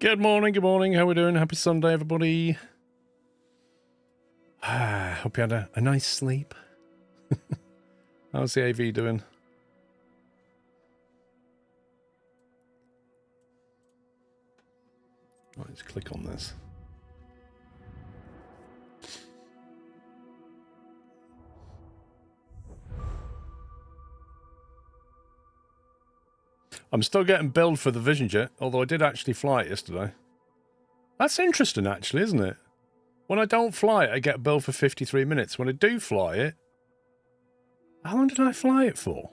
Good morning, good morning. How we doing? Happy Sunday, everybody. Hope you had a nice sleep. How's the AV doing? Right, let's click on this. I'm still getting billed for the Vision Jet, although I did actually fly it yesterday. That's interesting, actually, isn't it? When I don't fly it, I get billed for 53 minutes. When I do fly it... How long did I fly it for?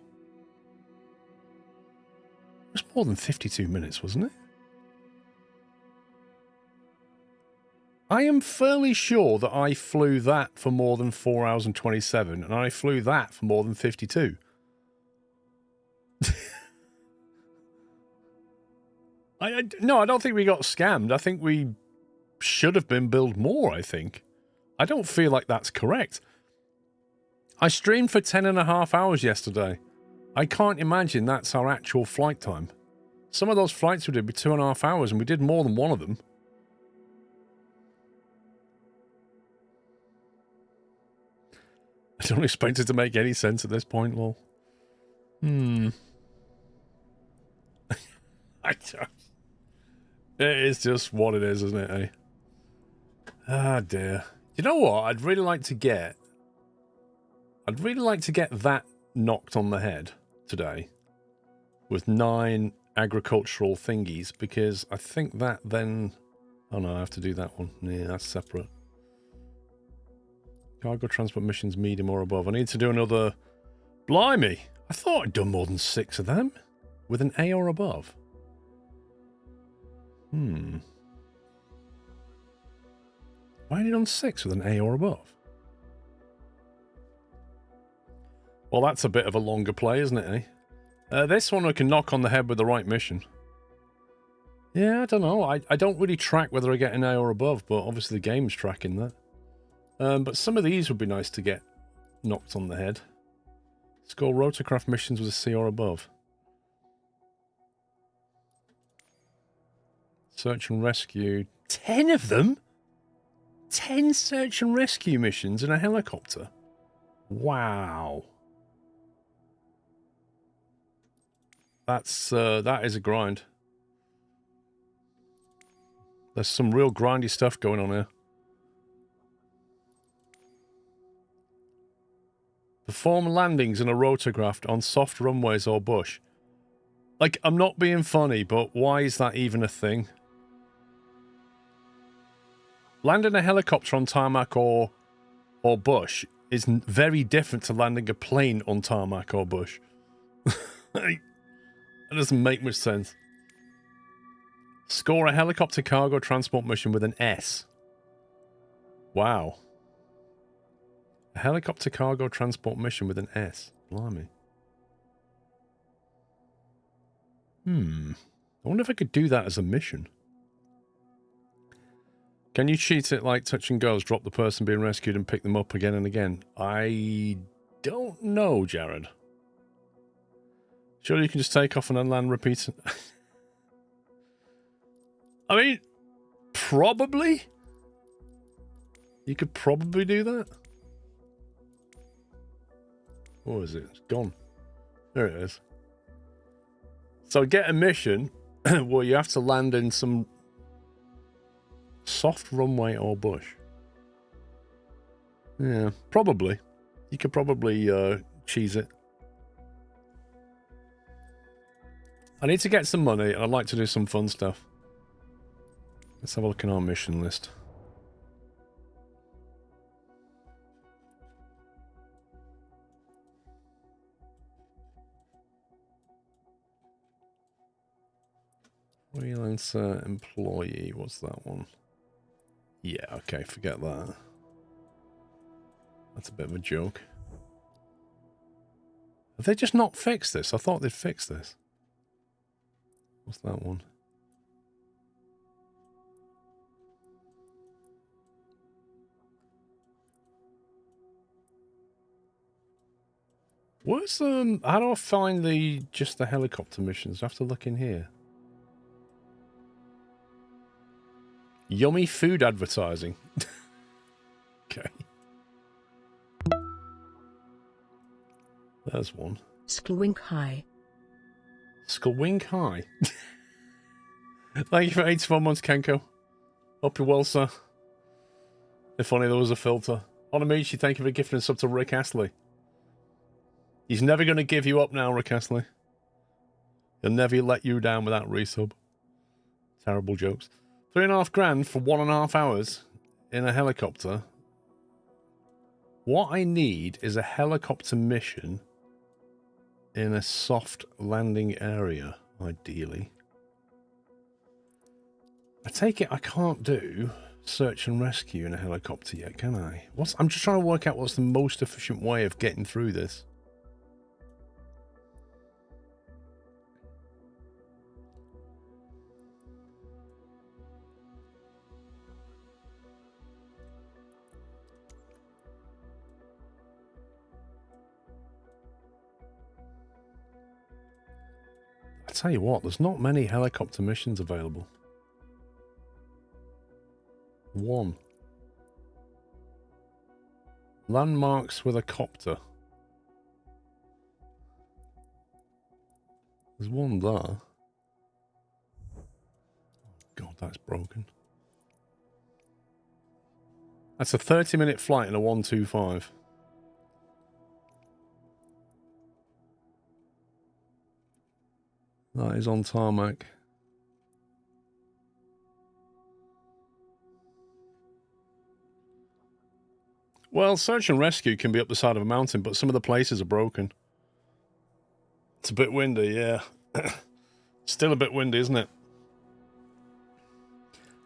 It was more than 52 minutes, wasn't it? I am fairly sure that I flew that for more than 4 hours and 27, and I flew that for more than 52. No, I don't think we got scammed. I think we should have been billed more, I think. I don't feel like that's correct. I streamed for 10.5 hours yesterday. I can't imagine that's our actual flight time. Some of those flights we did were 2.5 hours, and we did more than one of them. I don't expect it to make any sense at this point, lol. I don't... It is just what it is, isn't it, eh? Ah, dear. You know what? I'd really like to get that knocked on the head today with 9 agricultural thingies, because I think that then... Oh, no, I have to do that one. Yeah, that's separate. Cargo transport missions medium or above. I need to do another... Blimey! I thought I'd done more than 6 of them with an A or above. Why only done 6 with an A or above? Well, that's a bit of a longer play, isn't it, eh? This one I can knock on the head with the right mission. Yeah, I don't know. I don't really track whether I get an A or above, but obviously the game's tracking that. But some of these would be nice to get knocked on the head. Score rotorcraft missions with a C or above. Search and rescue. 10 of them? 10 search and rescue missions in a helicopter? Wow. That is a grind. There's some real grindy stuff going on here. Perform landings in a rotorcraft on soft runways or bush. Like, I'm not being funny, but why is that even a thing? Landing a helicopter on tarmac or bush is very different to landing a plane on tarmac or bush. That doesn't make much sense. Score a helicopter cargo transport mission with an S. Wow. A helicopter cargo transport mission with an S. Blimey. I wonder if I could do that as a mission. Can you cheat it like touch and goes, drop the person being rescued and pick them up again and again? I don't know, Jared. Surely you can just take off and then land, repeat. I mean, probably. You could probably do that. What is it? It's gone. There it is. So get a mission where you have to land in some soft runway or bush. Yeah, probably. You could probably cheese it. I need to get some money, and I'd like to do some fun stuff. Let's have a look in our mission list. Freelancer employee, what's that one? Yeah, okay, forget that. That's a bit of a joke. Have they just not fixed this? I thought they'd fix this. What's that one? What's how do I find just the helicopter missions? I have to look in here. Yummy food advertising. Okay. There's one. Squink High. Squink High. Thank you for 84 months, Kenko. Hope you're well, sir. If only there was a filter. Onamichi, thank you for gifting us up to Rick Astley. He's never going to give you up now, Rick Astley. He'll never let you down with that resub. Terrible jokes. 3.5 grand for 1.5 hours in a helicopter. What I need is a helicopter mission in a soft landing area, ideally. I take it I can't do search and rescue in a helicopter yet, can I? I'm just trying to work out what's the most efficient way of getting through this. I tell you what, there's not many helicopter missions available. One. Landmarks with a copter. There's one there. Oh, God, that's broken. That's a 30-minute flight in a 125. That is on tarmac. Well, search and rescue can be up the side of a mountain, but some of the places are broken. It's a bit windy, yeah. Still a bit windy, isn't it?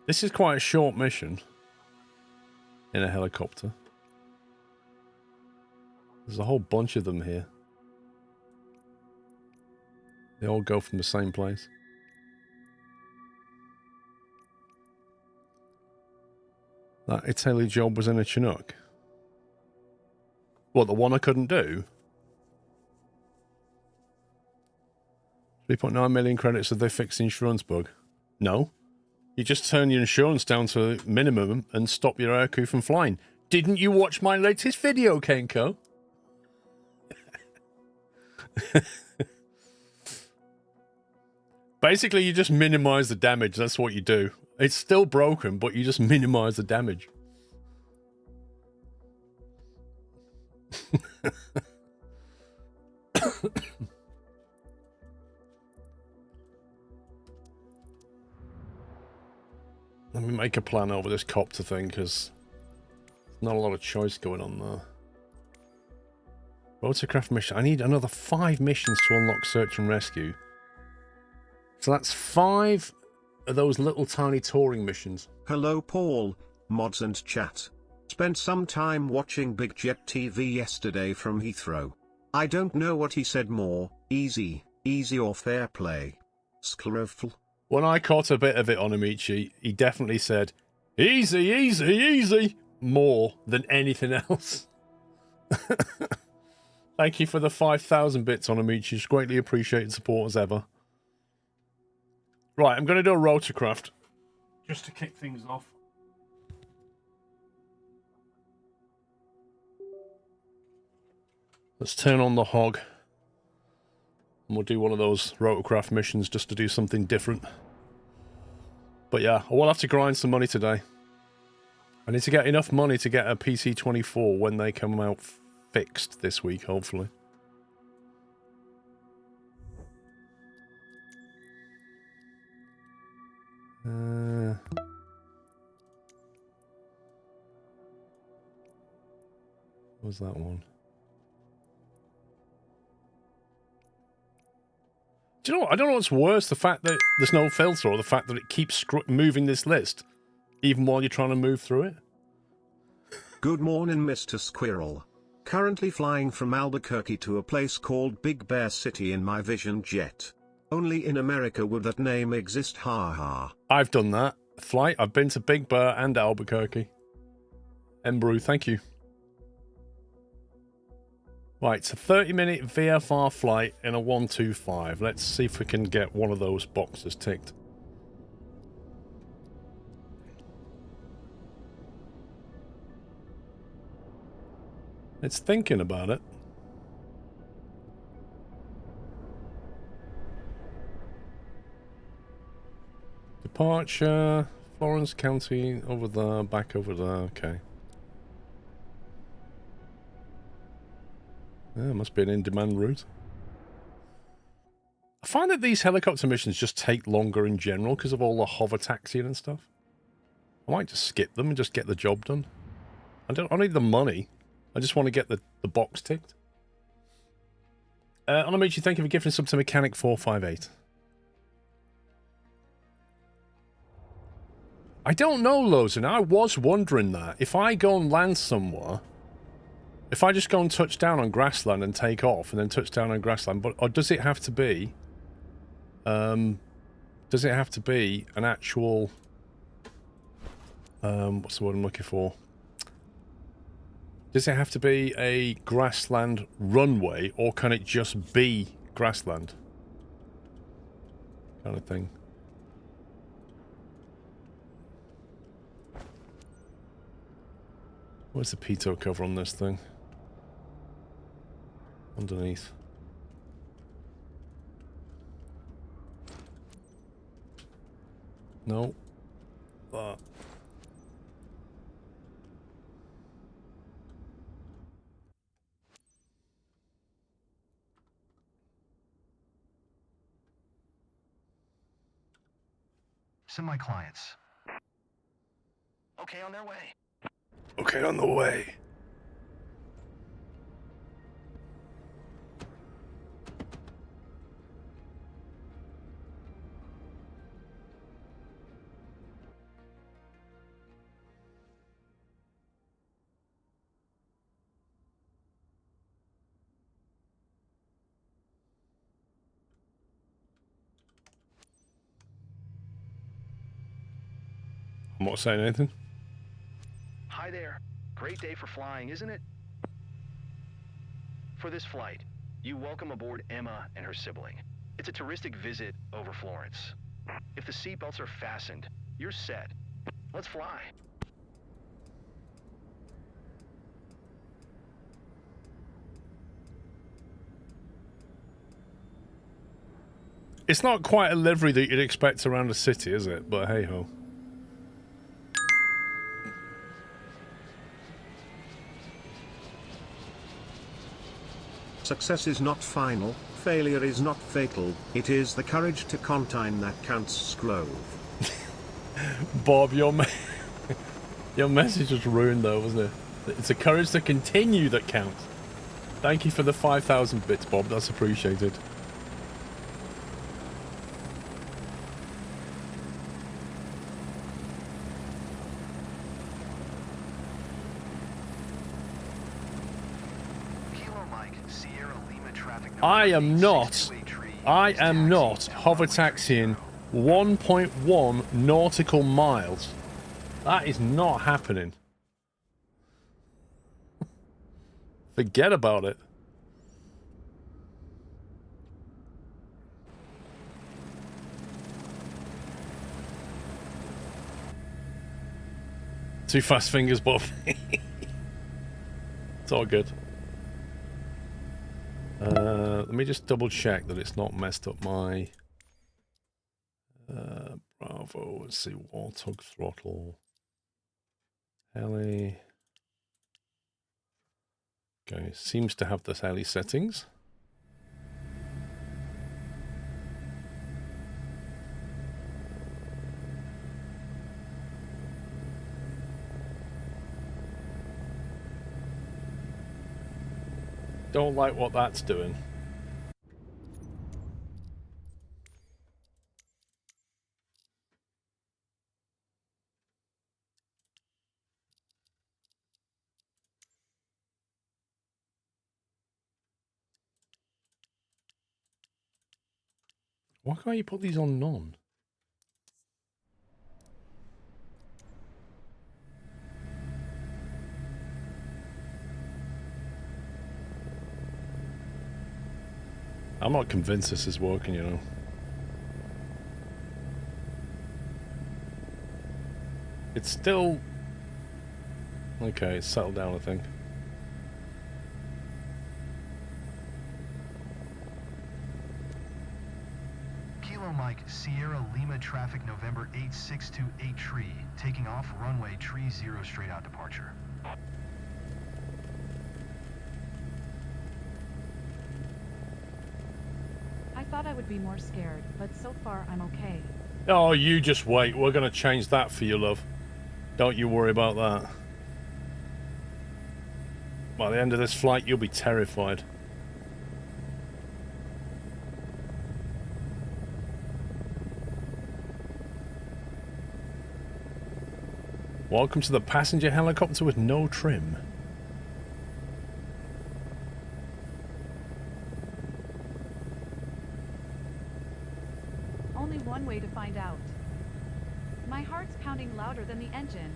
This is quite a short mission in a helicopter. There's a whole bunch of them here. They all go from the same place. That Italy job was in a Chinook. What, the one I couldn't do? 3.9 million credits if they fix the insurance bug. No. You just turn your insurance down to minimum and stop your aircrew from flying. Didn't you watch my latest video, Kenko? Basically, you just minimize the damage. That's what you do. It's still broken, but you just minimize the damage. Let me make a plan over this copter thing, because there's not a lot of choice going on there. Rotorcraft mission. I need another 5 missions to unlock search and rescue. So that's 5 of those little tiny touring missions. Hello Paul, mods and chat. Spent some time watching Big Jet TV yesterday from Heathrow. I don't know what he said more, easy or fair play. SquirrelPlus. When I caught a bit of it on Amici, he definitely said, easy, more than anything else. Thank you for the 5,000 bits on Amici. It's greatly appreciated support as ever. Right, I'm going to do a rotorcraft. Just to kick things off. Let's turn on the hog. And we'll do one of those rotorcraft missions just to do something different. But yeah, I will have to grind some money today. I need to get enough money to get a PC24 when they come out fixed this week, hopefully. What was that one? Do you know what? I don't know what's worse, the fact that there's no filter or the fact that it keeps moving this list, even while you're trying to move through it. Good morning, Mr. Squirrel. Currently flying from Albuquerque to a place called Big Bear City in my Vision jet. Only in America would that name exist, ha. I've done that flight. I've been to Big Bear and Albuquerque. Embrew, thank you. Right, it's a 30-minute VFR flight in a 125. Let's see if we can get one of those boxes ticked. It's thinking about it. Departure, Florence County, over there, back over there, okay. Yeah, must be an in-demand route. I find that these helicopter missions just take longer in general because of all the hover taxiing and stuff. I might just skip them and just get the job done. I don't need the money. I just want to get the box ticked. Onamichi, thank you for gifting sub to Mechanic 458. I don't know, Lozen. I was wondering that. If I go and land somewhere, if I just go and touch down on grassland and take off and then touch down on grassland, or does it have to be... does it have to be an actual... what's the word I'm looking for? Does it have to be a grassland runway, or can it just be grassland? Kind of thing. Where's the pitot cover on this thing? Underneath. No. That. Send my clients. Okay, on their way. Okay, on the way. I'm not saying anything. Hi there. Great day for flying, isn't it? For this flight, you welcome aboard Emma and her sibling. It's a touristic visit over Florence. If the seatbelts are fastened, you're set. Let's fly. It's not quite a livery that you'd expect around a city, is it? But hey-ho. Success is not final, failure is not fatal, it is the courage to continue that counts, Scrove. Bob, your message was ruined though, wasn't it? It's the courage to continue that counts. Thank you for the 5,000 bits, Bob. That's appreciated. I am not hover taxiing 1.1 nautical miles. That is not happening. Forget about it. Too fast fingers, Bob. It's all good. Let me just double check that it's not messed up my Bravo. Let's see, Warthog throttle. Heli. Okay, seems to have the heli settings. Don't like what that's doing. Why can't you put these on none? I'm not convinced this is working, you know. It's still... Okay, it's settled down, I think. Kilo Mike, Sierra Lima traffic November 8628 tree, taking off runway tree 0 straight out departure. I thought I would be more scared, but so far I'm okay. Oh, you just wait. We're going to change that for you, love. Don't you worry about that. By the end of this flight, you'll be terrified. Welcome to the passenger helicopter with no trim. Only one way to find out. My heart's pounding louder than the engine.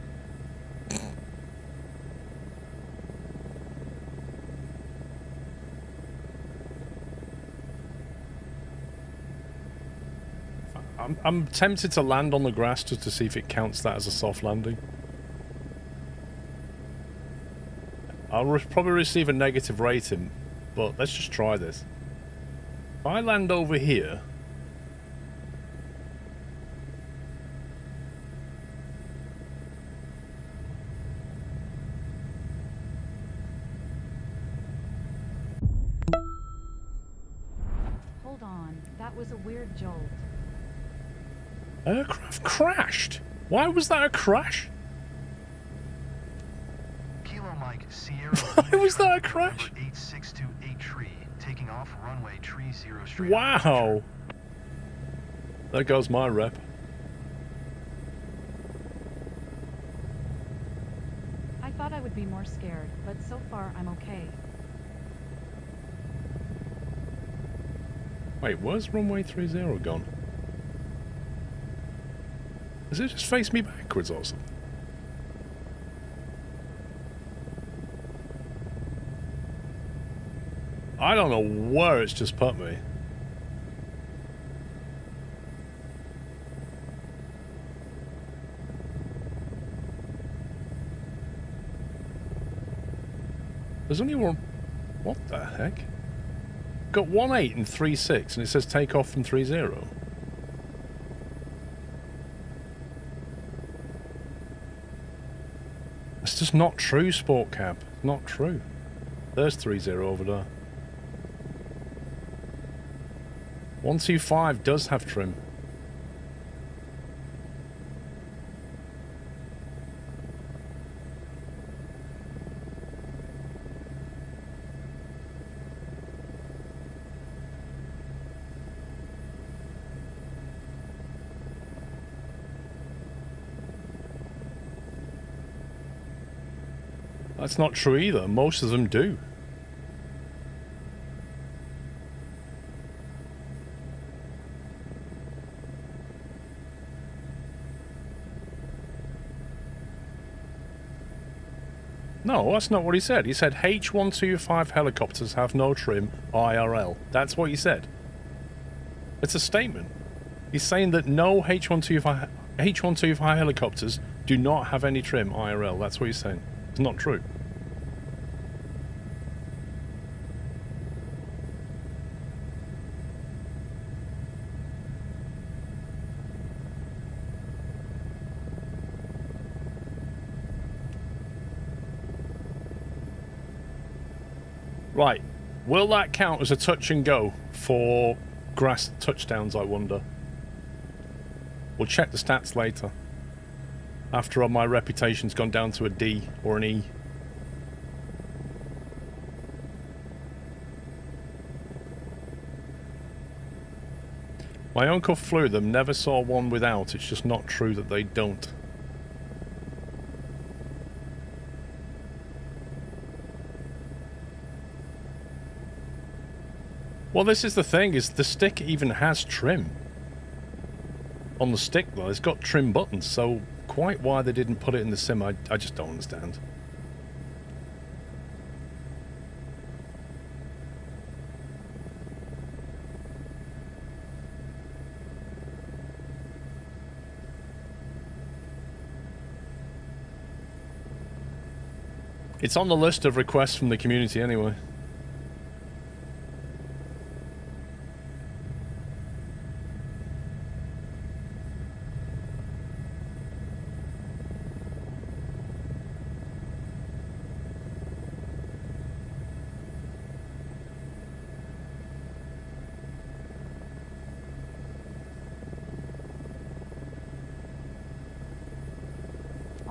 I'm tempted to land on the grass just to see if it counts that as a soft landing. I'll probably receive a negative rating, but let's just try this. If I land over here... Hold on, that was a weird jolt. Aircraft crashed? Why was that a crash? Kilo Mike, Sierra Why was that a crash? 8628 tree, taking off runway tree 0 straight. Wow. There goes my rep. I thought I would be more scared, but so far I'm okay. Wait, where's runway 30 gone? Does it just face me backwards or something? I don't know where it's just put me. There's only one... What the heck? Got 1.8 and 3.6 and it says take off from 3.0. It's just not true, Sport Cab. Not true. There's 3.0 over there. 125 does have trim. That's not true either. Most of them do. No, that's not what he said. He said H125 helicopters have no trim IRL. That's what he said. It's a statement. He's saying that no H125 helicopters do not have any trim IRL. That's what he's saying. It's not true. Right. Will that count as a touch and go for grass touchdowns, I wonder? We'll check the stats later. After my reputation's gone down to a D or an E. My uncle flew them, never saw one without. It's just not true that they don't. Well, this is the thing, is the stick even has trim. On the stick, though, it's got trim buttons, so quite why they didn't put it in the sim, I just don't understand. It's on the list of requests from the community anyway.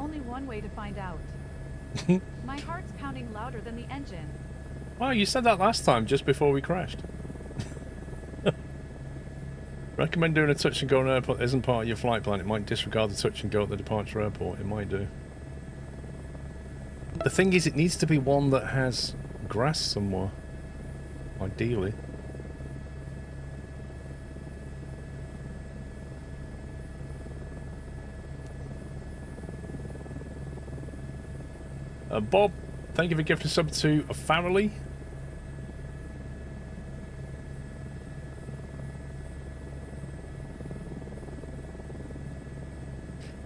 only one way to find out. My heart's pounding louder than the engine. Well, you said that last time, just before we crashed. Recommend doing a touch and go on airport that isn't part of your flight plan. It might disregard the touch and go at the departure airport. It might do. The thing is, it needs to be one that has grass somewhere. Ideally. Bob, thank you for gifting a sub to Farrelly.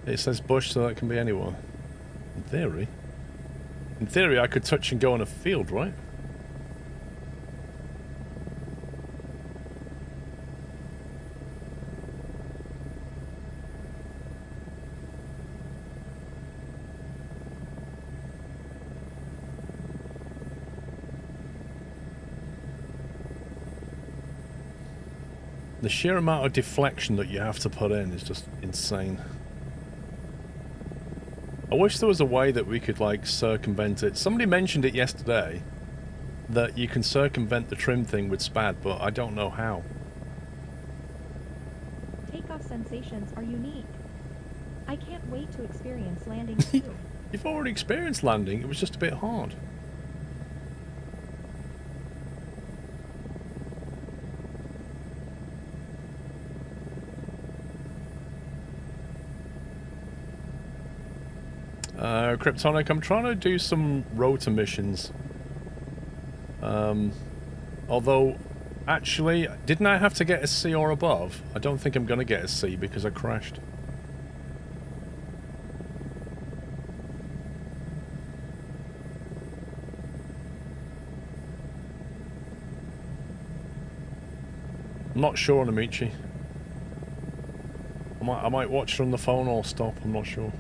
It says bush, so that can be anywhere. In theory. In theory, I could touch and go on a field, right? The sheer amount of deflection that you have to put in is just insane. I wish there was a way that we could, like, circumvent it. Somebody mentioned it yesterday, that you can circumvent the trim thing with SPAD, but I don't know how. Takeoff sensations are unique. I can't wait to experience landing too. You've already experienced landing, it was just a bit hard. Kryptonic, I'm trying to do some rotor missions. Although, actually, didn't I have to get a C or above? I don't think I'm going to get a C because I crashed. I'm not sure, Namichi. I might watch her on the phone or stop, I'm not sure.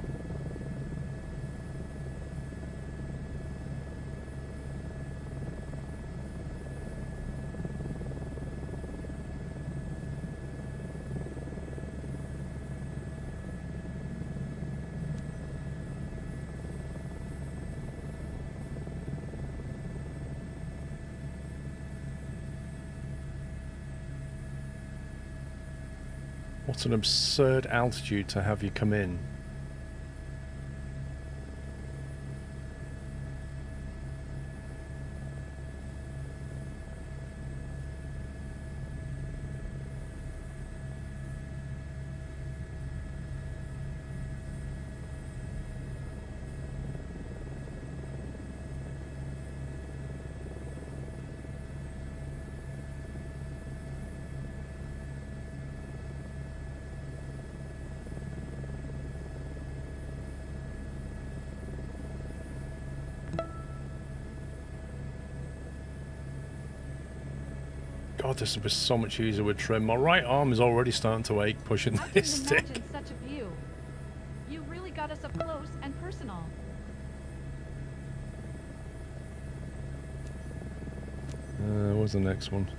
What an absurd altitude to have you come in. God, this would be so much easier with trim. My right arm is already starting to ache pushing I this couldn't stick. imagine such a view. You really got us up close and personal. Where's the next one?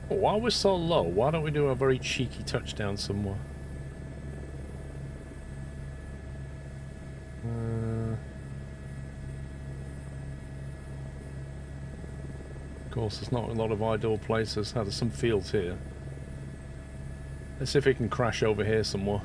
Oh, while we're so low, why don't we do a very cheeky touchdown somewhere? Of course, there's not a lot of ideal places. There's some fields here. Let's see if we can crash over here somewhere.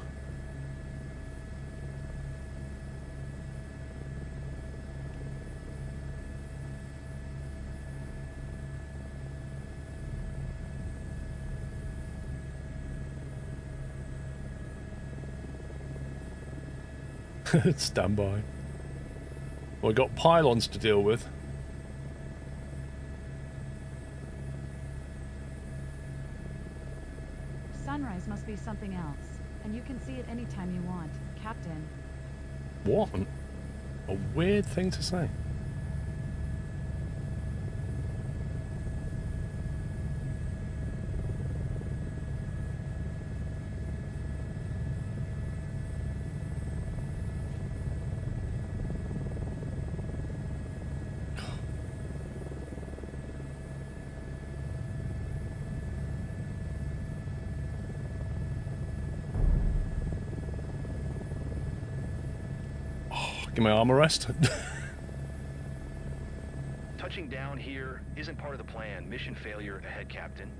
Stand by. Well, we've got pylons to deal with. Sunrise must be something else, and you can see it anytime you want, Captain. What a weird thing to say. Give my arm a rest. Touching down here isn't part of the plan. Mission failure ahead, Captain.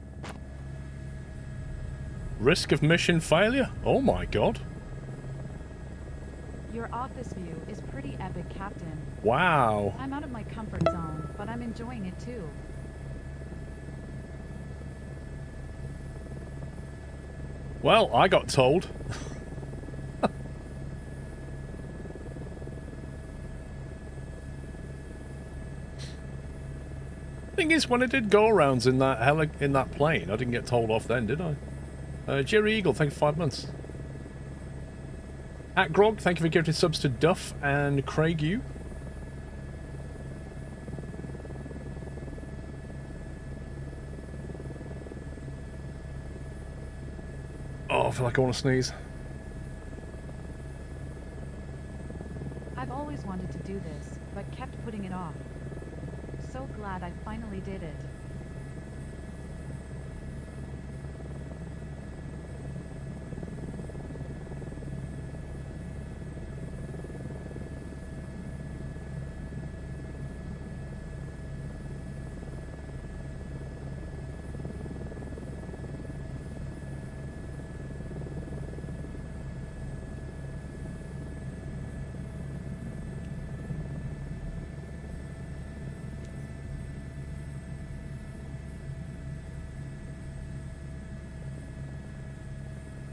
Risk of mission failure? Oh my god. Your office view is pretty epic, Captain. Wow. I'm out of my comfort zone, but I'm enjoying it too. Well, I got told. Thing is, when I did go-arounds in that plane, I didn't get told off then, did I? Jerry Eagle, thank you for 5 months. At Grog, thank you for gifting subs to Duff and Craig U. Oh, I feel like I want to sneeze. I've always wanted to do this, but kept putting it off. So glad I finally did it.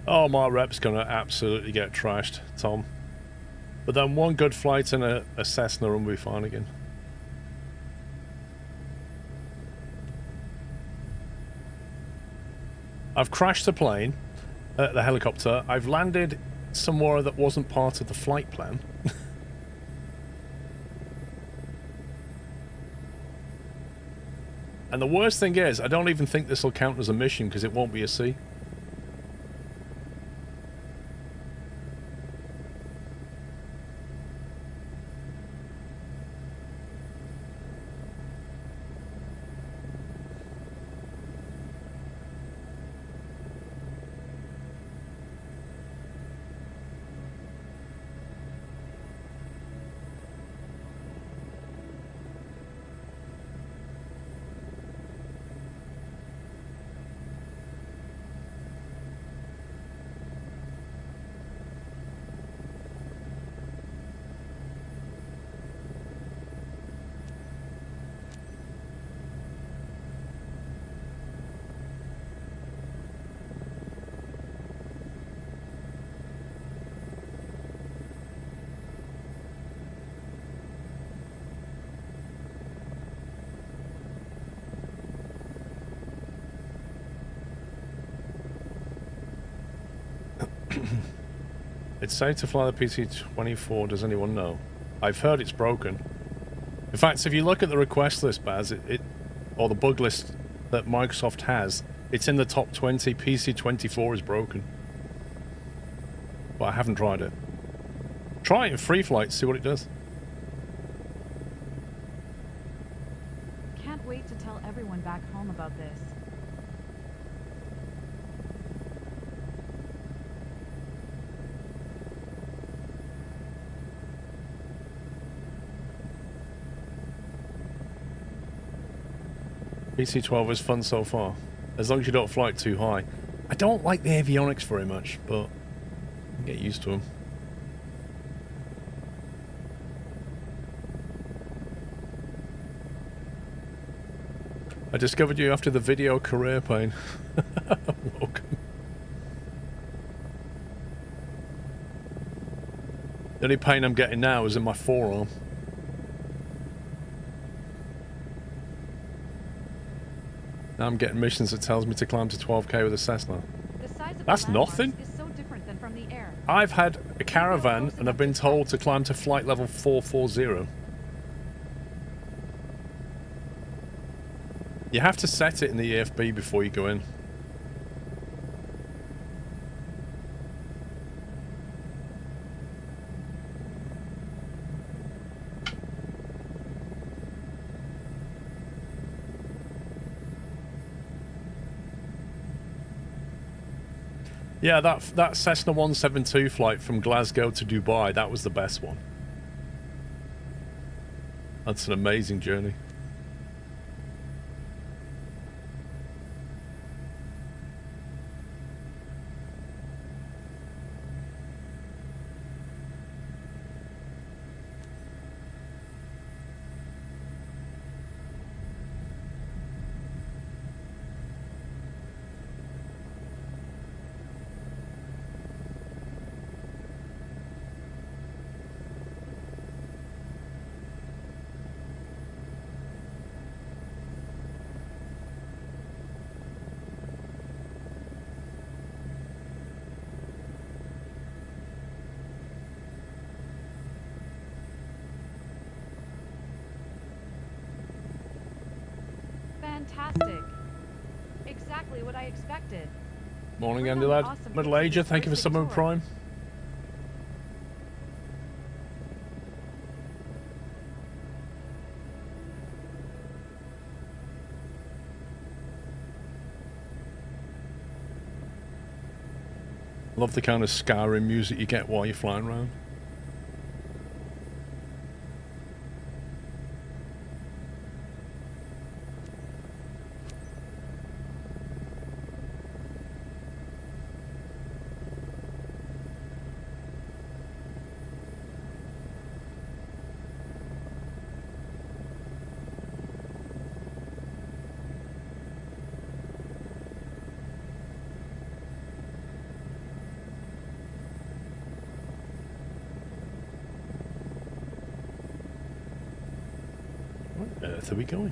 Oh, my rep's gonna absolutely get trashed, Tom. But then one good flight and a Cessna and we'll be fine again. I've crashed the plane, the helicopter. I've landed somewhere that wasn't part of the flight plan. And the worst thing is, I don't even think this will count as a mission because it won't be a C. It's safe to fly the PC-24, does anyone know? I've heard it's broken. In fact, if you look at the request list, Baz, or the bug list that Microsoft has, it's in the top 20. PC-24 is broken. But I haven't tried it. Try it in free flight, see what it does. Can't wait to tell everyone back home about this. PC-12 is fun so far, as long as you don't fly it too high. I don't like the avionics very much, but I can get used to them. I discovered you after the video career pain. Welcome. The only pain I'm getting now is in my forearm. Now I'm getting missions that tells me to climb to 12k with a Cessna. The size of That's the landmarks nothing. is so different than from the air. I've had a caravan and I've been told to climb to flight level 440. You have to set it in the EFB before you go in. Yeah, that Cessna 172 flight from Glasgow to Dubai, that was the best one. That's an amazing journey. Fantastic. Exactly what I expected. Morning, Bring Andy on the lad. awesome Middle pictures Ager, of thank you for touristic subbing tour. Prime. Love the kind of scarring music you get while you're flying around. Where on earth are we going?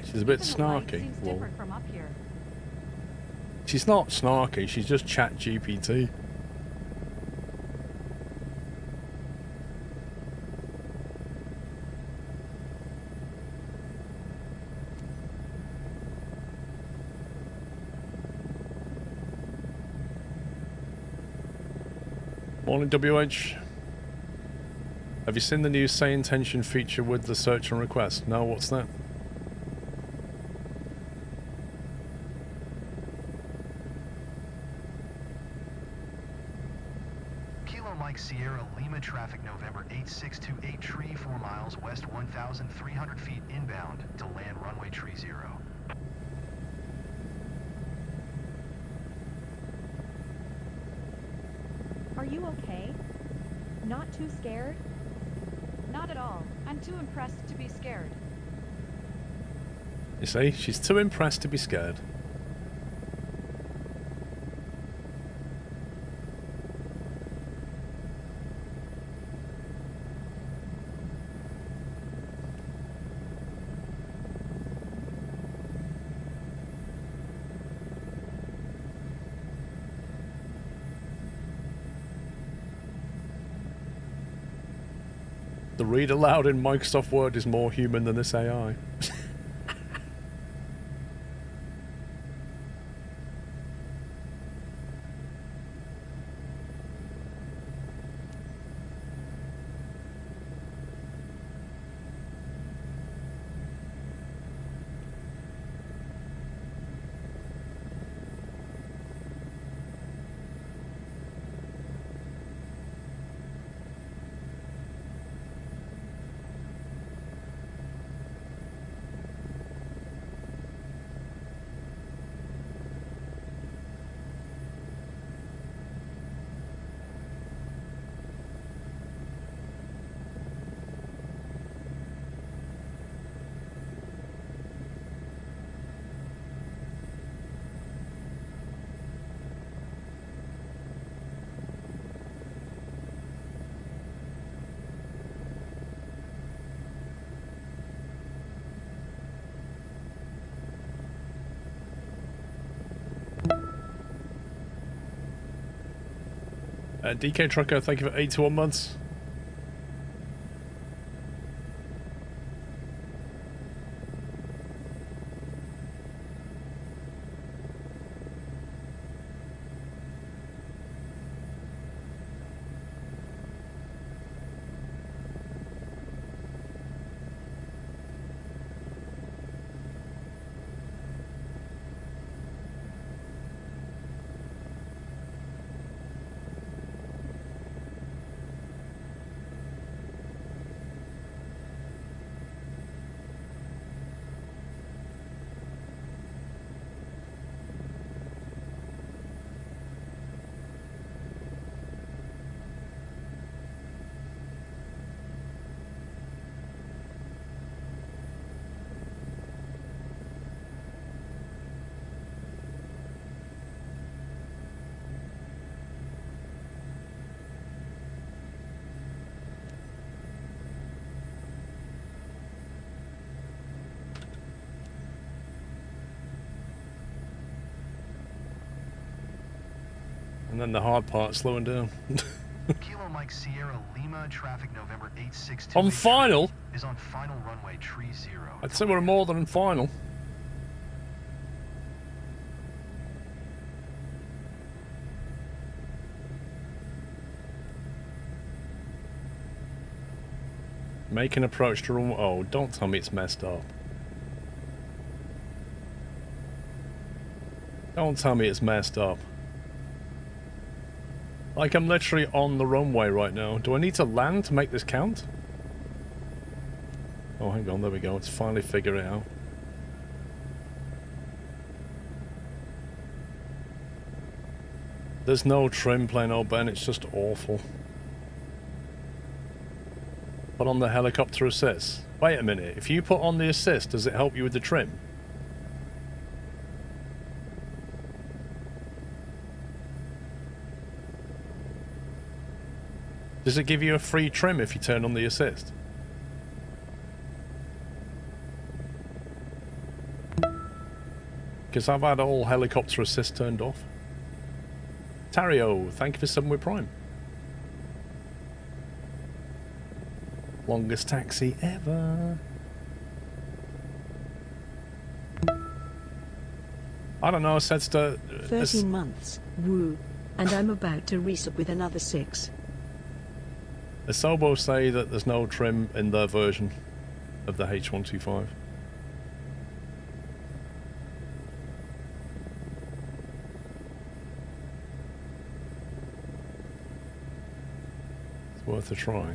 She's a bit Even the light snarky. seems Well, different from up here. she's not snarky, she's just chat GPT. Morning, WH. Have you seen the new Say Intention feature with the search and request? No, what's that? Kilo Mike Sierra Lima traffic November 8628 tree 4 miles west 1,300 feet inbound to land runway tree 0. Are you okay? Not too scared? Not at all. I'm too impressed to be scared. You see, she's too impressed to be scared. The read aloud in Microsoft Word is more human than this AI. DK Trucker, thank you for 81 months. And then the hard part, slowing down. Kilo Mike Sierra Lima, traffic November 862. On final? Is on final runway tree 0. I'd say we're more than final. Make an approach to run. Oh, don't tell me it's messed up. Don't tell me it's messed up. Like, I'm literally on the runway right now. Do I need to land to make this count? Oh, hang on. There we go. It's finally figured it out. There's no trim, plain old Ben. It's just awful. Put on the helicopter assist. Wait a minute. If you put on the assist, does it help you with the trim? Does it give you a free trim if you turn on the assist? Because I've had all helicopter assist turned off. Tario, thank you for 7 with Prime. Longest taxi ever. I don't know, said to... 13 months. Woo. And I'm about to resup with another 6. Asobo say that there's no trim in their version of the H125. It's worth a try.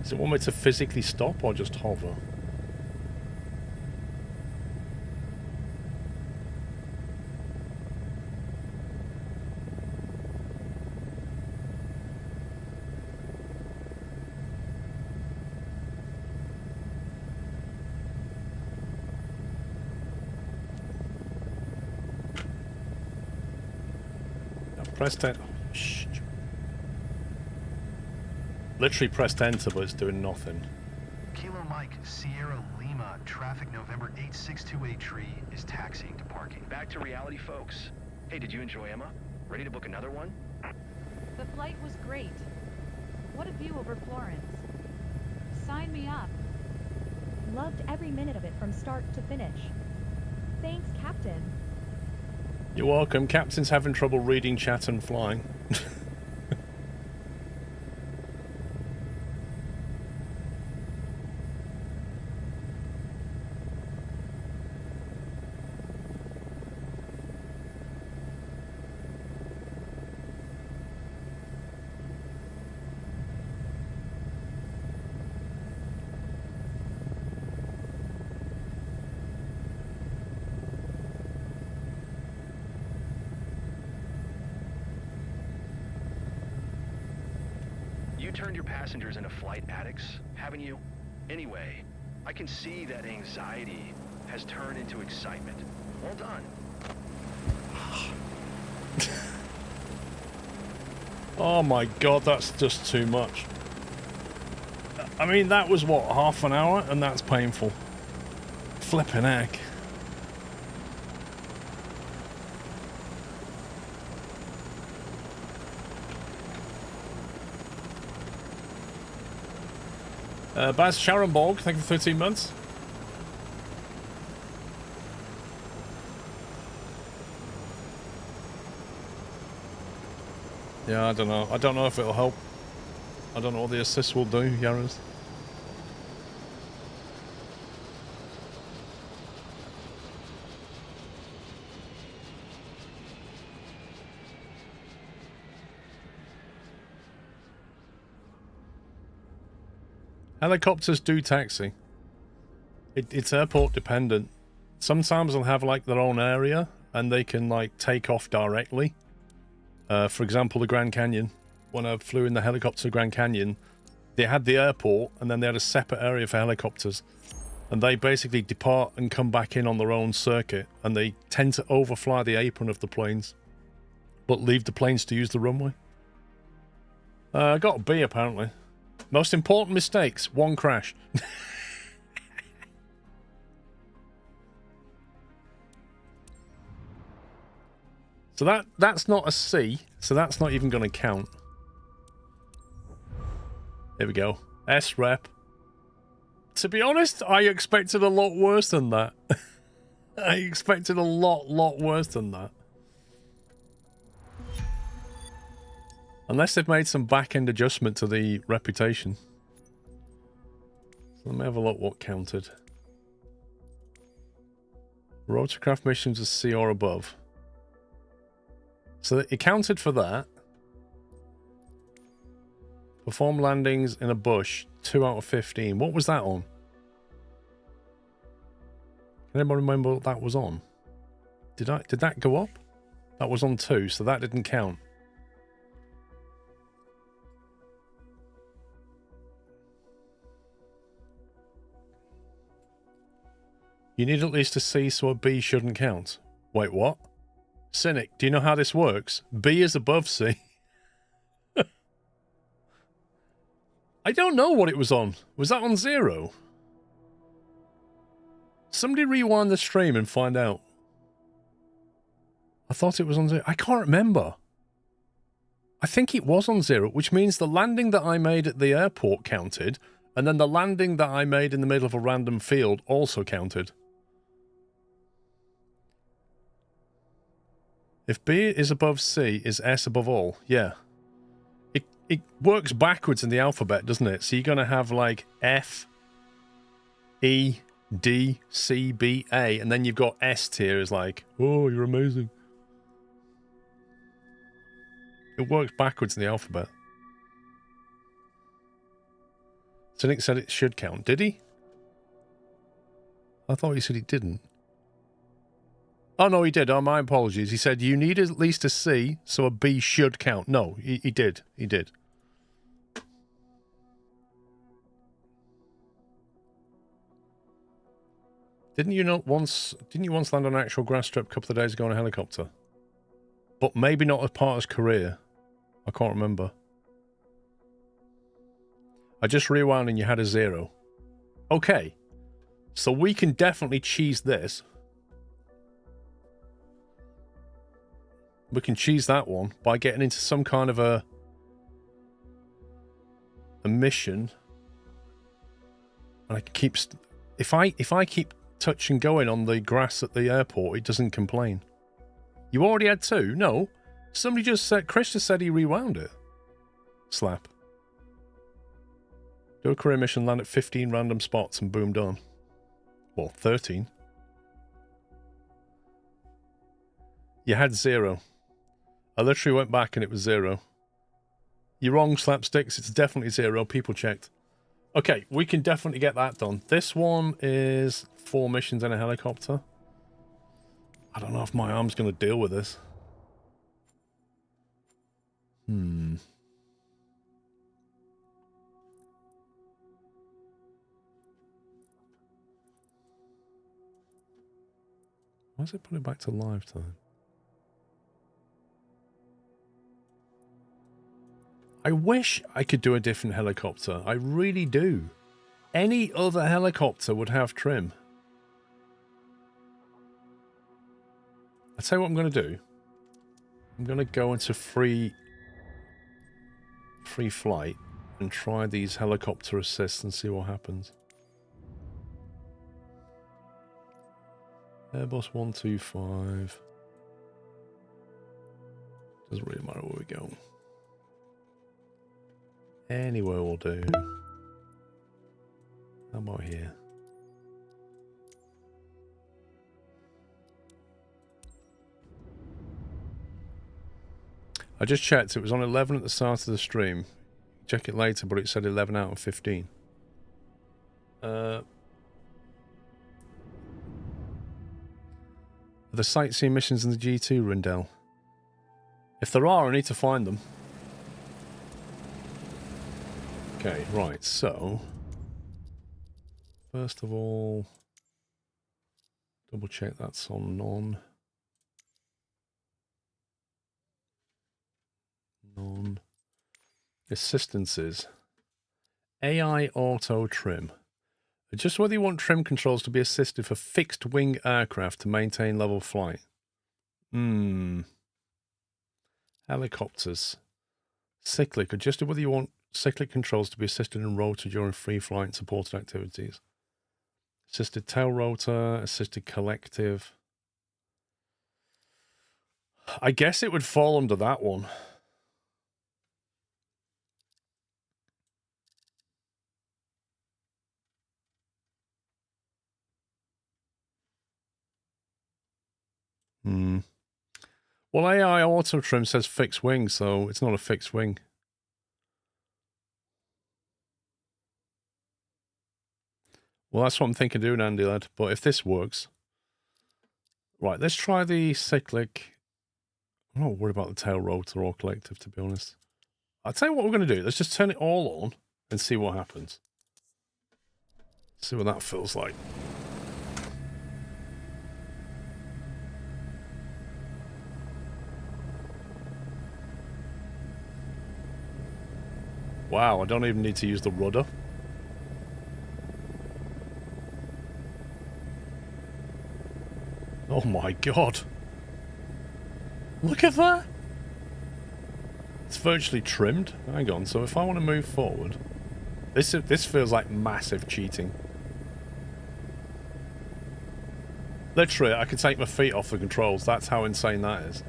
Does it want me to physically stop or just hover? Now press that. Shh. Literally pressed enter, but it's doing nothing. Kilo Mike Sierra Lima, traffic November 8628 tree is taxiing to parking. Back to reality, folks. Hey, did you enjoy Emma? Ready to book another one? The flight was great. What a view over Florence. Sign me up. Loved every minute of it from start to finish. Thanks, Captain. You're welcome. Captain's having trouble reading chat and flying. You turned your passengers into flight addicts, haven't you? Anyway, I can see that anxiety has turned into excitement. Well done. Oh my god, that's just too much. I mean, that was what, half an hour? And that's painful. Flipping heck. Baz Sharonborg, thank you for 13 months. Yeah, I don't know. I don't know if it'll help. I don't know what the assist will do, Yaras. Helicopters do taxi. It's airport dependent. Sometimes they'll have like their own area and they can like take off directly. For example, the Grand Canyon. When I flew in the helicopter to Grand Canyon, they had the airport and then they had a separate area for helicopters. And they basically depart and come back in on their own circuit. And they tend to overfly the apron of the planes. but leave the planes to use the runway. I got a B, apparently. Most important mistakes, 1 crash. So that's not a C, so that's not even going to count. Here we go. S rep. To be honest, I expected a lot worse than that. I expected a lot worse than that. Unless they've made some back-end adjustment to the reputation. So let me have a look what counted. Rotorcraft missions are C or above. So it counted for that. Perform landings in a bush, 2 out of 15. What was that on? Can anybody remember what that was on? Did that go up? That was on 2, so that didn't count. You need at least a C, so a B shouldn't count. Wait, what? Scenic, do you know how this works? B is above C. I don't know what it was on. Was that on 0? Somebody rewind the stream and find out. I thought it was on 0. I can't remember. I think it was on 0, which means the landing that I made at the airport counted, and then the landing that I made in the middle of a random field also counted. If B is above C, is S above all? Yeah. It works backwards in the alphabet, doesn't it? So you're going to have like F, E, D, C, B, A, and then you've got S tier is like, oh, you're amazing. It works backwards in the alphabet. Scenic said it should count. Did he? I thought he said he didn't. Oh, no, he did. Oh, my apologies. He said you need at least a C, so a B should count. No, he did. He did. Didn't you once land on an actual grass strip a couple of days ago on a helicopter? But maybe not as part of his career. I can't remember. I just rewound and you had a 0. Okay. So we can definitely cheese this. We can cheese that one by getting into some kind of a mission. And I can keep... If I keep touch and going on the grass at the airport, it doesn't complain. You already had 2? No. Somebody just said... Chris just said he rewound it. Slap. Do a career mission, land at 15 random spots, and boom, done. Well, 13. You had 0. I literally went back and it was 0. You're wrong, Slapsticks. It's definitely 0. People checked. Okay, we can definitely get that done. This one is 4 missions in a helicopter. I don't know if my arm's going to deal with this. Why does it put it back to live time? I wish I could do a different helicopter. I really do. Any other helicopter would have trim. I'll tell you what I'm going to do. I'm going to go into free flight and try these helicopter assists and see what happens. Airbus 125. Doesn't really matter where we go. Anywhere will do. How about here? I just checked. It was on 11 at the start of the stream. Check it later, but it said 11 out of 15. The sightseeing missions in the G2, Rindell. If there are, I need to find them. Okay, right, so... First of all... Double check that's on none. Assistances. AI auto trim. Adjust whether you want trim controls to be assisted for fixed wing aircraft to maintain level flight. Helicopters. Cyclic. Adjust whether you want cyclic controls to be assisted in rotor during free flight and supported activities. Assisted tail rotor. Assisted collective. I guess it would fall under that one. Well, AI auto trim says fixed wing, so it's not a fixed wing. Well, that's what I'm thinking of doing, Andy lad. But if this works, right? Let's try the cyclic. I'm not worried about the tail rotor or collective, to be honest. I'll tell you what we're going to do. Let's just turn it all on and see what happens. See what that feels like. Wow, I don't even need to use the rudder. Oh my god. Look at that. It's virtually trimmed. Hang on, so if I want to move forward... This feels like massive cheating. Literally, I could take my feet off the controls. That's how insane that is.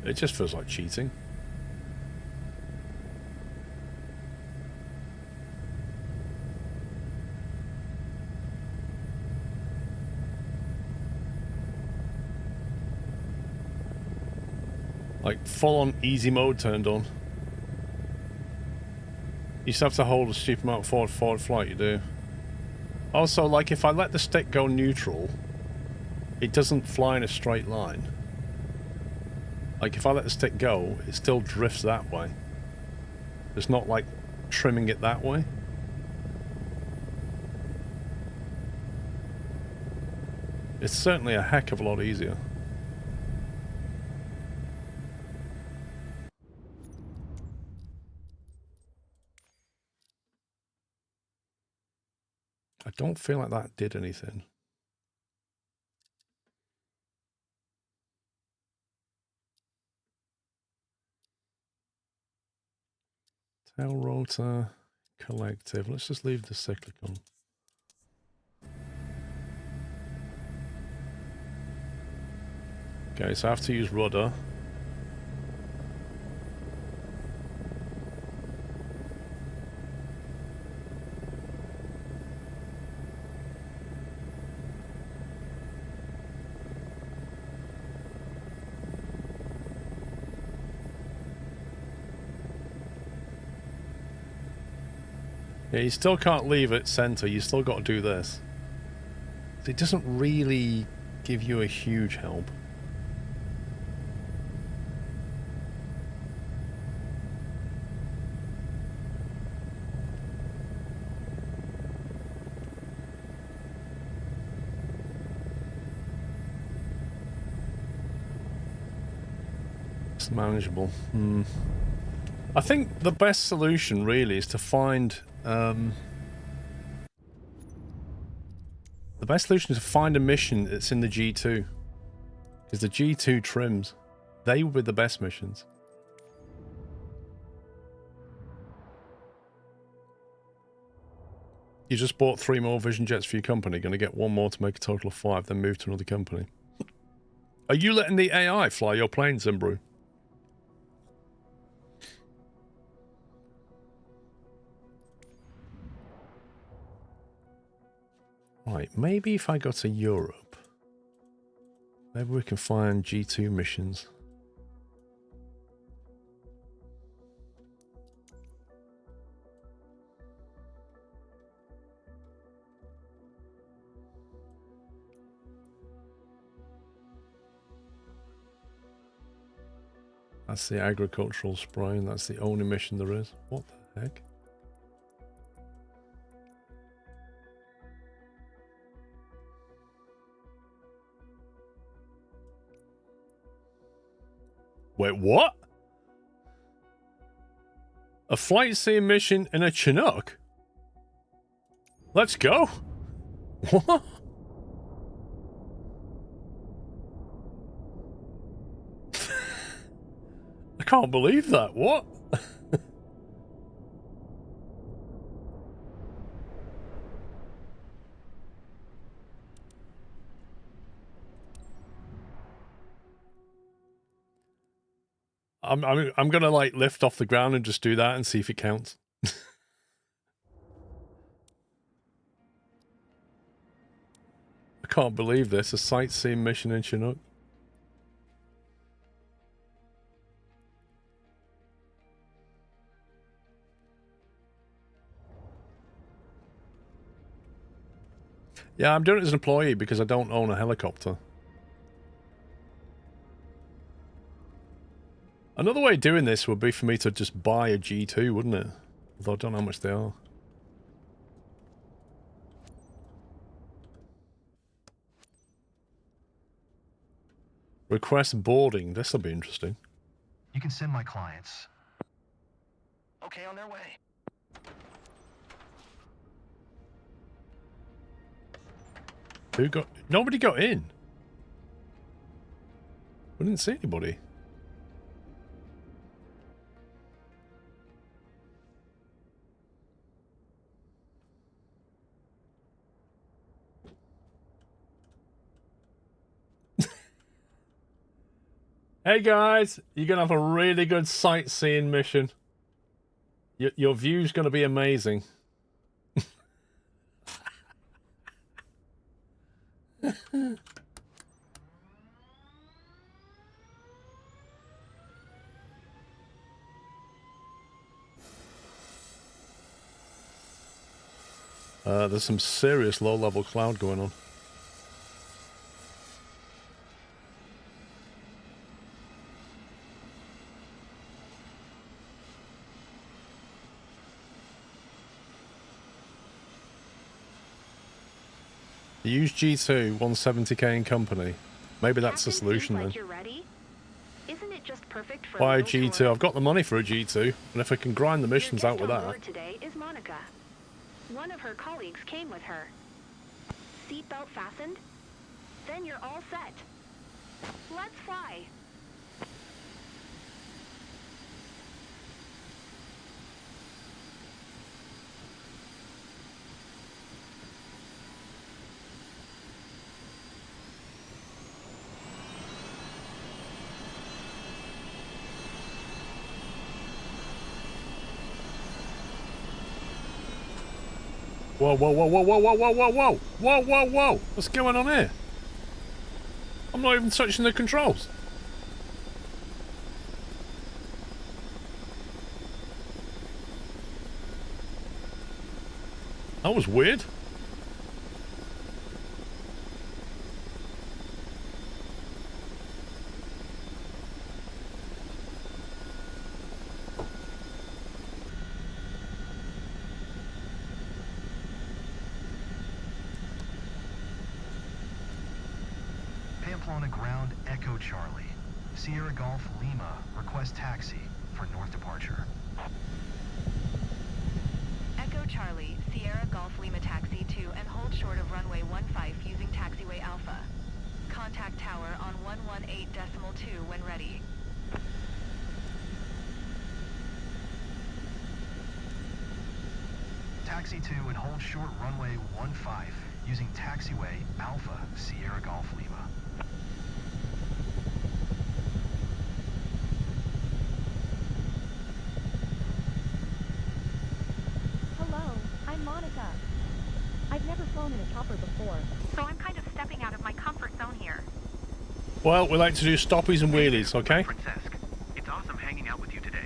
It just feels like cheating. Like full-on easy mode turned on. You just have to hold a stupid amount of forward flight, you do. Also, like if I let the stick go neutral, it doesn't fly in a straight line. Like, if I let the stick go, it still drifts that way. It's not, like, trimming it that way. It's certainly a heck of a lot easier. I don't feel like that did anything. Tail rotor, collective. Let's just leave the cyclic on. Okay, so I have to use rudder. Yeah, you still can't leave it center. You still got to do this. It doesn't really give you a huge help. It's manageable. I think the best solution really is to find the best solution is to find a mission that's in the G2. Because the G2 trims, they would be the best missions. You just bought 3 more Vision Jets for your company, going to get 1 more to make a total of 5, then move to another company. Are you letting the AI fly your planes, Zimbru? Right, maybe if I go to Europe, maybe we can find G2 missions. That's the agricultural spraying. That's the only mission there is. What the heck? Wait, what? A flight seeing mission in a Chinook? Let's go. What? I can't believe that. What? I'm gonna like lift off the ground and just do that and see if it counts. I can't believe this. A sightseeing mission in Chinook. Yeah, I'm doing it as an employee because I don't own a helicopter. Another way of doing this would be for me to just buy a G2, wouldn't it? Although I don't know how much they are. Request boarding. This'll be interesting. You can send my clients. Okay, on their way. Who got... Nobody got in. We didn't see anybody. Hey guys, you're going to have a really good sightseeing mission. Your view's going to be amazing. There's some serious low-level cloud going on. Use G2, 170k in company. Maybe that's the solution then. You're ready? Isn't it just perfect for Buy a G2. I've got the money for a G2, and if I can grind the missions out with that. Today is Monica. One of her colleagues came with her. Seatbelt fastened? Then you're all set. Let's fly. Whoa, whoa, whoa, whoa, whoa, whoa, whoa, whoa, whoa, whoa, whoa, whoa, what's going on here? I'm not even touching the controls. That was weird. Pamplona ground, Echo Charlie. Sierra Golf Lima, request taxi for north departure. Echo Charlie, Sierra Golf Lima taxi to and hold short of runway 15 using taxiway Alpha. Contact tower on 118.2 when ready. Taxi to and hold short runway 15 using taxiway Alpha, Sierra Golf Lima. Hello, I'm Monica. I've never flown in a chopper before, So I'm kind of stepping out of my comfort zone here. Well, we like to do stoppies and wheelies, okay? Princess, it's awesome hanging out with you today.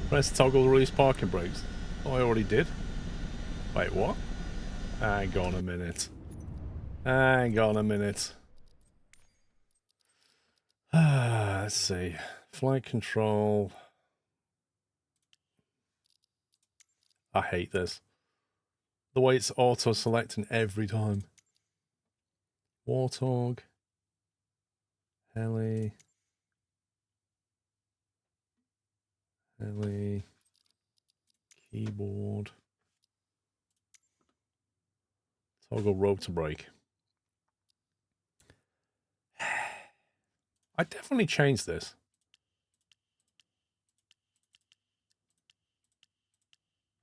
Press toggle release parking brakes. Oh, I already did. Wait, what? Hang on a minute. Hang on a minute. Let's see. Flight control. I hate this. The way it's auto-selecting every time. Warthog. Heli. Heli. Keyboard. Toggle rotor brake. I definitely changed this.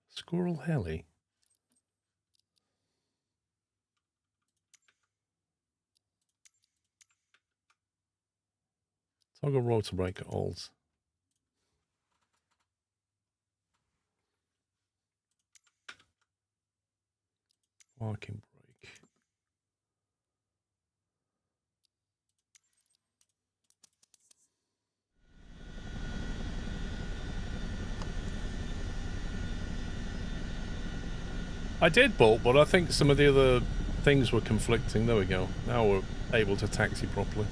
Squirrel Heli. Toggle rotor brake at alt. Parking brake. I did bolt, but I think some of the other things were conflicting. There we go. Now we're able to taxi properly.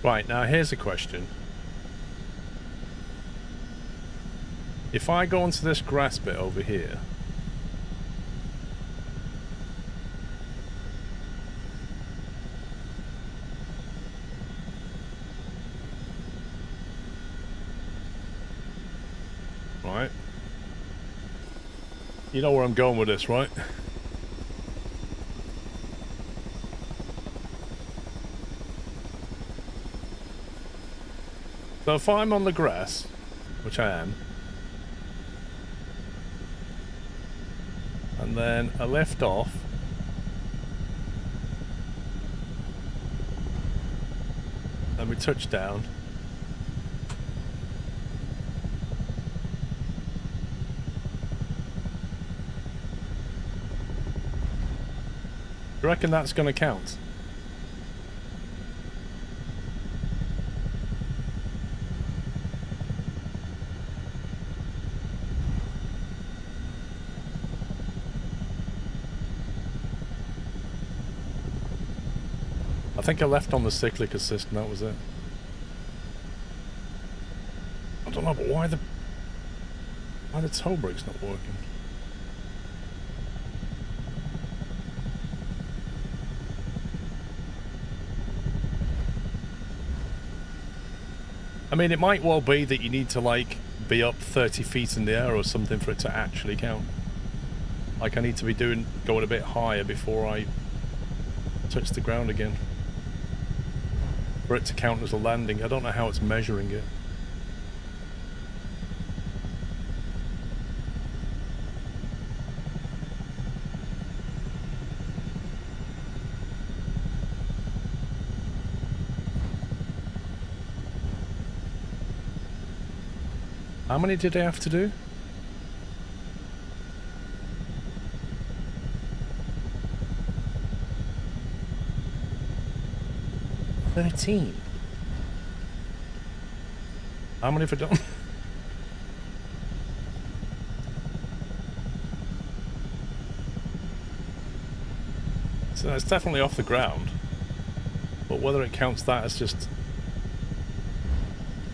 Right, now here's a question. If I go onto this grass bit over here, right? You know where I'm going with this, right? So if I'm on the grass, which I am, and then I lift off, and we touch down, you reckon that's going to count? I think I left on the cyclic assist and that was it. I don't know, but why the toe brake's not working? I mean, it might well be that you need to, like, be up 30 feet in the air or something for it to actually count. Like, I need to be going a bit higher before I touch the ground again. For it to count as a landing. I don't know how it's measuring it. How many did I have to do? $13. How many have I done? So it's definitely off the ground. But whether it counts that as just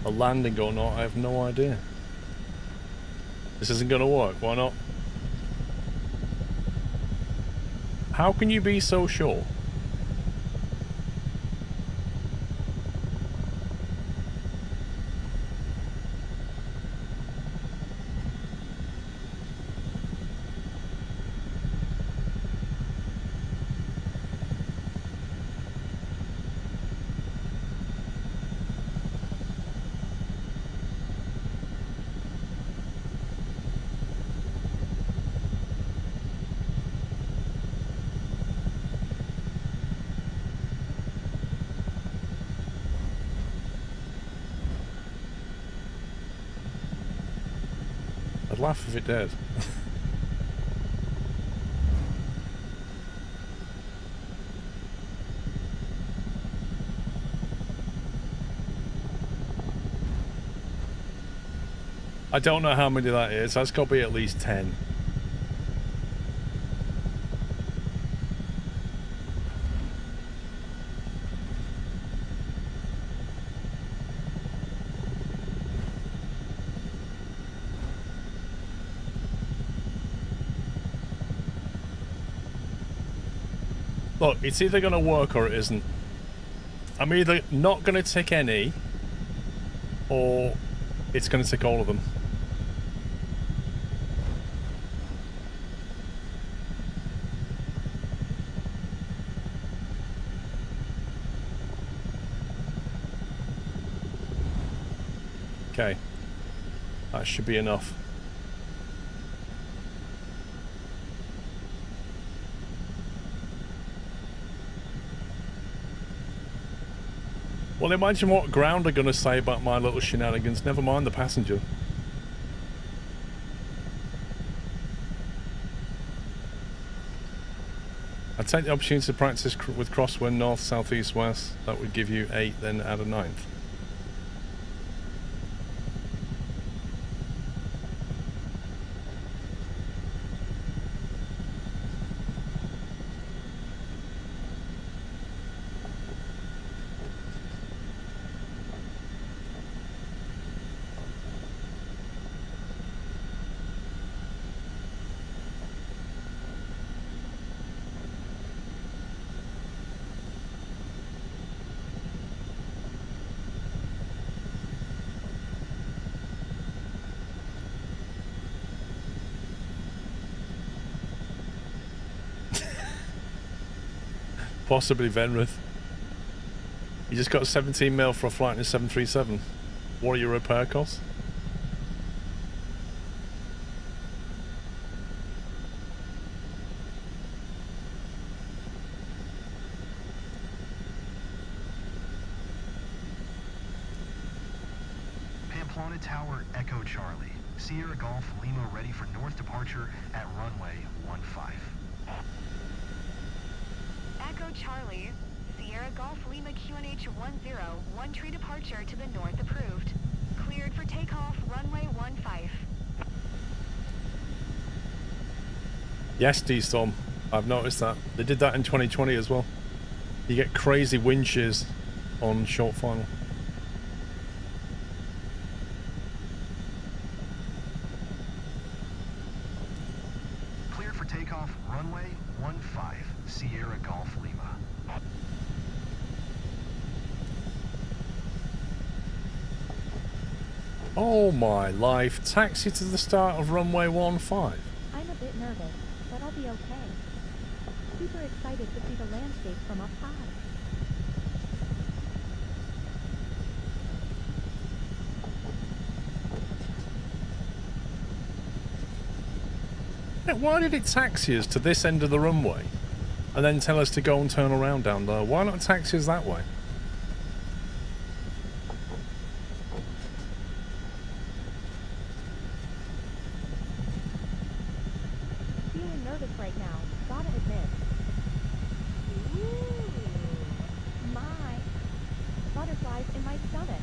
a landing or not, I have no idea. This isn't going to work. Why not? How can you be so sure? laugh if it did. I don't know how many that is. That's got to be at least 10. Look, it's either going to work or it isn't. I'm either not going to tick any, or it's going to tick all of them. Okay. That should be enough. Well, imagine what ground are going to say about my little shenanigans. Never mind the passenger. I'd take the opportunity to practice with crosswind north, south, east, west. That would give you 8, then add a 9th. Possibly Venrith. You just got 17 mil for a flight in a 737. What are your repair costs? Pamplona Tower, Echo Charlie. Sierra Golf Lima ready for north departure at runway 15. Echo Charlie, Sierra Golf Lima QNH 10, one tree departure to the north approved. Cleared for takeoff, runway 15. Yes, D-Storm. I've noticed that. They did that in 2020 as well. You get crazy wind shears on short final. Cleared for takeoff, runway 15, Sierra Golf Lima. Oh my life. Taxi to the start of runway 15. I'm a bit nervous, but I'll be okay. Super excited to see the landscape from up high. Why did it taxi us to this end of the runway and then tell us to go and turn around down there? Why not taxi us that way? Feeling nervous right now, gotta admit. Ooh, my butterflies in my stomach.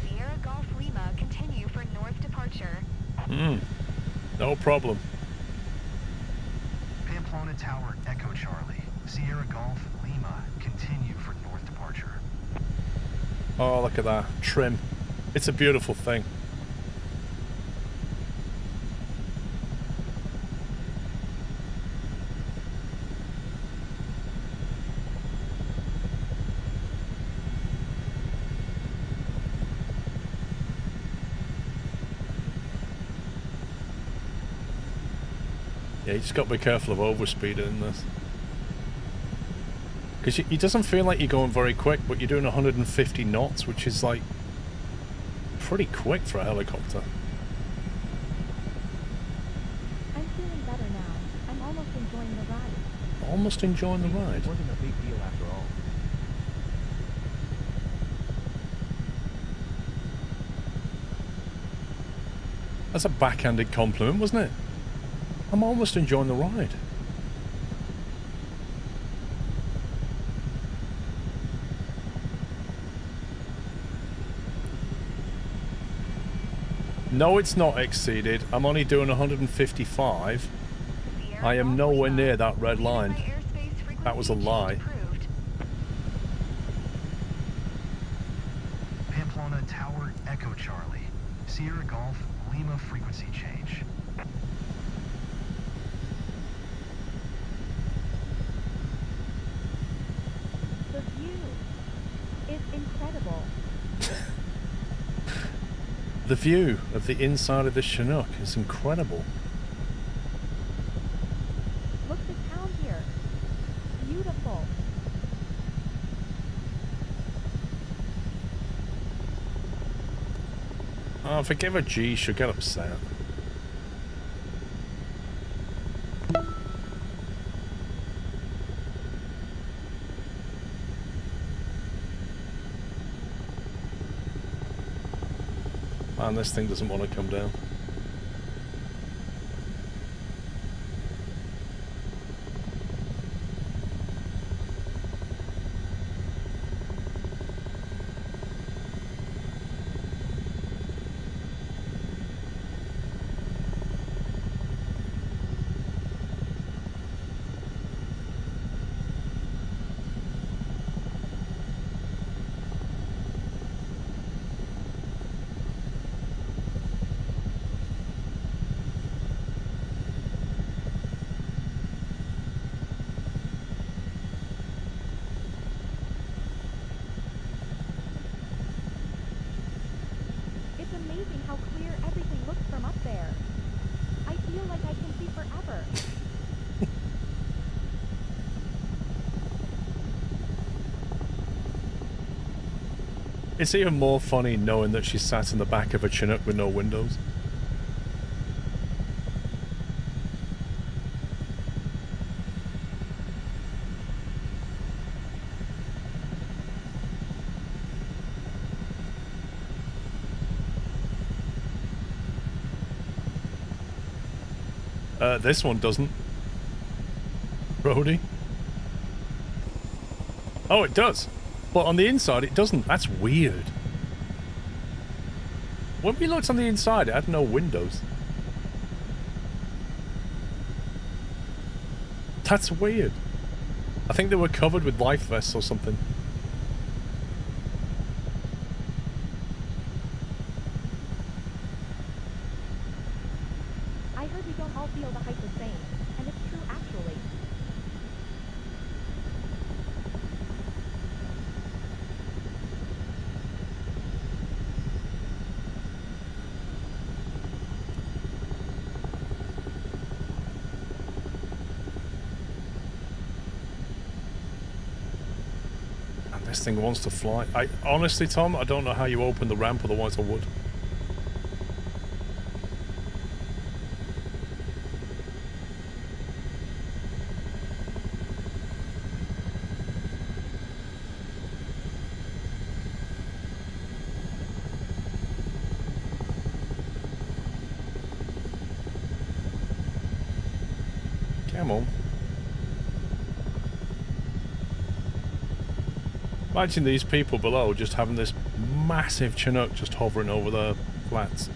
Sierra Golf Lima, continue for north departure. No problem. Pamplona Tower, Echo Charlie. Sierra Golf Lima, continue for north departure. Oh, look at that. Trim. It's a beautiful thing. Yeah, you just got to be careful of overspeeding in this. Because it doesn't feel like you're going very quick, but you're doing 150 knots, which is like pretty quick for a helicopter. I'm feeling better now. I'm almost enjoying the ride. Almost enjoying the ride. It wasn't a big deal after all. That's a backhanded compliment, wasn't it? I'm almost enjoying the ride. No, it's not exceeded. I'm only doing 155. I am nowhere near that red line. That was a lie. Pamplona Tower Echo Charlie. Sierra Golf Lima frequency change. The view is incredible. The view of the inside of the Chinook is incredible. Look at the town here. Beautiful. Oh, if I give her G, she'll get upset. Man, this thing doesn't want to come down. It's amazing how clear everything looks from up there. I feel like I can see forever. It's even more funny knowing that she sat in the back of a Chinook with no windows. This one doesn't. Brody. Oh, it does. But on the inside, it doesn't. That's weird. When we looked on the inside, it had no windows. That's weird. I think they were covered with life vests or something. I heard we don't all feel the height the same, and it's true actually. And this thing wants to fly. Honestly, Tom, I don't know how you open the ramp, otherwise I would. Come on. Imagine these people below just having this massive Chinook just hovering over the flats.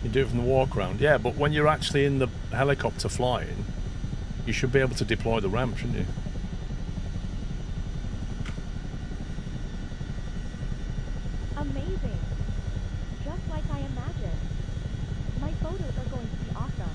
You do it from the walk around. Yeah, but when you're actually in the helicopter flying, you should be able to deploy the ramp, shouldn't you? Amazing. Just like I imagined. My photos are going to be awesome.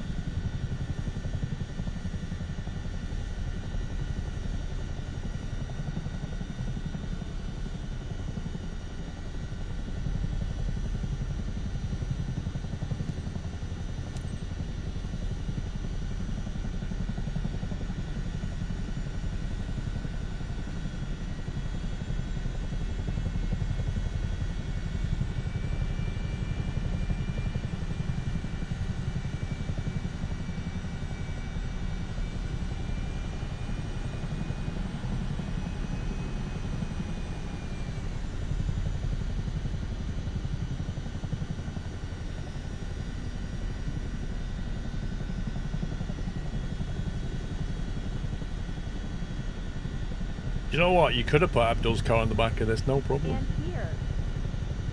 You know what? You could have put Abdul's car in the back of this, no problem. And here,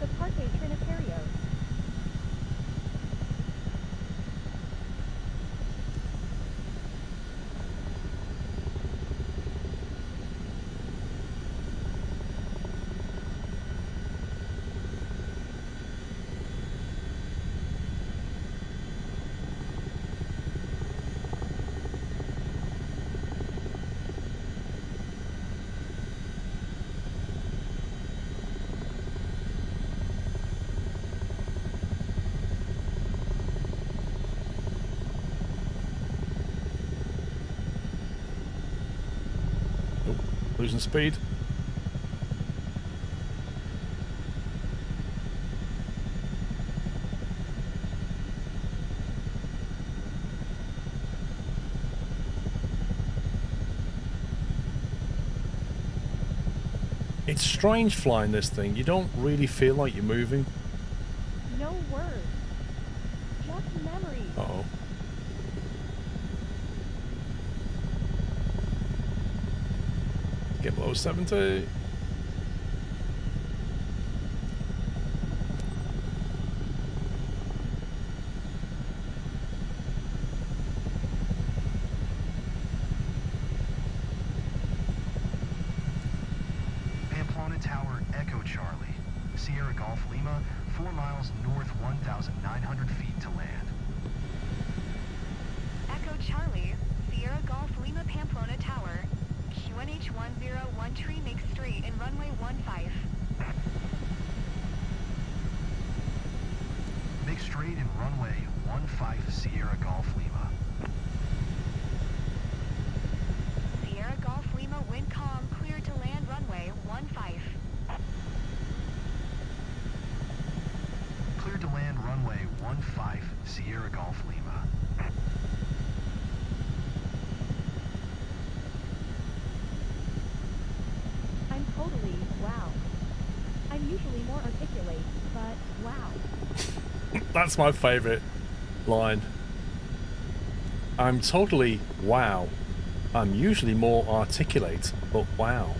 the Parque Trinitario. Losing speed. It's strange flying this thing. You don't really feel like you're moving. No words. Just memories. Uh-oh. Get below 70. Pamplona Tower, Echo Charlie. Sierra Golf Lima, 4 miles north, 1,900 feet to land. Echo Charlie, Sierra Golf Lima Pamplona Tower, QNH 101 Tree makes straight in runway 15. Make straight in runway 15 Sierra Golf Lima. Sierra Golf Lima wind calm, clear to land runway 15. Cleared to land runway 15 Sierra Golf Lima. I'm totally wow. I'm usually more articulate, but wow. That's my favourite line. I'm totally wow. I'm usually more articulate, but wow.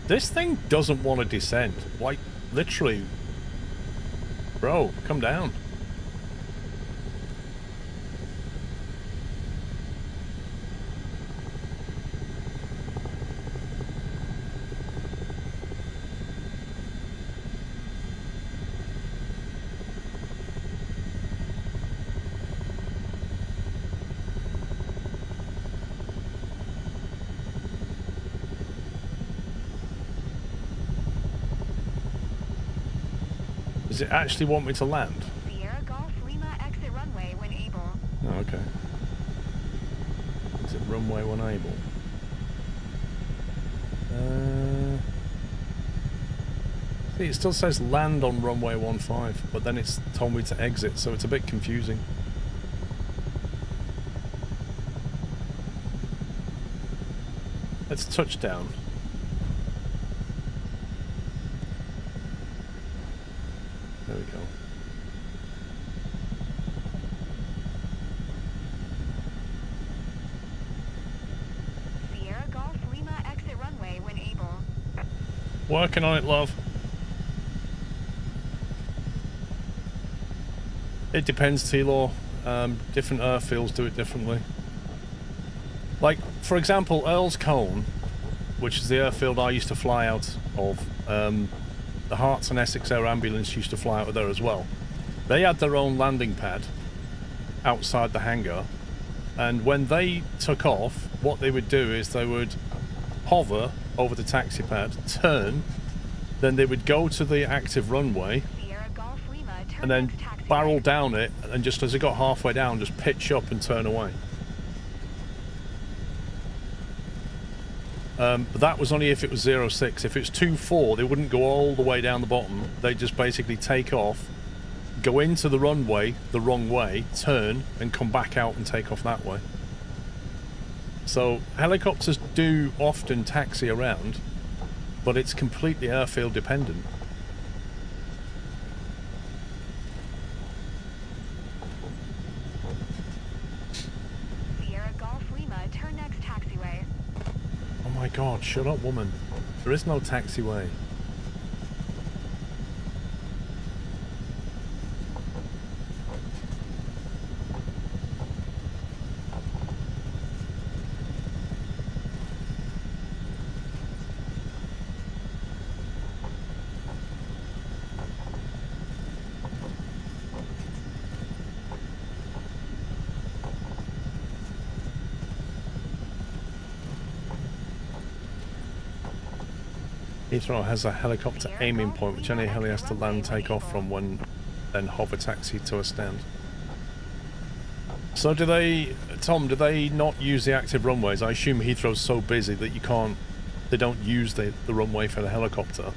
This thing doesn't want to descend. Like, literally. Bro, come down. Does it actually want me to land? Sierra Golf Lima exit runway when able. Oh, okay. Is it runway when able? See, it still says land on runway 15, but then it's told me to exit, so it's a bit confusing. Let's touch down. There we go. Sierra Golf Lima exit runway when able. Working on it, love. It depends, T-Law. Different airfields do it differently. Like, for example, Earl's Cone, which is the airfield I used to fly out of, the Hearts and Essex Air Ambulance used to fly out of there as well. They had their own landing pad outside the hangar, and when they took off, what they would do is they would hover over the taxi pad, turn, then they would go to the active runway, Sierra Golf Lima turn and then next taxiway. barrel down it, and just as it got halfway down, just pitch up and turn away. But that was only if it was 06. If it's 24, they wouldn't go all the way down the bottom. They'd just basically take off, go into the runway the wrong way, turn, and come back out and take off that way. So helicopters do often taxi around, but it's completely airfield dependent. Sierra Golf Lima turn next taxiway. my god, shut up, woman. There is no taxiway. Heathrow has a helicopter aiming point which any heli has to land take off from when then hover taxi to a stand. So do they, Tom, do they not use the active runways? I assume Heathrow's so busy that you can't, they don't use the runway for the helicopter.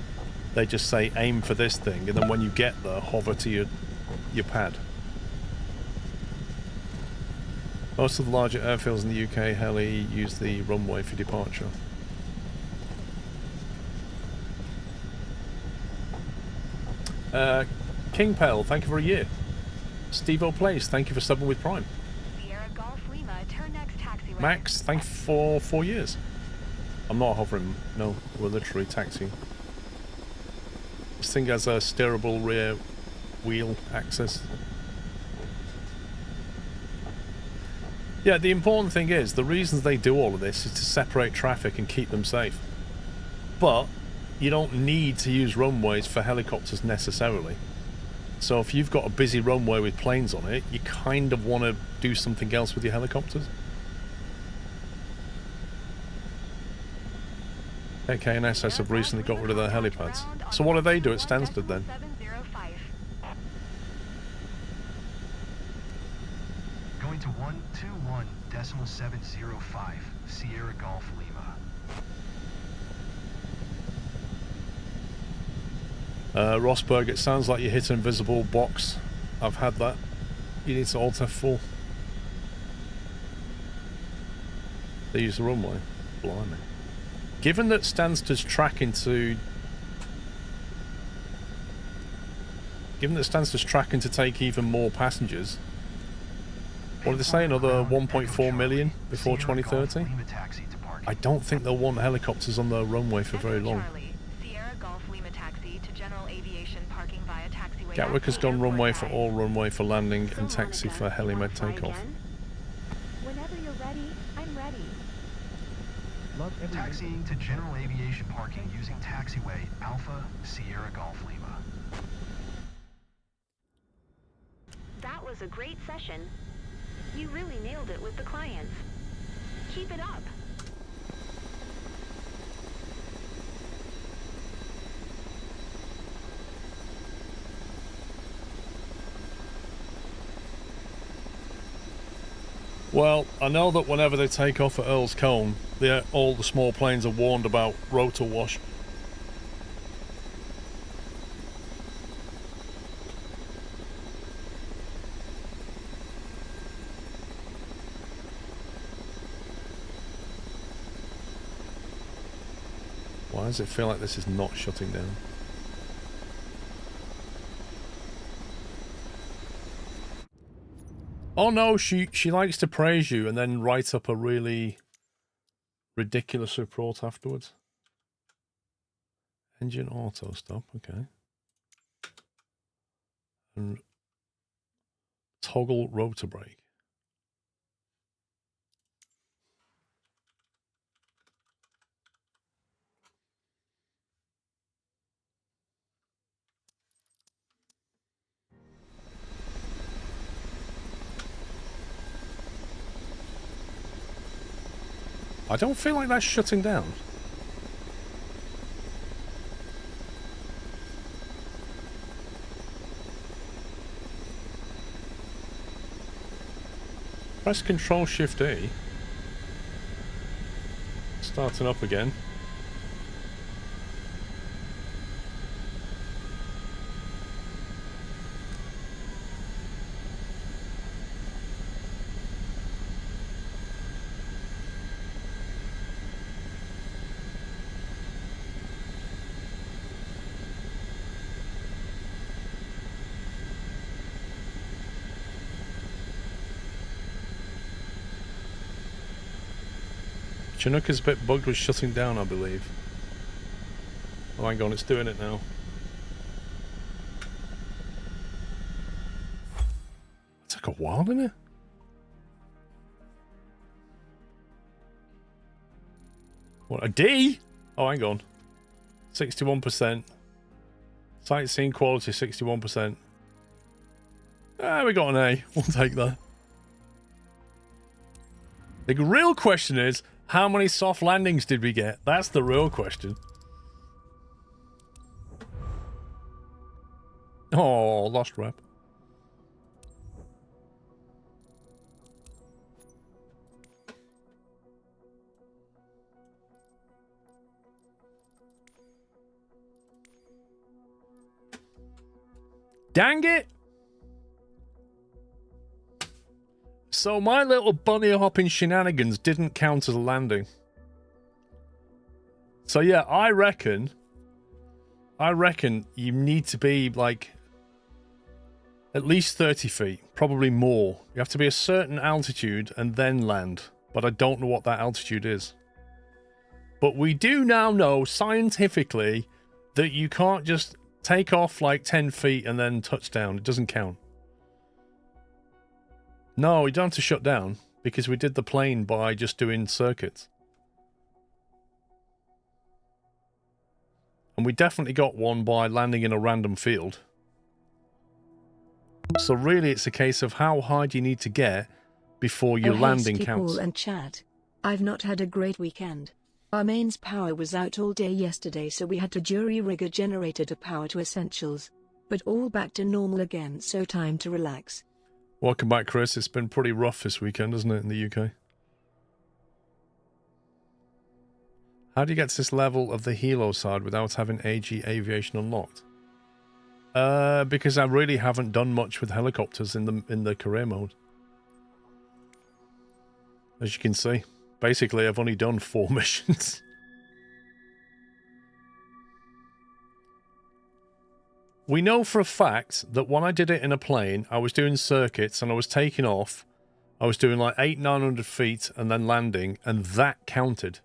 They just say aim for this thing and then when you get there, hover to your pad. Most of the larger airfields in the UK heli use the runway for departure. King Pale, thank you for a year. Steve-O Plays, thank you for subbing with Prime. Sierra Golf Lima, turn next taxiway. Max, thank you for 4 years. I'm not hovering, no, we're literally taxiing. This thing has a steerable rear wheel access. Yeah, the important thing is, the reasons they do all of this is to separate traffic and keep them safe. But you don't need to use runways for helicopters necessarily. So if you've got a busy runway with planes on it, you kind of want to do something else with your helicopters. AK and SS have recently got rid of their helipads. So what do they do at Stansted then? Going to 121.705, Sierra Golf Lima. Rosberg, it sounds like you hit an invisible box. I've had that. You need to Alt F4. They use the runway. Blimey. Given that Stansted's tracking to... Given that Stansted's tracking to take even more passengers, what did they say, another 1.4 million before 2030? I don't think they'll want helicopters on the runway for very long. Gatwick has gone runway for all, runway for landing, and taxi for helimed takeoff. Whenever you're ready, I'm ready. Taxiing to general aviation parking using taxiway Alpha Sierra Golf Lima. That was a great session. You really nailed it with the clients. Keep it up. Well, I know that whenever they take off at Earl's Cone, all the small planes are warned about rotor wash. Why does it feel like this is not shutting down? Oh no, she likes to praise you and then write up a really ridiculous report afterwards. Engine auto stop, okay. And toggle rotor brake. I don't feel like that's shutting down. Press Control Shift E. Starting up again. Chinook is a bit bugged with shutting down, I believe. Oh, hang on, it's doing it now. It took a while, didn't it? What, a D? Oh, hang on. 61%. Sightseeing quality, 61%. Ah, we got an A. We'll take that. The real question is, how many soft landings did we get? That's the real question. Oh, lost rep. Dang it! So my little bunny hopping shenanigans didn't count as a landing. So yeah, I reckon you need to be like at least 30 feet, probably more. You have to be a certain altitude and then land, but I don't know what that altitude is. But we do now know scientifically that you can't just take off like 10 feet and then touch down. It doesn't count. No, we don't have to shut down because we did the plane by just doing circuits. And we definitely got one by landing in a random field. So really it's a case of how high do you need to get before your landing counts. Paul and chat. I've not had a great weekend. Our mains power was out all day yesterday, so we had to jury-rig a generator to power to essentials. But all back to normal again, so time to relax. Welcome back, Chris. It's been pretty rough this weekend, hasn't it, in the UK? How do you get to this level of the helo side without having AG Aviation unlocked? Because I really haven't done much with helicopters in the career mode. As you can see, basically I've only done 4 missions. We know for a fact that when I did it in a plane, I was doing circuits and I was taking off. I was doing like 800-900 feet and then landing, and that counted.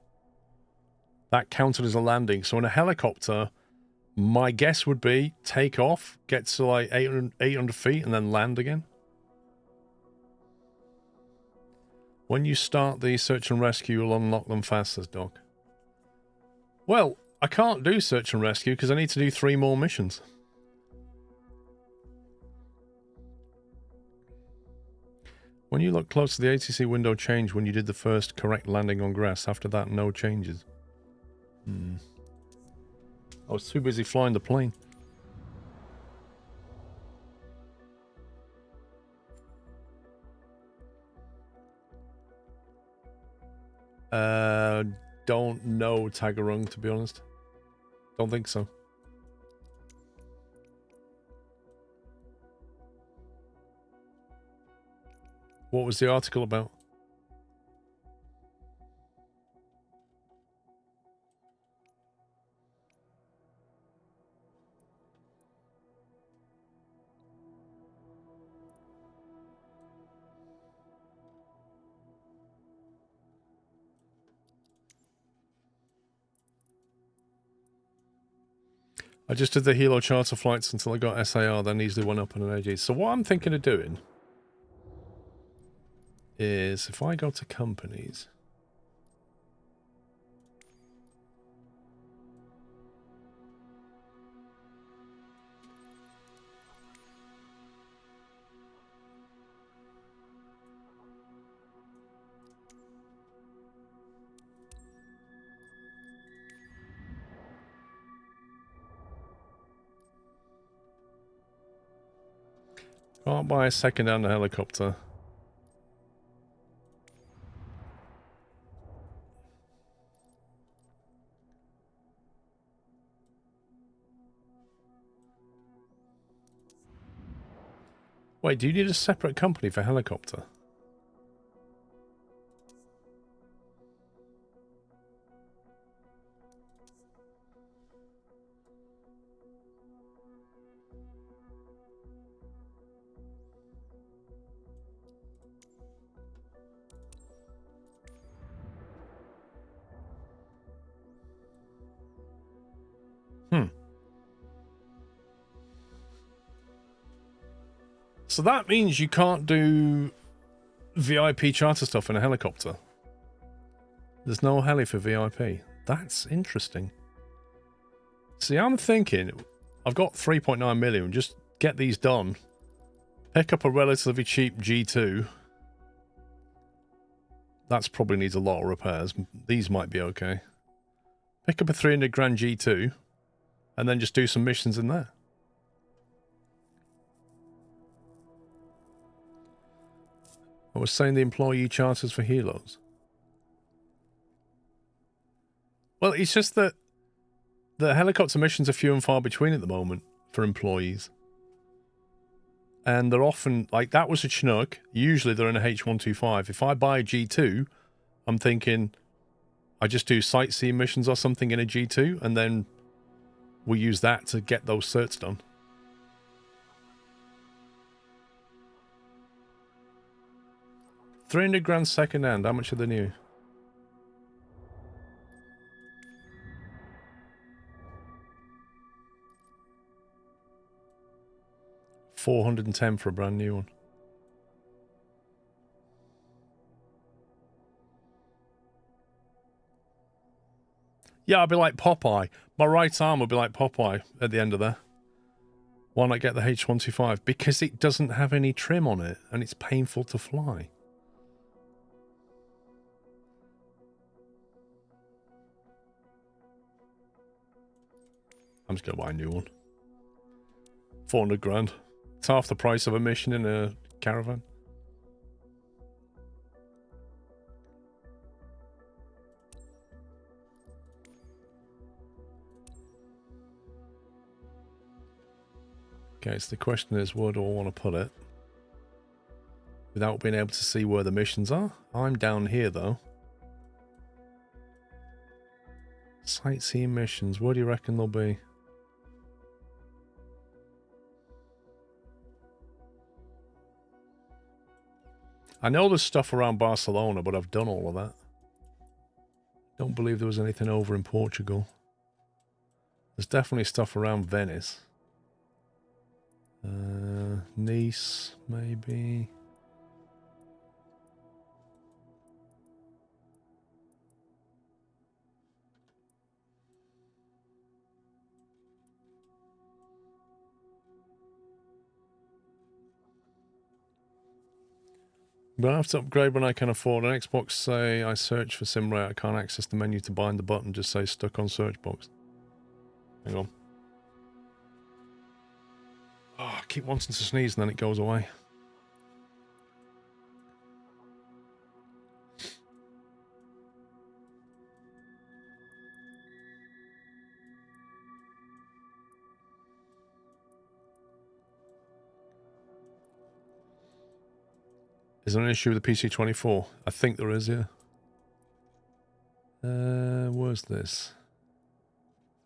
That counted as a landing. So in a helicopter, my guess would be take off, get to like 800 feet and then land again. When you start the search and rescue, you'll unlock them fast, says Doc. Well, I can't do search and rescue because I need to do 3 more missions. When you look close to the ATC window change when you did the first correct landing on grass. After that, no changes. I was too busy flying the plane. Don't know Tagarung, to be honest. Don't think so. What was the article about? I just did the Helo charter flights until I got SAR, then easily went up on an AG. So what I'm thinking of doing is if I go to companies, can't buy a second-hand helicopter. Wait, do you need a separate company for helicopter? So that means you can't do VIP charter stuff in a helicopter. There's no heli for VIP. That's interesting. See, I'm thinking, I've got 3.9 million. Just get these done. Pick up a relatively cheap G2. That's probably needs a lot of repairs. These might be okay. Pick up a 300 grand G2. And then just do some missions in there. I was saying the employee charters for helos. Well, it's just that the helicopter missions are few and far between at the moment for employees. And they're often, like, that was a Chinook. Usually they're in a H125. If I buy a G2, I'm thinking I just do sightseeing missions or something in a G2, and then we use that to get those certs done. $300 second hand. How much are they new? $410 for a brand new one. Yeah, I'll be like Popeye. My right arm will be like Popeye at the end of there. Why not get the H125? Because it doesn't have any trim on it, and it's painful to fly. I'm just going to buy a new one. 400 grand. It's half the price of a mission in a caravan. Okay, so the question is, where do I want to put it? Without being able to see where the missions are? I'm down here, though. Sightseeing missions, where do you reckon they'll be? I know there's stuff around Barcelona, but I've done all of that. Don't believe there was anything over in Portugal. There's definitely stuff around Venice. Nice, maybe. But I have to upgrade when I can afford. An Xbox say I search for SimRate. I can't access the menu to bind the button. Just say stuck on search box. Hang on. Oh, I keep wanting to sneeze and then it goes away. Is there an issue with the PC24? I think there is, yeah. Where's this?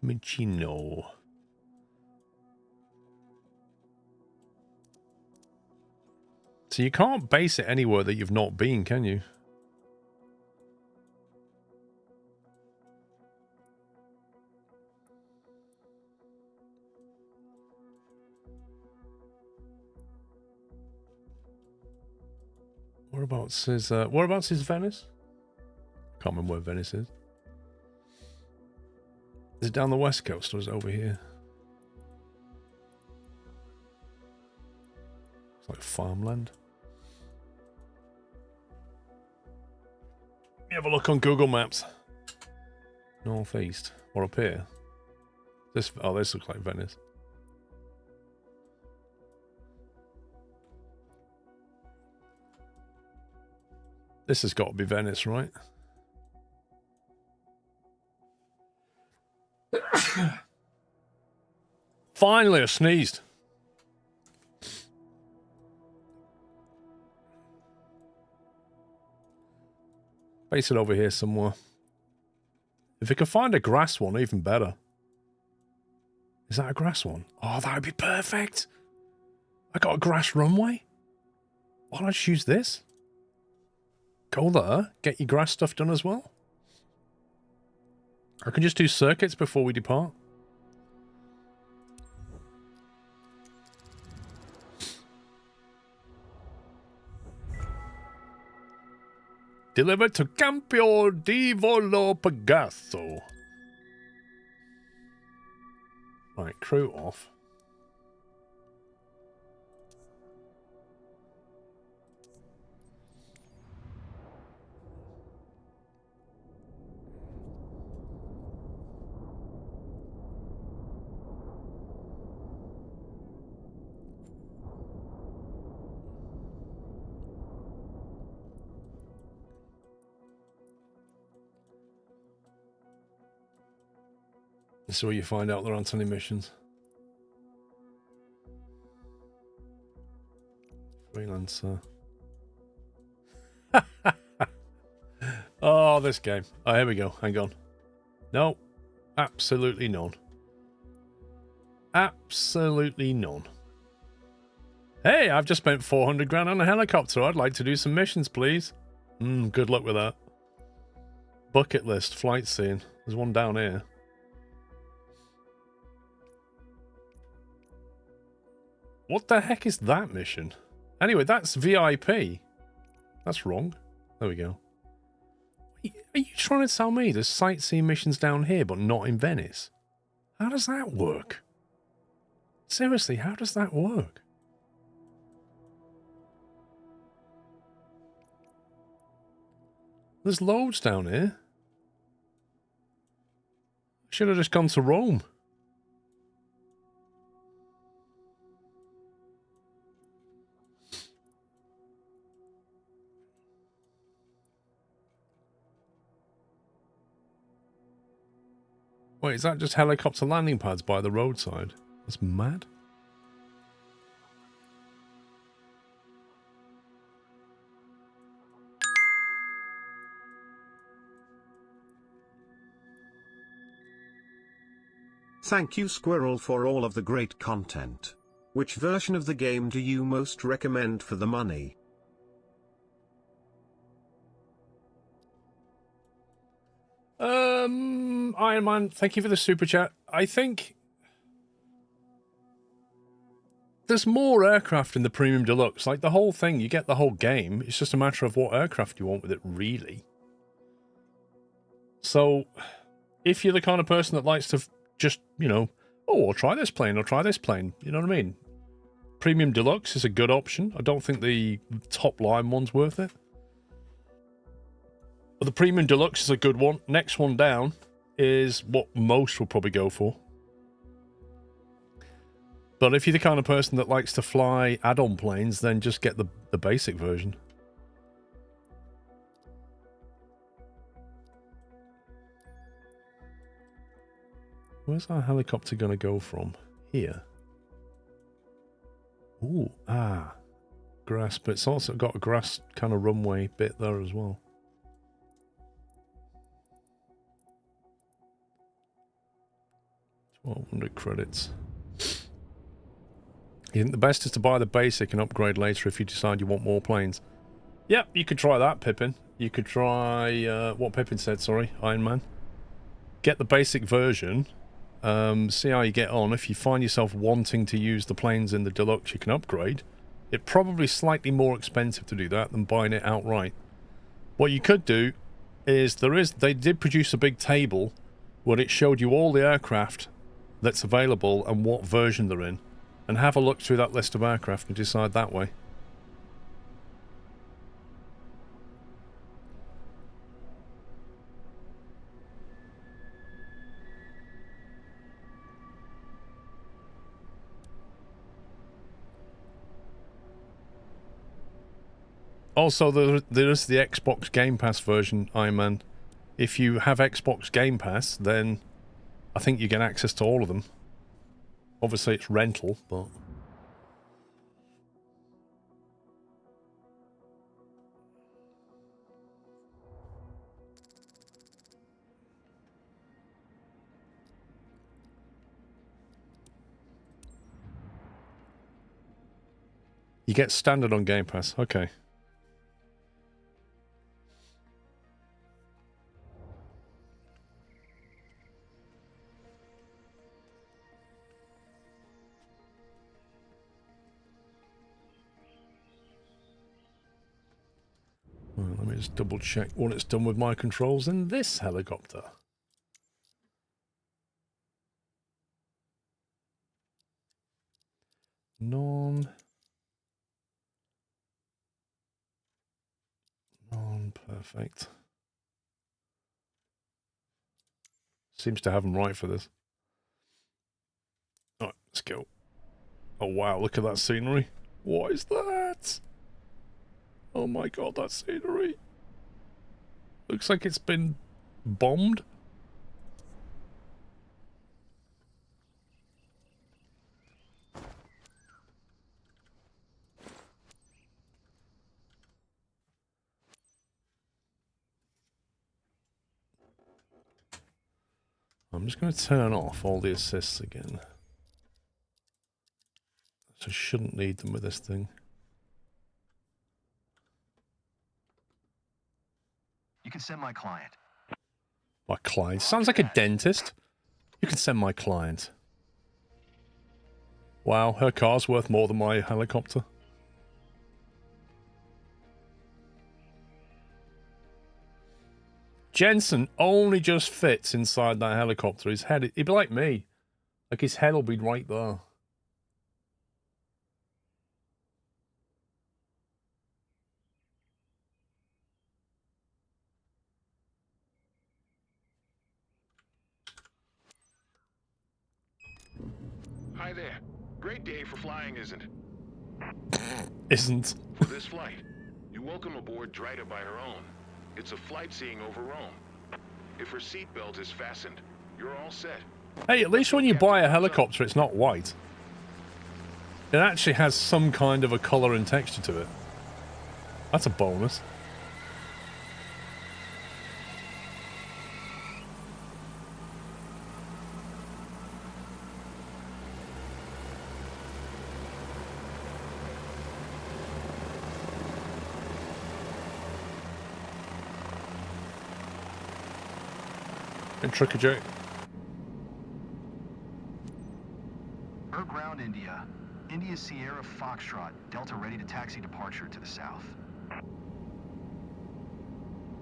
Michino. So you can't base it anywhere that you've not been, can you? Whereabouts is Venice? Can't remember where Venice is. Is it down the west coast or is it over here? It's like farmland. Let me have a look on Google Maps. Northeast. Or up here. This looks like Venice. This has got to be Venice, right? Finally, I sneezed. Base it over here somewhere. If we can find a grass one, even better. Is that a grass one? Oh, that would be perfect. I got a grass runway. Why don't I just use this? Go there, get your grass stuff done as well. I can just do circuits before we depart. Delivered to Campio di Volo Pagasso. Right, crew off. This is where you find out there aren't any missions. Freelancer. Oh, this game. Oh, here we go. Hang on. No. Absolutely none. Absolutely none. Hey, I've just spent 400 grand on a helicopter. I'd like to do some missions, please. Good luck with that. Bucket list, flight scene. There's one down here. What the heck is that mission? Anyway, that's VIP. That's wrong. There we go. Are you trying to tell me there's sightseeing missions down here, but not in Venice? How does that work? Seriously, how does that work? There's loads down here. Should have just gone to Rome. Wait, is that just helicopter landing pads by the roadside? That's mad. Thank you, Squirrel, for all of the great content. Which version of the game do you most recommend for the money? Iron Man, thank you for the super chat. I think there's more aircraft in the Premium Deluxe. Like, the whole thing, you get the whole game. It's just a matter of what aircraft you want with it, really. So, if you're the kind of person that likes to just, you know, oh, I'll try this plane, I'll try this plane. You know what I mean? Premium Deluxe is a good option. I don't think the top line one's worth it. But the Premium Deluxe is a good one. Next one down is what most will probably go for. But if you're the kind of person that likes to fly add-on planes, then just get the basic version. Where's our helicopter going to go from? Here. Ooh, grass, but it's also got a grass kind of runway bit there as well. 1,200 credits. You think the best is to buy the basic and upgrade later if you decide you want more planes? Yep, you could try that, Pippin. You could try, what Pippin said, sorry, Iron Man. Get the basic version, see how you get on. If you find yourself wanting to use the planes in the Deluxe, you can upgrade. It's probably slightly more expensive to do that than buying it outright. What you could do is, they did produce a big table where it showed you all the aircraft that's available and what version they're in. And have a look through that list of aircraft and decide that way. Also, there is the Xbox Game Pass version, Iron Man. If you have Xbox Game Pass, then I think you get access to all of them. Obviously, it's rental, but... You get standard on Game Pass. Okay. Right, let me just double check what it's done with my controls in this helicopter. Non-perfect. Seems to have them right for this. Alright, let's go. Oh wow, look at that scenery. What is that? Oh my god, that scenery. Looks like it's been bombed. I'm just going to turn off all the assists again. So I shouldn't need them with this thing. You can send my client. My client? Sounds like a dentist. You can send my client. Wow, her car's worth more than my helicopter. Jensen only just fits inside that helicopter. His head, he'd be like me. Like his head will be right there. Hi there. Great day for flying, isn't it? Isn't. For this flight, you welcome aboard Drita by her own. It's a Flightseeing over Rome. If her seatbelt is fastened, you're all set. Hey, at least when you buy a helicopter, it's not white. It actually has some kind of a colour and texture to it. That's a bonus. And Trick or Joke. Ground India. India Sierra Foxtrot. Delta ready to taxi departure to the south.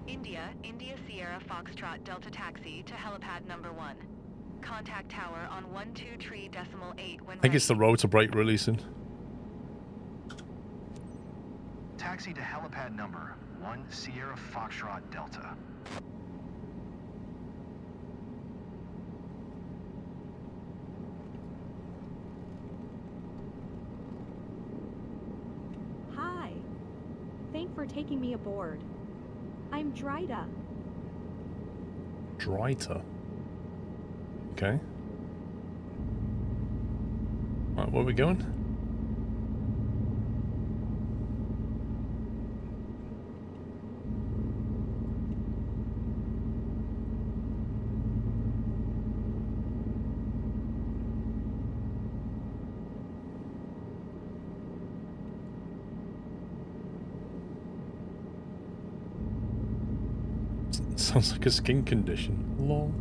India Sierra Foxtrot Delta taxi to helipad number 1. Contact tower on 123.8 when I think it's the rotor brake releasing. Taxi to helipad number 1 Sierra Foxtrot Delta. Hi. Thanks for taking me aboard. I'm Drita. Drita. Okay. Right, where are we going? Sounds like a skin condition. Lol.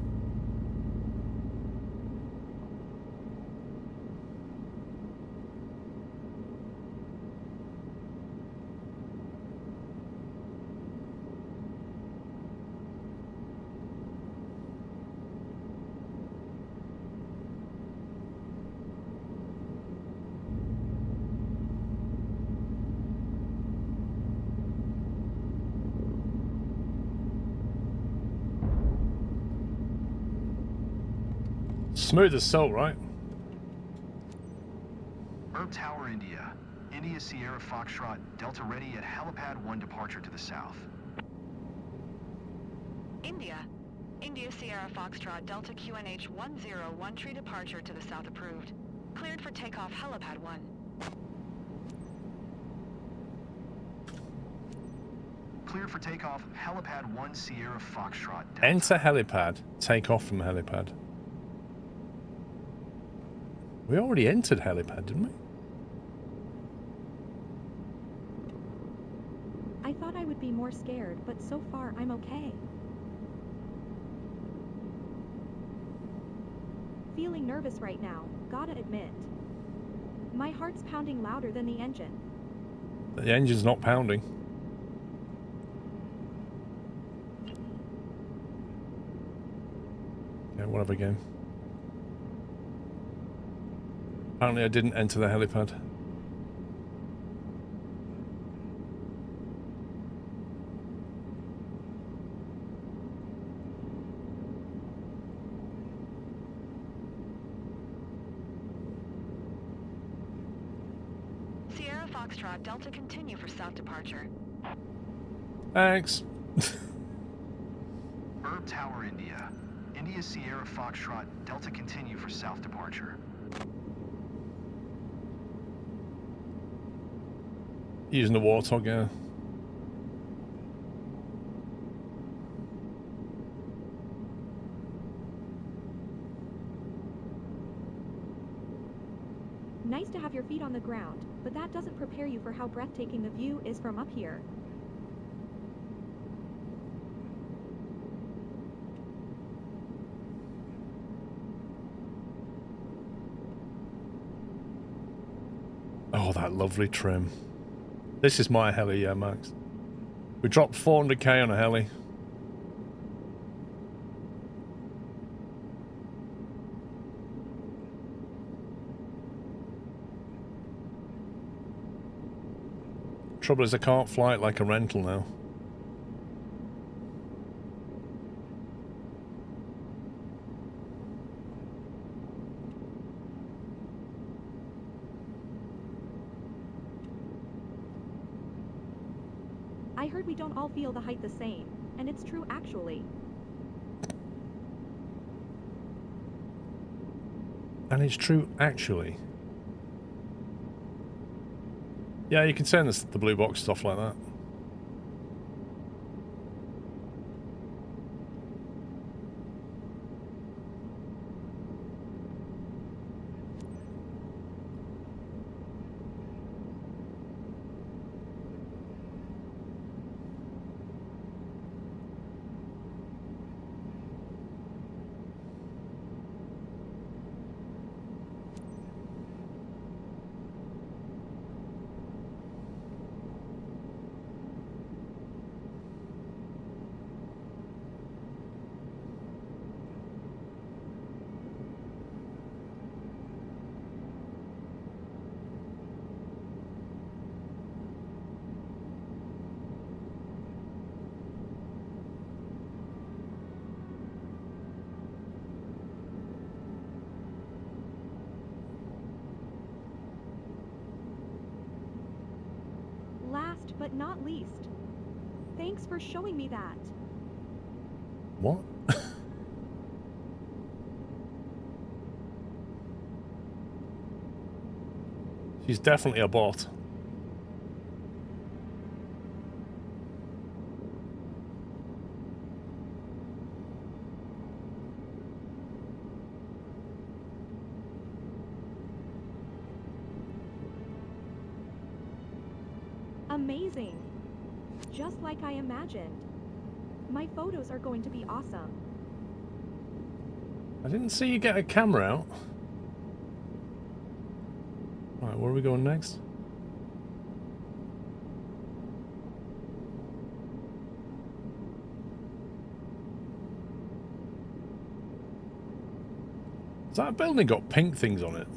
Smooth as salt, right? Herb Tower, India. India Sierra Foxtrot. Delta ready at helipad 1 departure to the south. India Sierra Foxtrot Delta QNH 101 tree departure to the south approved. Cleared for takeoff helipad 1. Cleared for takeoff helipad 1 Sierra Foxtrot Delta. Enter helipad. Take off from helipad. We already entered helipad, didn't we? I thought I would be more scared, but so far I'm okay. Feeling nervous right now, gotta admit. My heart's pounding louder than the engine. The engine's not pounding. whatever game. Apparently I didn't enter the helipad. Sierra Foxtrot, Delta continue for south departure. Thanks. Herb Tower, India. India Sierra Foxtrot, Delta continue for south departure. Using the Warthog, yeah. Nice to have your feet on the ground, but that doesn't prepare you for how breathtaking the view is from up here. Oh, that lovely trim. This is my heli, yeah, Max. We dropped 400k on a heli. Trouble is I can't fly it like a rental now. I heard we don't all feel the height the same, and it's true actually. And it's true, actually. Yeah, you can send us the blue box stuff like that. Last but not least, thanks for showing me that. What? She's definitely a bot. Amazing. Just like I imagined. My photos are going to be awesome. I didn't see you get a camera out. Alright, where are we going next? Has that building got pink things on it?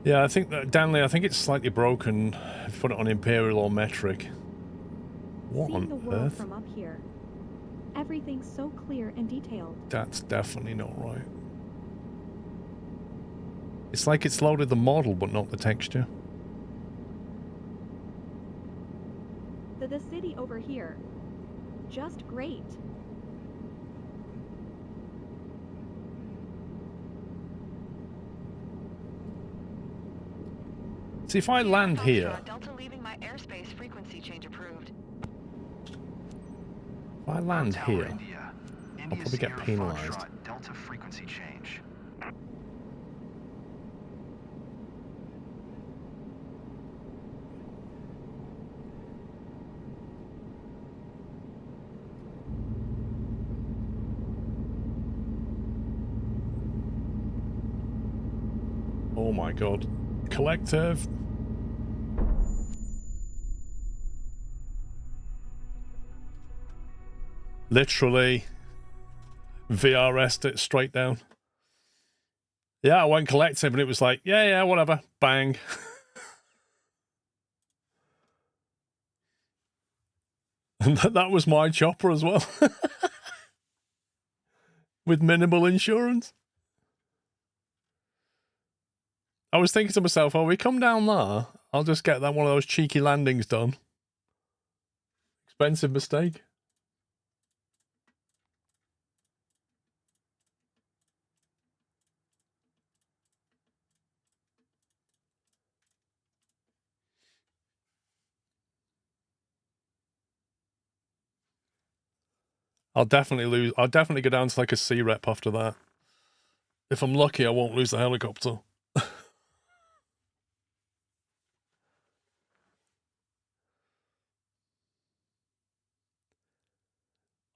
Yeah, I think that, Danley, I think it's slightly broken. If you put it on Imperial or Metric. What Seeing the on world earth? from up here. Everything's so clear and detailed. That's definitely not right. It's like it's loaded the model, but not the texture. The city over here. Just great. See, if I land here, Delta leaving my airspace frequency change approved. if I land Tower, here, India. I'll India probably get Sierra penalized. Foxtrot, Delta frequency change. Oh my god. Collective. Literally VRS'd it straight down. Yeah, I went collective and it was like, yeah, whatever. Bang. And that was my chopper as well. With minimal insurance. I was thinking to myself, oh, we come down there, I'll just get that one of those cheeky landings done. Expensive mistake. I'll definitely go down to like a C rep after that. If I'm lucky, I won't lose the helicopter.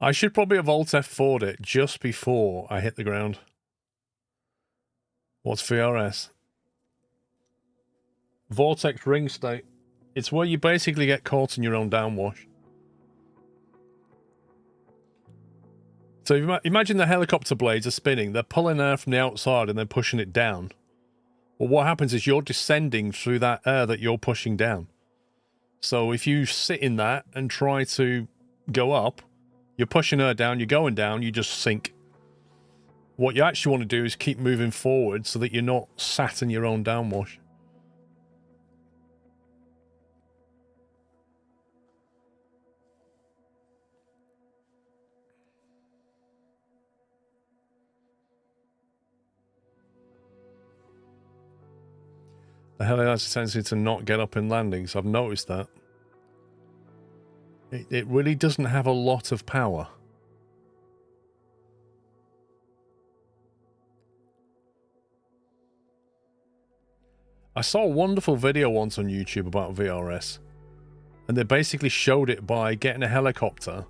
I should probably have Alt F4'd it just before I hit the ground. What's VRS? Vortex ring state. It's where you basically get caught in your own downwash. So imagine the helicopter blades are spinning. They're pulling air from the outside and then pushing it down. Well, what happens is you're descending through that air that you're pushing down. So if you sit in that and try to go up, you're pushing air down, you're going down, you just sink. What you actually want to do is keep moving forward so that you're not sat in your own downwash. The heli has a tendency to not get up in landings. I've noticed that. It really doesn't have a lot of power. I saw a wonderful video once on YouTube about VRS. And they basically showed it by getting a helicopter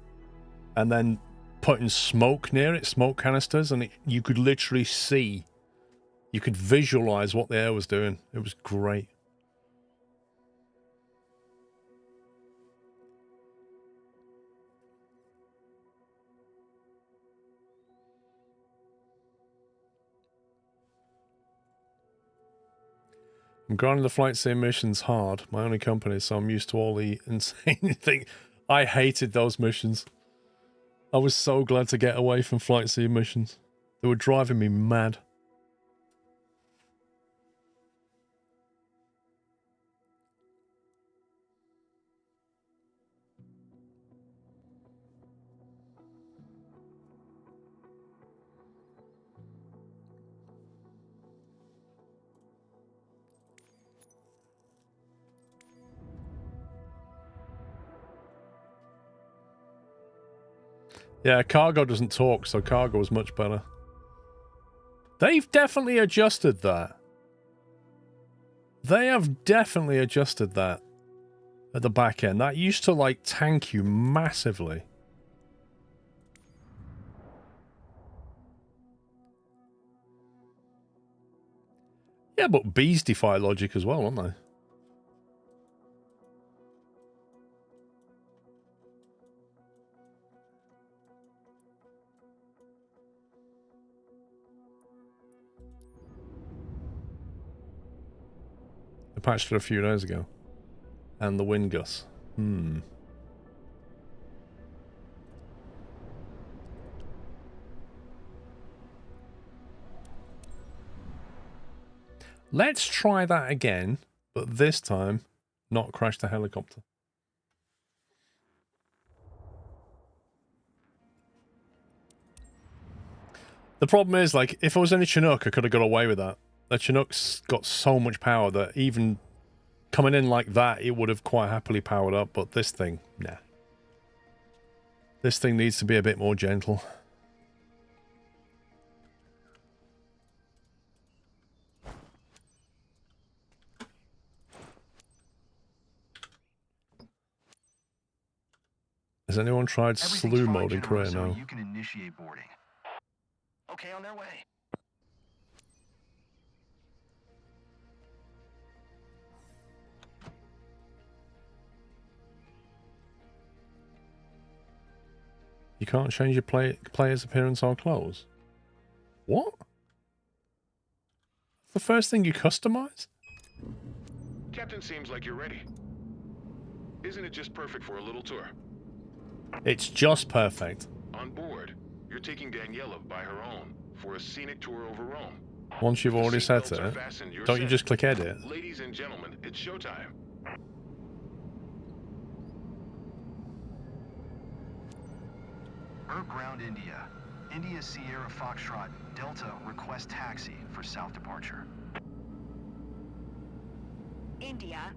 and then putting smoke near it, smoke canisters, and you could literally see, you could visualize what the air was doing. It was great. I'm grinding the Flightseeing missions hard. My only company, so I'm used to all the insane things. I hated those missions. I was so glad to get away from Flightseeing missions. They were driving me mad. Yeah, cargo doesn't talk, so cargo is much better. They've definitely adjusted that. They have definitely adjusted that at the back end. That used to, like, tank you massively. Yeah, but bees defy logic as well, aren't they? They patched it a few days ago. And the wind gusts. Let's try that again, but this time, not crash the helicopter. The problem is, like, if I was in a Chinook, I could have got away with that. The Chinook's got so much power that even coming in like that, it would have quite happily powered up, but this thing, nah. This thing needs to be a bit more gentle. Has anyone tried slew mode in Korea now? You can initiate boarding. Okay, on their way. You can't change your player's appearance or clothes. What? The first thing you customize? Captain, seems like you're ready. Isn't it just perfect for a little tour? It's just perfect. On board, you're taking Daniela by her own for a scenic tour over Rome. Once you've already set it, don't you just click edit? Ladies and gentlemen, it's showtime. Ground India. India Sierra Foxtrot Delta request taxi for south departure. India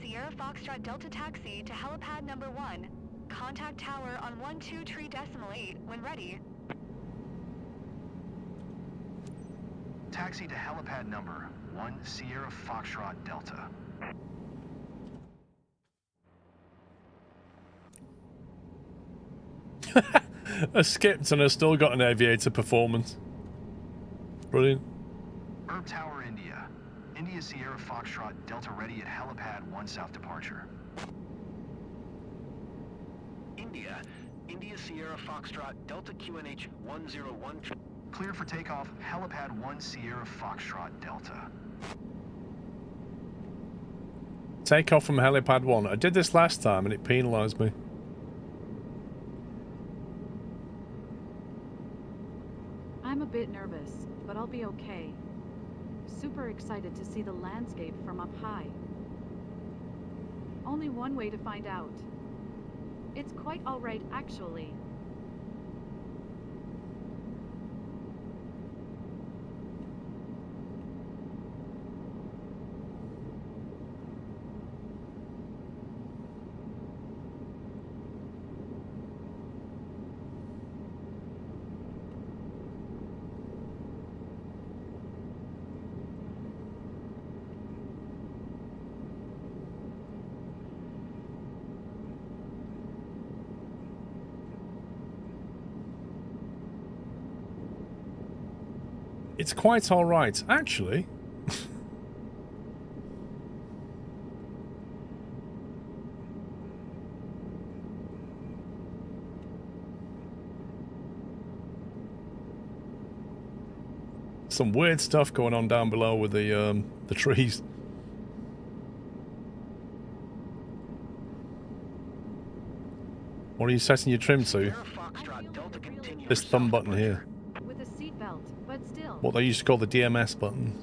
Sierra Foxtrot Delta taxi to helipad number 1. Contact tower on 12.3.8 when ready. Taxi to helipad number 1 Sierra Foxtrot Delta. I skipped and I still got an aviator performance. Brilliant. Tower India. India Sierra Foxtrot Delta ready at helipad 1 south departure. India Sierra Foxtrot Delta QNH 101. Clear for takeoff, helipad 1 Sierra Foxtrot Delta. Take off from helipad 1. I did this last time and it penalised me. I'm a bit nervous, but I'll be okay. Super excited to see the landscape from up high. Only one way to find out. It's quite alright, actually. It's quite alright, actually. Some weird stuff going on down below with the trees. What are you setting your trim to? This thumb button here. With a seatbelt, but still. What they used to call the DMS button.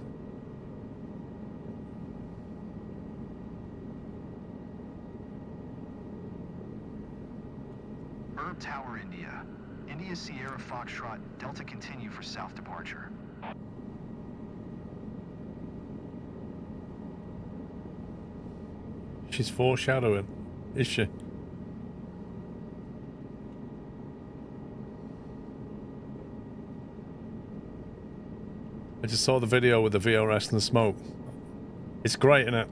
Tower India. India Sierra Foxtrot Delta continue for south departure. She's foreshadowing, is she? I just saw the video with the VRS and the smoke. It's great, isn't it?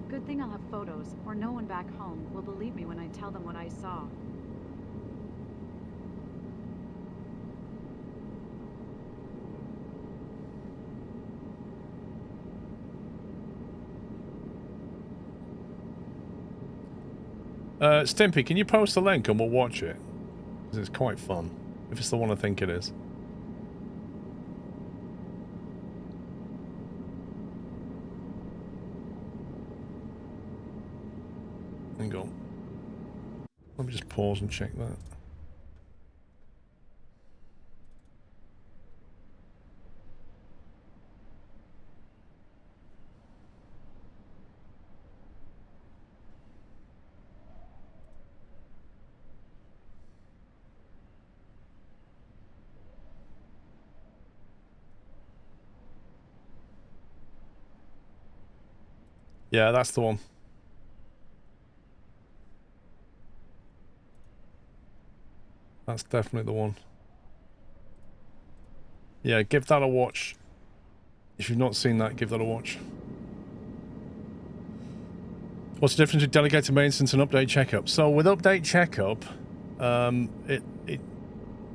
Good thing I'll have photos, or no one back home will believe me when I tell them what I saw. Stimpy, can you post the link and we'll watch it? Because it's quite fun. If it's the one I think it is. Hang on. Let me just pause and check that. Yeah, that's the one. That's definitely the one. Yeah, give that a watch. If you've not seen that, give that a watch. What's the difference with delegated maintenance and update checkup? So with update checkup,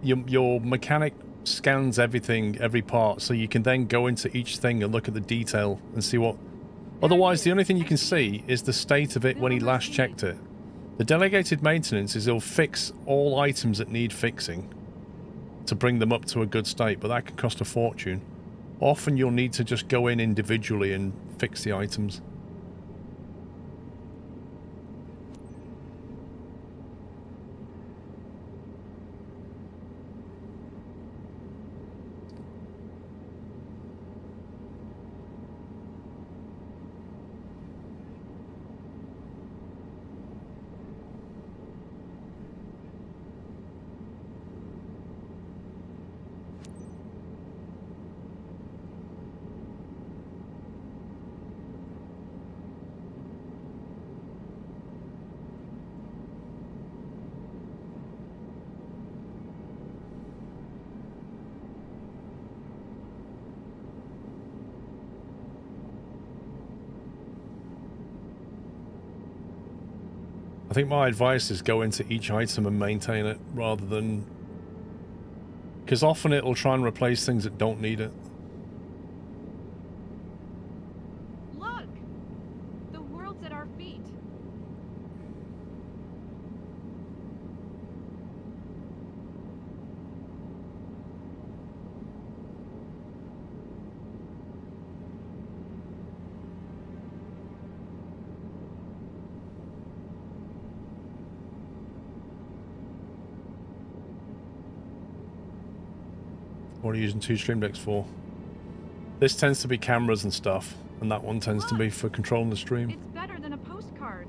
your mechanic scans everything, every part, so you can then go into each thing and look at the detail and see what Otherwise, the only thing you can see is the state of it when he last checked it. The delegated maintenance is he'll fix all items that need fixing to bring them up to a good state, but that can cost a fortune. Often you'll need to just go in individually and fix the items. I think my advice is go into each item and maintain it rather than... because often it'll try and replace things that don't need it. Look! The world's at our feet. What are you using two stream decks for? This tends to be cameras and stuff, and that one tends to be for controlling the stream. It's better than a postcard.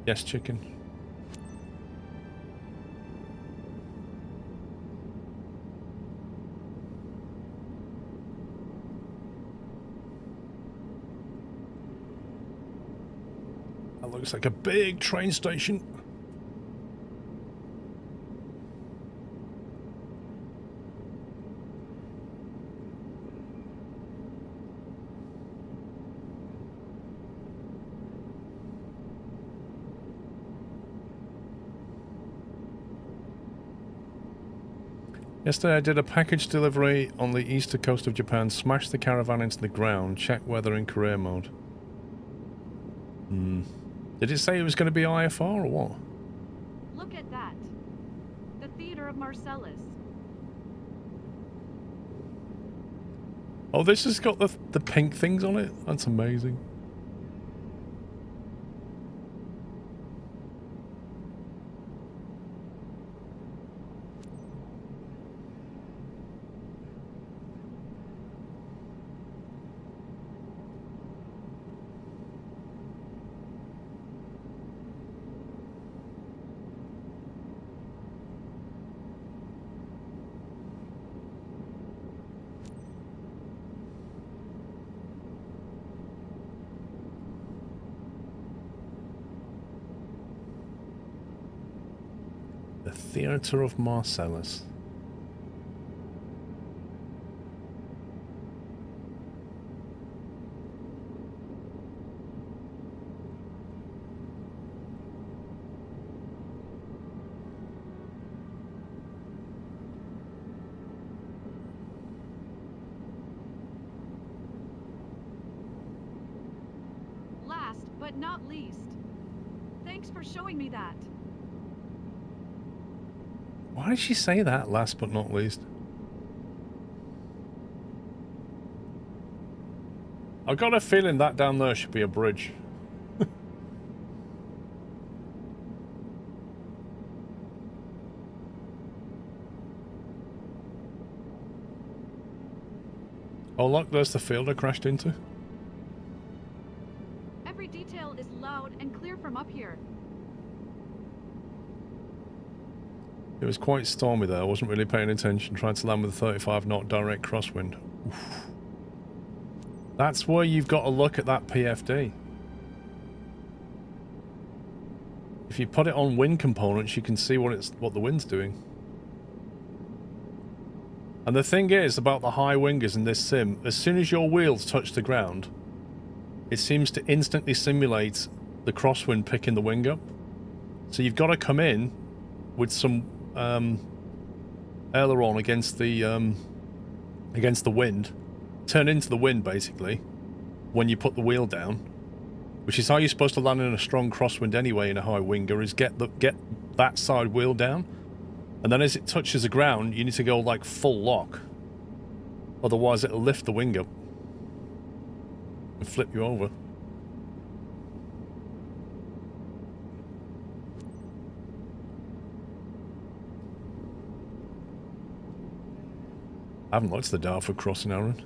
Yes, chicken. That looks like a big train station. Yesterday I did a package delivery on the eastern coast of Japan, smashed the caravan into the ground, checked weather in career mode. Did it say it was going to be IFR or what? Look at that. The Theater of Marcellus. Oh, this has got the pink things on it? That's amazing. Theater of Marcellus. Last but not least. Thanks for showing me that. Why did she say that, last but not least? I've got a feeling that down there should be a bridge. Oh look, there's the field I crashed into. Every detail is loud and clear from up here. It was quite stormy there, I wasn't really paying attention, trying to land with a 35 knot direct crosswind. Oof. That's where you've got to look at that PFD. If you put it on wind components, you can see what the wind's doing. And the thing is about the high wingers in this sim, as soon as your wheels touch the ground, it seems to instantly simulate the crosswind picking the wing up. So you've got to come in with some aileron against the wind, turn into the wind basically when you put the wheel down, which is how you're supposed to land in a strong crosswind anyway in a high winger, is get that side wheel down, and then as it touches the ground you need to go like full lock, otherwise it'll lift the wing up and flip you over. I haven't looked at the Dartford crossing, Aaron.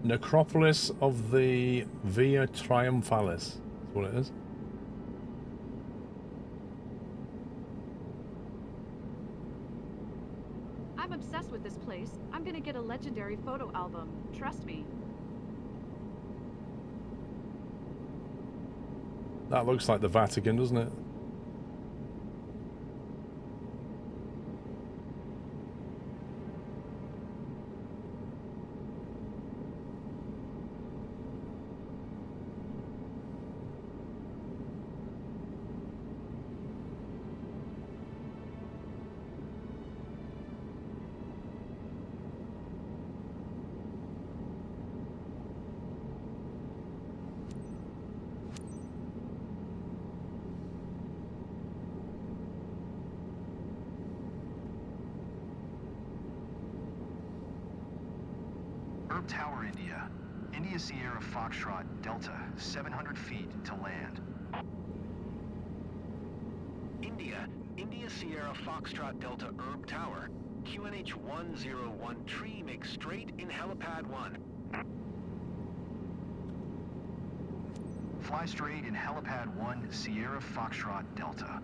Necropolis of the Via Triumphalis. That's what it is. I'm obsessed with this place. I'm gonna get a legendary photo album. Trust me. That looks like the Vatican, doesn't it? Tower, India. India Sierra Foxtrot Delta, 700 feet to land. India Sierra Foxtrot Delta Herb Tower. QNH 101 tree makes straight in helipad 1. Fly straight in helipad 1 Sierra Foxtrot Delta.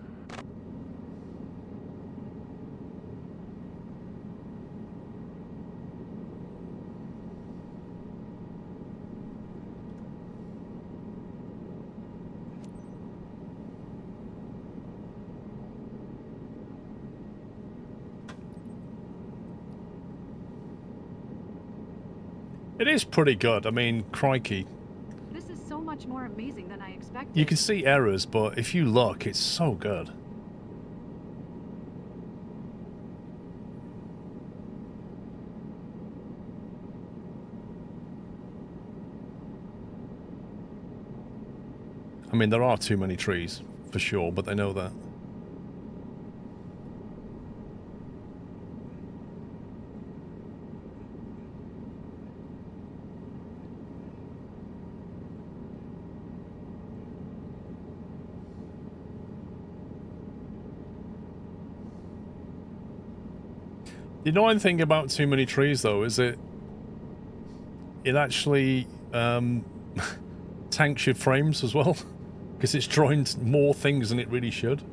It is pretty good. I mean, crikey. This is so much more amazing than I expected. You can see errors, but if you look, it's so good. I mean, there are too many trees, for sure, but they know that. The annoying thing about too many trees, though, is it actually tanks your frames as well, because it's drawing more things than it really should.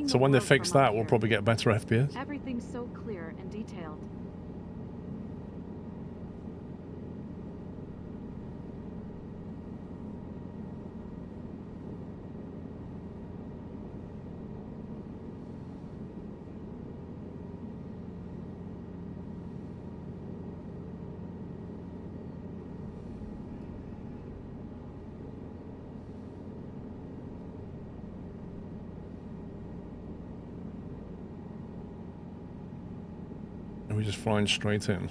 So when they fix that, we'll probably get better FPS. Everything's so clear and detailed. And we're just flying straight in.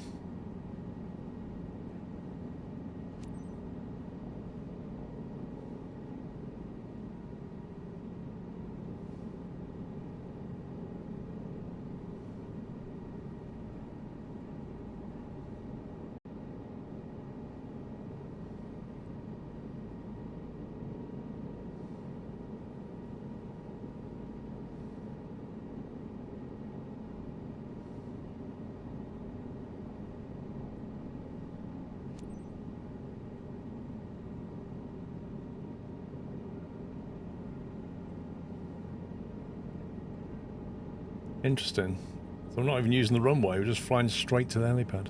Interesting. So I'm not even using the runway, we're just flying straight to the helipad.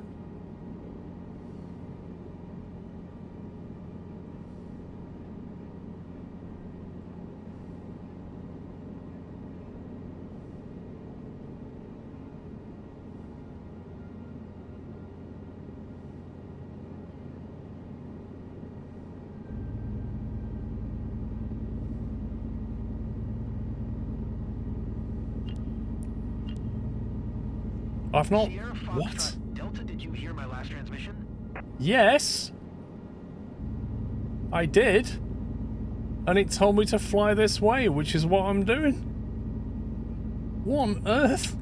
I've not... Sierra What? Foxtrot Delta, did you hear my last transmission? Yes! I did. And it told me to fly this way, which is what I'm doing. What on earth?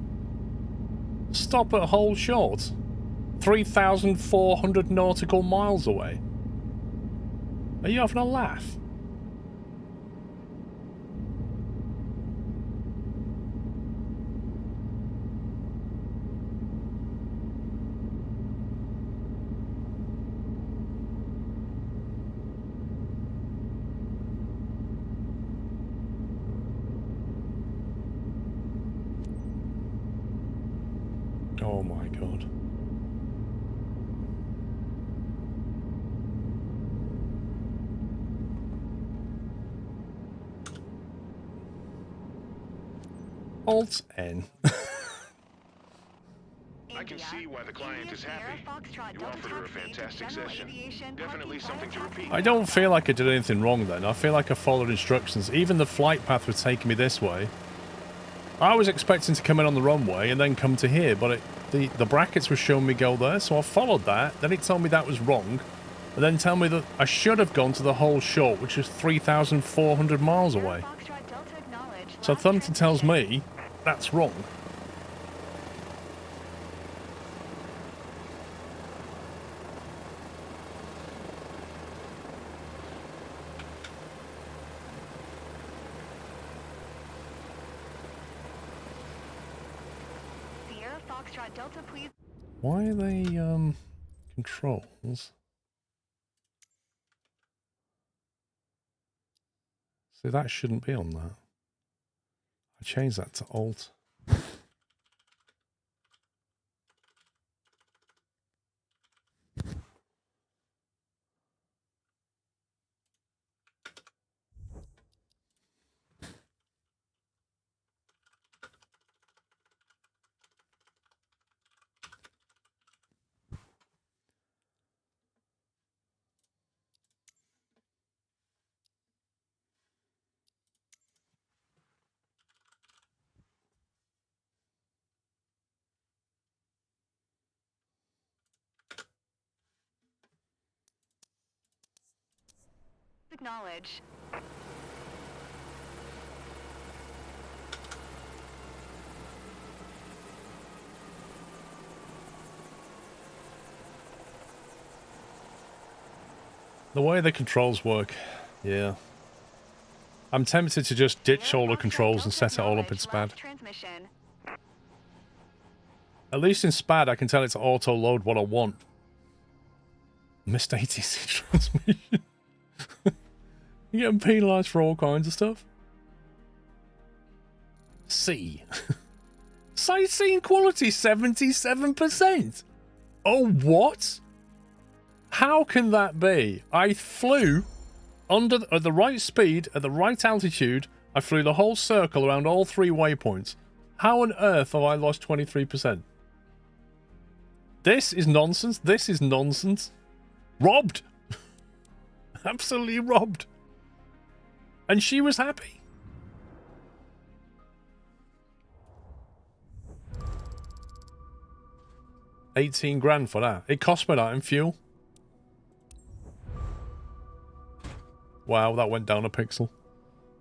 Stop at Hole Short. 3,400 nautical miles away. Are you having a laugh? Oh my god. Alt N. I can see why the client is happy. You offered her a fantastic session. Definitely something to repeat. I don't feel like I did anything wrong then. I feel like I followed instructions. Even the flight path was taking me this way. I was expecting to come in on the runway and then come to here, but the brackets were showing me go there, so I followed that. Then it told me that was wrong, and then tell me that I should have gone to the Hole Short, which is 3,400 miles away. So something tells me that's wrong. Delta, please. Why are they, controls? See, that shouldn't be on that. I changed that to Alt. Acknowledge. The way the controls work, yeah. I'm tempted to just ditch all the controls and set it all up in SPAD. At least in SPAD, I can tell it to auto-load what I want. Missed ATC transmission. You're getting penalised for all kinds of stuff. C. Sightseeing quality 77%. Oh, what? How can that be? I flew at the right speed, at the right altitude. I flew the whole circle around all 3 waypoints. How on earth have I lost 23%? This is nonsense. This is nonsense. Robbed. Absolutely robbed. And she was happy. $18,000 for that. It cost me that in fuel. Wow, that went down a pixel.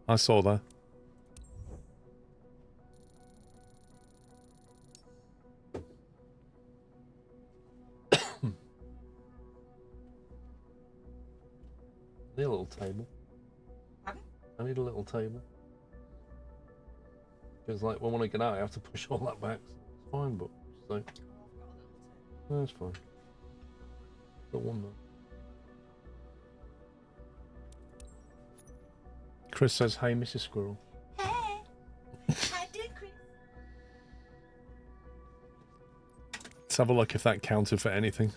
I saw that. I need a little table. I need a little table. Because, like, when I get out, I have to push all that back. It's fine, but it's like... No, it's fine. Got one though. Chris says, "Hey, Mrs. Squirrel." Hey! How you doing, Chris? Let's have a look if that counted for anything.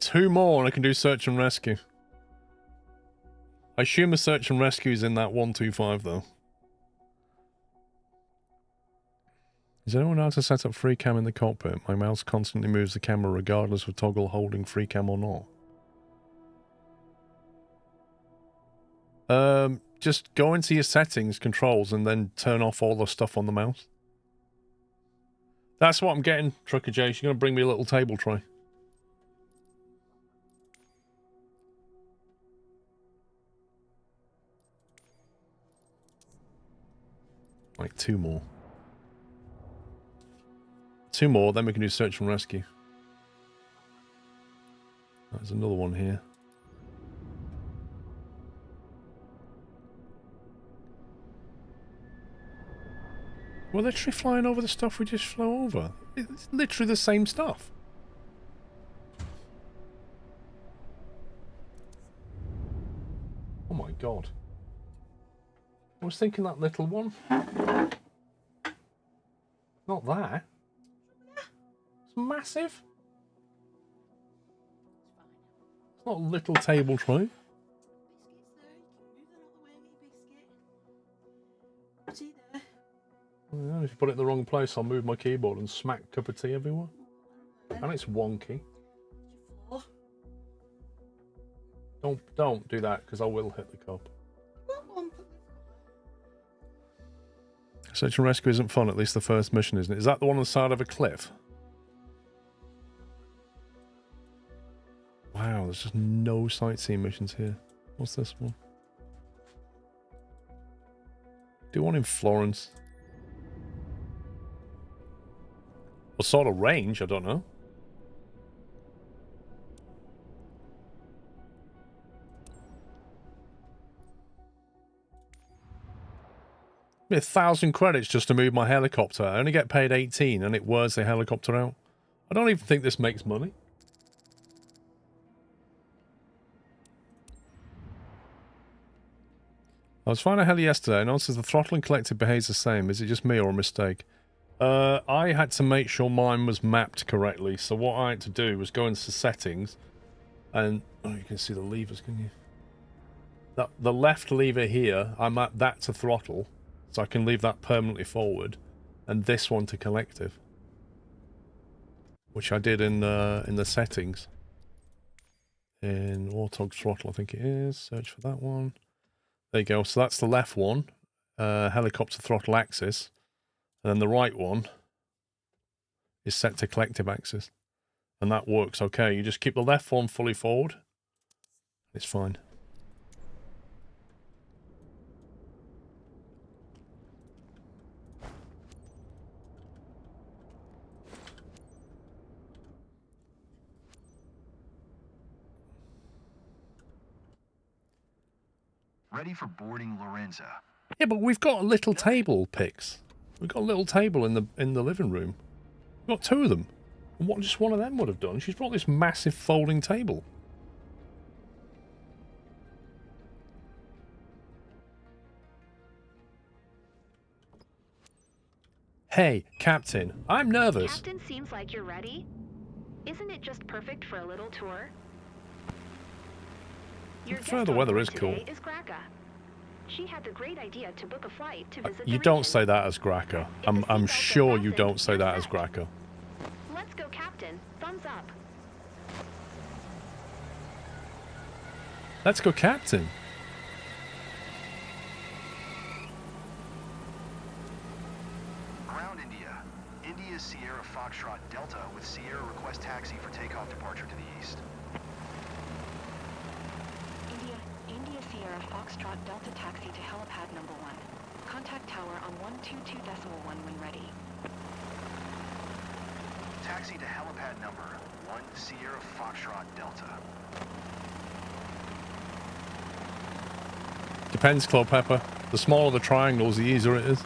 2 more and I can do search and rescue. I assume a search and rescue is in that 125 though. Is anyone else to set up free cam in the cockpit? My mouse constantly moves the camera regardless of toggle holding free cam or not. Just go into your settings, controls, and then turn off all the stuff on the mouse. That's what I'm getting, Trucker J. She's going to bring me a little table tray. Like 2 more. 2 more, then we can do search and rescue. There's another one here. We're literally flying over the stuff we just flew over. It's literally the same stuff. Oh my god. I was thinking that little one. Not that. It's massive. It's not a little table tray. Yeah, if you put it in the wrong place, I'll move my keyboard and smack a cup of tea everywhere. And it's wonky. Don't do that, because I will hit the cup. Search and rescue isn't fun, at least the first mission, isn't it? Is that the one on the side of a cliff? Wow, there's just no sightseeing missions here. What's this one? Do one in Florence. What sort of range? I don't know. It'd be 1,000 credits just to move my helicopter. I only get paid 18 and it wears the helicopter out. I don't even think this makes money. I was flying a heli yesterday and noticed the throttle and collective behaves the same. Is it just me or a mistake? I had to make sure mine was mapped correctly. So what I had to do was go into settings and... Oh, you can see the levers, can you? The left lever here, I mapped that to throttle. So I can leave that permanently forward. And this one to collective. Which I did in the settings. In Warthog throttle, I think it is. Search for that one. There you go. So that's the left one. Helicopter throttle axis. And then the right one is set to collective axis. And that works okay. You just keep the left one fully forward. It's fine. Ready for boarding Lorenza. Yeah, but we've got a little table, Pix. We've got a little table in the living room. We've got 2 of them. And what just one of them would have done? She's brought this massive folding table. Hey, Captain, I'm nervous. Captain, seems like you're ready. Isn't it just perfect for a little tour? Your guest The on weather board is cool. today is Graka. She had the great idea to book a flight to visit You the don't region. say that as Graka. I'm sure you don't say that as Graka. Let's go, Captain. Thumbs up. Let's go, Captain. Ground India. India Sierra Foxtrot Delta with Sierra request taxi for takeoff departure to the east. India Sierra Foxtrot Delta taxi to helipad number 1. Contact tower on 122.1 when ready. Taxi to helipad number 1 Sierra Foxtrot Delta. Depends, Clopepper. The smaller the triangles, the easier it is.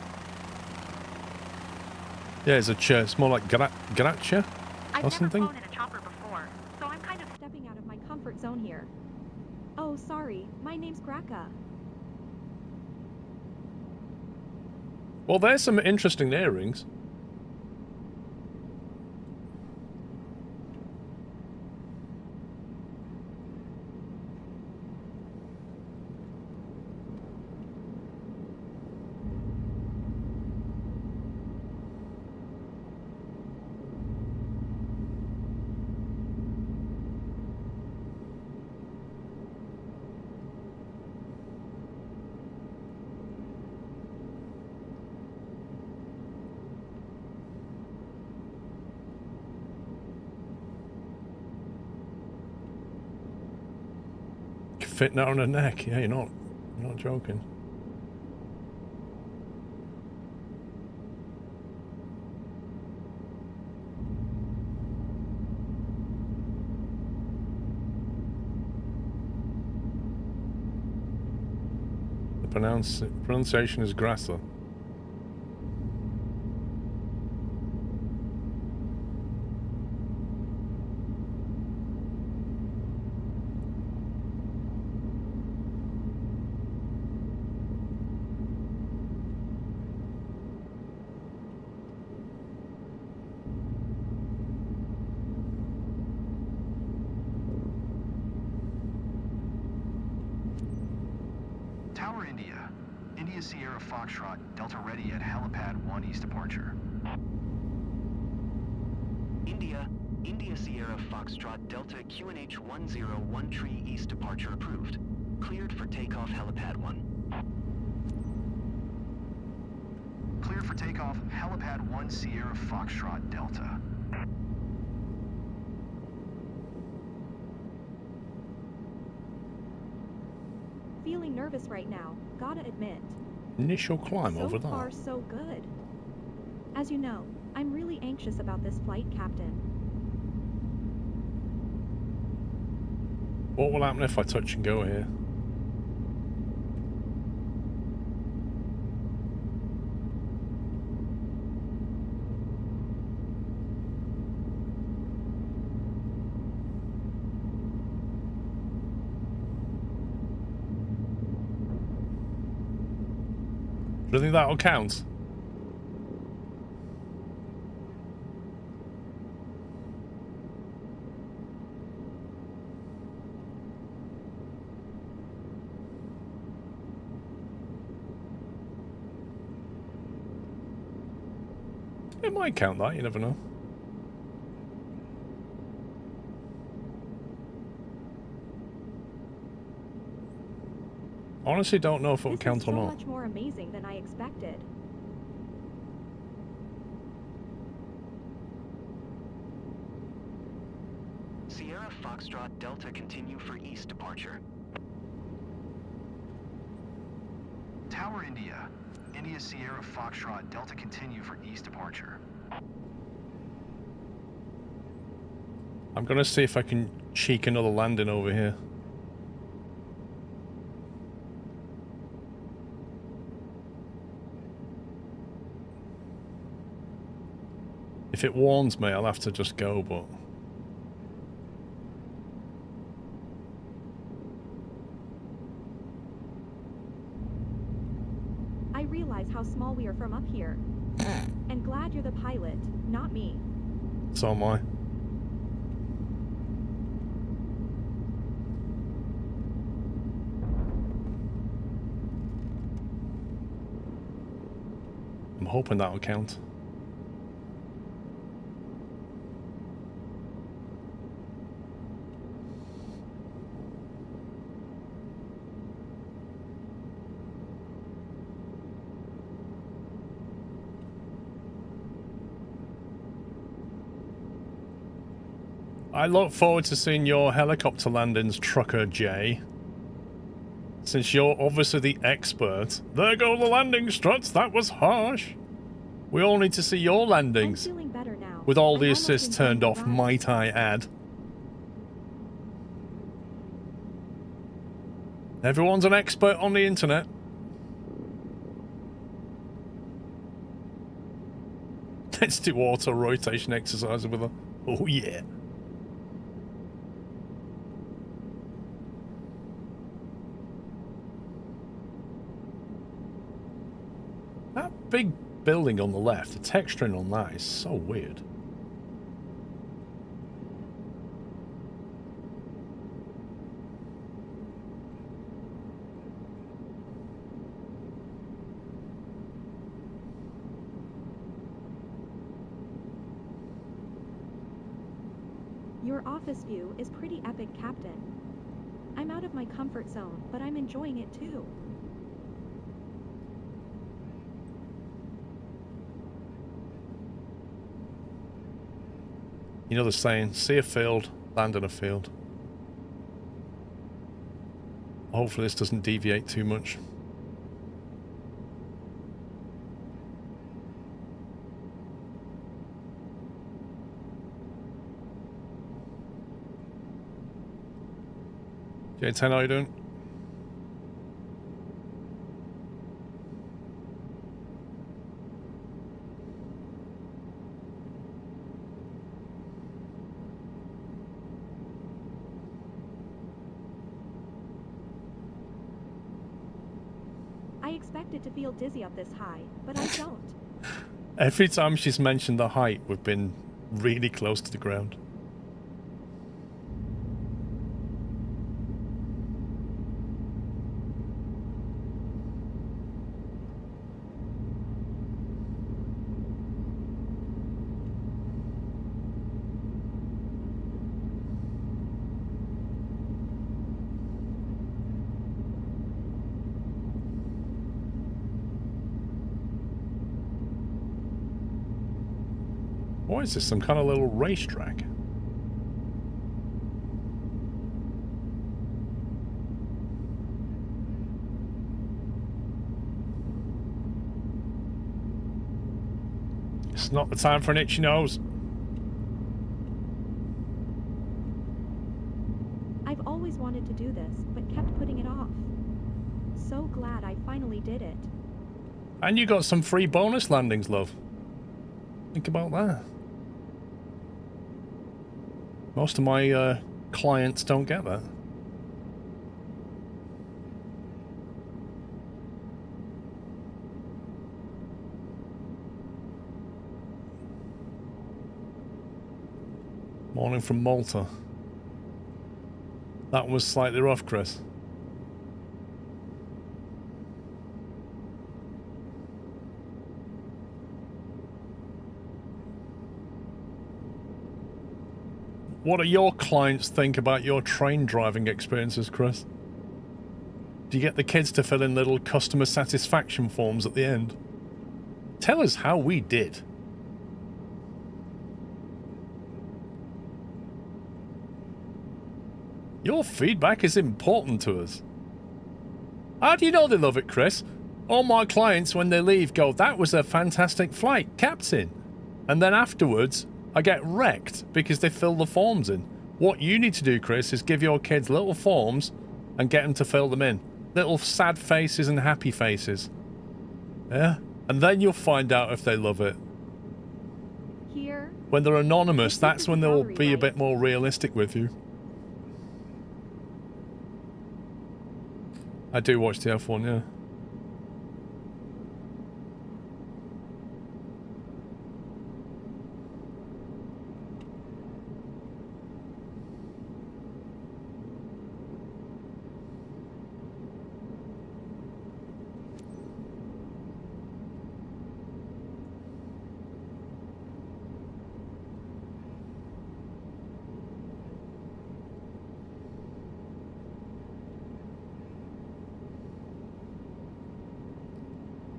Yeah, it's a chair. It's more like Gracia or something. I've never flown in a chopper before, so I'm kind of stepping out of my comfort zone here. Oh, sorry. My name's Graka. Well, there's some interesting earrings. fitting out on her neck. Yeah, you're not joking. The pronunciation is Grasser. Tower India. India Sierra Foxtrot, Delta ready at helipad 1 east departure. India Sierra Foxtrot, Delta QNH 101 tree east departure approved. Cleared for takeoff helipad 1. Cleared for takeoff helipad 1 Sierra Foxtrot, Delta. Feeling nervous right now, gotta admit. Initial climb over So there. far, so good. As you know, I'm really anxious about this flight, Captain. What will happen if I touch and go here? Do you think that'll count? It might count that, you never know. Honestly, don't know if it will count or This is so not. much more amazing than I expected. Sierra Foxtrot, Delta continue for east departure. Tower India. India Sierra Foxtrot, Delta continue for east departure. I'm gonna see if I can cheek another landing over here. If it warns me, I'll have to just go, but... I realize how small we are from up here. And glad you're the pilot, not me. So am I. I'm hoping that'll count. I look forward to seeing your helicopter landings, Trucker J. Since you're obviously the expert. There go the landing struts, that was harsh. We all need to see your landings. I'm feeling better now. With all I'm the almost assists enjoying turned the off, ride. might I add. Everyone's an expert on the internet. Let's do auto rotation exercises with her. Oh yeah. That big building on the left, the texturing on that is so weird. Your office view is pretty epic, Captain. I'm out of my comfort zone, but I'm enjoying it too. You know the saying, see a field, land in a field. Hopefully this doesn't deviate too much. J10, how you doing? I expected to feel dizzy up this high, but I don't. Every time she's mentioned the height, we've been really close to the ground. What is this, some kind of little racetrack? It's not the time for an itchy nose. I've always wanted to do this, but kept putting it off. So glad I finally did it. And you got some free bonus landings, love. Think about that. Most of my clients don't get that. Morning from Malta. That was slightly rough, Chris. What do your clients think about your train driving experiences, Chris? Do you get the kids to fill in little customer satisfaction forms at the end? Tell us how we did. Your feedback is important to us. How do you know they love it, Chris? All my clients, when they leave, go, "That was a fantastic flight, Captain." And then afterwards, I get wrecked because they fill the forms in. What you need to do, Chris, is give your kids little forms and get them to fill them in. Little sad faces and happy faces. Yeah? And then you'll find out if they love it. Here. When they're anonymous, that's when they'll be a bit more realistic with you. I do watch the F1, yeah.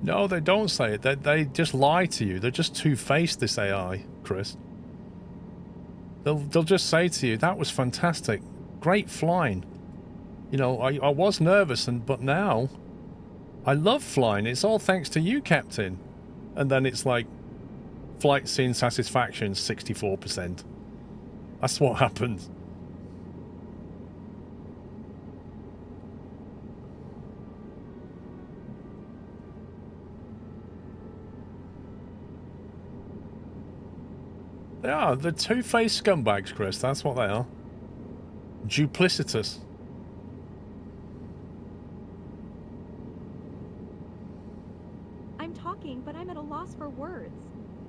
No, they don't say it. They just lie to you. They're just two-faced, this AI, Chris. They'll just say to you, "That was fantastic. Great flying. You know, I was nervous, but now I love flying. It's all thanks to you, Captain." And then it's like, flight scene satisfaction, 64%. That's what happens. They are. They're two-faced scumbags, Chris. That's what they are. Duplicitous. I'm talking, but I'm at a loss for words.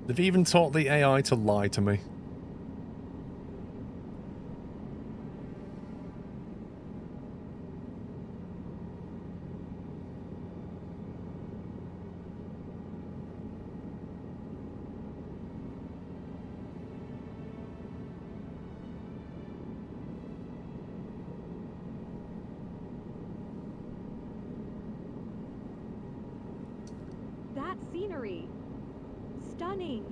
They've even taught the AI to lie to me. That scenery. Stunning.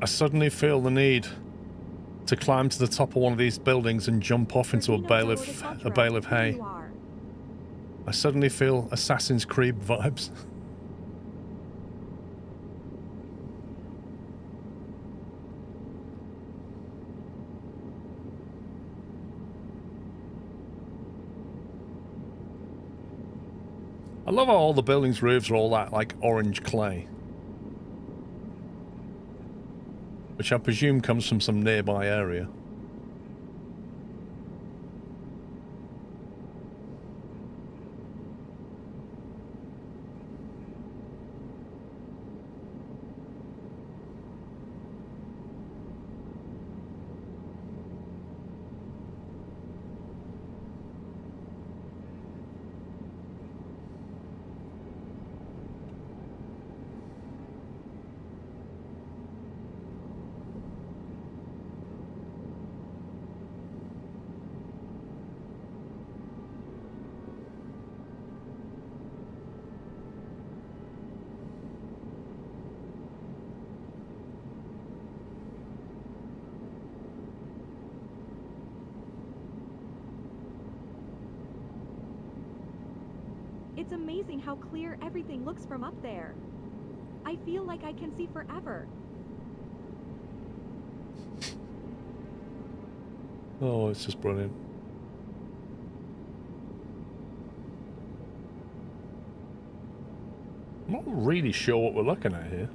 I suddenly feel the need to climb to the top of one of these buildings and jump off into a bale of hay. I suddenly feel Assassin's Creed vibes. I love how all the buildings' roofs are all that, like, orange clay. Which I presume comes from some nearby area. It's amazing how clear everything looks from up there. I feel like I can see forever. Oh, it's just brilliant. I'm not really sure what we're looking at here.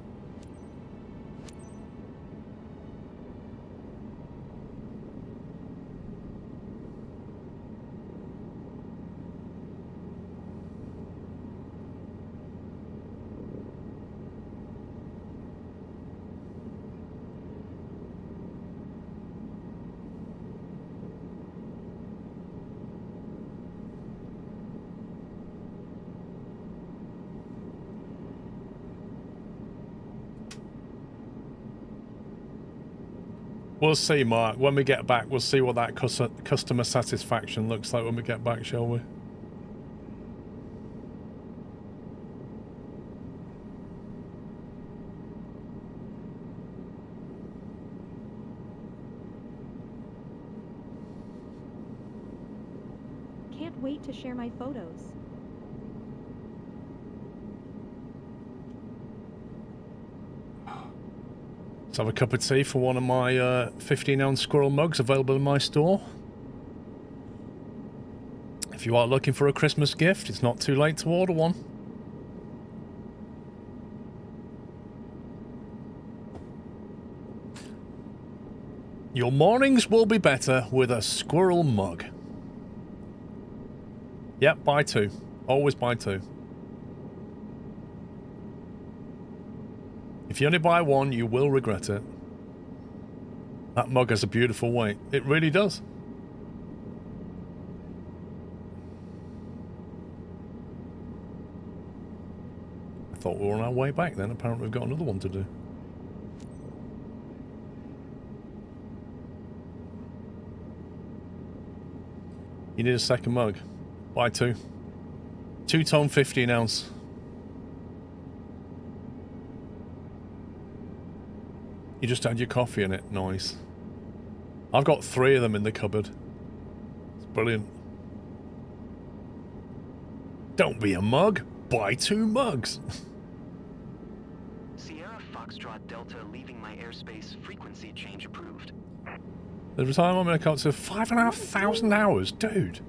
We'll see, Mark. When we get back, we'll see what that customer satisfaction looks like when we get back, shall we? Can't wait to share my photos. Let's have a cup of tea for one of my 15-ounce squirrel mugs available in my store. If you are looking for a Christmas gift, it's not too late to order one. Your mornings will be better with a squirrel mug. Yep, buy two. Always buy two. If you only buy one, you will regret it. That mug has a beautiful weight. It really does. I thought we were on our way back then. Apparently we've got another one to do. You need a second mug. Buy two. 2-tone 15-ounce. You just add your coffee in it. Nice. I've got 3 of them in the cupboard. It's brilliant. Don't be a mug. Buy 2 mugs. Sierra Foxtrot Delta leaving my airspace, frequency change approved. The retirement on account of 5,500 hours. Dude,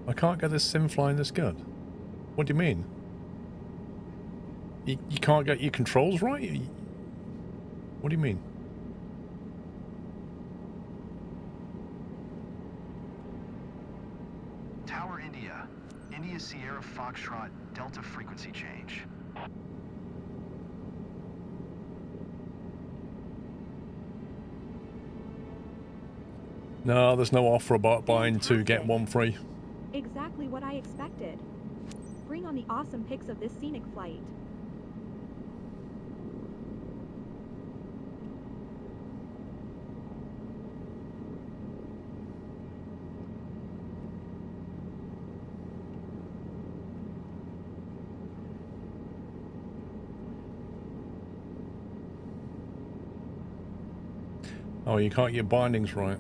I can't get this sim flying this good. What do you mean? You can't get your controls right? What do you mean? Tower India. India Sierra Foxtrot Delta frequency change. No, there's no offer about buying 2 get 1 free. Exactly what I expected. Bring on the awesome pics of this scenic flight. Oh, you can't get your bindings right.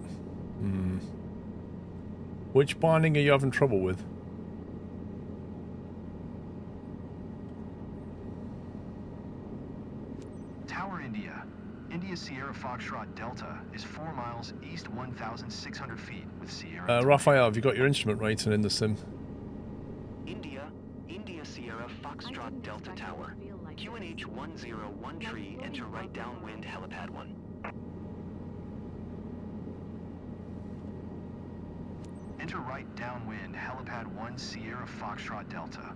Which binding are you having trouble with? Tower India. India Sierra Foxtrot Delta is 4 miles east 1,600 feet with Sierra. Raphael, have you got your instrument rating in the sim? India Sierra Foxtrot Delta Tower. QNH 101 tree, enter right downwind helipad 1. Enter right downwind helipad 1 Sierra Foxtrot Delta.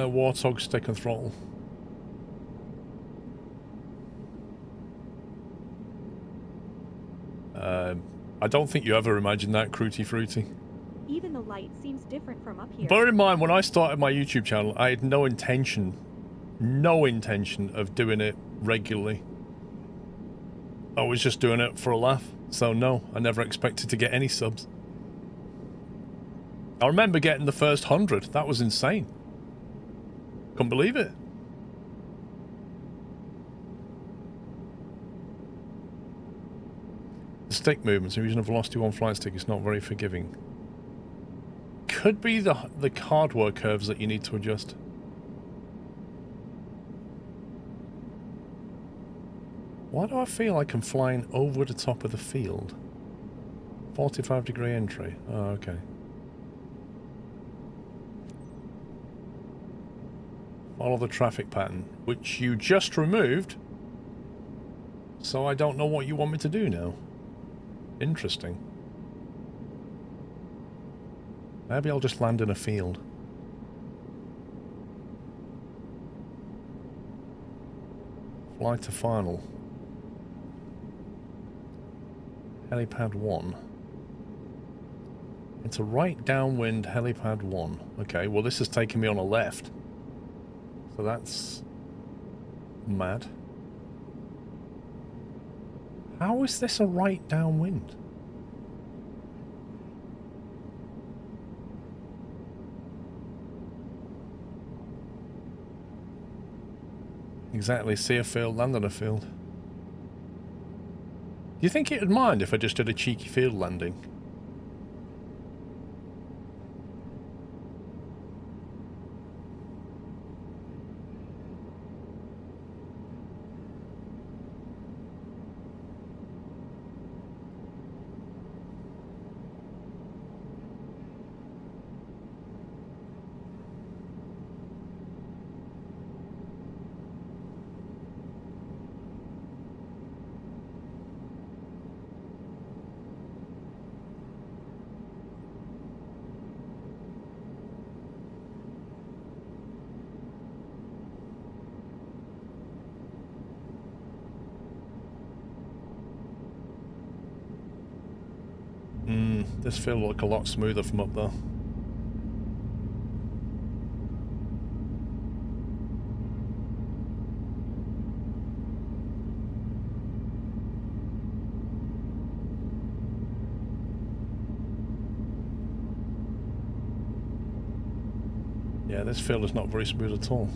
Warthog stick and throttle. I don't think you ever imagined that, Cruty Fruity. Even the light seems different from up here. Bear in mind, when I started my YouTube channel, I had no intention of doing it regularly. I was just doing it for a laugh. So no, I never expected to get any subs. I remember getting the first 100. That was insane. Couldn't believe it. The stick movements, using a velocity 1 flight stick is not very forgiving. Could be the hardware curves that you need to adjust. Why do I feel like I'm flying over the top of the field? 45-degree entry. Oh, okay. Follow the traffic pattern, which you just removed. So I don't know what you want me to do now. Interesting. Maybe I'll just land in a field. Fly to final. Helipad 1. It's a right downwind helipad 1. Okay, well this is taking me on a left. So that's mad. How is this a right downwind? Exactly, see a field, land on a field. Do you think it would mind if I just did a cheeky field landing? This field look a lot smoother from up there. Yeah, this field is not very smooth at all.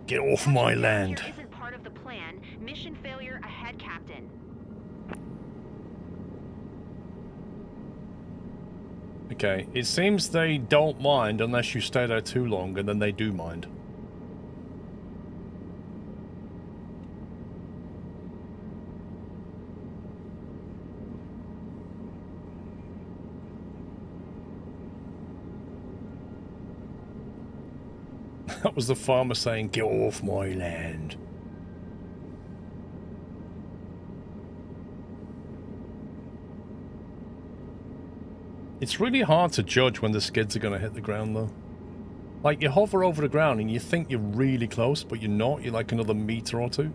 Get off my land. Here isn't part of the plan. Mission failure ahead, Captain. Okay, it seems they don't mind unless you stay there too long, and then they do mind. That was the farmer saying, "Get off my land." It's really hard to judge when the skids are going to hit the ground, though. Like, you hover over the ground and you think you're really close, but you're not. You're like another meter or two.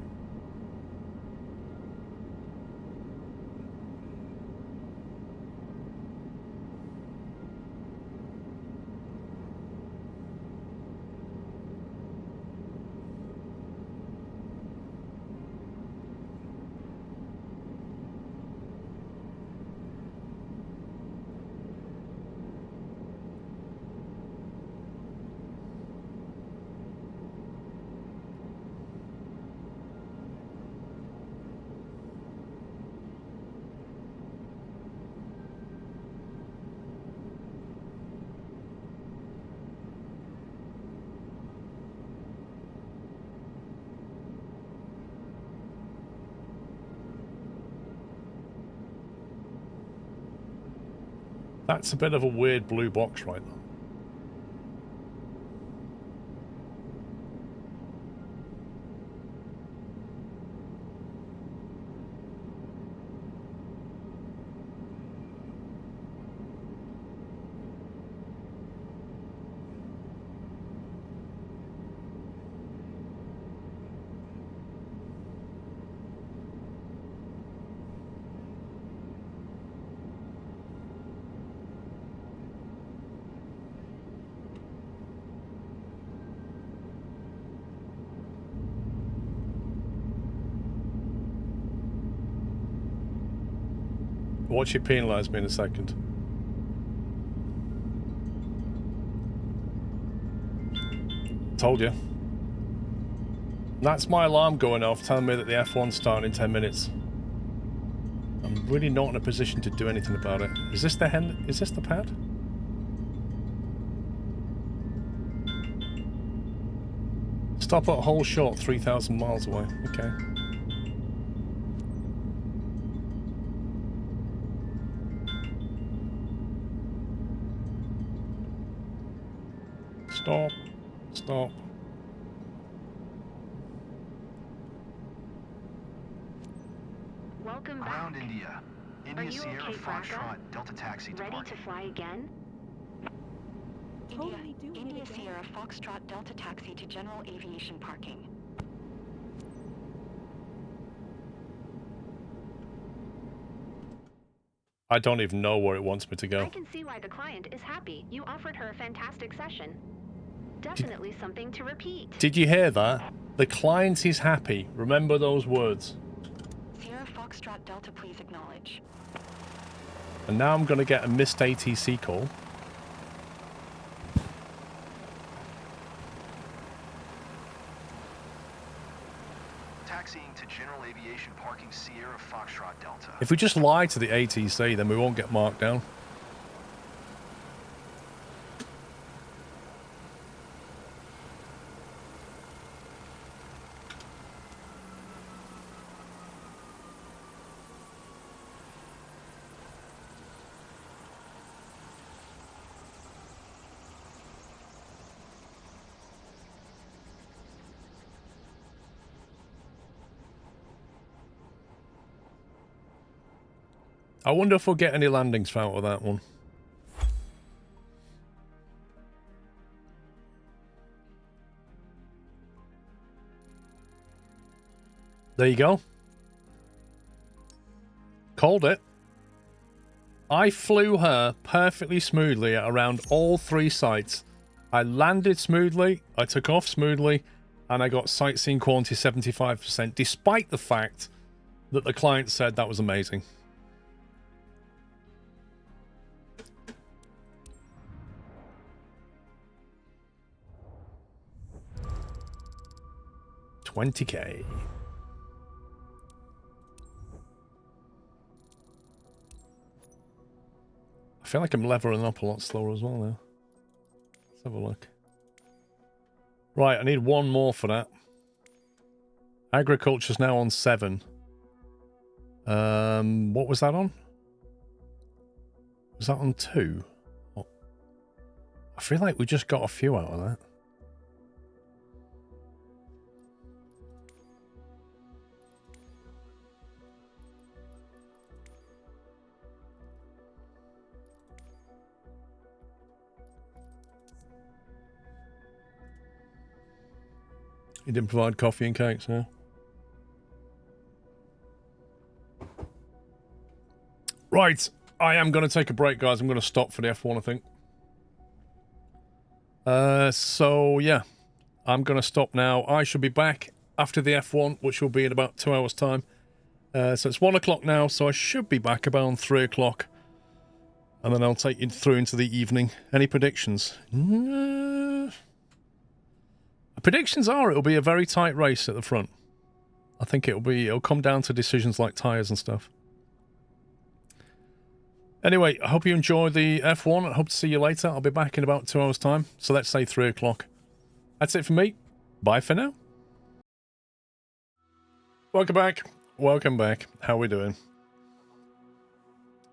That's a bit of a weird blue box right there. Watch it penalise me in a second. Told you. That's my alarm going off, telling me that the F1's starting in 10 minutes. I'm really not in a position to do anything about it. Is this the hen? Is this the pad? Stop at hole short, 3,000 miles away. Okay. Stop. Stop. Welcome back. Ground India. Are India you Sierra okay, Foxtrot Braca? Delta Taxi Ready departing. to fly again? Totally doing it India again. Sierra Foxtrot Delta Taxi to General Aviation Parking. I don't even know where it wants me to go. I can see why the client is happy. You offered her a fantastic session. Definitely something to repeat. Did you hear that? The client is happy. Remember those words. Sierra Foxtrot Delta, please acknowledge. And now I'm going to get a missed ATC call. Taxiing to General Aviation Parking Sierra Foxtrot Delta. If we just lie to the ATC, then we won't get marked down. I wonder if we'll get any landings out of that one. There you go. Called it. I flew her perfectly smoothly at around all 3 sites. I landed smoothly, I took off smoothly, and I got sightseeing quality 75%, despite the fact that the client said that was amazing. $20K. I feel like I'm leveling up a lot slower as well now. Let's have a look. Right, I need one more for that. Agriculture's now on 7. What was that on? Was that on 2? What? I feel like we just got a few out of that. He didn't provide coffee and cakes, yeah. Right, I am going to take a break, guys. I'm going to stop for the F1, I think. So, yeah. I'm going to stop now. I should be back after the F1, which will be in about 2 hours' time. So it's 1 o'clock now, so I should be back about 3 o'clock. And then I'll take you through into the evening. Any predictions? Predictions are it'll be a very tight race at the front. I think it'll come down to decisions like tyres and stuff. Anyway, I hope you enjoy the F1. I hope to see you later. I'll be back in about 2 hours' time. So let's say 3 o'clock. That's it for me. Bye for now. Welcome back. Welcome back. How are we doing?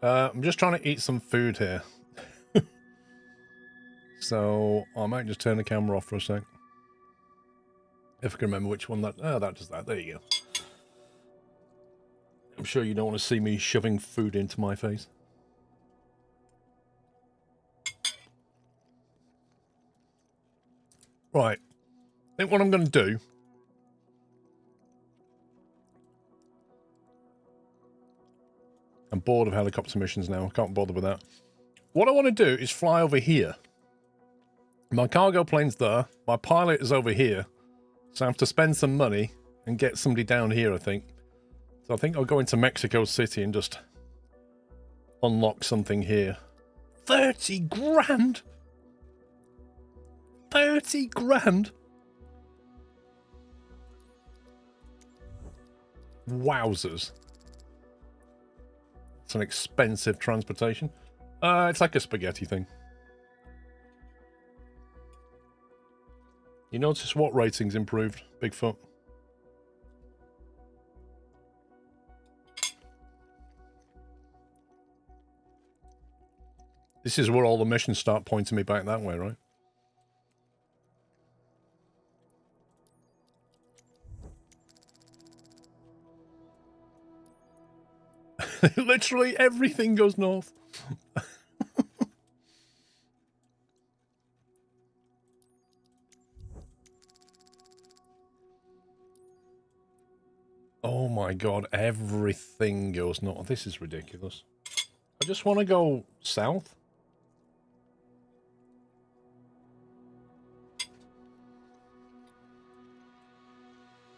I'm just trying to eat some food here. So I might just turn the camera off for a sec. If I can remember which one that... Oh, that does that. There you go. I'm sure you don't want to see me shoving food into my face. Right. I think what I'm going to do... I'm bored of helicopter missions now. I can't bother with that. What I want to do is fly over here. My cargo plane's there. My pilot is over here. So I have to spend some money and get somebody down here, I think. So I think I'll go into Mexico City and just unlock something here. 30 grand? 30 grand? Wowzers. It's an expensive transportation. It's like a spaghetti thing. You notice what ratings improved, Bigfoot? This is where all the missions start pointing me back that way, right? Literally everything goes north. Oh my god, everything goes north. This is ridiculous. I just want to go south.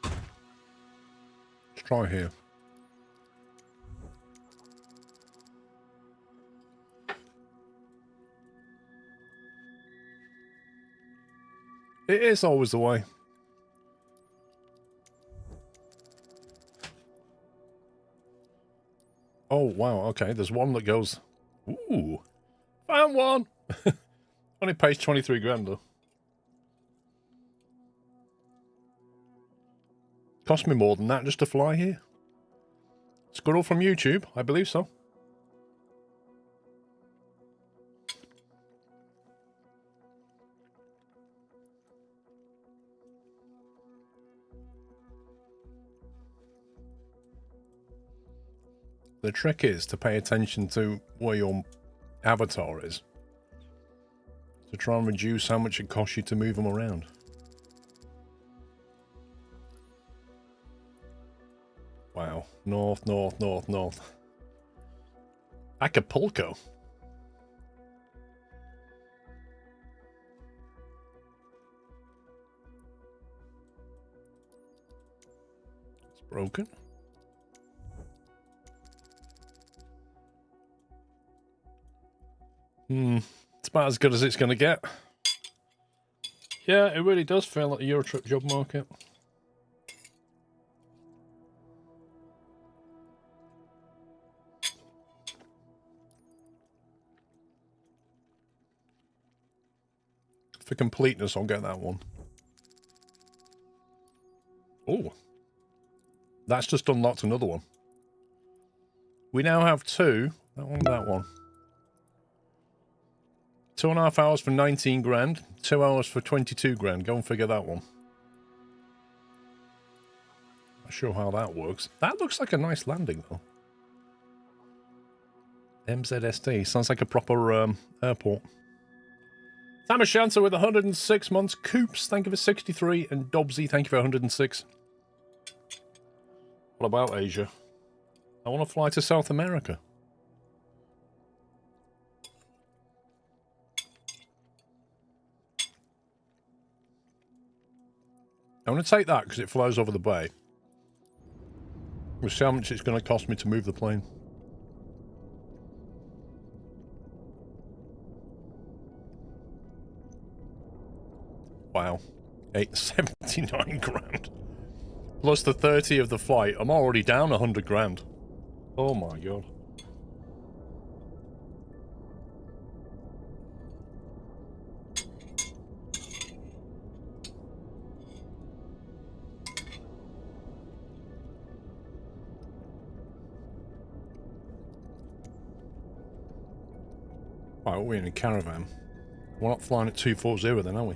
Let's try here. It is always the way. Oh, wow, okay. There's one that goes... Ooh. Found one! Only pays 23 grand, though. Cost me more than that just to fly here. Squirrel from YouTube, I believe so. The trick is to pay attention to where your avatar is. To try and reduce how much it costs you to move them around. Wow. North, north, north, north. Acapulco. It's broken. It's about as good as it's going to get. Yeah, it really does feel like the Eurotrip job market. For completeness, I'll get that one. Oh. That's just unlocked another one. We now have two. That one, that one. 2.5 hours for 19 grand. 2 hours for 22 grand. Go and figure that one. Not sure how that works. That looks like a nice landing, though. MZSD. Sounds like a proper airport. Tamashansa with 106 months. Coops, thank you for 63. And Dobbsy, thank you for 106. What about Asia? I want to fly to South America. I'm going to take that because it flies over the bay. We'll see how much it's going to cost me to move the plane. Wow. 79 grand. Plus the 30 of the flight. I'm already down 100 grand. Oh my god. Right, we're in a caravan. We're not flying at 240 then, are we?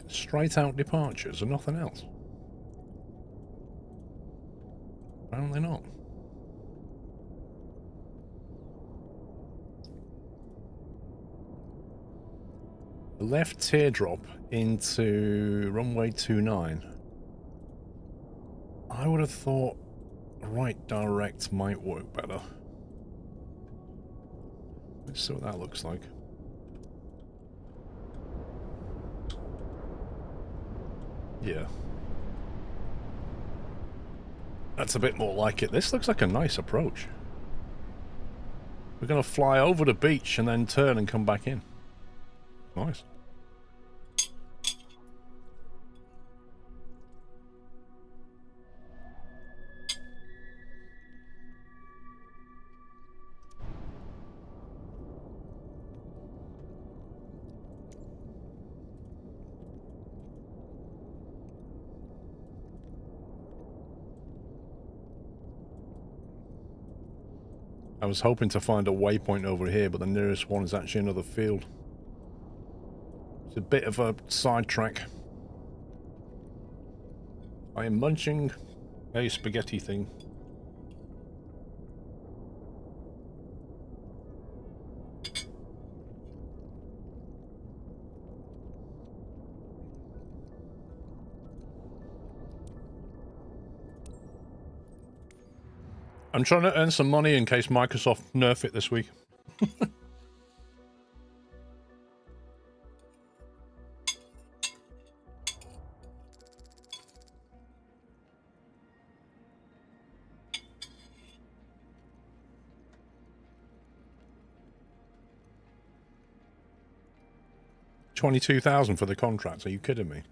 Straight out departures and nothing else. Apparently not. Left teardrop into runway 29. I would have thought right direct might work better. Let's see what that looks like. Yeah. That's a bit more like it. This looks like a nice approach. We're going to fly over the beach and then turn and come back in. Nice. I was hoping to find a waypoint over here, but the nearest one is actually another field. It's a bit of a sidetrack. I am munching a spaghetti thing. I'm trying to earn some money in case Microsoft nerf it this week. $22,000 for the contract. Are you kidding me?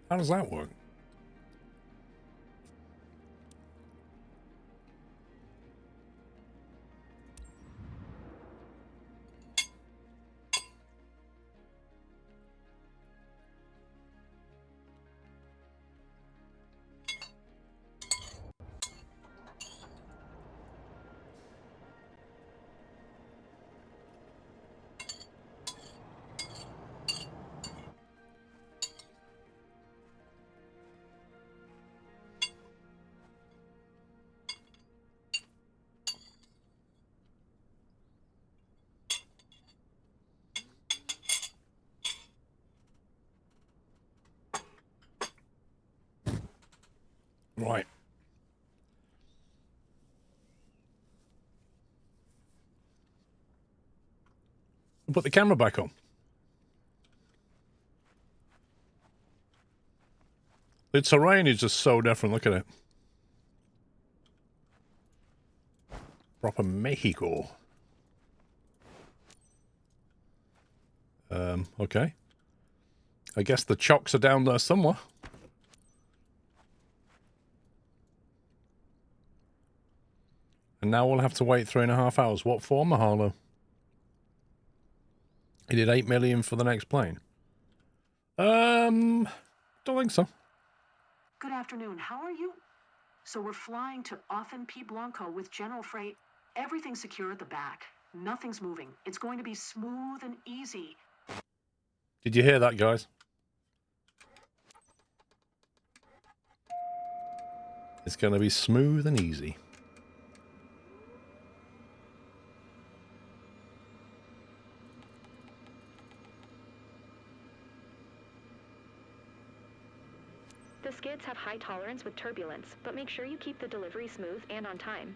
How does that work? Right. Put the camera back on. The terrain is just so different. Look at it. Proper Mexico. Okay. I guess the chocks are down there somewhere. And now we'll have to wait 3.5 hours. What for, Mahalo? He did 8 million for the next plane. Don't think so. Good afternoon. How are you? So we're flying to Offen P. Blanco with General Freight. Everything's secure at the back. Nothing's moving. It's going to be smooth and easy. Did you hear that, guys? It's going to be smooth and easy. The skids have high tolerance with turbulence, but make sure you keep the delivery smooth and on time.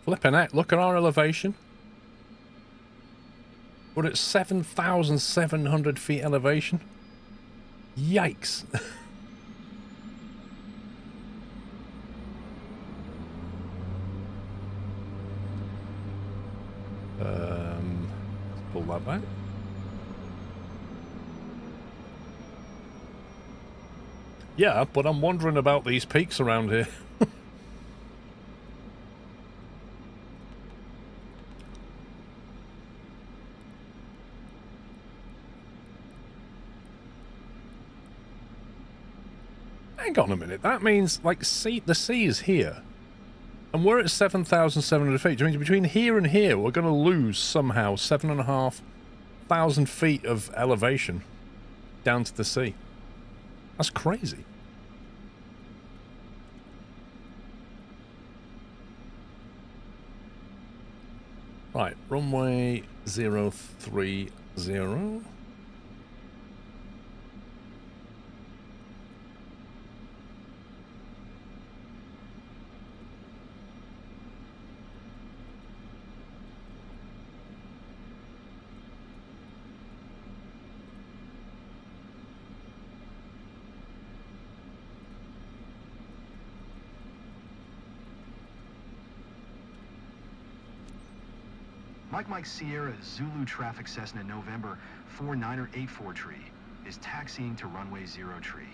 Flipping heck, look at our elevation. We're at 7,700 feet elevation. Yikes. Let's pull that back. Yeah, but I'm wondering about these peaks around here. Hang on a minute, that means, like, the sea is here. And we're at 7,700 feet. Which means between here and here, we're going to lose somehow 7,500 feet of elevation down to the sea. That's crazy. Right, runway 030. Mike Sierra Zulu traffic Cessna November 4984 tree is taxiing to runway 0 tree.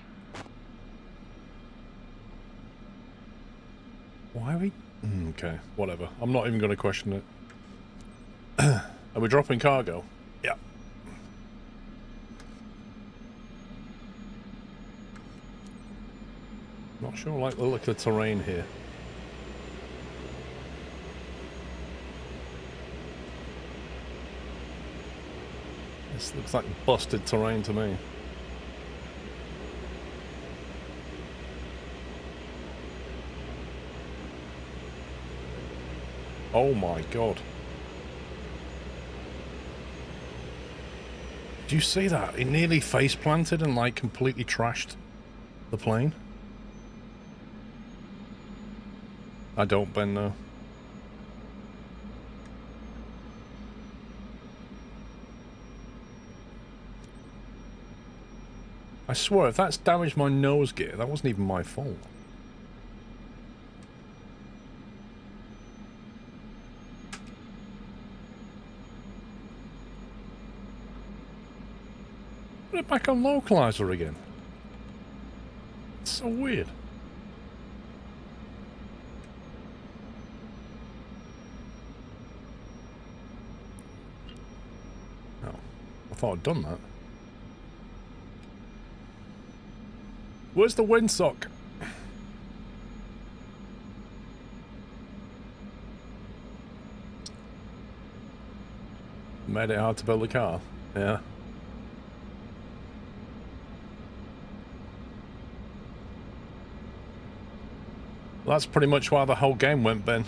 Why are we... Okay, whatever. I'm not even going to question it. Are we dropping cargo? Yeah. Not sure I like the look of the terrain here. This looks like busted terrain to me. Oh my god. Did you see that? He nearly face planted and like completely trashed the plane. I don't bend now. I swear, if that's damaged my nose gear, that wasn't even my fault. Put it back on localizer again. It's so weird. Oh, I thought I'd done that. Where's the windsock? Made it hard to build a car. Yeah. Well, that's pretty much why the whole game went, Ben.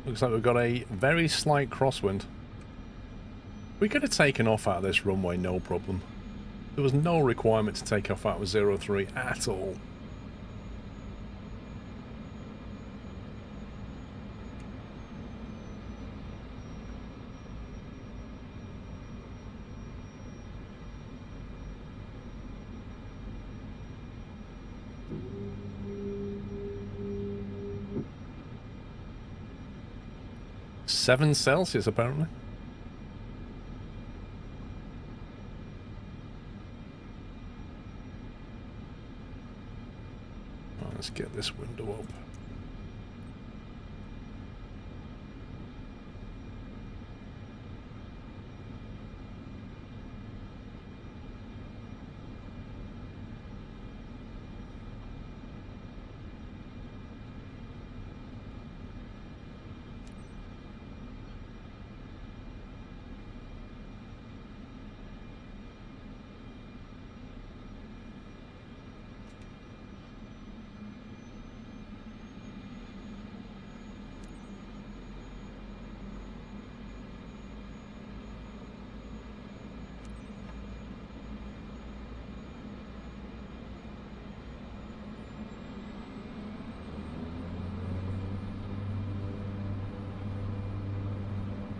Looks like we've got a very slight crosswind. We could have taken off out of this runway, no problem. There was no requirement to take off out of 03 at all. 7 Celsius, apparently. Right, let's get this window up.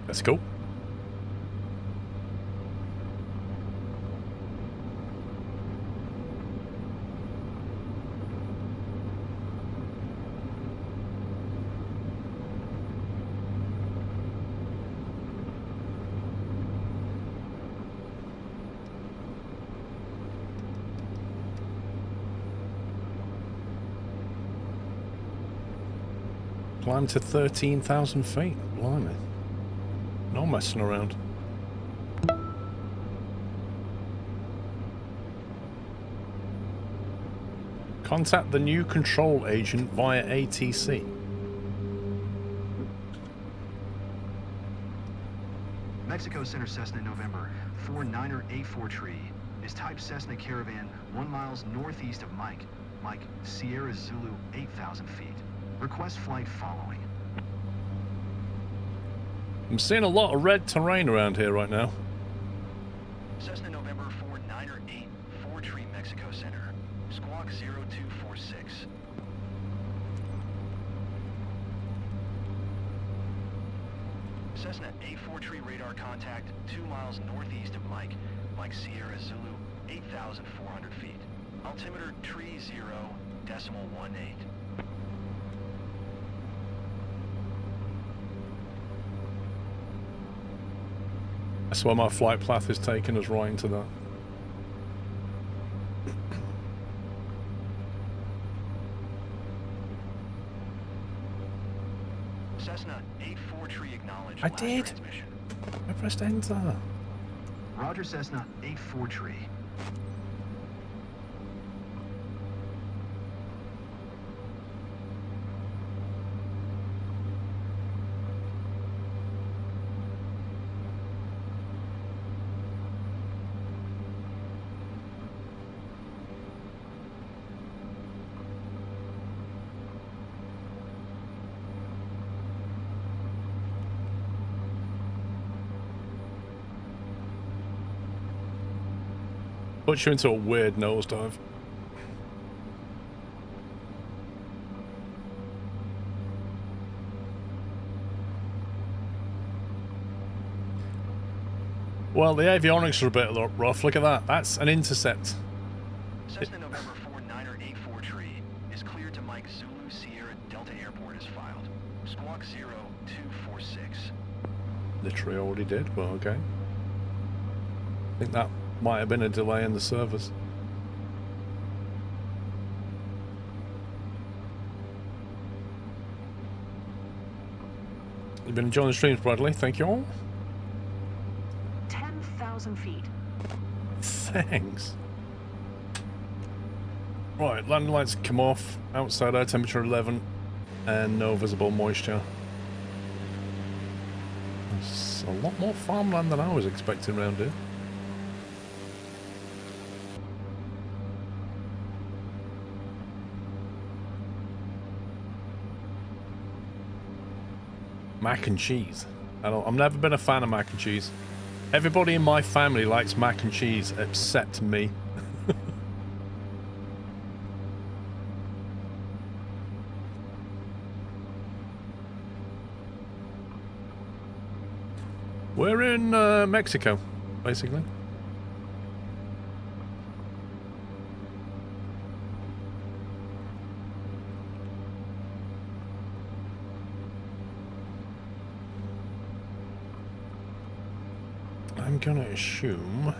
Let's go. Climb to 13,000 feet. Blimey. No messing around. Contact the new control agent via ATC. Mexico Center Cessna November 4984 tree is type Cessna Caravan 1 miles northeast of Mike. Mike Sierra Zulu 8,000 feet. Request flight following. I'm seeing a lot of red terrain around here right now. Cessna November 4984 Tree, Mexico Center. Squawk 0246. Cessna 84 Tree radar contact 2 miles northeast of Mike. Mike Sierra Zulu 8,400 feet. Altimeter tree 0.18. That's why my flight path is taking us right into that. Cessna 84 Tree acknowledged. I did. I pressed enter. Roger, Cessna 84 Tree. Puts you into a weird nosedive. Well, the avionics are a bit rough. Look at that. That's an intercept. Cessna November 4984 Tree is cleared to Mike Zulu Sierra Delta Airport as filed. Squawk 0246. Literally already did, but okay. I think that might have been a delay in the servers. You've been enjoying the streams, Bradley. Thank you all. 10,000 feet. Thanks. Right, landing lights come off. Outside air temperature 11 and no visible moisture. There's a lot more farmland than I was expecting around here. Mac and cheese. I've never been a fan of mac and cheese. Everybody in my family likes mac and cheese except me. We're in Mexico, basically. I'm going to assume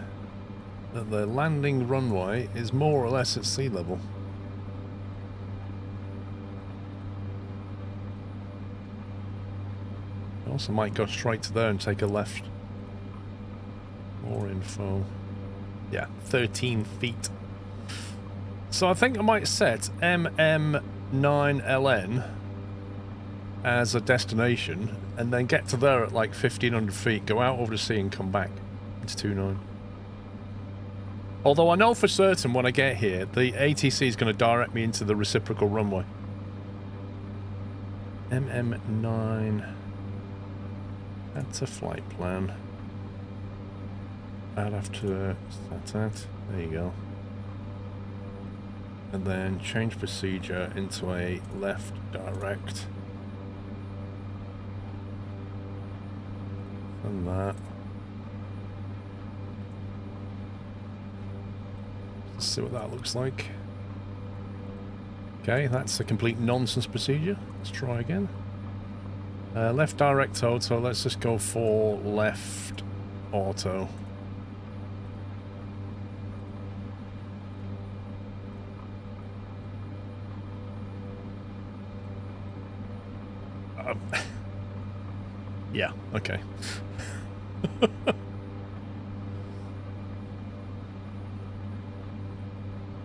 that the landing runway is more or less at sea level. I also might go straight to there and take a left. More info. Yeah, 13 feet. So I think I might set MM9LN as a destination and then get to there at like 1500 feet, go out over the sea and come back into 29. Although I know for certain when I get here, the ATC is going to direct me into the reciprocal runway. MM9. That's a flight plan. I'd have to set that. There you go. And then change procedure into a left direct. And that. Let's see what that looks like. Okay, that's a complete nonsense procedure. Let's try again. Left direct auto, let's just go for left auto. Yeah, okay.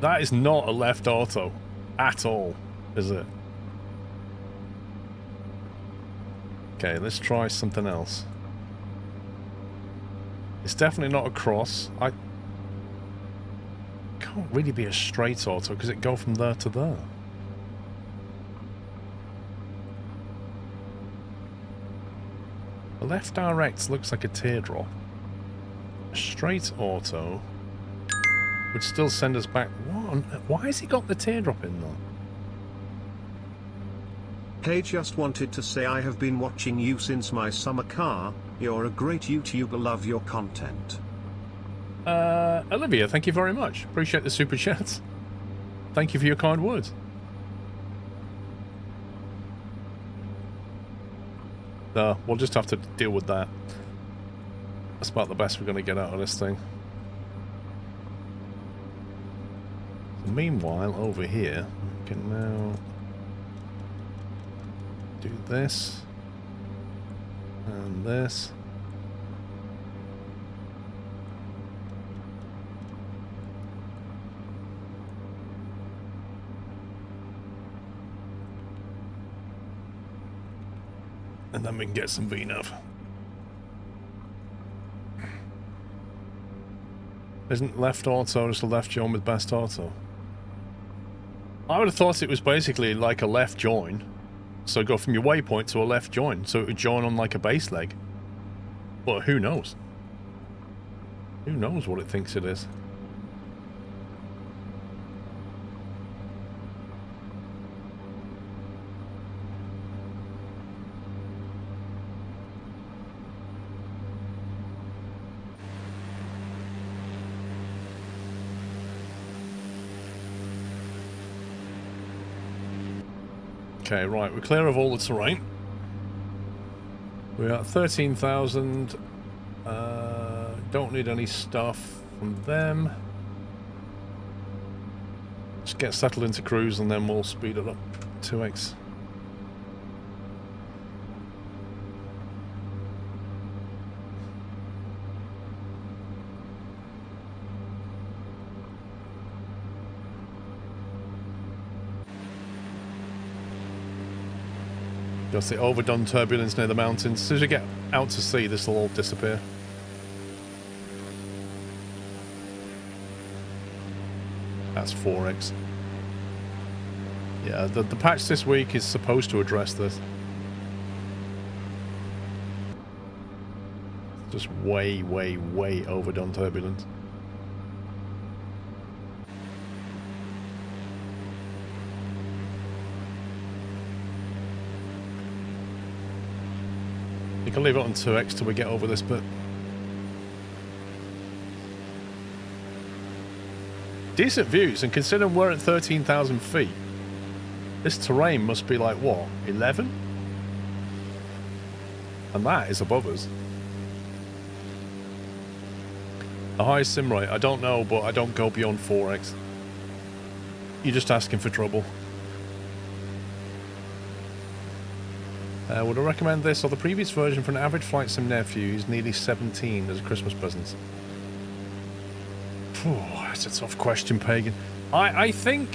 That is not a left auto at all, is it? Okay, let's try something else. It's definitely not a cross. I can't really be a straight auto because it go from there to there. The left direct looks like a teardrop. A straight auto would still send us back. Why has he got the teardrop in though? Hey, just wanted to say I have been watching you since my summer car. You're a great YouTuber, love your content. Olivia, thank you very much. Appreciate the super chat. Thank you for your kind words. We'll just have to deal with that. That's about the best we're going to get out of this thing. So meanwhile, over here, we can now do this and this. And then we can get some VNAV. Isn't left auto just a left join with best auto? I would have thought it was basically like a left join. So go from your waypoint to a left join. So it would join on like a base leg. But who knows? Who knows what it thinks it is? Okay, right, we're clear of all the terrain. We're at 13,000. Don't need any stuff from them. Just get settled into cruise and then we'll speed it up 2x. Just the overdone turbulence near the mountains. As soon as you get out to sea, this will all disappear. That's 4x. Yeah, the patch this week is supposed to address this. Just way, way, way overdone turbulence. You can leave it on 2x till we get over this bit. Decent views, and considering we're at 13,000 feet, this terrain must be like, what, 11? And that is above us. A high sim rate? I don't know, but I don't go beyond 4x. You're just asking for trouble. Would I recommend this or the previous version for an average flight sim nephew who's nearly 17 as a Christmas present? Phew, that's a tough question, Pagan. I think...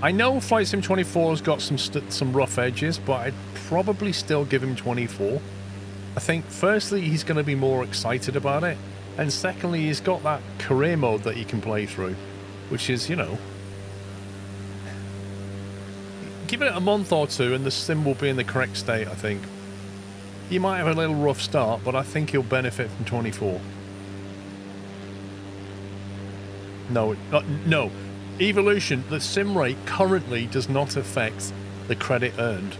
I know Flight Sim 24 has got some rough edges, but I'd probably still give him 24. I think, firstly, he's going to be more excited about it, and secondly, he's got that career mode that he can play through, which is, you know... Give it a month or two and the sim will be in the correct state, I think. He might have a little rough start, but I think he'll benefit from 24. No, no. Evolution, the sim rate currently does not affect the credit earned.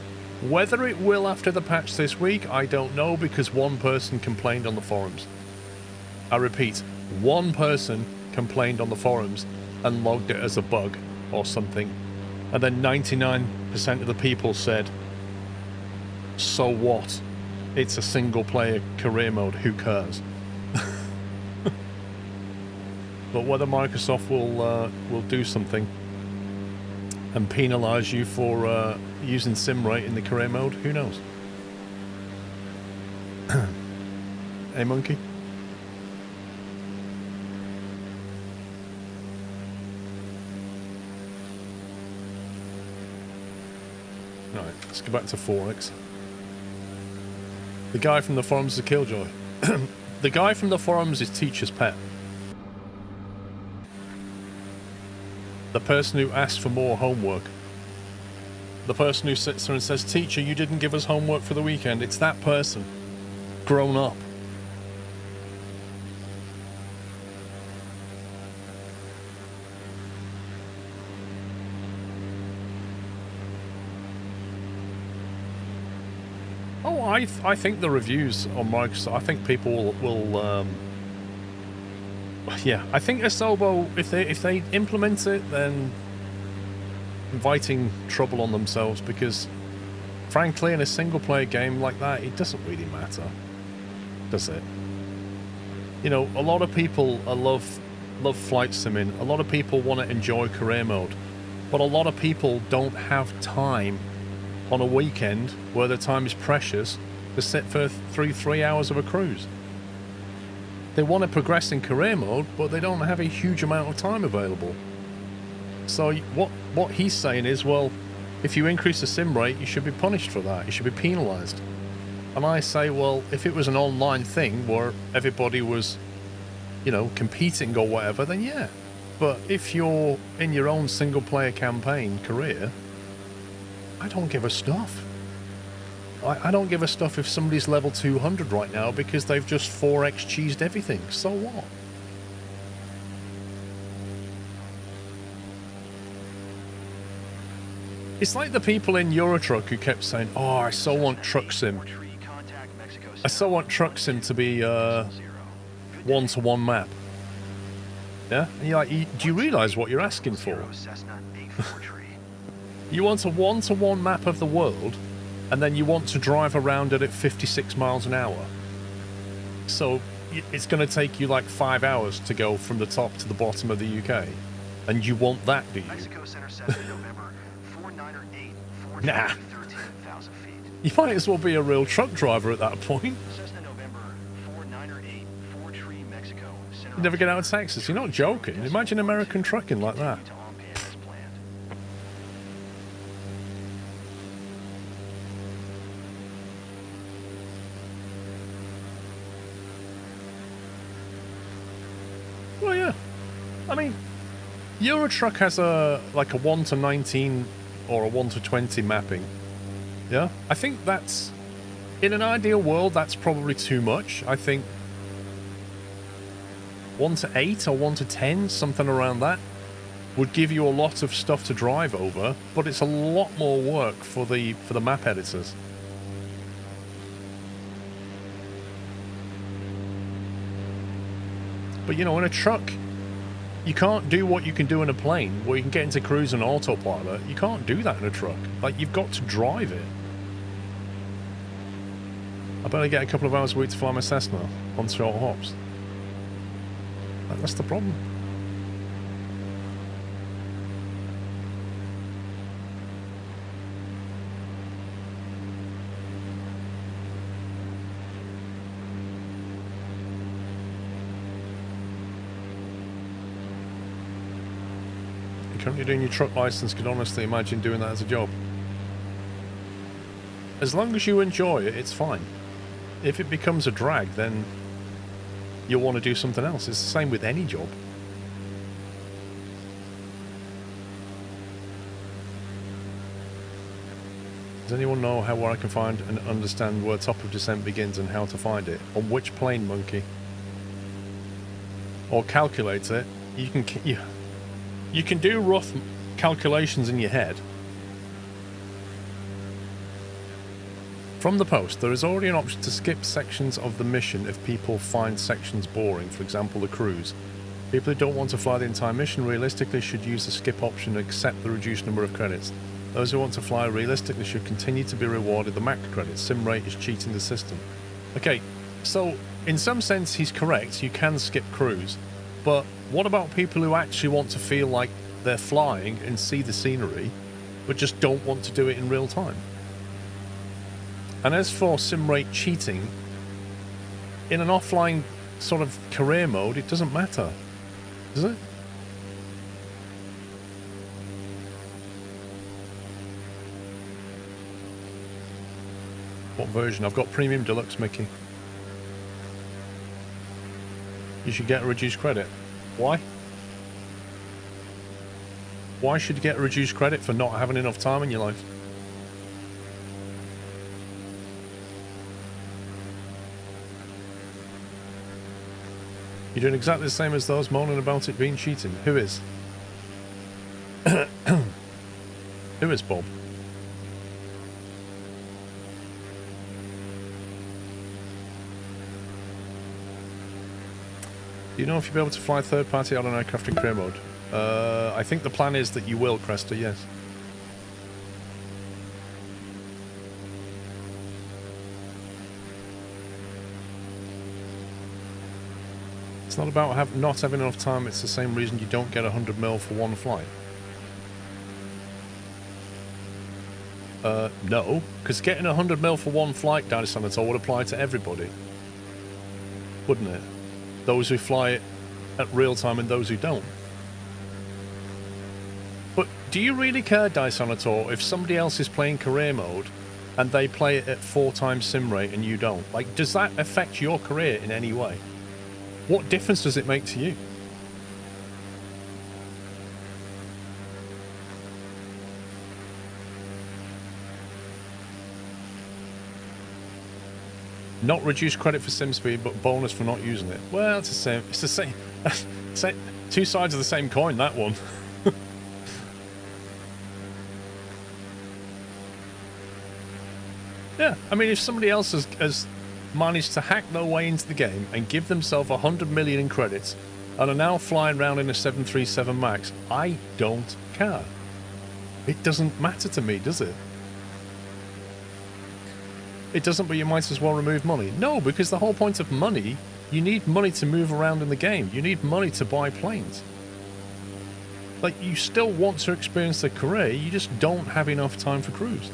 Whether it will after the patch this week, I don't know, because one person complained on the forums. I repeat, one person complained on the forums and logged it as a bug or something. And then 99% of the people said, so what? It's a single player career mode, who cares? But whether Microsoft will do something and penalise you for using sim rate in the career mode, who knows? Hey, monkey. Right, let's go back to 4X. The guy from the forums is a killjoy. The guy from the forums is teacher's pet. The person who asks for more homework. The person who sits there and says, teacher, you didn't give us homework for the weekend. It's that person. Grown up. Oh, I think the reviews on Microsoft, I think people will yeah, I think Asobo, if they implement it, then inviting trouble on themselves, because frankly in a single player game like that, it doesn't really matter, does it? You know, a lot of people love flight simming, a lot of people want to enjoy career mode, but a lot of people don't have time on a weekend where the time is precious to sit for 3 hours of a cruise. They want to progress in career mode, but they don't have a huge amount of time available. So what he's saying is, well, if you increase the sim rate, you should be punished for that. You should be penalised. And I say, well, if it was an online thing where everybody was, you know, competing or whatever, then yeah. But if you're in your own single-player campaign career, I don't give a stuff. I don't give a stuff if somebody's level 200 right now because they've just 4x cheesed everything. So what? It's like the people in Eurotruck who kept saying, oh, I so want Truck Sim. I so want Truck Sim to be one-to-one map. Yeah? And you're like, do you realise what you're asking for? You want a one-to-one map of the world, and then you want to drive around it at 56 miles an hour. So it's going to take you like 5 hours to go from the top to the bottom of the UK. And you want that, do you? Mexico Center Cessna November 498 Nah. 13,000 feet. You might as well be a real truck driver at that point. Cessna November 498 4 Tree Mexico. You never get out of Texas. You're not joking. Imagine American trucking like that. Well, yeah. I mean, Eurotruck has a 1 to 19 or a 1 to 20 mapping. Yeah? I think that's... In an ideal world, that's probably too much. I think 1 to 8 or 1 to 10, something around that, would give you a lot of stuff to drive over, but it's a lot more work for the map editors. But you know, in a truck, you can't do what you can do in a plane, where you can get into cruise and autopilot. You can't do that in a truck. Like, you've got to drive it. I better get a couple of hours a week to fly my Cessna on short hops. That's the problem. You're currently doing your truck license, could honestly imagine doing that as a job. As long as you enjoy it, it's fine. If it becomes a drag, then you'll want to do something else. It's the same with any job. Does anyone know where I can find and understand where top of descent begins and how to find it? On which plane, monkey? Or calculate it. You can do rough calculations in your head. From the post, there is already an option to skip sections of the mission if people find sections boring, for example the cruise. People who don't want to fly the entire mission realistically should use the skip option and accept the reduced number of credits. Those who want to fly realistically should continue to be rewarded the max credits. Sim rate is cheating the system. Okay, so in some sense he's correct, you can skip cruise, but what about people who actually want to feel like they're flying and see the scenery, but just don't want to do it in real time? And as for sim rate cheating, in an offline sort of career mode, it doesn't matter, does it? What version? I've got Premium Deluxe, Mickey. You should get a reduced credit. Why? Why should you get a reduced credit for not having enough time in your life? You're doing exactly the same as those moaning about it being cheating. Who is? Who is Bob? Do you know if you'll be able to fly third-party out on aircraft in career mode? I think the plan is that you will, Cresta, yes. It's not about not having enough time, it's the same reason you don't get 100 mil for one flight. No, because getting 100 mil for one flight, Daddy Senator, would apply to everybody. Wouldn't it? Those who fly it at real time and those who don't. But do you really care, Dysonator, if somebody else is playing career mode and they play it at 4 times sim rate and you don't? Like, does that affect your career in any way? What difference does it make to you? Not reduced credit for sim speed, but bonus for not using it. Well, it's the same. It's the same. Two sides of the same coin, that one. Yeah, I mean, if somebody else has managed to hack their way into the game and give themselves 100 million in credits and are now flying around in a 737 MAX, I don't care. It doesn't matter to me, does it? It doesn't, but you might as well remove money. No, because the whole point of money, you need money to move around in the game. You need money to buy planes. Like, you still want to experience the career, you just don't have enough time for cruise.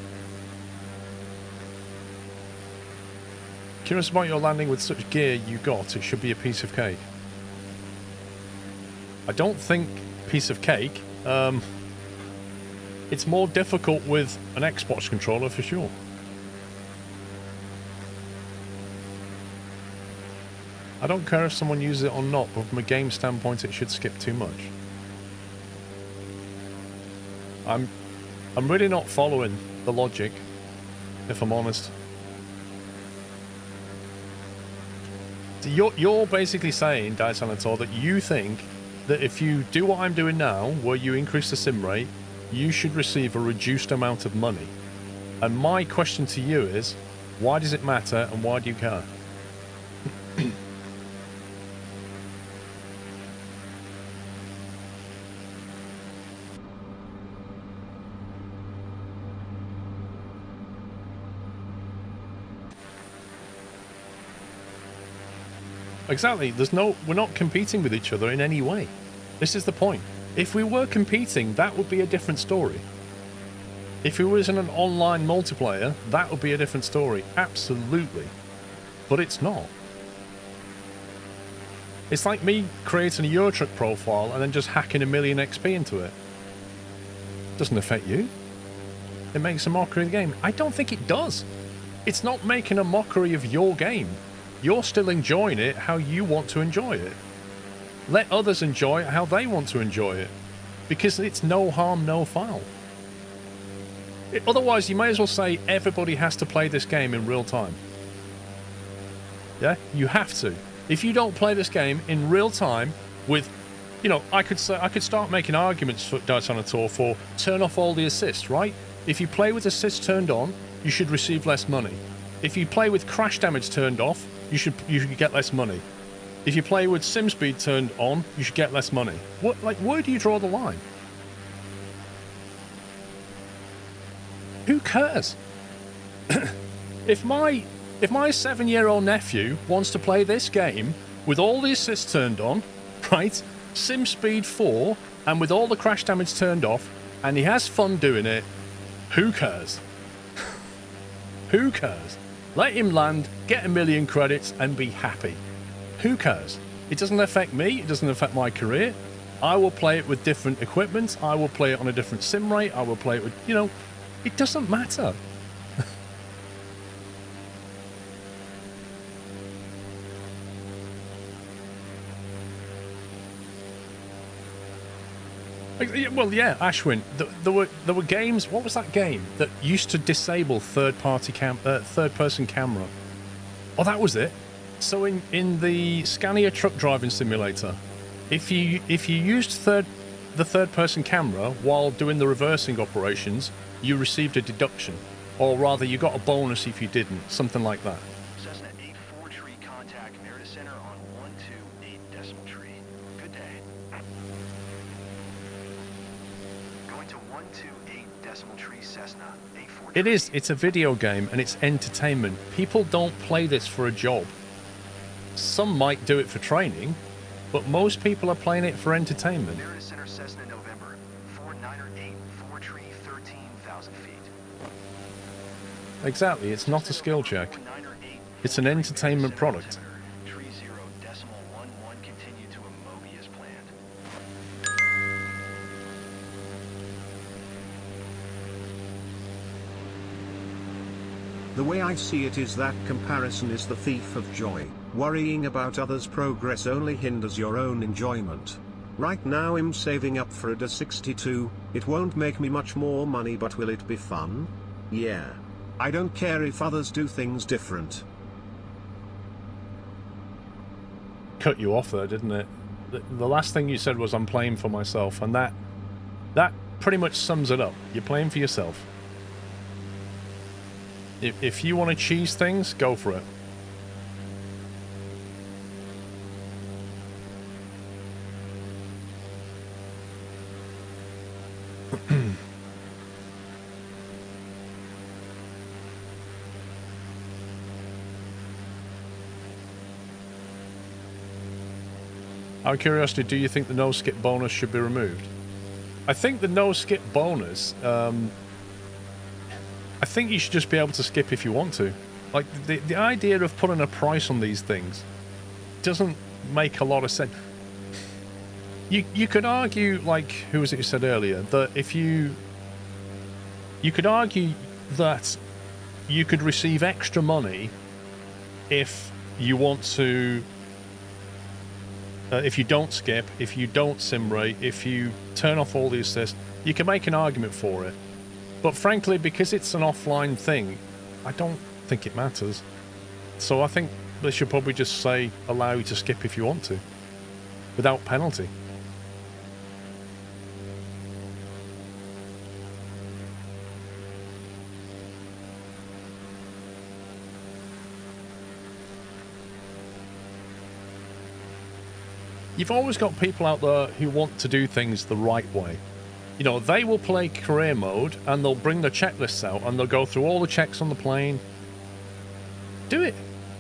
Curious about your landing with such gear you got, it should be a piece of cake. I don't think piece of cake. It's more difficult with an Xbox controller for sure. I don't care if someone uses it or not, but from a game standpoint it should skip too much. I'm really not following the logic, if I'm honest. You're basically saying, Diasanator, that you think that if you do what I'm doing now, where you increase the sim rate, you should receive a reduced amount of money. And my question to you is, why does it matter and why do you care? Exactly. We're not competing with each other in any way. This is the point. If we were competing, that would be a different story. If it was in an online multiplayer, that would be a different story. Absolutely. But it's not. It's like me creating a Eurotruck profile and then just hacking 1,000,000 XP into it. Doesn't affect you. It makes a mockery of the game. I don't think it does. It's not making a mockery of your game. You're still enjoying it how you want to enjoy it. Let others enjoy it how they want to enjoy it. Because it's no harm, no foul. Otherwise, you may as well say everybody has to play this game in real time. Yeah? You have to. If you don't play this game in real time with, you know, I could start making arguments for Daytona Tour for turn off all the assists, right? If you play with assists turned on, you should receive less money. If you play with crash damage turned off, you should get less money. If you play with sim speed turned on, you should get less money. Where do you draw the line? Who cares? If my 7-year-old nephew wants to play this game with all the assists turned on, right, sim speed 4, and with all the crash damage turned off, and he has fun doing it, who cares? Who cares? Let him land, get 1,000,000 credits, and be happy. Who cares? It doesn't affect me, it doesn't affect my career. I will play it with different equipment, I will play it on a different sim rate, I will play it with, you know, it doesn't matter. Well, yeah, Ashwin. There were games. What was that game that used to disable third-person camera? Oh, that was it. So in the Scania truck driving simulator, if you used the third-person camera while doing the reversing operations, you received a deduction, or rather, you got a bonus if you didn't. Something like that. Cessna 84 tree contact Meredith Center on 128 decimal tree. Good day. Going to 128 decimal tree Cessna 84 It is. It's a video game and it's entertainment. People don't play this for a job. Some might do it for training, but most people are playing it for entertainment. Meredith Center Cessna November 4908 4 tree 13,000 feet. Exactly. It's not a skill check. It's an entertainment product. Tree 0.11 continue to Amobi as planned. The way I see it is that comparison is the thief of joy. Worrying about others' progress only hinders your own enjoyment. Right now I'm saving up for a DA 62, it won't make me much more money, but will it be fun? Yeah. I don't care if others do things different. Cut you off there, didn't it? The last thing you said was I'm playing for myself, and that pretty much sums it up. You're playing for yourself. If you want to cheese things, go for it. Out of curiosity, do you think the no-skip bonus should be removed? I think the no-skip bonus, I think you should just be able to skip if you want to. Like, the idea of putting a price on these things doesn't make a lot of sense. You could argue, like, who was it who said earlier, that if you could argue that you could receive extra money if you want to, if you don't skip, if you don't sim rate, if you turn off all the assists, you can make an argument for it. But frankly, because it's an offline thing, I don't think it matters. So I think they should probably just say, allow you to skip if you want to, without penalty. You've always got people out there who want to do things the right way. You know, they will play career mode and they'll bring the checklists out and they'll go through all the checks on the plane. Do it.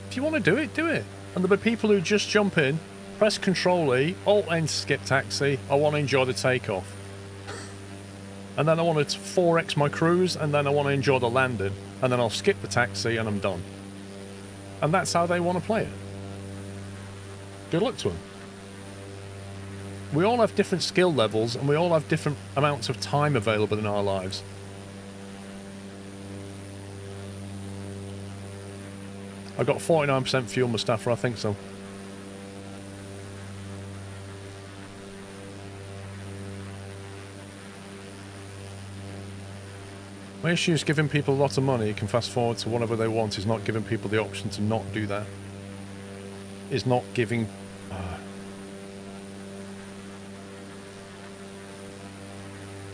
If you want to do it, do it. And there'll be people who just jump in, press Control E, Alt N to skip taxi. I want to enjoy the takeoff. And then I want to 4x my cruise, and then I want to enjoy the landing. And then I'll skip the taxi and I'm done. And that's how they want to play it. Good luck to them. We all have different skill levels, and we all have different amounts of time available in our lives. I got 49% fuel, Mustafa, I think so. My issue is giving people a lot of money, you can fast forward to whatever they want, is not giving people the option to not do that. Is not giving...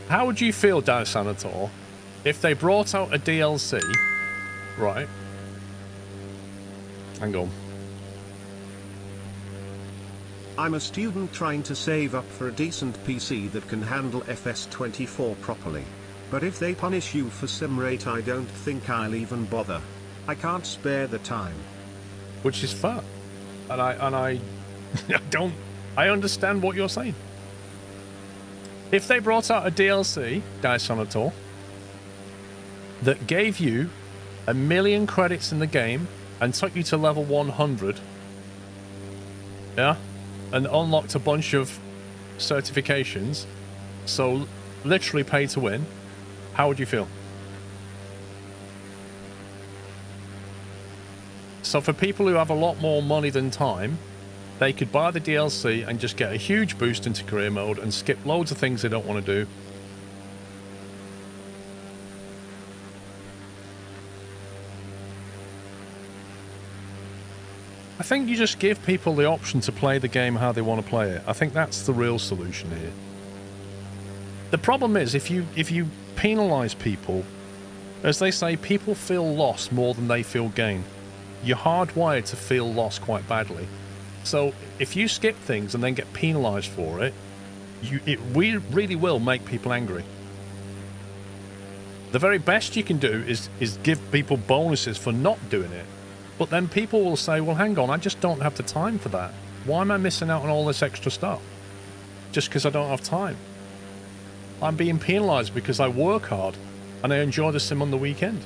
How would you feel, Dire Sanator, if they brought out a DLC, right? Hang on. I'm a student trying to save up for a decent PC that can handle FS24 properly. But if they punish you for sim rate, I don't think I'll even bother. I can't spare the time. Which is fair. And I I understand what you're saying. If they brought out a DLC, Dire Sanator, that gave you 1 million credits in the game and took you to level 100, yeah, and unlocked a bunch of certifications, so literally pay to win, how would you feel? So for people who have a lot more money than time, they could buy the DLC and just get a huge boost into career mode and skip loads of things they don't want to do. I think you just give people the option to play the game how they want to play it. I think that's the real solution here. The problem is, if you penalise people, as they say, people feel loss more than they feel gain. You're hardwired to feel loss quite badly. So if you skip things and then get penalised for it, it really will make people angry. The very best you can do is give people bonuses for not doing it. But then people will say, well, hang on, I just don't have the time for that. Why am I missing out on all this extra stuff? Just because I don't have time. I'm being penalised because I work hard and I enjoy the sim on the weekend.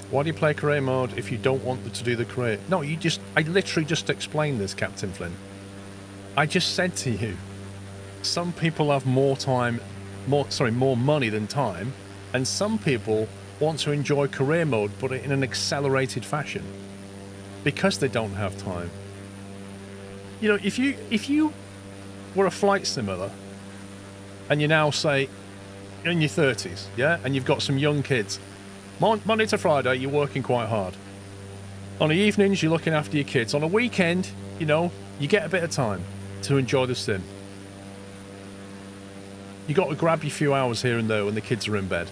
Why do you play career mode if you don't want to do the career? No, I literally just explained this, Captain Flynn. I just said to you, some people have more money than time, and some people want to enjoy career mode, but in an accelerated fashion, because they don't have time. You know, if you were a flight simulator, and you're now, say, in your 30s, yeah, and you've got some young kids, Monday to Friday, you're working quite hard. On the evenings, you're looking after your kids. On a weekend, you know, you get a bit of time to enjoy the sim. You got to grab your few hours here and there when the kids are in bed.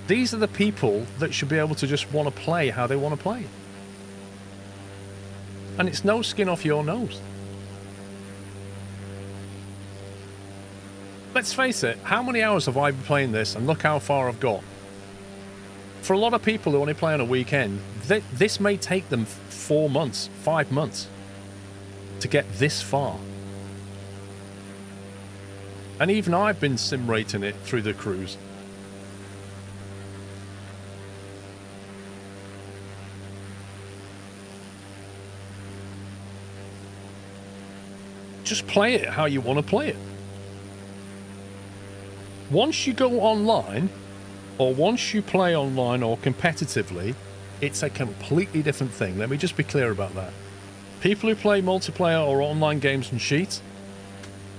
These are the people that should be able to just want to play how they want to play. And it's no skin off your nose. Let's face it, how many hours have I been playing this, and look how far I've got. For a lot of people who only play on a weekend, this may take them 4 months, 5 months to get this far. And even I've been sim rating it through the cruise. Just play it how you want to play it. Once you go online, or once you play online or competitively, it's a completely different thing. Let me just be clear about that. People who play multiplayer or online games and cheat,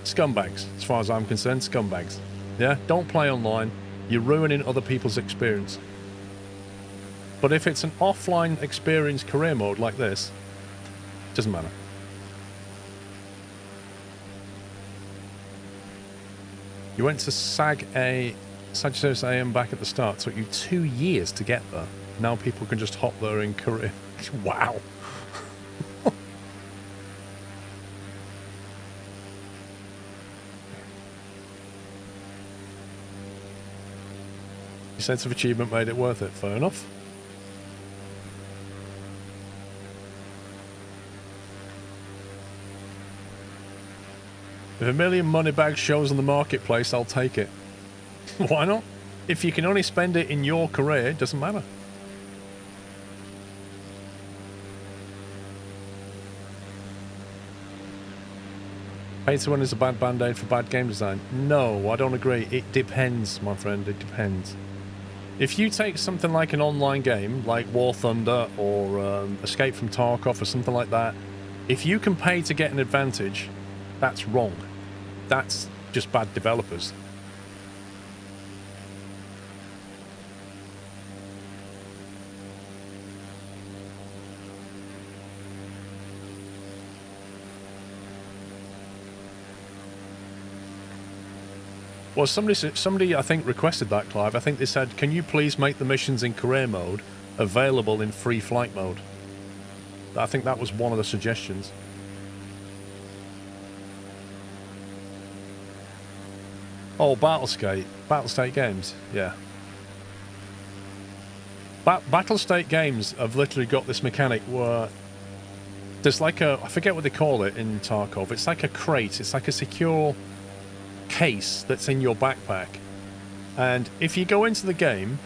scumbags, as far as I'm concerned, scumbags. Yeah, don't play online. You're ruining other people's experience. But if it's an offline experience career mode like this, it doesn't matter. You went to Sagittarius AM back at the start. Took you 2 years to get there. Now people can just hop there in career. Wow. Your sense of achievement made it worth it. Fair enough. If a million money bags shows on the marketplace, I'll take it. Why not? If you can only spend it in your career, it doesn't matter. Pay to win is a bad band-aid for bad game design. No, I don't agree. It depends, my friend. It depends. If you take something like an online game, like War Thunder or Escape from Tarkov or something like that, if you can pay to get an advantage, that's wrong. That's just bad developers. Well, somebody I think requested that, Clive. I think they said, can you please make the missions in career mode available in free flight mode? I think that was one of the suggestions. Oh, Battlestate Games, yeah. Battlestate Games have literally got this mechanic where there's like a, I forget what they call it in Tarkov, it's like a crate, it's like a secure case that's in your backpack, and if you go into the game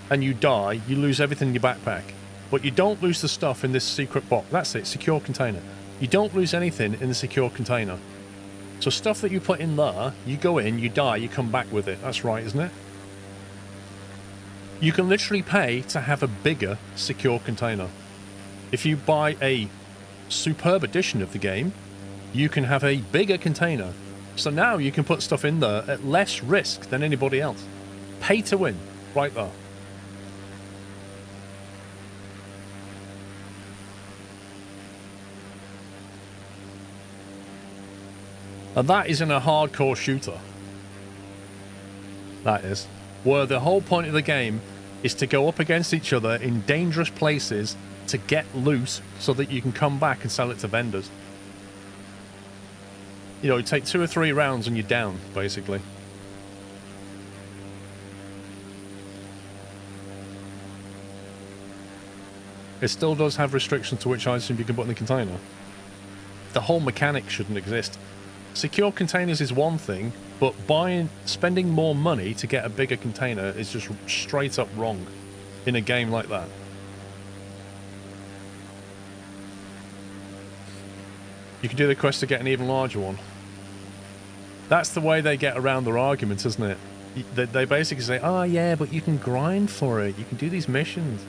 and you die, you lose everything in your backpack, but you don't lose the stuff in this secret box. That's it, secure container. You don't lose anything in the secure container. So stuff that you put in there, you go in, you die, you come back with it. That's right, isn't it? You can literally pay to have a bigger secure container. If you buy a superb edition of the game, you can have a bigger container. So now you can put stuff in there at less risk than anybody else. Pay to win, right there. And that is in a hardcore shooter. That is. Where the whole point of the game is to go up against each other in dangerous places to get loot so that you can come back and sell it to vendors. You know, you take 2 or 3 rounds and you're down, basically. It still does have restrictions to which items you can put in the container. The whole mechanic shouldn't exist. Secure containers is one thing, but spending more money to get a bigger container is just straight up wrong in a game like that. You can do the quest to get an even larger one. That's the way they get around their arguments, isn't it? They basically say, oh yeah, but you can grind for it. You can do these missions.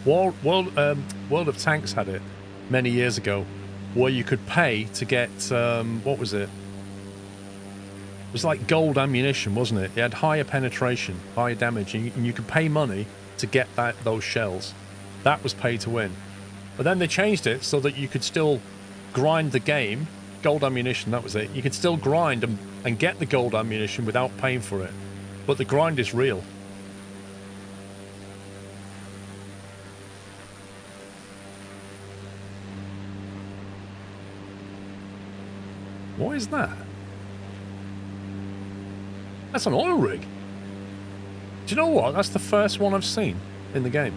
World of Tanks had it many years ago, where you could pay to get, what was it? It was like gold ammunition, wasn't it? It had higher penetration, higher damage, and you could pay money to get those shells. That was pay to win. But then they changed it so that you could still grind the game. Gold ammunition, that was it. You could still grind and get the gold ammunition without paying for it. But the grind is real. What is that? That's an oil rig. Do you know what? That's the first one I've seen in the game.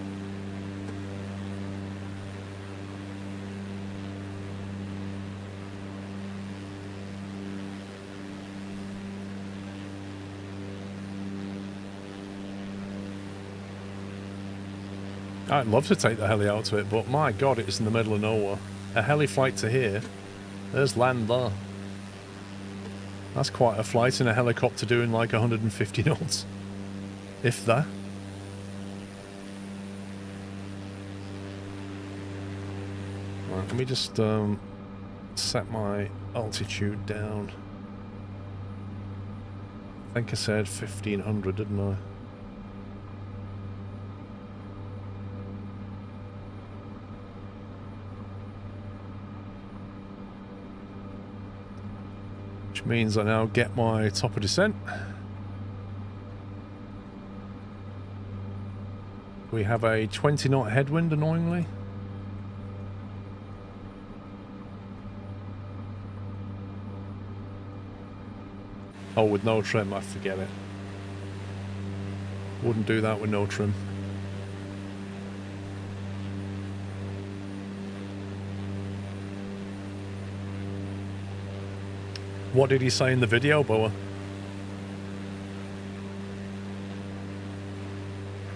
I'd love to take the heli out to it, but my god, it's in the middle of nowhere. A heli flight to here. There's land there. That's quite a flight in a helicopter doing like 150 knots. If that. Right, let me just set my altitude down. I think I said 1500, didn't I? Which means I now get my top of descent. We have a 20 knot headwind, annoyingly. Oh, with no trim, I forget it. Wouldn't do that with no trim. What did he say in the video, Boa?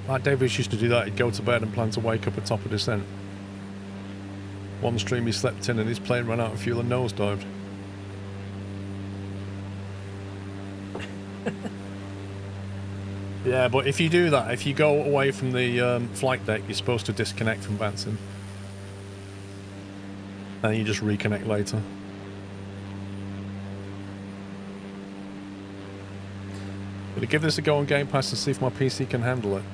Like Davis used to do that, he'd go to bed and plan to wake up at top of descent. One stream he slept in and his plane ran out of fuel and nosedived. Yeah, but if you do that, if you go away from the flight deck, you're supposed to disconnect from Vanson. And you just reconnect later. Gonna give this a go on Game Pass and see if my PC can handle it.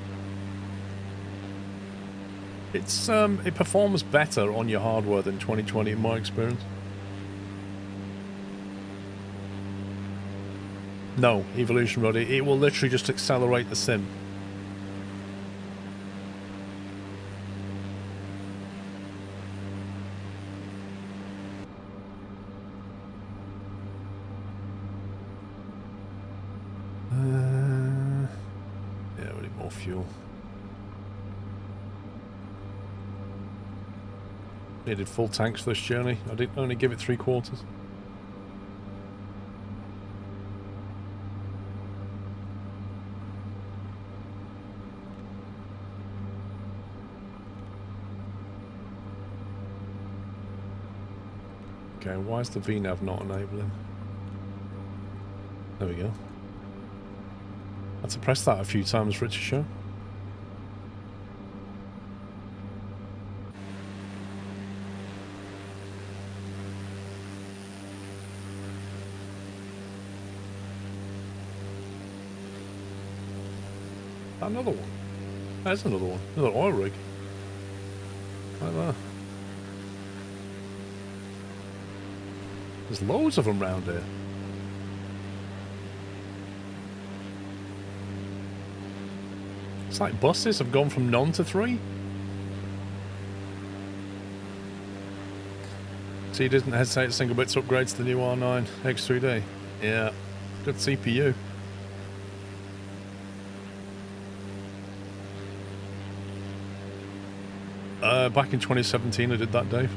It's it performs better on your hardware than 2020 in my experience. No, Evolution Roddy, it will literally just accelerate the sim. Yeah, we need more fuel. Needed full tanks for this journey. I didn't only give it 3/4. Okay, why is the VNAV not enabling? There we go. I had to press that a few times for it to show. Another one. There's another one. Another oil rig. Like that. There's loads of them round here. It's like buses have gone from none to 3. So you didn't hesitate to single bits upgrades to the new R9 X3D. Yeah, good CPU. Back in 2017 I did that, Dave.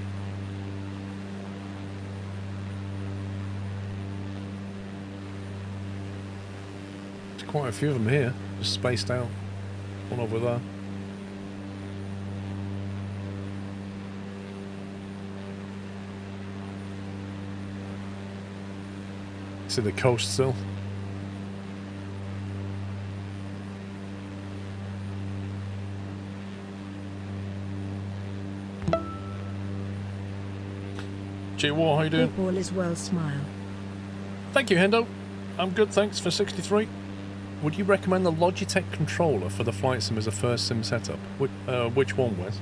There's quite a few of them here, just spaced out. One over there. See the coast still. J-War, how you doing? All is well, smile. Thank you, Hendo. I'm good, thanks, for 63. Would you recommend the Logitech controller for the flight sim as a first sim setup? Which one, Wes?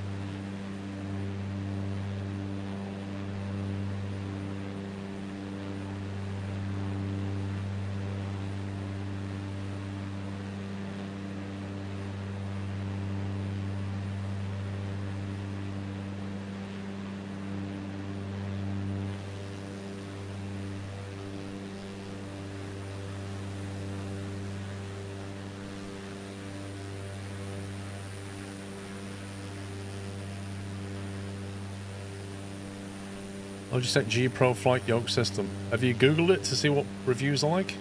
Logitech G Pro Flight Yoke System. Have you Googled it to see what reviews are like?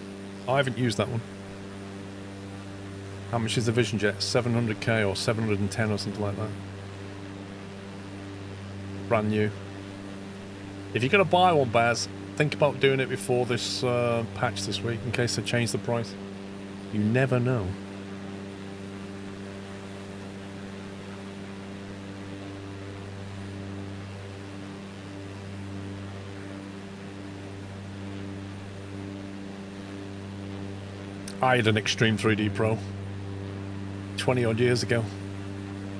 I haven't used that one. How much is the Vision Jet? 700k or 710 or something like that. Brand new. If you're going to buy one, Baz, think about doing it before this patch this week in case they change the price. You never know. I had an Extreme 3D Pro 20 odd years ago.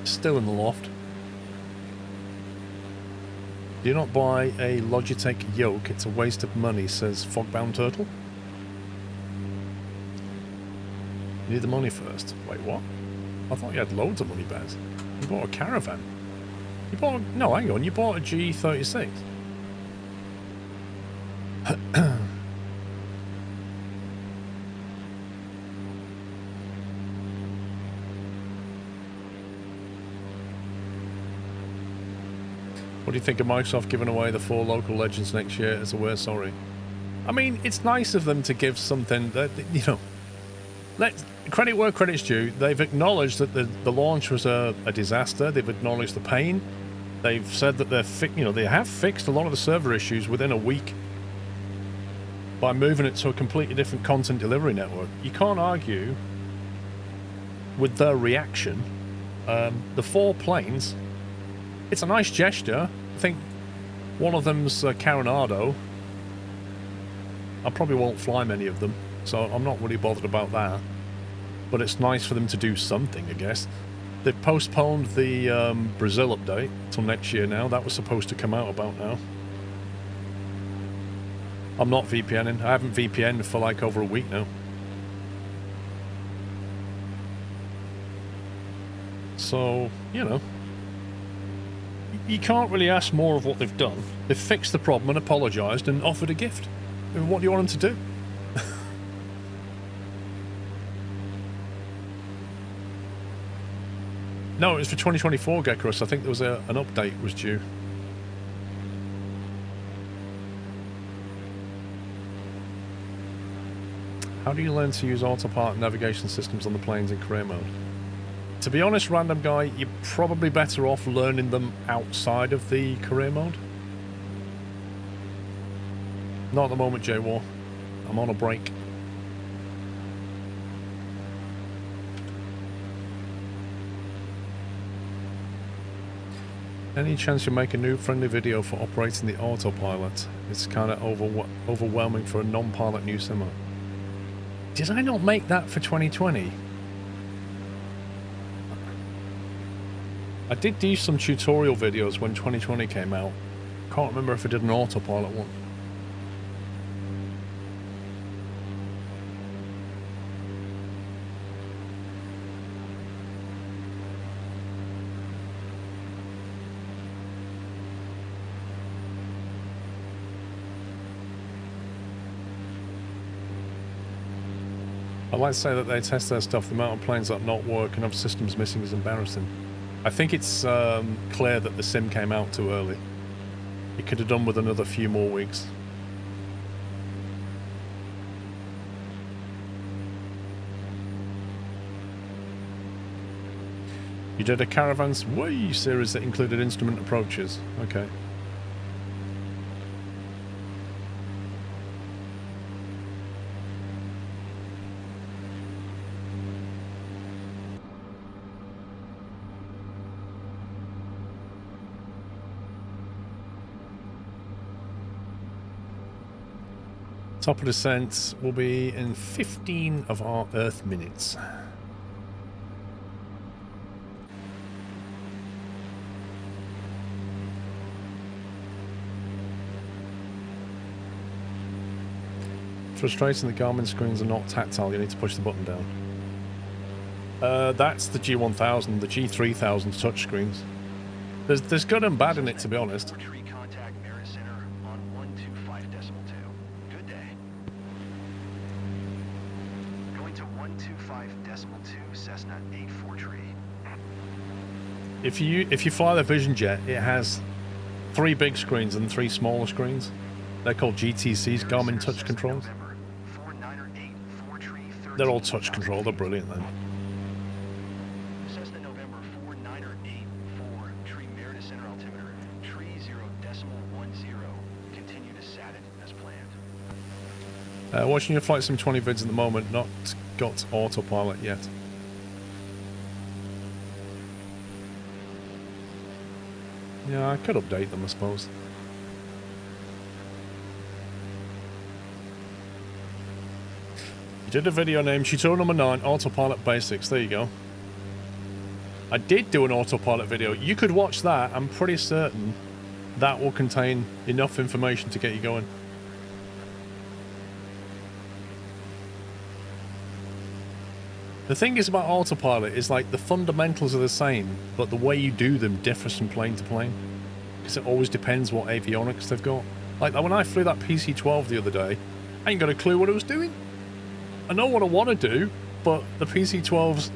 Still in the loft. Do not buy a Logitech yoke, it's a waste of money, says Fogbound Turtle. You need the money first. Wait, what? I thought you had loads of money, Baz. You bought a caravan. You bought... No, hang on, you bought a G36. What do you think of Microsoft giving away the 4 local legends next year as a we're sorry? I mean, it's nice of them to give something that, you know, credit where credit's due. They've acknowledged that the launch was a disaster. They've acknowledged the pain. They've said that they have fixed a lot of the server issues within a week by moving it to a completely different content delivery network. You can't argue with their reaction. The 4 planes, it's a nice gesture. I think one of them's Coronado. I probably won't fly many of them, so I'm not really bothered about that. But it's nice for them to do something, I guess. They've postponed the Brazil update till next year now. That was supposed to come out about now. I'm not VPNing. I haven't VPN'd for like over a week now. So, you know, you can't really ask more of what they've done. They've fixed the problem and apologised and offered a gift. I mean, what do you want them to do? No, it was for 2024, Gekarus. I think there was an update was due. How do you learn to use autopilot navigation systems on the planes in career mode? To be honest, random guy, you're probably better off learning them outside of the career mode. Not at the moment, J-War. I'm on a break. Any chance you make a new friendly video for operating the autopilot? It's kind of overwhelming for a non-pilot new simmer. Did I not make that for 2020? I did do some tutorial videos when 2020 came out. Can't remember if I did an autopilot one. I'd like to say that they test their stuff. The amount of planes that not work and have systems missing is embarrassing. I think it's clear that the sim came out too early. It could have done with another few more weeks. You did a Caravans Way series that included instrument approaches. Okay. Top of descent will be in 15 of our Earth minutes. Frustrating, the Garmin screens are not tactile, you need to push the button down. That's the G1000, the G3000 touchscreens. There's good and bad in it, to be honest. If you fly the Vision Jet, it has 3 big screens and 3 smaller screens. They're called GTCs, Garmin Touch Controls. They're all touch control. They're brilliant then. Cessna November 4984, tree Meredith center altimeter, tree 0.10. Continue to SAT it as planned. Watching your Flight Sim 20 vids at the moment, not got autopilot yet. Yeah, I could update them, I suppose. You did a video named Tutorial Number 9, Autopilot Basics. There you go. I did do an autopilot video. You could watch that. I'm pretty certain that will contain enough information to get you going. The thing is about autopilot is like the fundamentals are the same, but the way you do them differs from plane to plane. Because it always depends what avionics they've got. Like when I flew that PC-12 the other day, I ain't got a clue what it was doing. I know what I want to do, but the PC-12's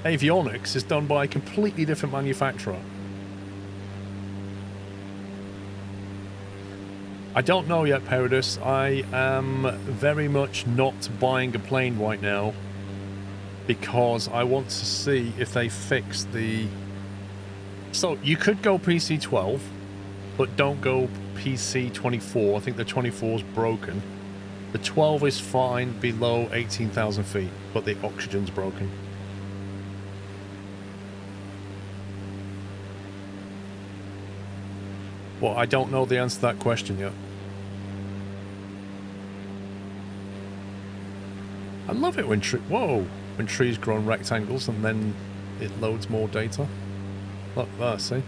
avionics is done by a completely different manufacturer. I don't know yet, Paradis. I am very much not buying a plane right now because I want to see if they fix the... So, you could go PC-12, but don't go PC-24. I think the 24 is broken. The 12 is fine below 18,000 feet, but the oxygen's broken. Well, I don't know the answer to that question yet. I love it when when trees grow in rectangles and then it loads more data. Look there, see?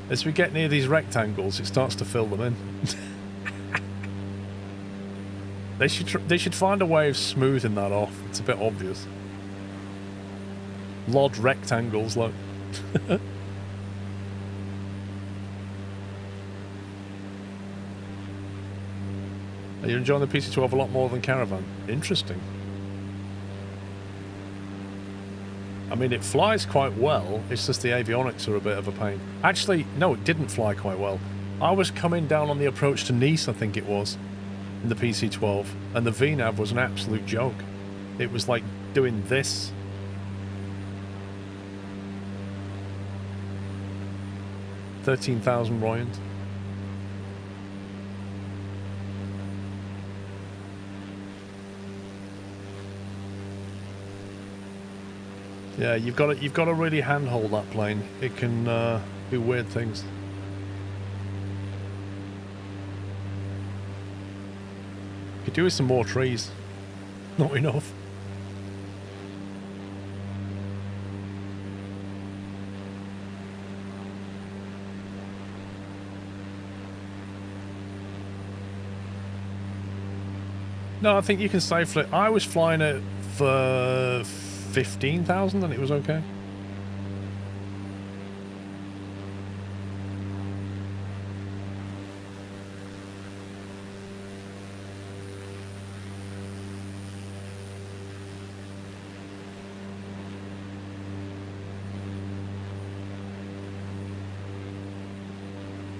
As we get near these rectangles, it starts to fill them in. They should find a way of smoothing that off. It's a bit obvious. Lod rectangles, look. Are you enjoying the PC-12 a lot more than Caravan? Interesting. I mean, it flies quite well. It's just the avionics are a bit of a pain. Actually, no, it didn't fly quite well. I was coming down on the approach to Nice, I think it was, in the PC-12, and the VNAV was an absolute joke. It was like doing this. $13,000 Royans. Yeah, you've got to really handhold that plane. It can do weird things. Could do with some more trees. Not enough. No, I think you can safely. I was flying it for 15,000 and it was okay.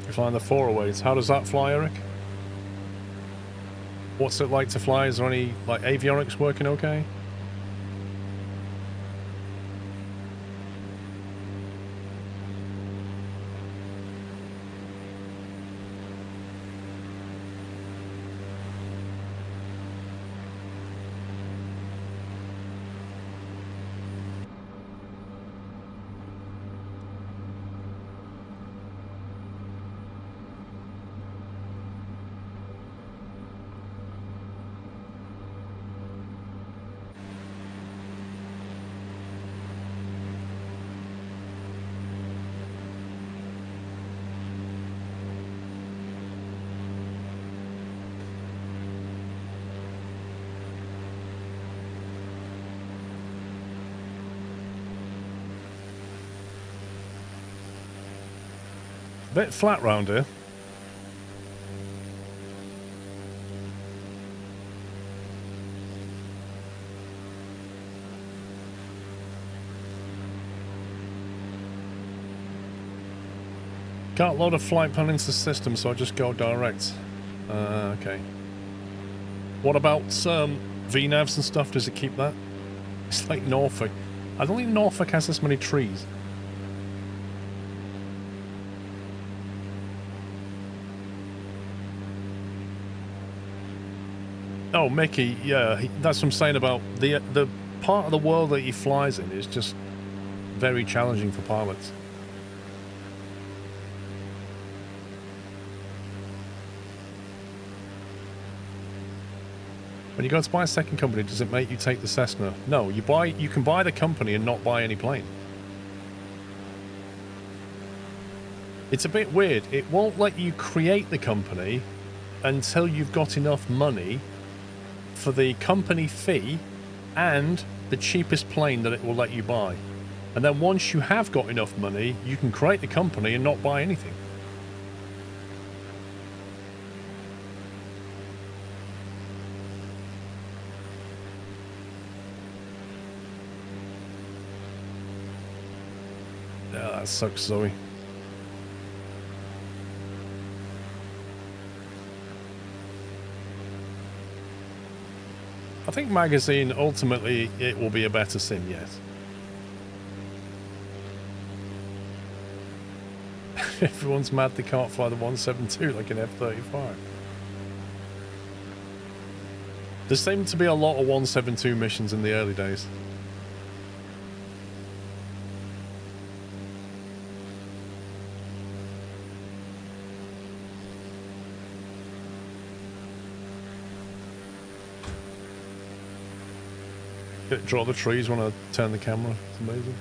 You're flying the 408s. How does that fly, Eric? What's it like to fly? Is there any like avionics working okay? Bit flat round here. Can't load a flight plan into the system, so I just go direct. Okay. What about VNAVs and stuff? Does it keep that? It's like Norfolk. I don't think Norfolk has this many trees. Oh, Mickey, yeah, that's what I'm saying about the part of the world that he flies in is just very challenging for pilots. When you go to buy a second company, does it make you take the Cessna? No, you can buy the company and not buy any plane. It's a bit weird. It won't let you create the company until you've got enough money for the company fee and the cheapest plane that it will let you buy. And then once you have got enough money, you can create the company and not buy anything. Yeah, that sucks, Zoe. think magazine, ultimately, it will be a better sim, yes. Everyone's mad they can't fly the 172 like an F-35. There seemed to be a lot of 172 missions in the early days. Draw the trees when I turn the camera. It's amazing.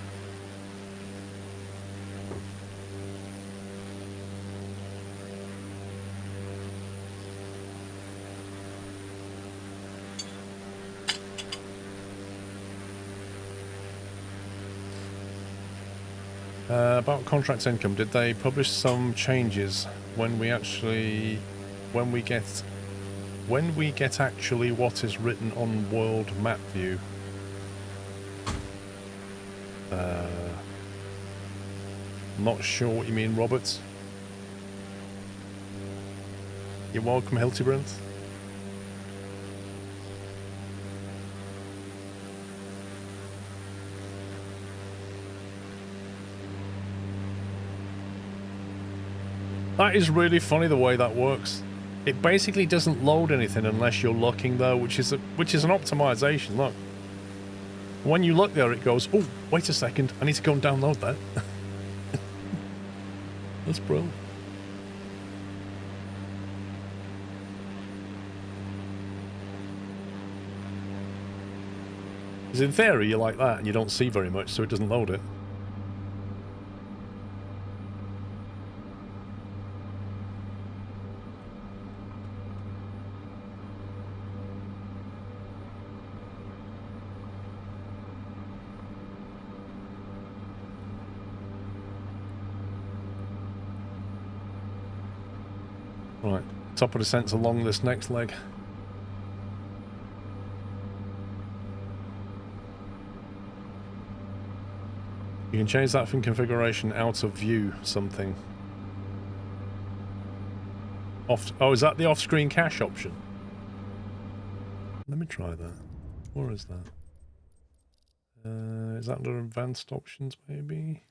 About contract income, did they publish some changes when we get actually what is written on world map view? Not sure what you mean, Roberts. You're welcome, Hildebrand. That is really funny the way that works. It basically doesn't load anything unless you're looking though, which is an optimization. Look, when you look there, it goes, "Oh, wait a second, I need to go and download that." That's brilliant. Because in theory, you're like that and you don't see very much, so it doesn't load it. Right, top of descent along this next leg. You can change that from configuration out of view something. Oh, is that the off-screen cache option? Let me try that. Where is that? Is that under advanced options maybe?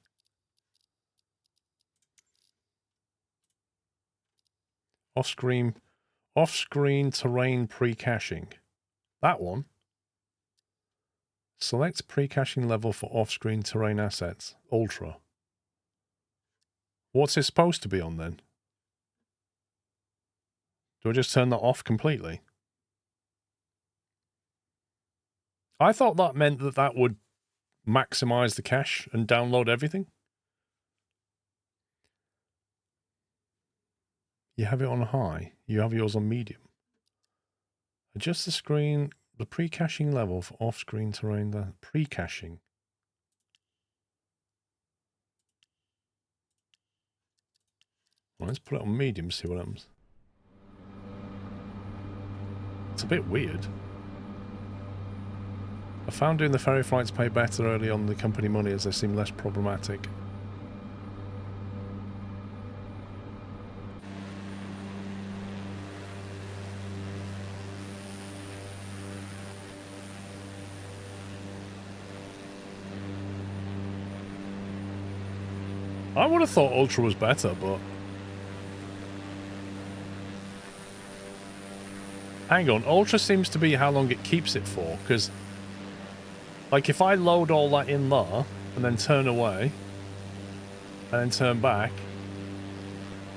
Off-screen terrain pre-caching. That one. Select pre-caching level for off-screen terrain assets. Ultra. What's it supposed to be on then? Do I just turn that off completely? I thought that meant that that would maximize the cache and download everything. You have it on high. You have yours on medium. Adjust the pre-caching level for off-screen terrain. The pre-caching. Well, let's put it on medium, see what happens. It's a bit weird. I found doing the ferry flights pay better early on the company money as they seem less problematic. I would have thought Ultra was better, but... Hang on, Ultra seems to be how long it keeps it for, because... Like, if I load all that in there, and then turn away, and then turn back,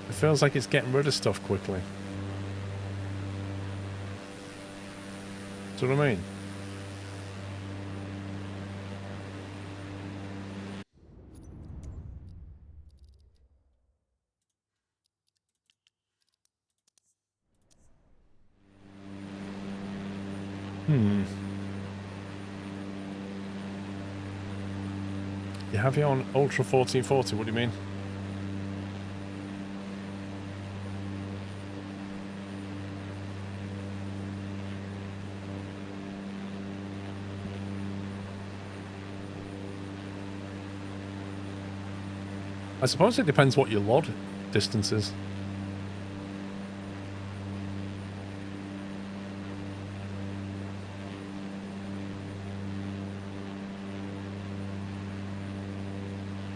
it feels like it's getting rid of stuff quickly. Do you know what I mean? You have it on Ultra 1440, what do you mean? I suppose it depends what your load distance is.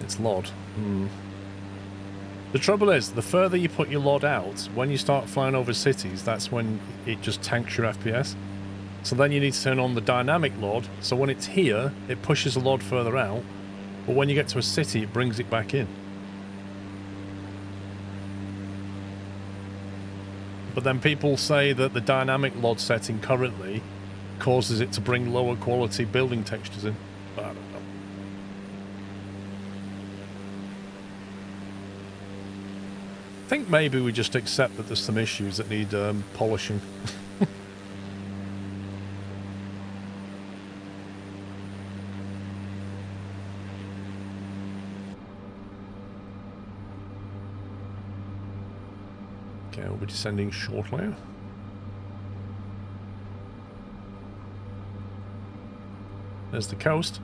It's LOD. The trouble is, the further you put your LOD out, when you start flying over cities, that's when it just tanks your FPS. So then you need to turn on the dynamic LOD, so when it's here, it pushes the LOD further out, but when you get to a city, it brings it back in. But then people say that the dynamic LOD setting currently causes it to bring lower quality building textures in. But I don't know. I think maybe we just accept that there's some issues that need polishing. Okay, we'll be descending shortly. There's the coast.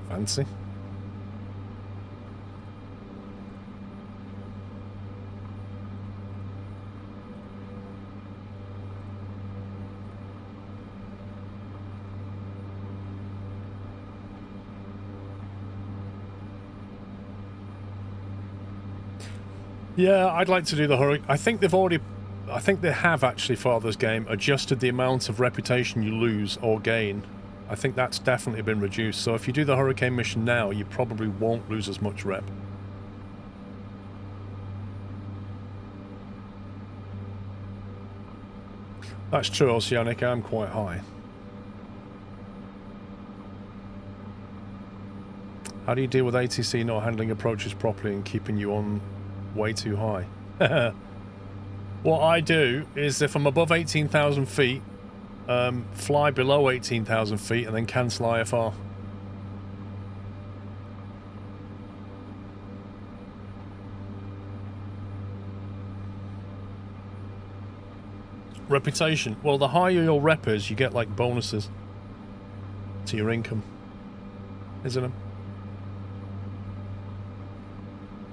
Fancy. Yeah, I'd like to do the hurricane. I think they have actually for this game adjusted the amount of reputation you lose or gain. I think that's definitely been reduced. So if you do the hurricane mission now, you probably won't lose as much rep. That's true, Oceanic. I'm quite high. How do you deal with ATC not handling approaches properly and keeping you on way too high? What I do is if I'm above 18,000 feet, fly below 18,000 feet and then cancel IFR. Reputation. Well, the higher your rep is, you get like bonuses to your income, isn't it?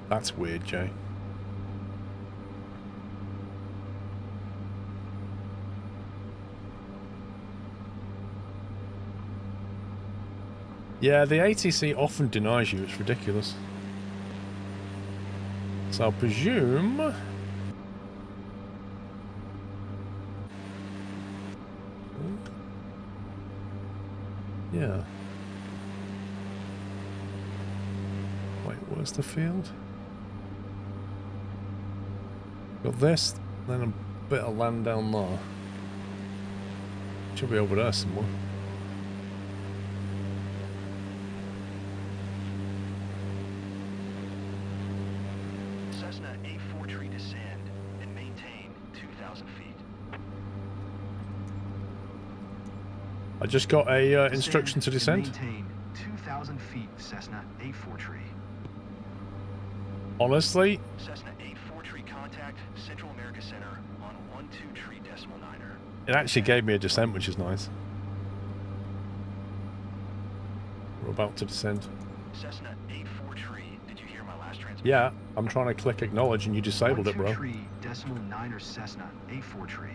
That's weird, Jay. Yeah, the ATC often denies you. It's ridiculous. So I'll presume... Yeah. Wait, where's the field? Got this, then a bit of land down there. Should be over there somewhere. Cessna 84 tree descend and maintain 2,000 feet. I just got a instruction to descend. Maintain 2,000 feet, Cessna 84 tree. Honestly, Cessna 84 tree contact Central America Center on 12 tree decimal niner. it actually gave me a descent, which is nice. We're about to descend. Cessna 84 tree. Did you hear my last transmission? Yeah, I'm trying to click acknowledge and you disabled it, bro. 12 tree decimal niner Cessna 84 tree.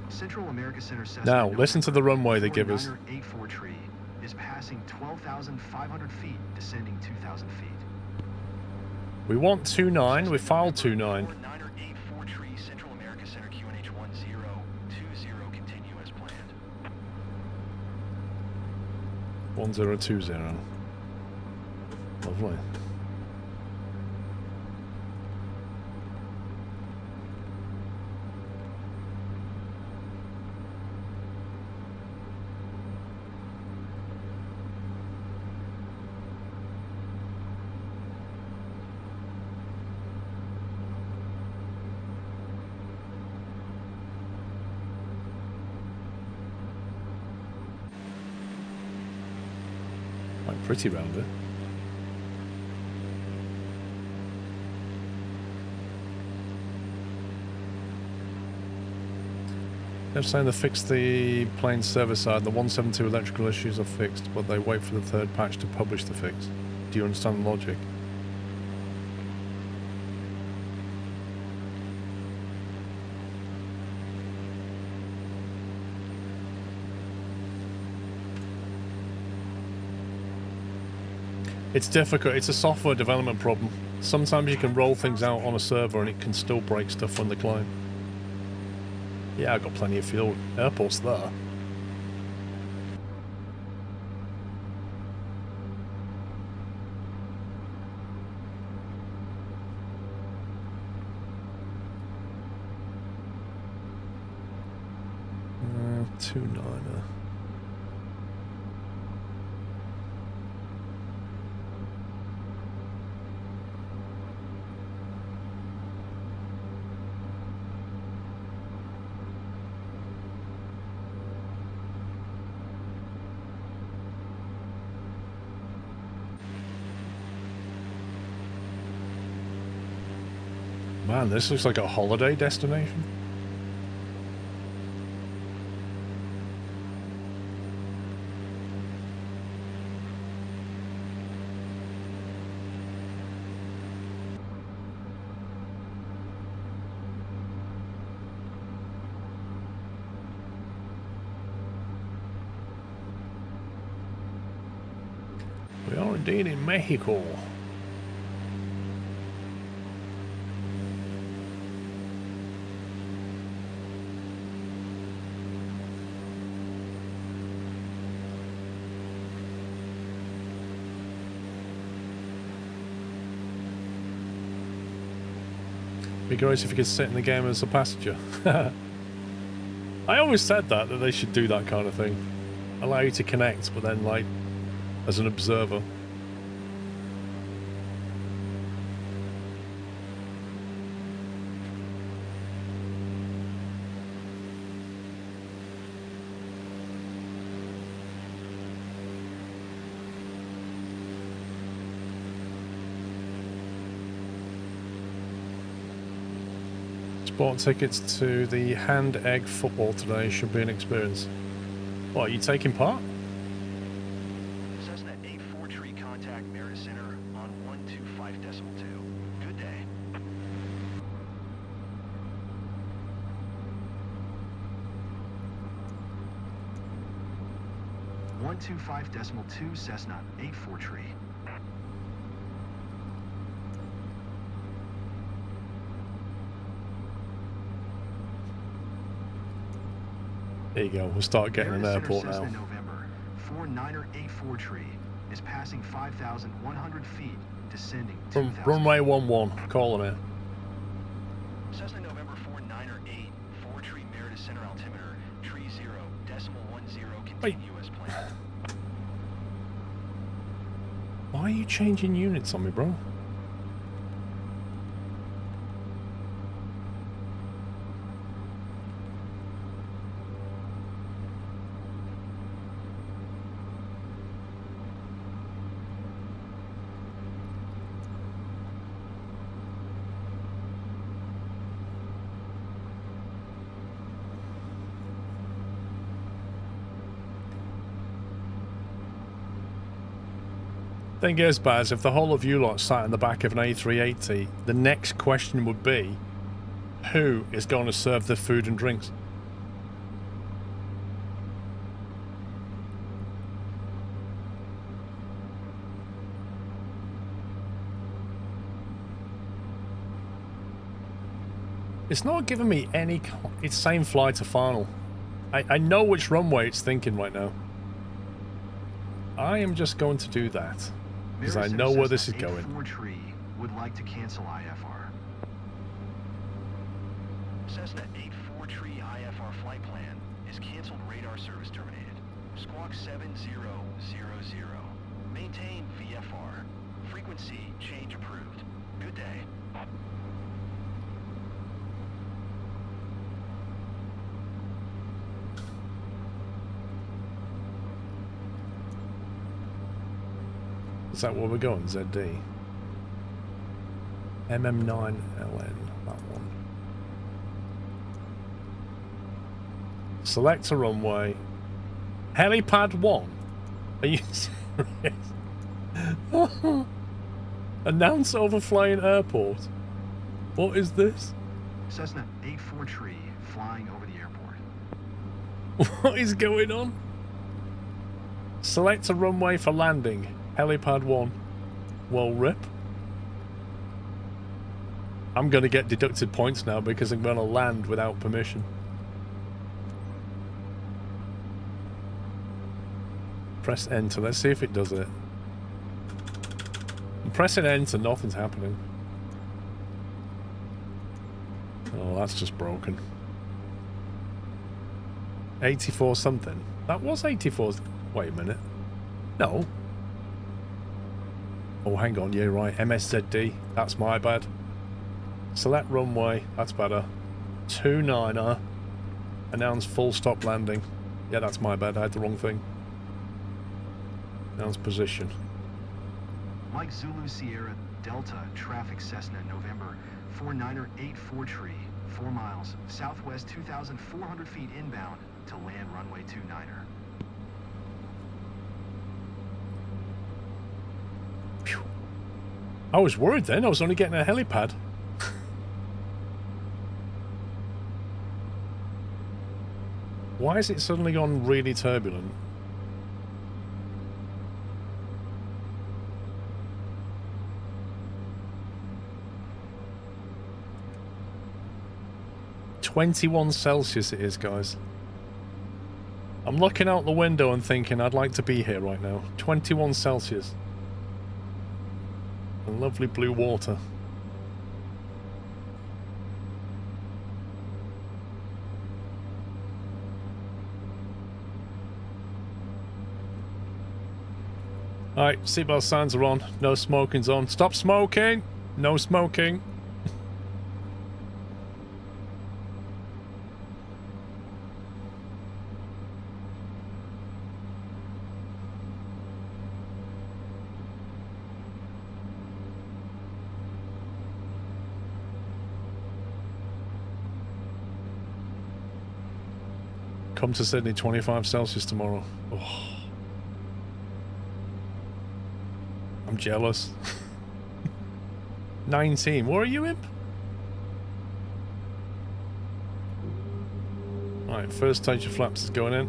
Central America Center Cessna. Now, listen to the runway they give us. 84 tree is passing 12,500 feet, descending 2,000 feet. We want 29, we filed 29. 84 tree, Central America Center QNH 1020, continue as planned. 1020. Lovely. Quite pretty round here. They're saying they fixed the plane server side. The 172 electrical issues are fixed, but they wait for the third patch to publish the fix. Do you understand the logic? It's difficult. It's a software development problem. Sometimes you can roll things out on a server and it can still break stuff when they climb. Yeah, I've got plenty of fuel. Airport's there. Two niner. Man, this looks like a holiday destination. We are indeed in Mexico. Be great if you could sit in the game as a passenger. I always said that they should do that kind of thing. Allow you to connect, but then, like, as an observer. Bought tickets to the hand egg football today. Should be an experience. What, are you taking part? Cessna 843 contact Merit Center on 125.2. Good day. 125.2 Cessna 843. There you go. We'll start getting an airport now. November, 4984 tree is passing 5,100 feet, descending 2,000. Runway 11, calling it. Cessna November 4908, 4 tree Meredith Center altimeter, tree 0.10, continuous plan. Why are you changing units on me, bro? Thing is, Baz, if the whole of you lot sat in the back of an A380, the next question would be, who is going to serve the food and drinks? It's not giving me any... It's saying fly to final. I know which runway it's thinking right now. I am just going to do that. Because I know where this is going. Would like to cancel IFR. Cessna 84 IFR flight plan is canceled. Radar service terminated. Squawk 7000. Maintain VFR. Frequency change approved. Good day. Is that where we're going? ZD. MM9LN, that one. Select a runway. Helipad 1? Are you serious? Announce overflying airport. What is this? Cessna 84 tree flying over the airport. What is going on? Select a runway for landing. Helipad 1. Well, rip. I'm going to get deducted points now because I'm going to land without permission. Press enter. Let's see if it does it. I'm pressing enter, nothing's happening. Oh, that's just broken. 84 something. That was 84. Wait a minute. No. Oh, hang on. Yeah, right. MSZD. That's my bad. Select runway. That's better. 29er. Announce full stop landing. Yeah, that's my bad. I had the wrong thing. Announce position. Mike Zulu Sierra Delta traffic Cessna November 49er84 tree 4 miles southwest 2,400 feet inbound to land runway 29er. Phew. I was worried then. I was only getting a helipad. Why is it suddenly gone really turbulent? -21 it is, guys. I'm looking out the window and thinking I'd like to be here right now. 21 Celsius. And lovely blue water. Alright, seatbelt signs are on. No smoking's on. Stop smoking! No smoking. Come to Sydney, 25 Celsius tomorrow. Oh. I'm jealous. 19. Where are you, Imp? Alright, first stage of flaps is going in.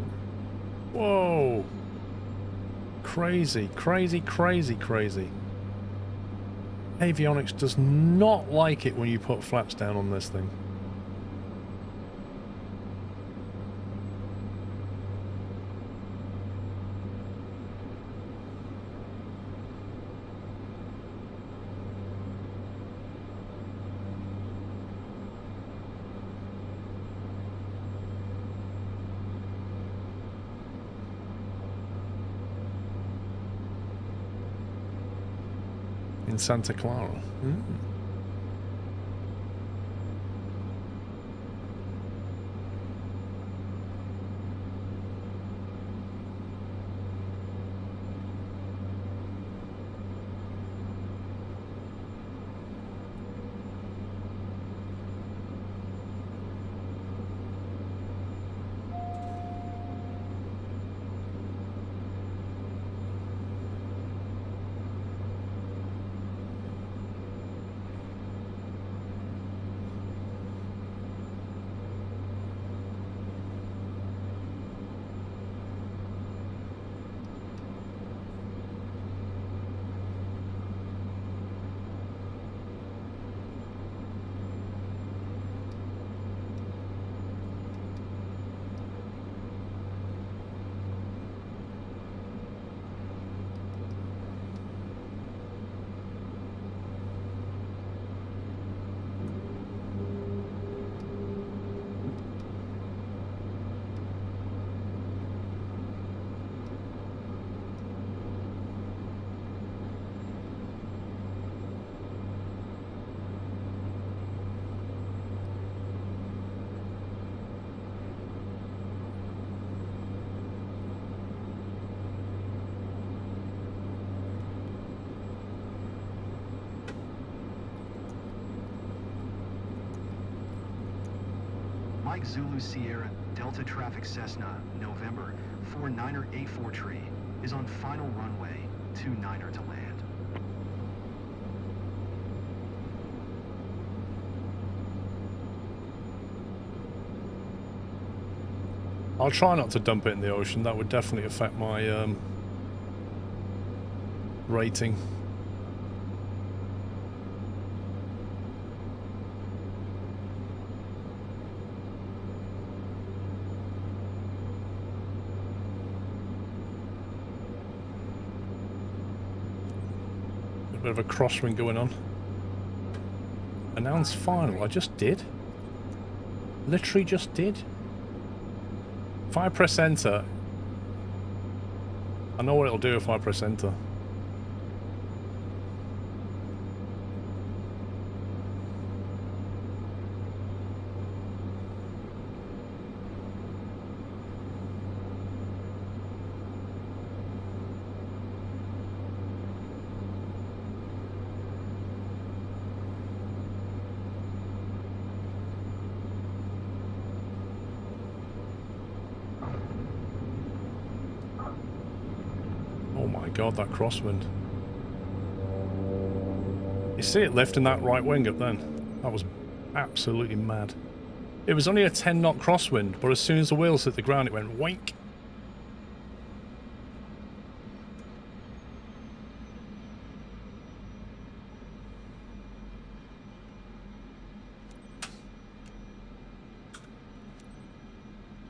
Whoa. Crazy, crazy, crazy, crazy. Avionics does not like it when you put flaps down on this thing. In Santa Clara. Mike Zulu Sierra Delta Traffic Cessna November 4984 tree is on final runway 29 to land. I'll try not to dump it in the ocean. That would definitely affect my rating. A bit of a crosswind going on. Announce final. I just did. Literally just did. If I press enter, I know what it'll do if I press enter. God, that crosswind. You see it lifting that right wing up then? That was absolutely mad. It was only a 10-knot crosswind, but as soon as the wheels hit the ground, it went wink.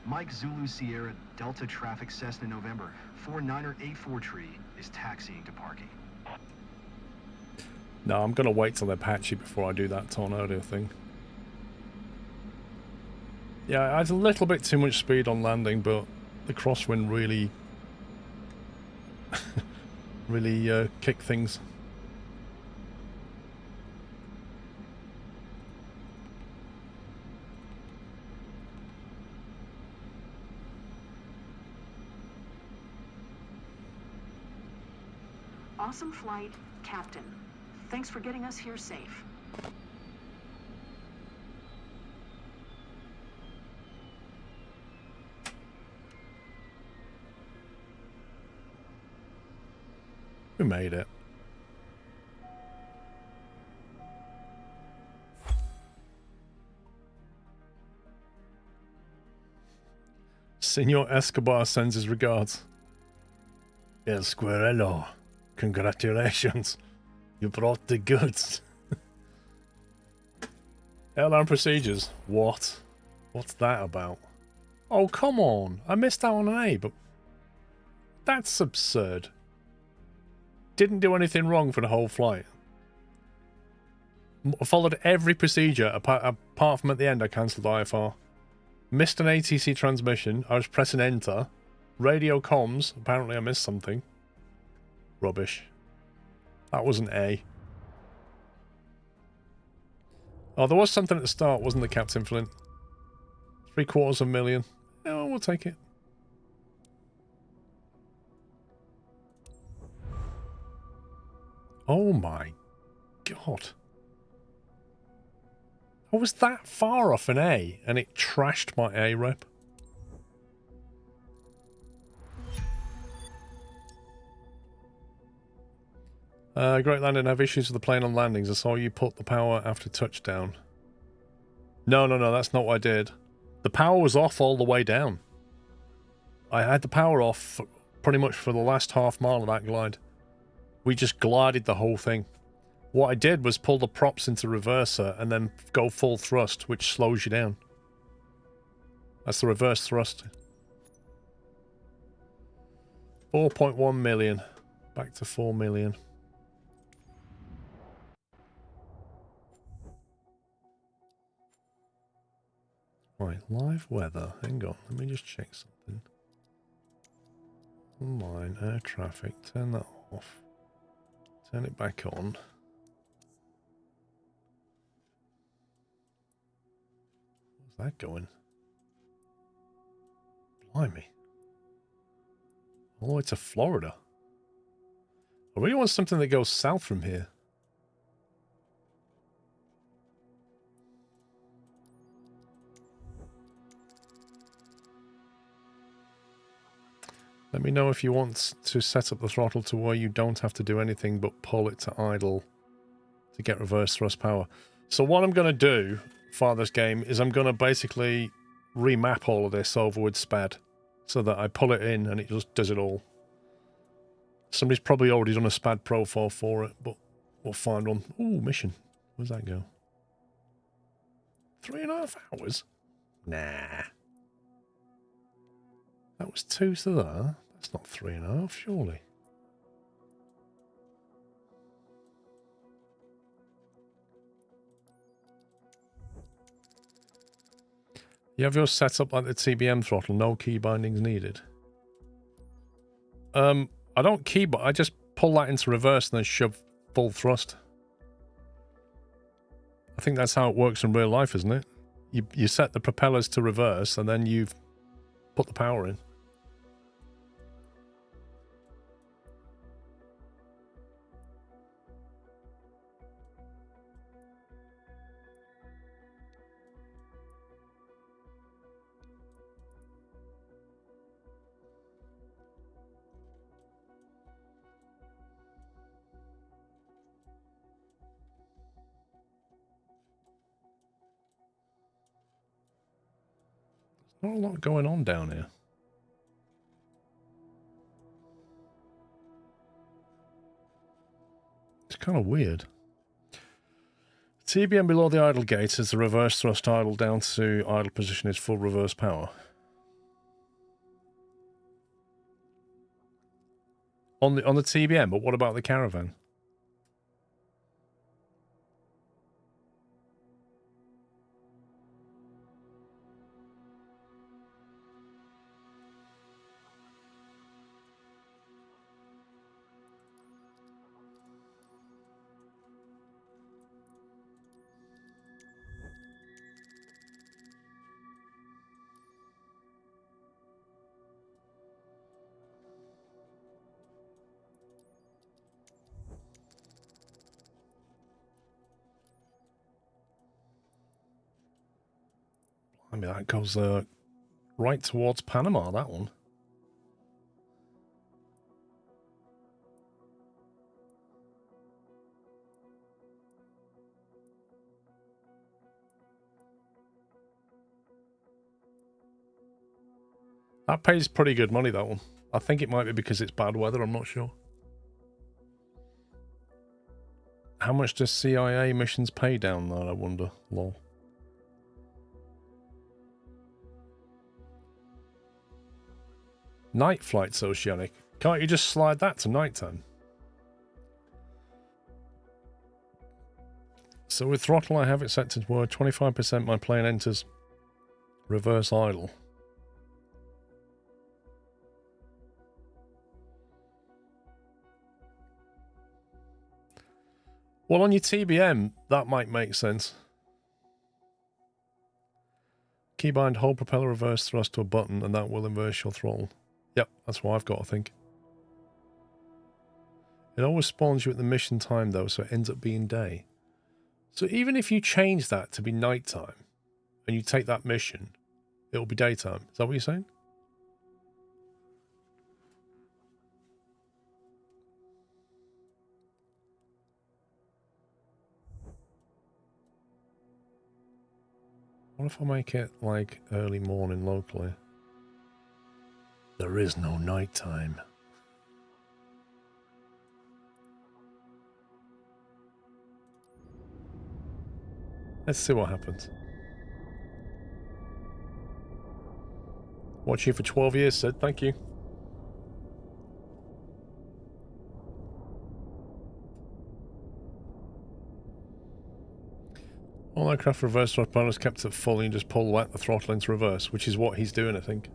Mike Zulu Sierra Delta Traffic Cessna November 4984 tree is taxiing to parking. No, I'm going to wait till they're patchy before I do that tornado thing. Yeah, I had a little bit too much speed on landing, but the crosswind really really kicked things. Awesome flight, Captain. Thanks for getting us here safe. We made it. Senor Escobar sends his regards. El Squirrelo. Congratulations. You brought the goods. Airline procedures. What? What's that about? Oh, come on. I missed out on an A, but that's absurd. Didn't do anything wrong for the whole flight. Followed every procedure apart from at the end I cancelled IFR. Missed an ATC transmission. I was pressing enter. Radio comms. Apparently I missed something. Rubbish. That was an A. Oh, there was something at the start, wasn't there, Captain Flint? 750,000. Oh, we'll take it. Oh my God. I was that far off an A, and it trashed my A rep. Great Landing, have issues with the plane on landings. I saw you put the power after touchdown. No, that's not what I did. The power was off all the way down. I had the power off pretty much for the last half mile of that glide. We just glided the whole thing. What I did was pull the props into reverser and then go full thrust, which slows you down. That's the reverse thrust. 4.1 million. Back to 4 million. Right, live weather. Hang on, let me just check something. Online, air traffic, turn that off. Turn it back on. Where's that going? Blimey. All the way to Florida. I really want something that goes south from here. Let me know if you want to set up the throttle to where you don't have to do anything but pull it to idle to get reverse thrust power. So what I'm going to do for this game is I'm going to basically remap all of this over with SPED so that I pull it in and it just does it all. Somebody's probably already done a SPED profile for it, but we'll find one. Ooh, mission. Where's that go? 3.5 hours? Nah. That was 2 to that. That's not 3.5, surely. You have yours set up like the TBM throttle, no key bindings needed. I don't key, but I just pull that into reverse and then shove full thrust. I think that's how it works in real life, isn't it? You set the propellers to reverse and then you've put the power in. Not a lot going on down here. It's kind of weird. TBM below the idle gate as the reverse thrust idle down to idle position is full reverse power. On the TBM, but what about the caravan? I mean, that goes right towards Panama, that one. That pays pretty good money, that one. I think it might be because it's bad weather, I'm not sure. How much does CIA missions pay down there, I wonder? Lol. Night flight's oceanic. Can't you just slide that to nighttime? So with throttle I have it set to where 25% my plane enters reverse idle. Well, on your TBM, that might make sense. Keybind, hold propeller reverse thrust to a button and that will inverse your throttle. Yep, that's what I've got, I think. It always spawns you at the mission time, though, so it ends up being day. So even if you change that to be nighttime, and you take that mission, it'll be daytime. Is that what you're saying? What if I make it, like, early morning locally? There is no nighttime. Let's see what happens. Watch you for 12 years, Sid. Thank you. All aircraft reverse throttle propellers kept at full and you just pull the throttle into reverse, which is what he's doing, I think.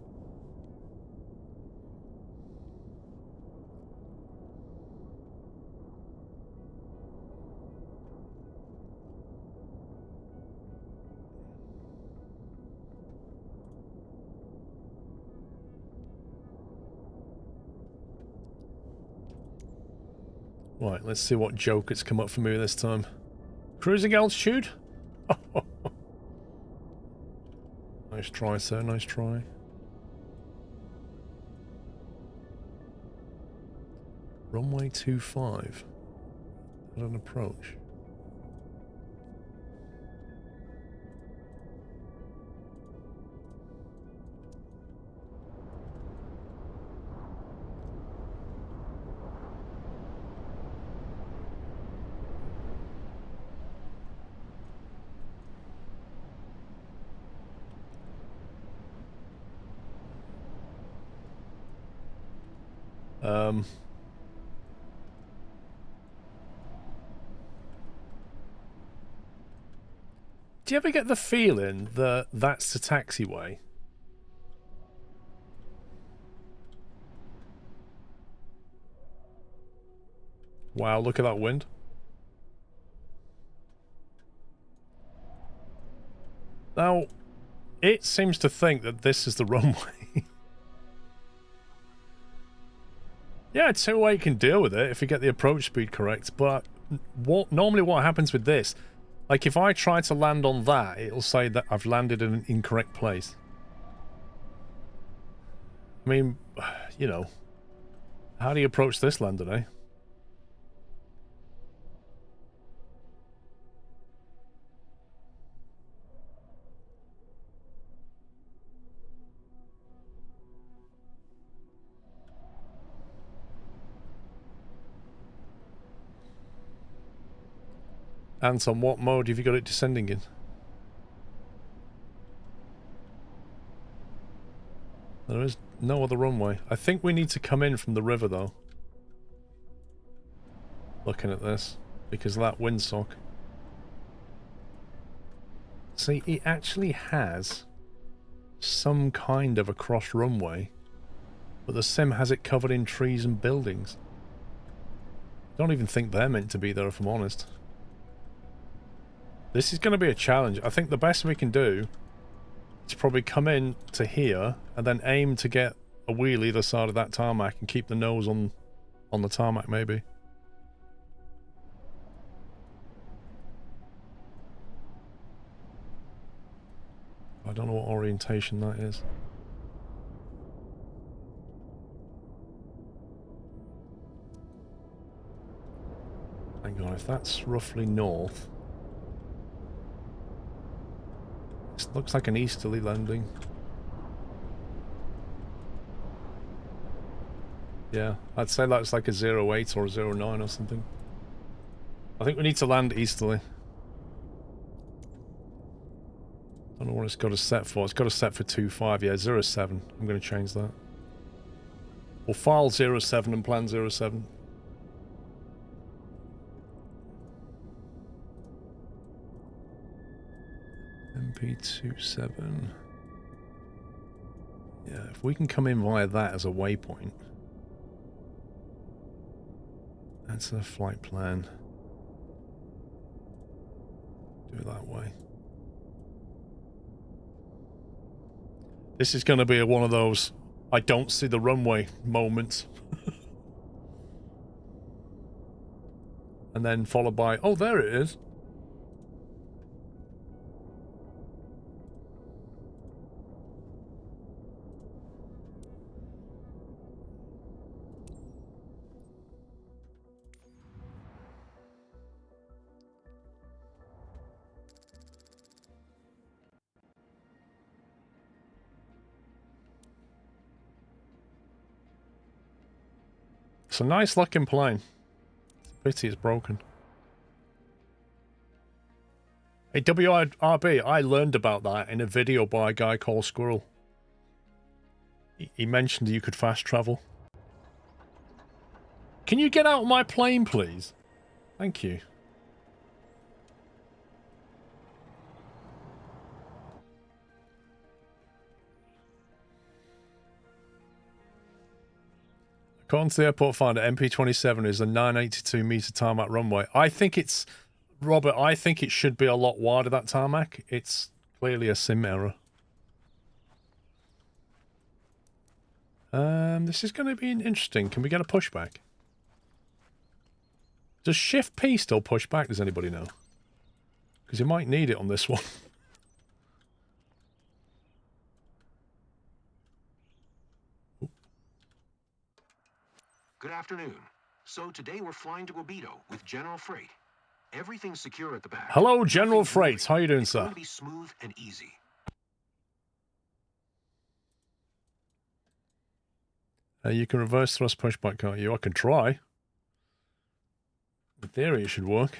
Right, let's see what joke it's come up for me this time. Cruising altitude? Nice try, sir. Nice try. Runway 25. At an approach. Do you ever get the feeling that that's the taxiway? Wow, look at that wind. Now, it seems to think that this is the runway. Yeah, 2.8 can deal with it if you get the approach speed correct, but normally what happens with this, like if I try to land on that, it'll say that I've landed in an incorrect place. I mean, you know, how do you approach this landing, eh? Anton, what mode have you got it descending in? There is no other runway. I think we need to come in from the river, though. Looking at this, because of that windsock. See, it actually has some kind of a cross runway, but the sim has it covered in trees and buildings. I don't even think they're meant to be there, if I'm honest. This is going to be a challenge. I think the best we can do is probably come in to here and then aim to get a wheel either side of that tarmac and keep the nose on the tarmac, maybe. I don't know what orientation that is. Hang on, if that's roughly north... This looks like an easterly landing. Yeah, I'd say that's like a 08 or a 09 or something. I think we need to land easterly. I don't know what it's got us set for. It's got us set for 25. Yeah, 07. I'm going to change that. We'll file 07 and plan 07. MP27. Yeah, if we can come in via that as a waypoint. That's a flight plan. Do it that way. This is going to be one of those I don't see the runway moments. And then followed by, oh, there it is. It's a nice looking plane. Pity it's broken. Hey, WRB, I learned about that in a video by a guy called Squirrel. He mentioned you could fast travel. Can you get out of my plane, please? Thank you. According to the airport finder, MP27 is a 982 meter tarmac runway. I think it's... Robert, I think it should be a lot wider, that tarmac. It's clearly a sim error. This is going to be interesting. Can we get a pushback? Does Shift P still push back? Does anybody know? Because you might need it on this one. Good afternoon. So today we're flying to Guido with General Freight. Everything's secure at the back. Hello, General Nothing's Freight. moving. How you doing, It's sir? going to be smooth and easy. You can reverse thrust pushback, can't you? I can try. In theory, it should work.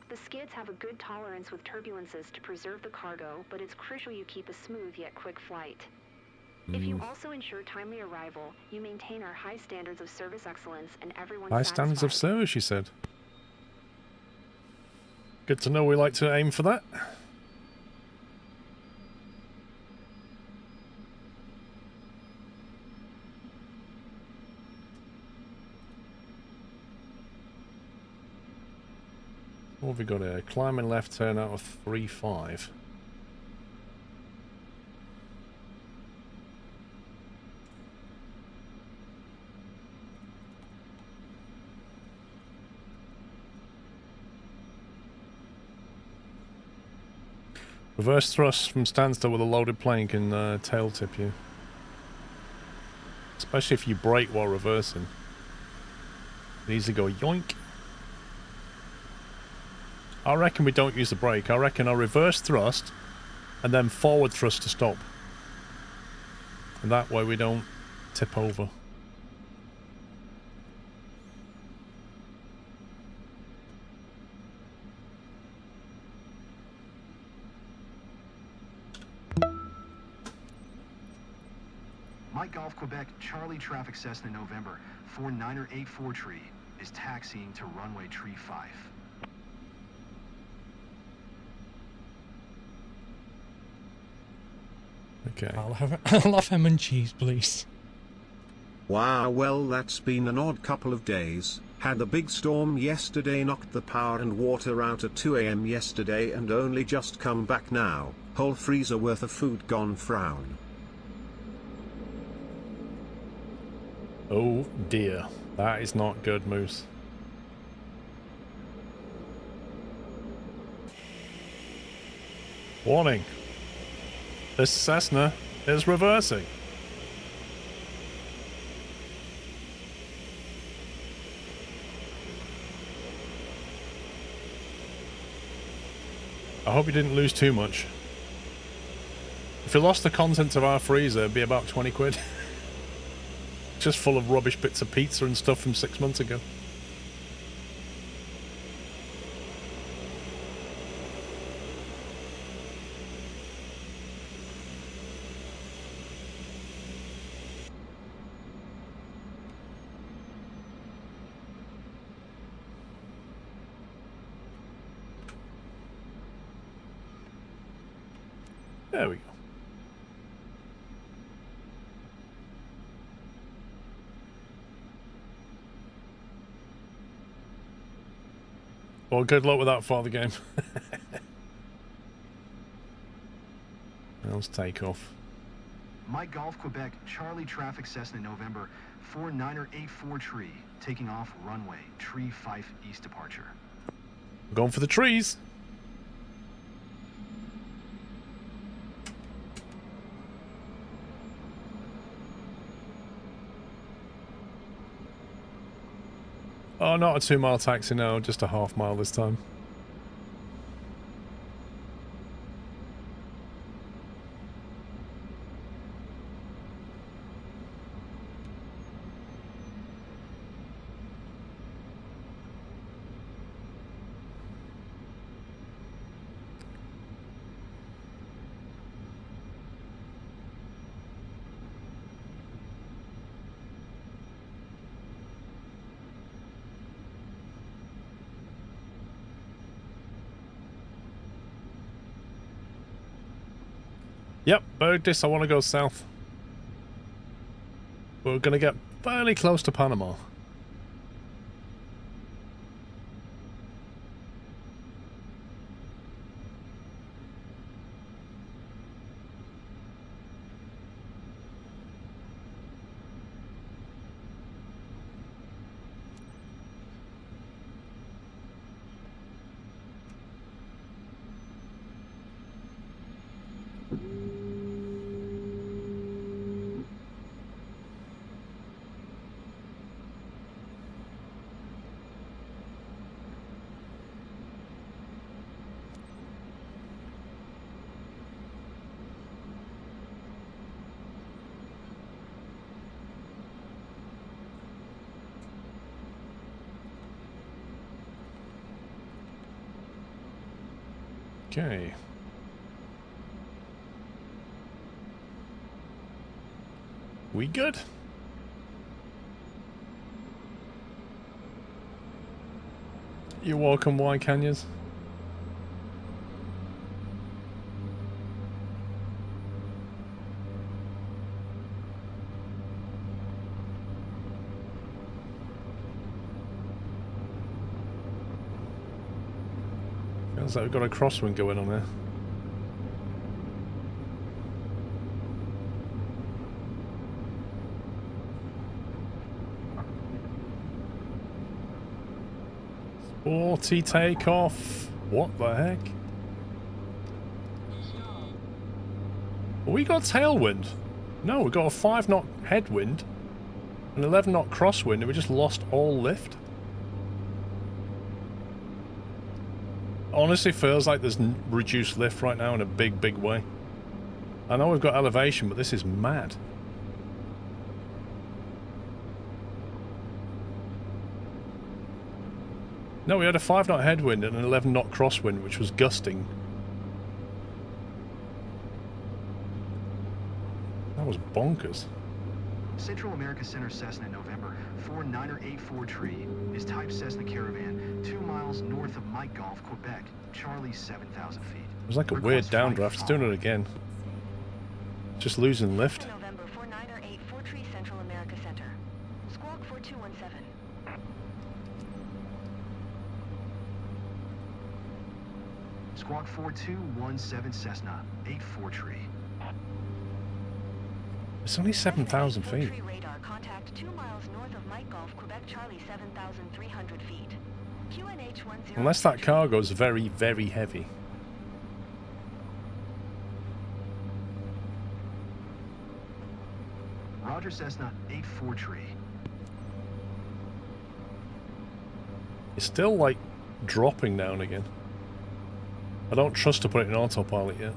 The skids have a good tolerance with turbulences to preserve the cargo, but it's crucial you keep a smooth yet quick flight. If you also ensure timely arrival, you maintain our high standards of service excellence and everyone's High satisfied. standards of service, she said. Good to know we like to aim for that. What have we got here? Climbing left turn out of 3.5. Reverse thrust from standstill with a loaded plane can tail tip you. Especially if you brake while reversing. You easily go yoink. I reckon we don't use the brake. I reckon I reverse thrust and then forward thrust to stop. And that way we don't tip over. Mike Golf Quebec, Charlie Traffic Cessna November, 4984 tree is taxiing to runway tree 5. Okay. I'll have ham and cheese, please. Wow, well that's been an odd couple of days. Had the big storm yesterday, knocked the power and water out at 2 AM yesterday and only just come back now. Whole freezer worth of food gone frown. Oh dear. That is not good, Moose. Warning. This Cessna is reversing. I hope you didn't lose too much. If you lost the contents of our freezer, it'd be about 20 quid. Just full of rubbish bits of pizza and stuff from 6 months ago. There we go. Well, good luck with that for the game. Let's take off. Mike Golf Quebec, Charlie Traffic Cessna November, 4984 tree, taking off runway tree 5 east departure. We're going for the trees. Oh, not a 2-mile taxi now, just a half-mile this time. Yep, bird this, I want to go south. We're going to get fairly close to Panama. Okay. We good? You're welcome, Y Canyons. Feels like we've got a crosswind going on there. Sporty takeoff. What the heck? We got tailwind. No, we got a 5-knot headwind, an 11-knot crosswind, and we just lost all lift. Honestly, feels like there's reduced lift right now in a big, big way. I know we've got elevation, but this is mad. No, we had a 5-knot headwind and an 11-knot crosswind, which was gusting. That was bonkers. Central America Center Cessna November 4984 tree is type Cessna Caravan 2 miles north of Mike Golf, Quebec, Charlie 7,000 feet. It was like a weird downdraft. It's doing it again. Just losing lift. November 4984 tree, Central America Center. Squawk 4217. Squawk 4217 Cessna 84 tree. It's only 7,000 feet. Radar contact 2 miles north of Mike Golf, Quebec, Charlie 7,300 feet. QNH 10. Unless that cargo is very, very heavy. Roger Cessna 84 tree. It's still like dropping down again. I don't trust to put it in autopilot yet.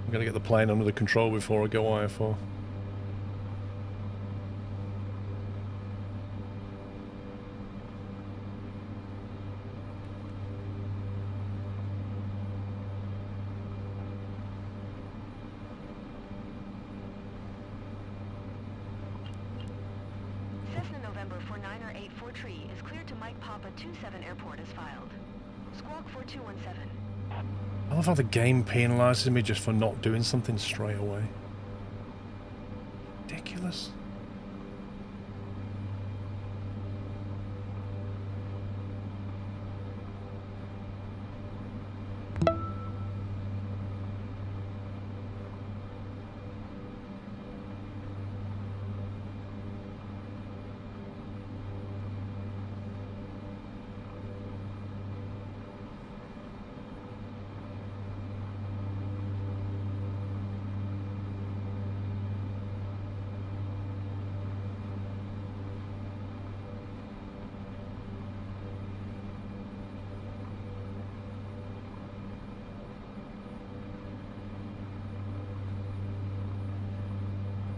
I'm gonna get the plane under the control before I go IFR. Cessna November 4984 tree is cleared to Mike Papa 27 airport as filed. Squawk 4217. I love how the game penalises me just for not doing something straight away. Ridiculous.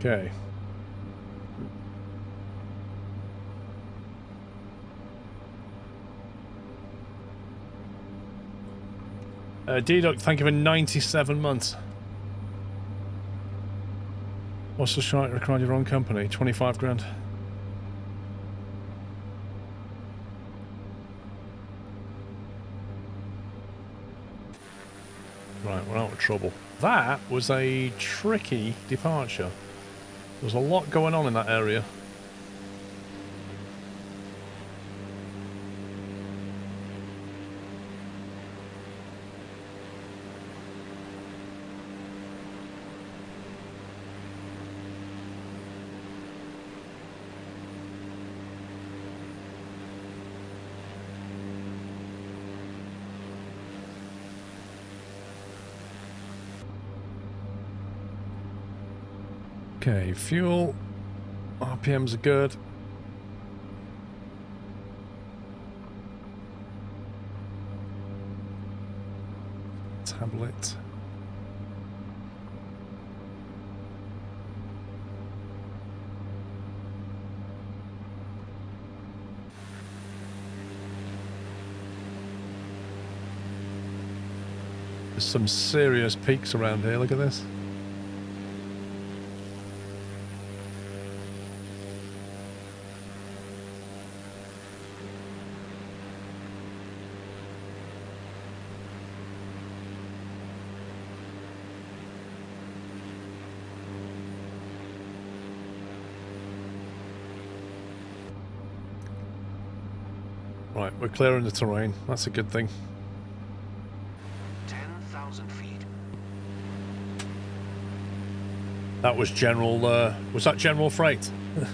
Okay. D-Duck, thank you for 97 months. What's the strike required your own company? 25 grand. Right, we're out of trouble. That was a tricky departure. There's a lot going on in that area. Okay, fuel, RPMs are good. tablet. There's some serious peaks around here, look at this. Right, we're clearing the terrain. That's a good thing. 10,000 feet. That was General, was that General Freight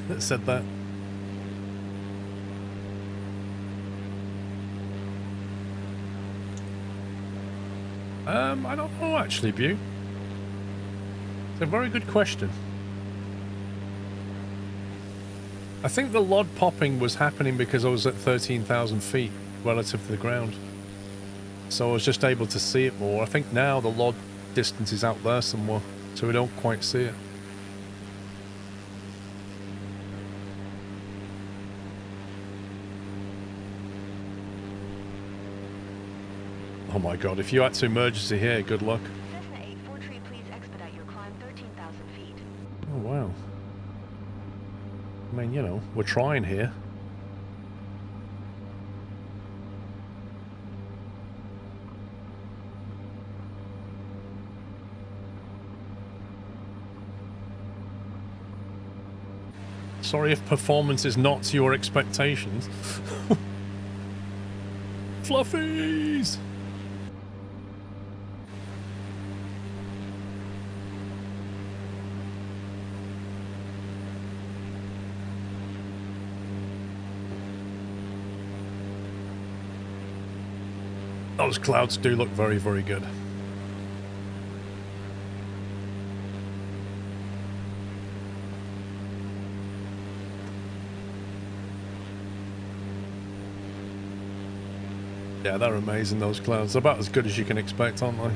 that said that? I don't know actually, Bew. It's a very good question. I think the LOD popping was happening because I was at 13,000 feet relative to the ground. So I was just able to see it more. I think now the LOD distance is out there somewhere, so we don't quite see it. Oh my god, if you had to emergency here, good luck. Cessna 84 tree, please expedite your climb 13,000 feet. Oh wow. I mean, you know, we're trying here. Sorry if performance is not to your expectations. Fluffies! Those clouds do look very, very good. Yeah, they're amazing, those clouds. They're about as good as you can expect, aren't they?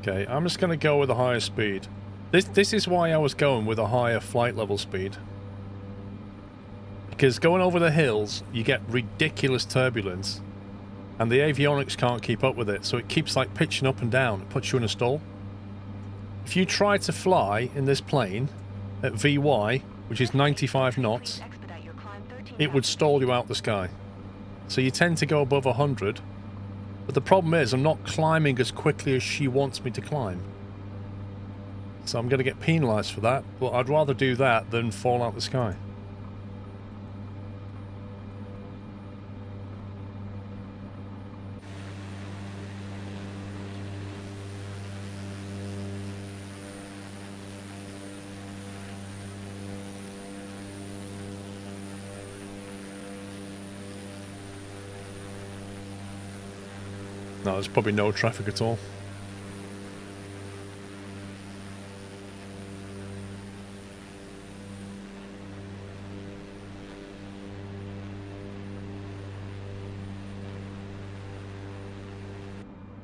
Okay, I'm just going to go with a higher speed. This is why I was going with a higher flight level speed. Because going over the hills, you get ridiculous turbulence. And the avionics can't keep up with it, so it keeps like pitching up and down. It puts you in a stall. If you try to fly in this plane at VY, which is 95 knots, it would stall you out the sky. So you tend to go above 100. But the problem is I'm not climbing as quickly as she wants me to climb. So I'm going to get penalised for that, but I'd rather do that than fall out the sky. No, there's probably no traffic at all.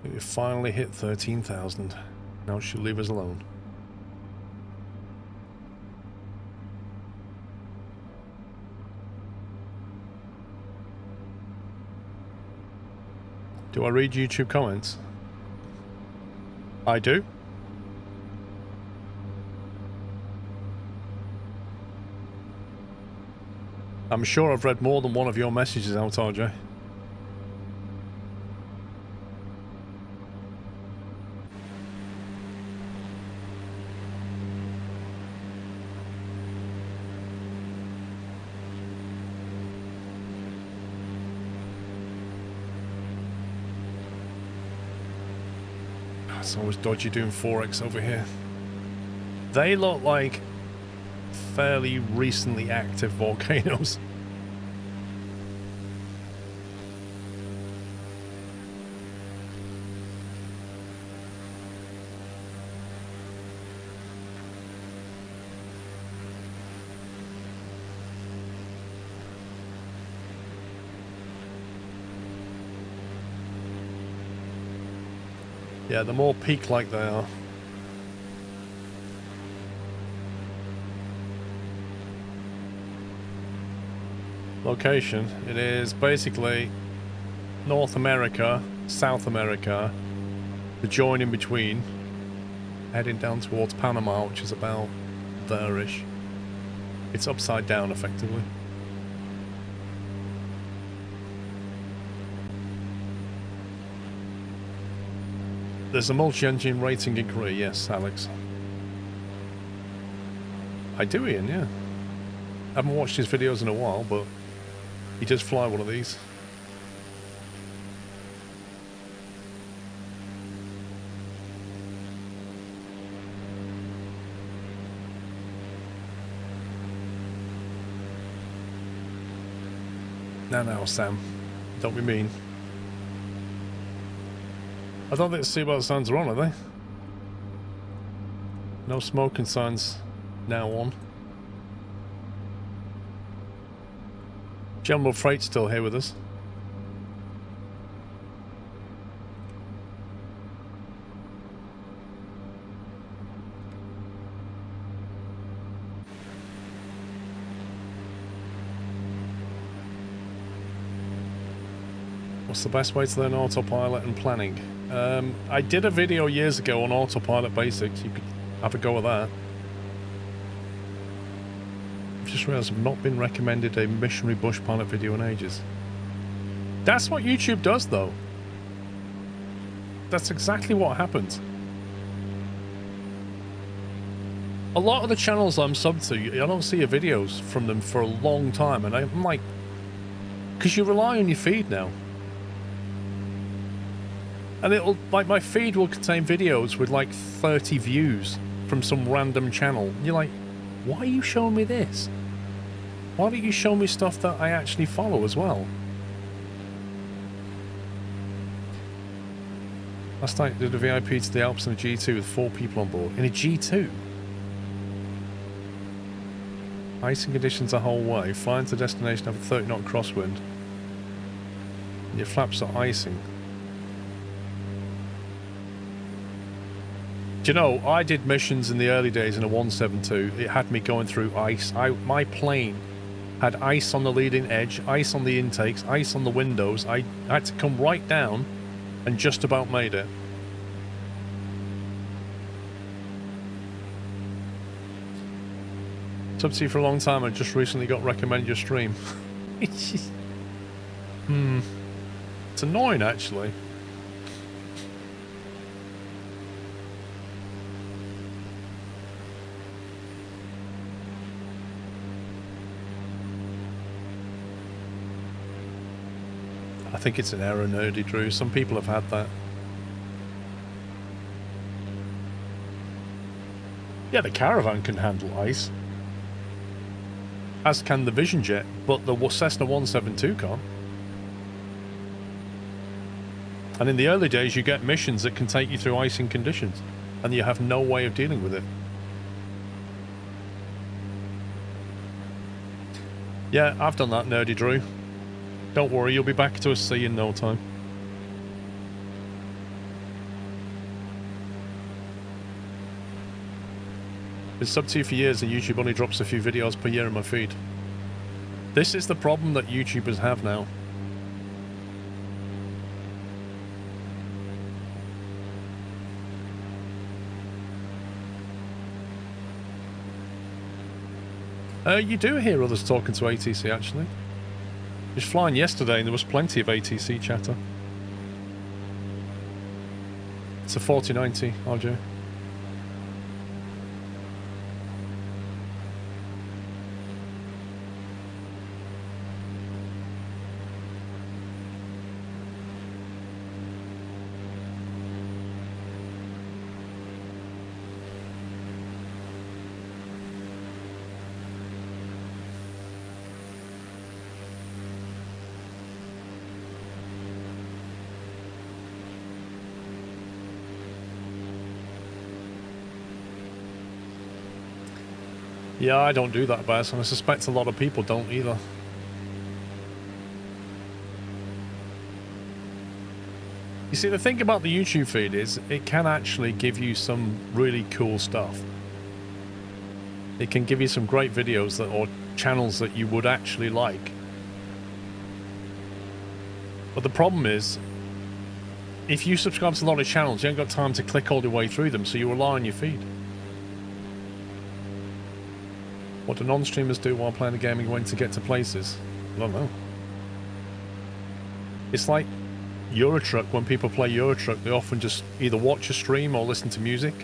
We finally hit 13,000. Now she'll leave us alone. Do I read YouTube comments? I do. I'm sure I've read more than one of your messages out, RJ. It's always dodgy doing 4X over here. They look like fairly recently active volcanoes. Yeah, the more peak-like they are. Location. It is basically North America, South America, the join in between, heading down towards Panama, which is about there-ish. It's upside down, effectively. There's a multi-engine rating inquiry, yes, Alex. I do, Ian, yeah. I haven't watched his videos in a while, but he does fly one of these. Now, Sam. Don't be mean. I don't think the seatbelt signs are on, are they? No smoking signs now on. Jumbo Freight's still here with us. What's the best way to learn autopilot and planning? I did a video years ago on autopilot basics. You could have a go at that. I've just realised I've not been recommended a missionary bush pilot video in ages. That's what YouTube does, though. That's exactly what happens. A lot of the channels I'm sub to, I don't see your videos from them for a long time, and I'm like, because you rely on your feed now. And it'll, like, my feed will contain videos with like 30 views from some random channel. And you're like, why are you showing me this? Why don't you show me stuff that I actually follow as well? Last night did a VIP to the Alps in a G2 with 4 people on board. In a G2? Icing conditions the whole way. Flying to destination over 30 knot crosswind. And your flaps are icing. Do you know, I did missions in the early days in a 172. It had me going through ice. My plane had ice on the leading edge, ice on the intakes, ice on the windows. I had to come right down and just about made it. Subsea for a long time and just recently got recommended your stream. It's annoying, actually. I think it's an error, Nerdy Drew. Some people have had that. Yeah, the Caravan can handle ice. As can the Vision Jet, but the Cessna 172 can't. And in the early days, you get missions that can take you through icing conditions, and you have no way of dealing with it. Yeah, I've done that, Nerdy Drew. Don't worry, you'll be back to a C in no time. Been sub to you for years and YouTube only drops a few videos per year in my feed. This is the problem that YouTubers have now. You do hear others talking to ATC, actually. I was flying yesterday and there was plenty of ATC chatter. It's a 4090, RJ. Yeah, I don't do that, Baz, and I suspect a lot of people don't either. You see, the thing about the YouTube feed is it can actually give you some really cool stuff. It can give you some great videos that, or channels that you would actually like. But the problem is, if you subscribe to a lot of channels, you ain't got time to click all the way through them, so you rely on your feed. What do non-streamers do while playing the game and going to get to places? I don't know. It's like Eurotruck. When people play Eurotruck, they often just either watch a stream or listen to music.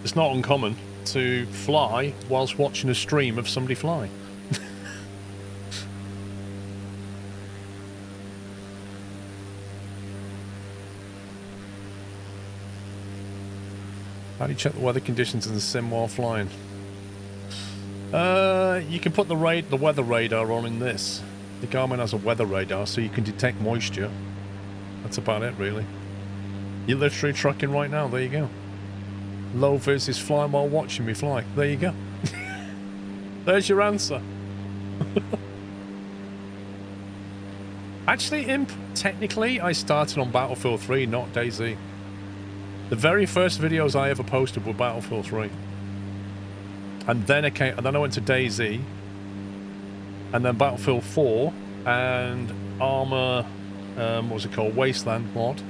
It's not uncommon to fly whilst watching a stream of somebody fly. How do you check the weather conditions in the sim while flying? You can put the weather radar on in this. The Garmin has a weather radar, so you can detect moisture. That's about it, really. You're literally trucking right now. There you go. Low vis is flying while watching me fly. There you go. There's your answer. Actually, Imp, technically, I started on Battlefield 3, not DayZ. The very first videos I ever posted were Battlefield 3. And then I went to DayZ, and then Battlefield 4, and Armour, what was it called? Wasteland mod.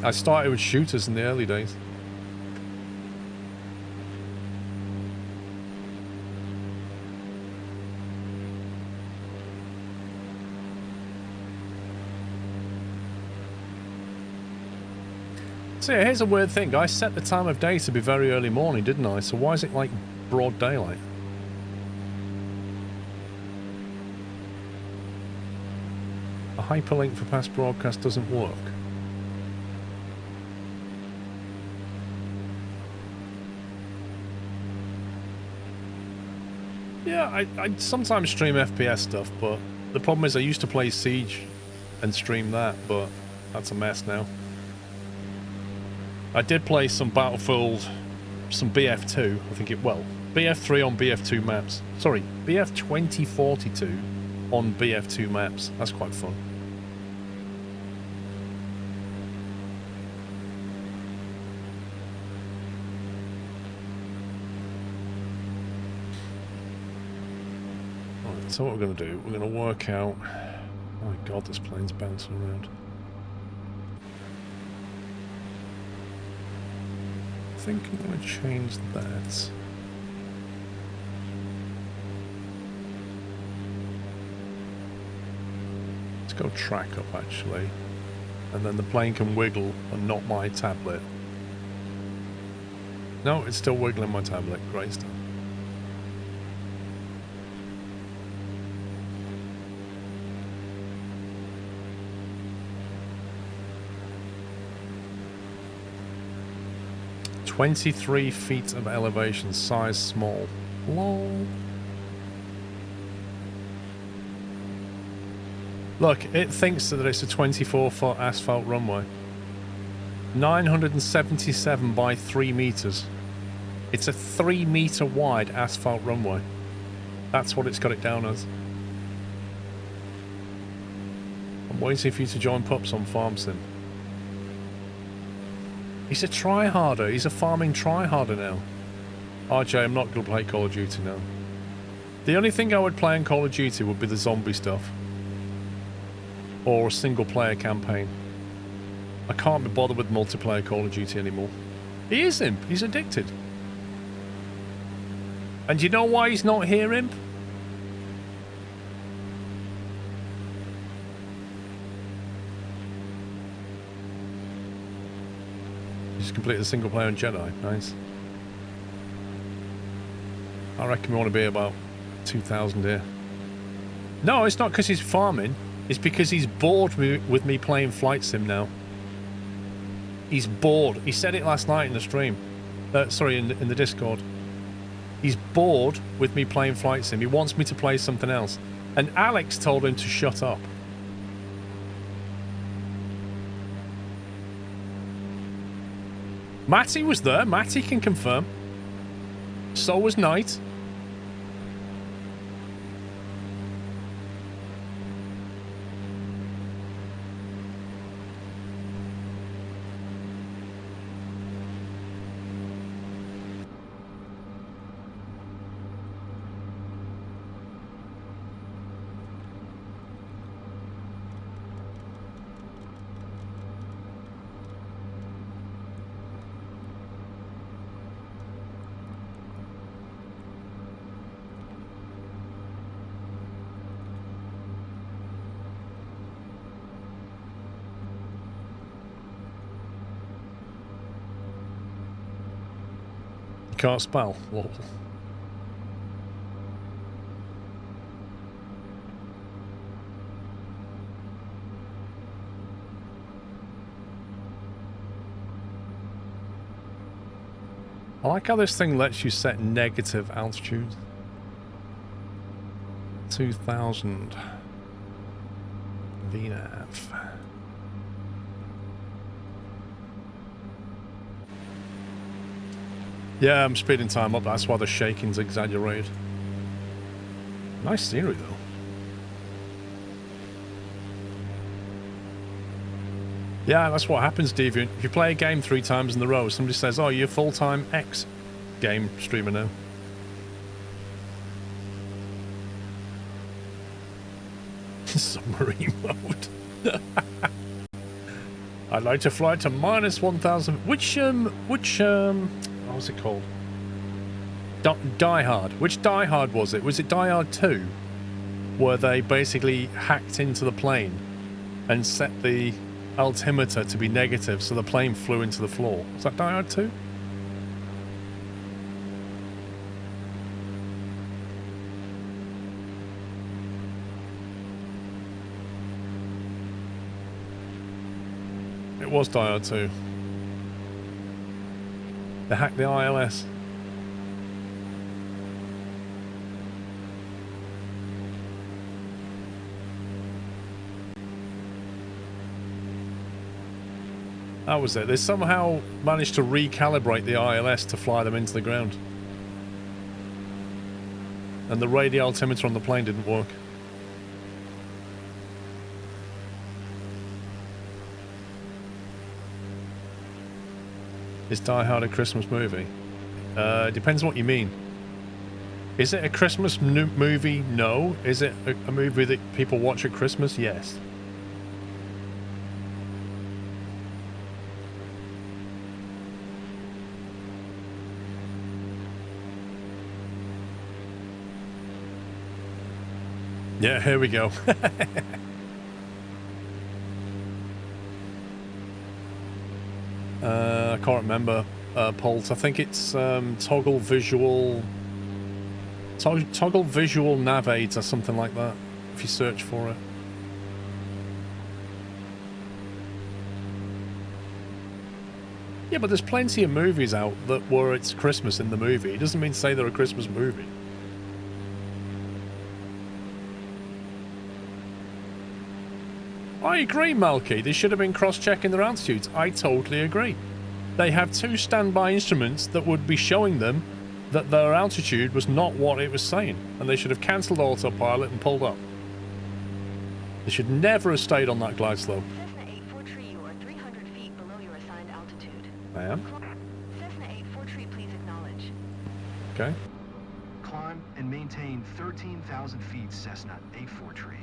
I started with shooters in the early days. So yeah, here's a weird thing. I set the time of day to be very early morning, didn't I? So why is it like broad daylight? A hyperlink for past broadcast doesn't work. Yeah, I sometimes stream FPS stuff, but the problem is I used to play Siege and stream that, but that's a mess now. I did play some Battlefield, some BF2, I think BF3 on BF2 maps. Sorry, BF 2042 on BF2 maps. That's quite fun. Alright, so what we're going to do, we're going to work out... Oh my god, this plane's bouncing around. I think I'm going to change that. Let's go track up actually, and then the plane can wiggle and not my tablet. No, it's still wiggling my tablet. Great stuff. "23 feet of elevation, size small." Lol. Look, it thinks that it's a 24-foot asphalt runway. 977 by 3 meters. It's a 3 meter wide asphalt runway. That's what it's got it down as. I'm waiting for you to join Pups on Farm Sim. He's a tryharder. He's a farming tryharder now. RJ, I'm not going to play Call of Duty now. The only thing I would play in Call of Duty would be the zombie stuff. Or a single player campaign. I can't be bothered with multiplayer Call of Duty anymore. He is Imp. He's addicted. And you know why he's not here, Imp? Just completed a single player on Jedi. Nice. I reckon we want to be about 2,000 here. No, it's not because he's farming. It's because he's bored with me playing Flight Sim now. He's bored. He said it last night in the stream. Sorry, in the Discord. He's bored with me playing Flight Sim. He wants me to play something else. And Alex told him to shut up. Matty was there. Matty can confirm. So was Knight. can't spell. Lol. I like how this thing lets you set negative altitude. 2000 VNAV. Yeah, I'm speeding time up, that's why the shaking's exaggerated. Nice scenery though. Yeah, that's what happens, Deviant. If you play a game 3 times in a row, somebody says, oh, you're full-time X game streamer now. Submarine mode. I'd like to fly to -1000. Which what was it called? Die Hard. Which Die Hard was it? Was it Die Hard 2? Where they basically hacked into the plane and set the altimeter to be negative, so the plane flew into the floor. Was that Die Hard 2? It was Die Hard 2. They hacked the ILS. That was it. They somehow managed to recalibrate the ILS to fly them into the ground. And the radio altimeter on the plane didn't work. Is Die Hard a Christmas movie? Depends what you mean. Is it a Christmas movie? No. Is it a movie that people watch at Christmas? Yes. Yeah, here we go. I can't remember, Pulse. I think it's toggle visual nav aids or something like that, if you search for it. Yeah, but there's plenty of movies out that were it's Christmas in the movie. It doesn't mean to say they're a Christmas movie. I agree, Malky. They should have been cross-checking their altitudes. I totally agree. They have 2 standby instruments that would be showing them that their altitude was not what it was saying, and they should have cancelled autopilot and pulled up. They should never have stayed on that glide slope. Cessna 84 tree, you are 300 feet below your assigned altitude. I am. Cessna 84 tree, please acknowledge. Okay. Climb and maintain 13,000 feet, Cessna 84 tree.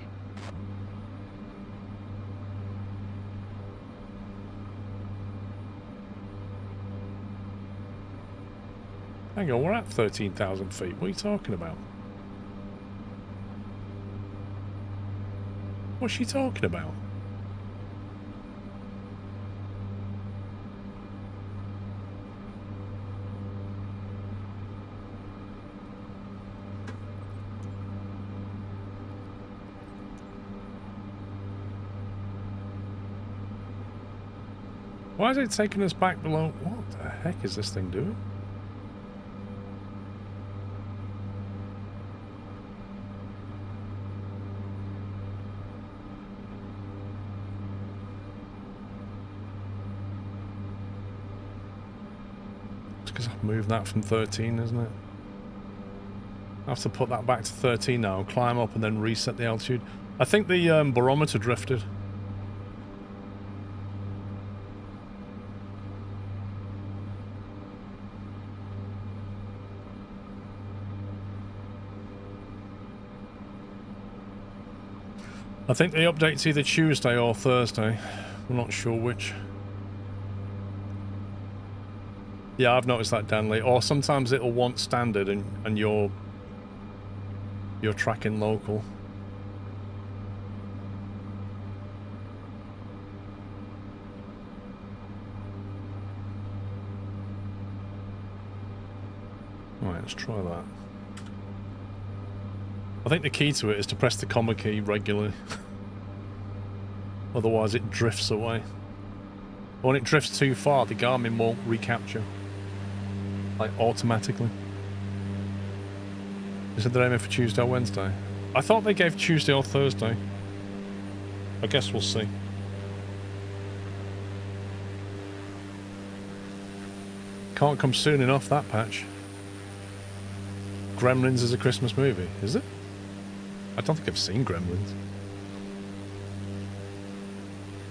Hang on, we're at 13,000 feet. What are you talking about? What's she talking about? Why is it taking us back below? What the heck is this thing doing? Because I've moved that from 13, isn't it? I have to put that back to 13 now, climb up and then reset the altitude. I think the barometer drifted. I think the update's either Tuesday or Thursday. I'm not sure which. Yeah, I've noticed that, Danley. Or sometimes it'll want standard and you're tracking local. Alright, let's try that. I think the key to it is to press the comma key regularly. Otherwise it drifts away. When it drifts too far, the Garmin won't recapture. Like, automatically. They said they're aiming for Tuesday or Wednesday. I thought they gave Tuesday or Thursday. I guess we'll see. Can't come soon enough, that patch. Gremlins is a Christmas movie, is it? I don't think I've seen Gremlins.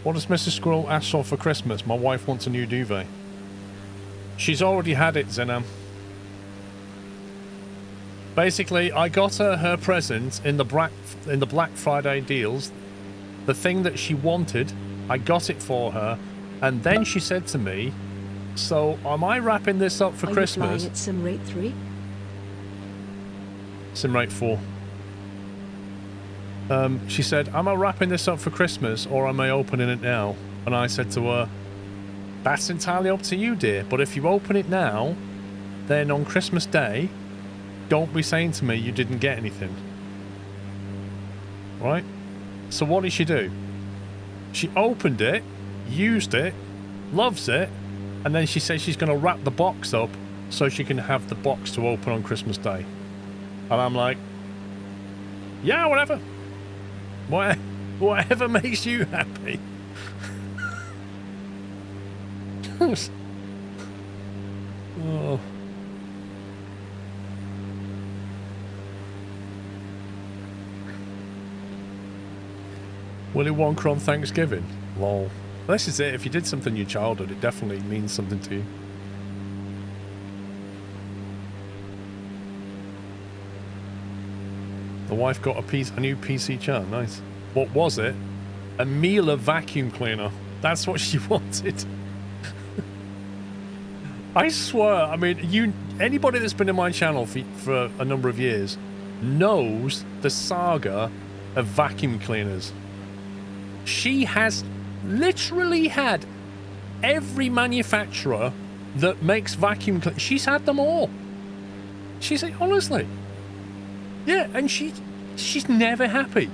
What does Mrs. Squirrel ask for Christmas? My wife wants a new duvet. She's already had it, Zenam. Basically, I got her present in the Black Friday deals. The thing that she wanted, I got it for her, and then she said to me, "So, am I wrapping this up for Christmas?" Are you flying at Simrate 3? Simrate 4. She said, "Am I wrapping this up for Christmas, or am I opening it now?" And I said to her, "That's entirely up to you, dear, but if you open it now, then on Christmas Day, don't be saying to me you didn't get anything." Right? So what did she do? She opened it, used it, loves it, and then she says she's going to wrap the box up so she can have the box to open on Christmas Day. And I'm like, yeah, whatever. Whatever makes you happy. Oh. Willy Wonka on Thanksgiving? Lol. This is it. If you did something in your childhood, it definitely means something to you. The wife got a new PC chair. Nice. What was it? A Miele vacuum cleaner. That's what she wanted. I swear, I mean, anybody that's been in my channel for a number of years knows the saga of vacuum cleaners. She has literally had every manufacturer that makes vacuum cleaners. She's had them all. She's like, honestly. Yeah, and she's never happy.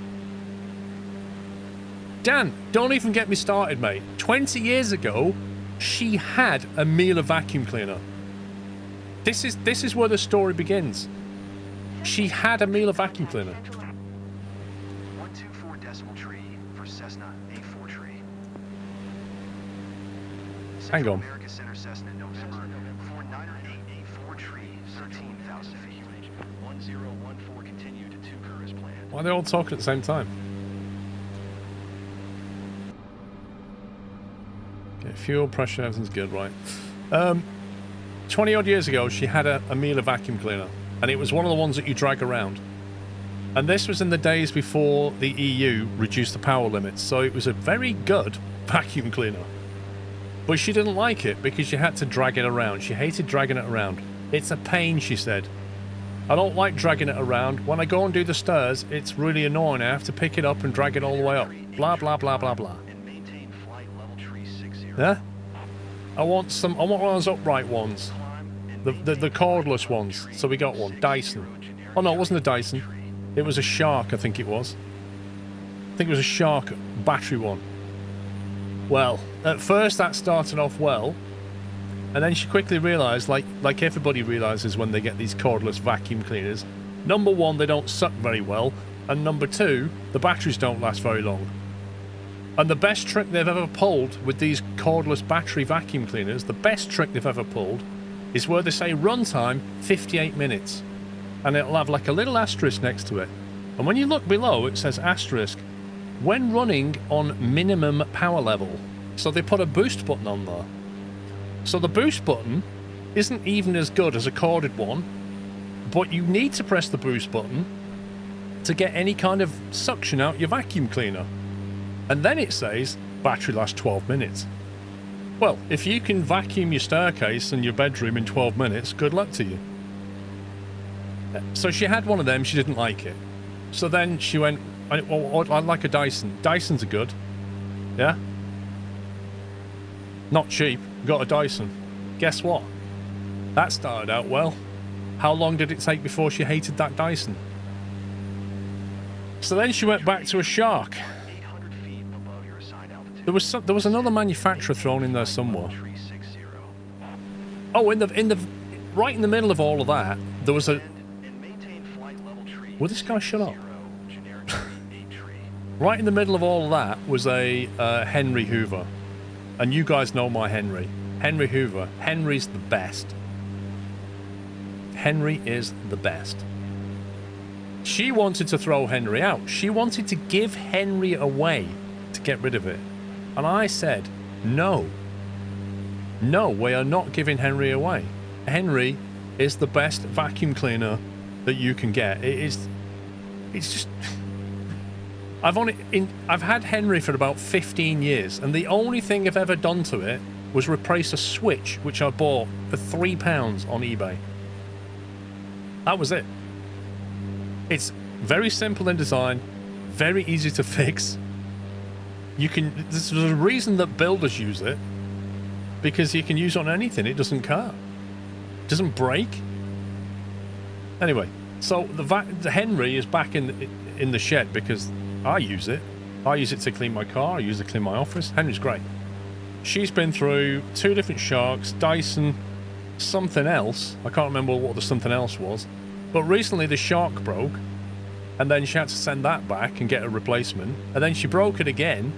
Dan, don't even get me started, mate. 20 years ago, she had a Miele vacuum cleaner. This is where the story begins. She had a Miele vacuum cleaner. 124 decimal tree for Cessna A4 tree. Hang on. America Center Cessna November 49884 tree 13,000 feet. 1014 continue to 2 as planned. Why are they all talking at the same time? Okay, fuel, pressure, everything's good, right. 20 odd years ago, she had a Miele vacuum cleaner, and it was one of the ones that you drag around. And this was in the days before the EU reduced the power limits, so it was a very good vacuum cleaner. But she didn't like it because you had to drag it around. She hated dragging it around. It's a pain, she said. I don't like dragging it around. When I go and do the stairs, it's really annoying. I have to pick it up and drag it all the way up. Blah, blah, blah, blah, blah. Yeah? I want one of those upright ones. The cordless ones. So we got one. Dyson. Oh no, it wasn't a Dyson. It was a Shark, I think it was. I think it was a Shark battery one. Well, at first that started off well, and then she quickly realised, like everybody realises when they get these cordless vacuum cleaners, number one, they don't suck very well, and number two, the batteries don't last very long. And the best trick they've ever pulled with these cordless battery vacuum cleaners, the best trick they've ever pulled, is where they say runtime 58 minutes. And it'll have like a little asterisk next to it. And when you look below, it says asterisk, when running on minimum power level. So they put a boost button on there. So the boost button isn't even as good as a corded one, but you need to press the boost button to get any kind of suction out your vacuum cleaner. And then it says, battery lasts 12 minutes. Well, if you can vacuum your staircase and your bedroom in 12 minutes, good luck to you. So she had one of them, she didn't like it. So then she went, well, I'd like a Dyson. Dysons are good. Yeah? Not cheap. Got a Dyson. Guess what? That started out well. How long did it take before she hated that Dyson? So then she went back to a shark. There was another manufacturer thrown in there somewhere. Oh, right in the middle of all of that, there was a... Will this guy shut up? Right in the middle of all of that was a Henry Hoover. And you guys know my Henry. Henry Hoover. Henry's the best. Henry is the best. She wanted to throw Henry out. She wanted to give Henry away to get rid of it. And I said, no. No, we are not giving Henry away. Henry is the best vacuum cleaner that you can get. It's just... I've had Henry for about 15 years, and the only thing I've ever done to it was replace a switch, which I bought for £3 on eBay. That was it. It's very simple in design, very easy to fix. There's a reason that builders use it, because you can use it on anything. It doesn't care. It doesn't break. Anyway, so the Henry is back in the shed because I use it. I use it to clean my car. I use it to clean my office. Henry's great. She's been through 2 different sharks, Dyson, something else. I can't remember what the something else was. But recently the shark broke, and then she had to send that back and get a replacement. And then she broke it again,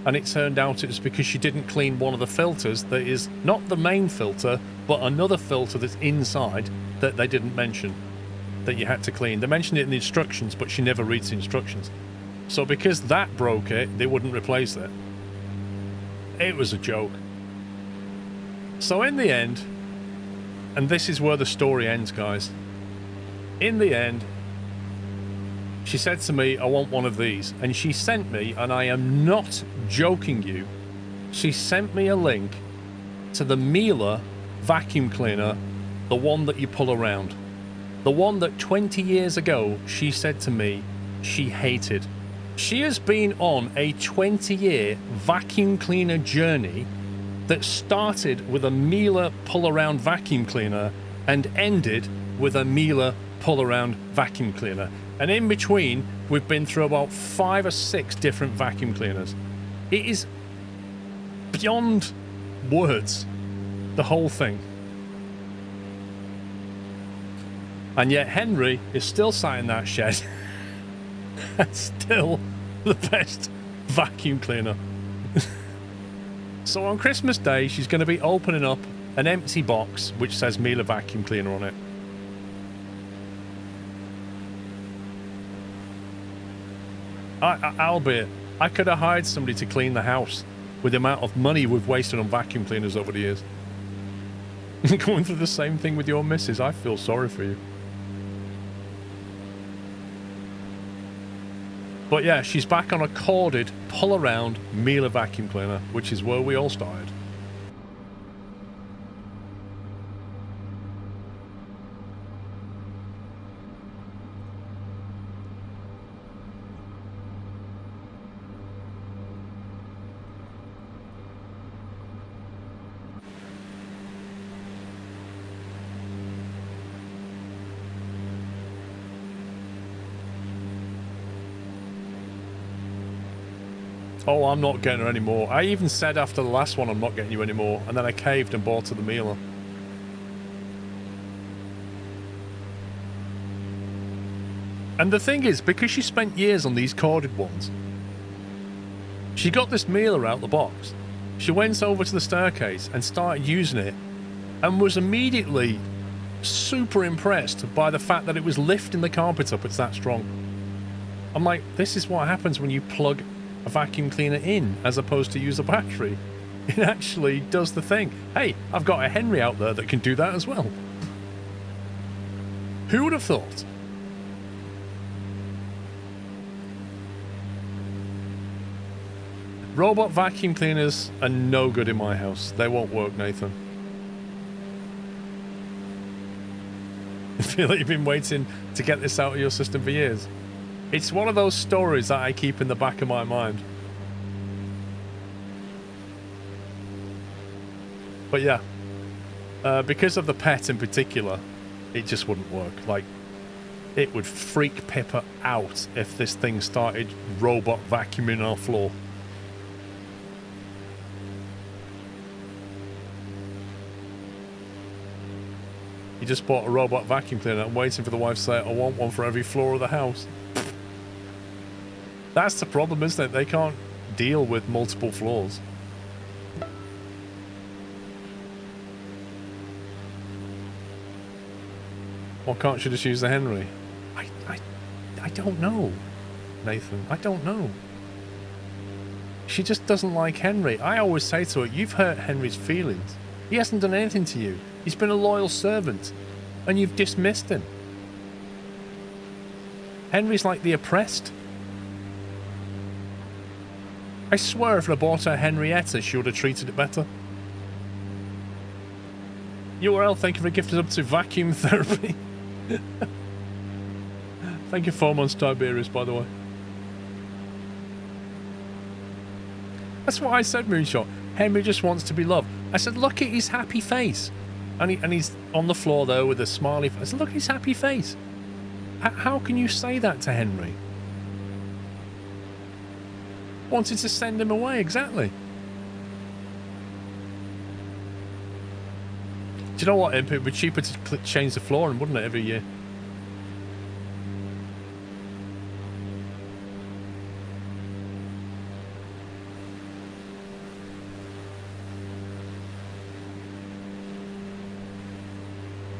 and it turned out it's because she didn't clean one of the filters that is not the main filter, but another filter that's inside that they didn't mention that you had to clean. They mentioned it in the instructions, but she never reads the instructions. So because that broke it, they wouldn't replace it. It was a joke. So in the end, and this is where the story ends, guys. In the end, she said to me, I want one of these. And she sent me, and I am not joking you, she sent me a link to the Miele vacuum cleaner, the one that you pull around. The one that 20 years ago she said to me she hated. She has been on a 20-year vacuum cleaner journey that started with a Miele pull-around vacuum cleaner and ended with a Miele pull-around vacuum cleaner. And in between, we've been through about 5 or 6 different vacuum cleaners. It is beyond words, the whole thing. And yet Henry is still sat in that shed. That's still the best vacuum cleaner. So on Christmas Day, she's going to be opening up an empty box which says Miele vacuum cleaner on it. Albeit, I could have hired somebody to clean the house with the amount of money we've wasted on vacuum cleaners over the years. Going through the same thing with your missus, I feel sorry for you. But yeah, she's back on a corded, pull-around Miele vacuum cleaner, which is where we all started. Oh, I'm not getting her anymore. I even said after the last one, I'm not getting you anymore. And then I caved and bought her the Miele. And the thing is, because she spent years on these corded ones, she got this Miele out the box. She went over to the staircase and started using it and was immediately super impressed by the fact that it was lifting the carpet up. It's that strong. I'm like, this is what happens when you plug a vacuum cleaner in as opposed to use a battery. It actually does the thing. Hey, I've got a Henry out there that can do that as well. Who would have thought? Robot vacuum cleaners are no good in my house. They won't work, Nathan. I feel like you've been waiting to get this out of your system for years. It's one of those stories that I keep in the back of my mind. But yeah, because of the pet in particular, It just wouldn't work. Like, it would freak Pippa out if this thing started robot vacuuming our floor. You just bought a robot vacuum cleaner and waiting for the wife to say, I want one for every floor of the house. That's the problem, isn't it? They can't deal with multiple floors. Why can't you just use the Henry? I don't know, Nathan. I don't know. She just doesn't like Henry. I always say to her, you've hurt Henry's feelings. He hasn't done anything to you. He's been a loyal servant. And you've dismissed him. Henry's like the oppressed. I swear if I bought her Henrietta, she would have treated it better. URL, thank you for gifting up to vacuum therapy. Thank you 4 months Tiberius, by the way. That's what I said, Moonshot. Henry just wants to be loved. I said, look at his happy face. And he's on the floor, though, with a smiley face. I said, look at his happy face. How can you say that to Henry? Wanted to send him away, exactly. Do you know what, Imp? It would be cheaper to change the flooring, wouldn't it, every year?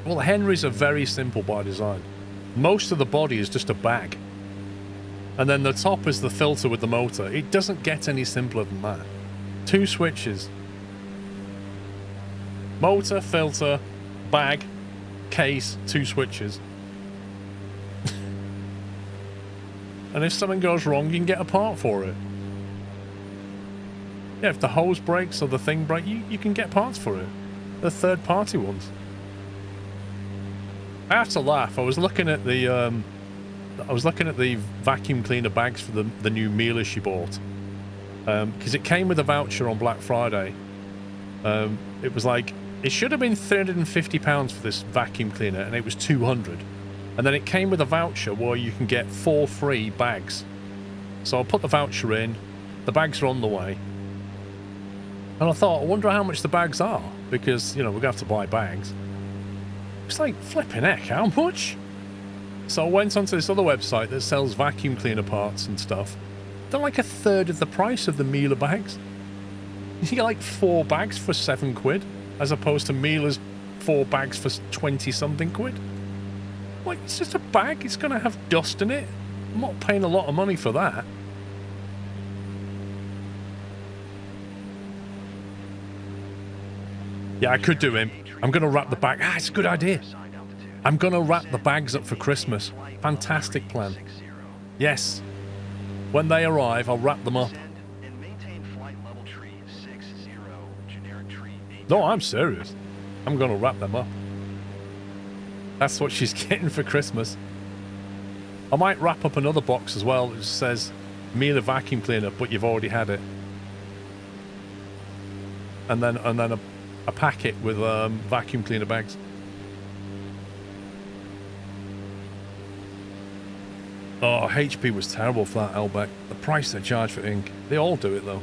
Well, Henry's are very simple by design. Most of the body is just a bag. And then the top is the filter with the motor. It doesn't get any simpler than that. 2 switches. Motor, filter, bag, case, 2 switches. And if something goes wrong, you can get a part for it. Yeah, if the hose breaks or the thing breaks, you can get parts for it. They're third-party ones. I have to laugh. I was looking at the vacuum cleaner bags for the new Miele she bought, because it came with a voucher on Black Friday. It was like, it should have been £350 for this vacuum cleaner, and it was £200. And then it came with a voucher where you can get 4 free bags. So I put the voucher in. The bags are on the way. And I thought, I wonder how much the bags are, because, you know, we're going to have to buy bags. It's like, flipping heck, how much? So I went onto this other website that sells vacuum cleaner parts and stuff. They're like 1/3 of the price of the Miele bags. You get like 4 bags for £7, as opposed to Miele's 4 bags for 20-something quid. Like, it's just a bag. It's going to have dust in it. I'm not paying a lot of money for that. Yeah, I could do him. I'm going to wrap the bag. It's a good idea. I'm going to wrap the bags up for Christmas. Fantastic plan. Yes. When they arrive, I'll wrap them up. No, I'm serious. I'm going to wrap them up. That's what she's getting for Christmas. I might wrap up another box as well that says Miele vacuum cleaner, but you've already had it. And then a packet with vacuum cleaner bags. Oh, HP was terrible for that Elbeck. The price they charge for ink. They all do it though.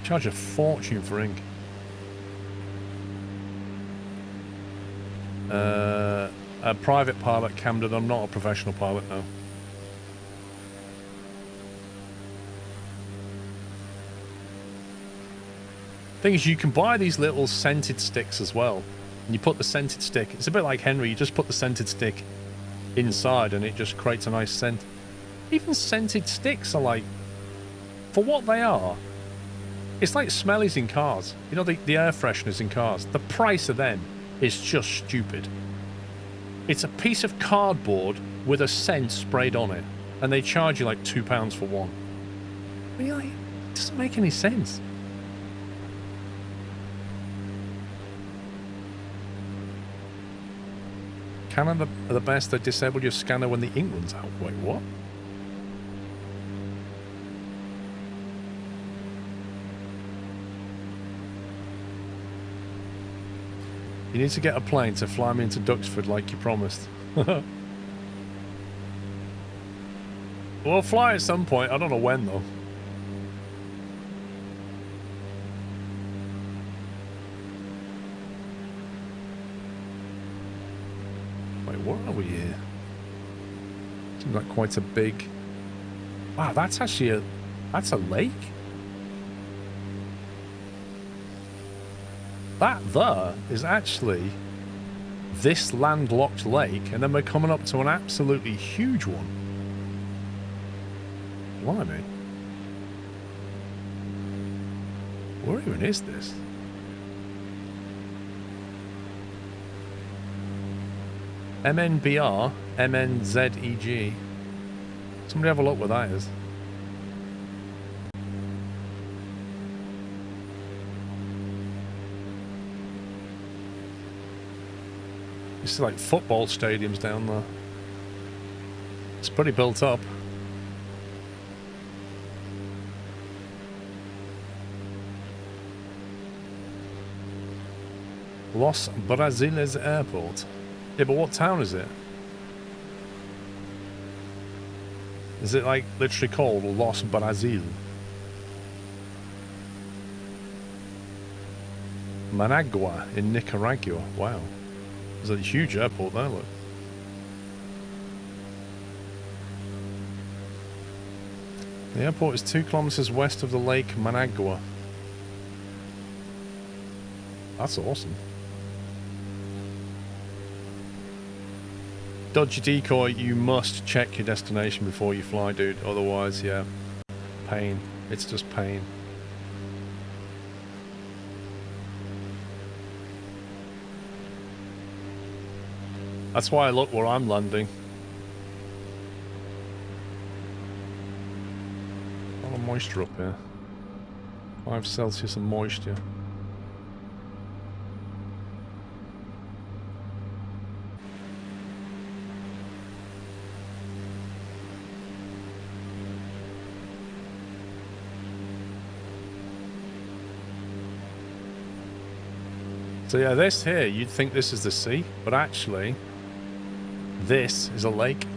Charge a fortune for ink. A private pilot, Camden. I'm not a professional pilot now. Thing is, you can buy these little scented sticks as well. And you put the scented stick, it's a bit like Henry, you just put the scented stick inside and it just creates a nice scent. Even scented sticks are like, for what they are, it's like smellies in cars. You know, the air fresheners in cars. The price of them is just stupid. It's a piece of cardboard with a scent sprayed on it. And they charge you like £2 for one. But you're like, it doesn't make any sense. Canon are the best. They disable your scanner when the ink runs out. Wait, what? You need to get a plane to fly me into Duxford like you promised. We'll fly at some point. I don't know when, though. Wait, what are we here? Seems like quite a big... Wow, that's actually a... That's a lake? That there is actually this landlocked lake, and then we're coming up to an absolutely huge one. Blimey. Where even is this? MNBR, MNZEG. Somebody have a look what that is. It's like football stadiums down there. It's pretty built up. Los Brasiles Airport. Yeah, but what town is it? Is it like literally called Los Brasil? Managua in Nicaragua. Wow. There's a huge airport there, look. The airport is 2 kilometers west of the lake Managua. That's awesome. Dodgy decoy, you must check your destination before you fly, dude. Otherwise, yeah, pain. It's just pain. That's why I look where I'm landing. A lot of moisture up here. 5 Celsius and moisture. So yeah, this here, you'd think this is the sea, but actually, this is a lake.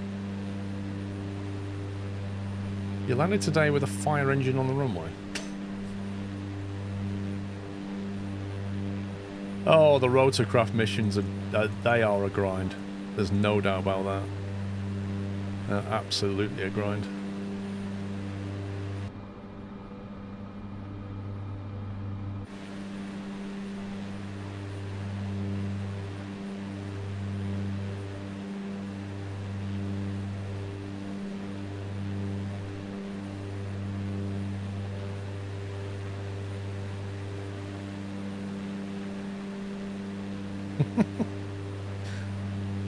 You landed today with a fire engine on the runway. Oh, the rotorcraft missions, they are a grind. There's no doubt about that. They're absolutely a grind.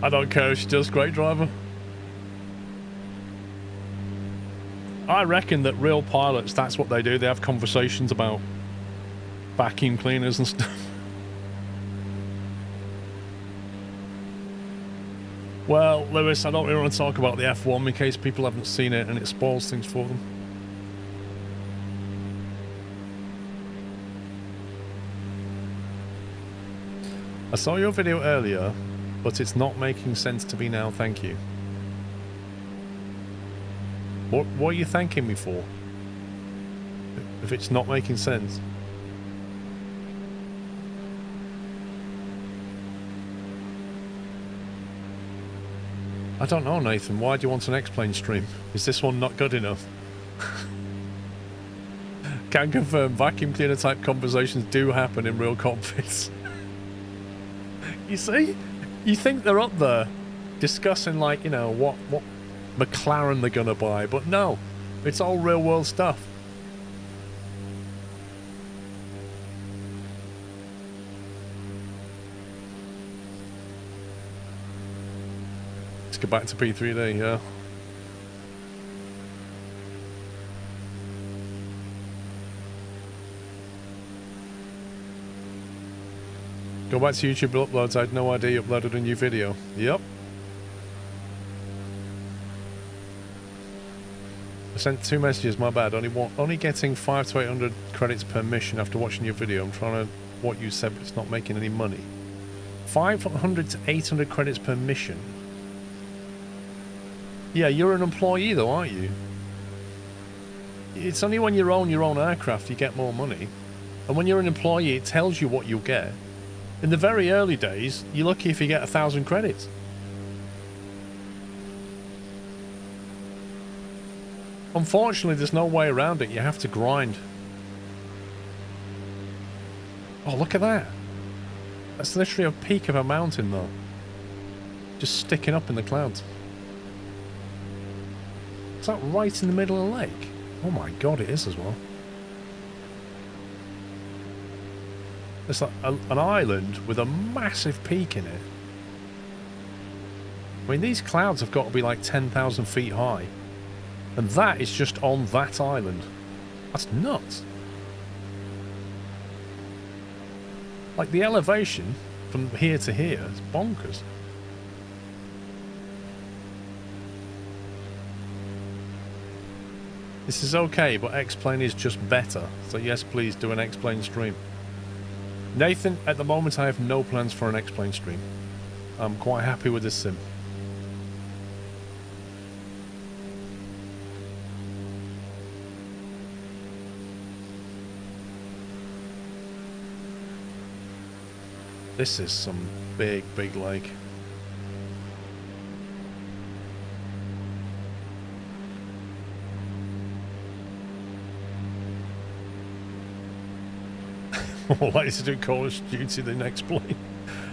I don't care if she does, great driver. I reckon that real pilots, that's what they do. They have conversations about vacuum cleaners and stuff. Well, Lewis, I don't really want to talk about the F1 in case people haven't seen it and it spoils things for them. I saw your video earlier, but it's not making sense to me now, thank you. What are you thanking me for? If it's not making sense. I don't know, Nathan. Why do you want an X-Plane stream? Is this one not good enough? Can confirm vacuum cleaner type conversations do happen in real cockpits. You see? You think they're up there discussing, like, you know, what McLaren they're gonna buy, but no, it's all real world stuff. Let's go back to P3D, yeah. Go back to YouTube uploads. I had no idea you uploaded a new video. Yep. I sent 2 messages, my bad. Only getting 500 to 800 credits per mission after watching your video. I'm trying to what you said, but it's not making any money. 500 to 800 credits per mission. Yeah, you're an employee though, aren't you? It's only when you own your own aircraft you get more money. And when you're an employee, it tells you what you'll get. In the very early days, you're lucky if you get 1,000 credits. Unfortunately, there's no way around it. You have to grind. Oh, look at that. That's literally a peak of a mountain, though. Just sticking up in the clouds. Is that right in the middle of the lake? Oh my god, it is as well. It's like an island with a massive peak in it. I mean, these clouds have got to be like 10,000 feet high. And that is just on that island. That's nuts. Like, the elevation from here to here is bonkers. This is okay, but X-Plane is just better. So yes, please do an X-Plane stream. Nathan, at the moment I have no plans for an X-Plane stream. I'm quite happy with this sim. This is some big, big lake. More likely to do Call of Duty than X-Plane.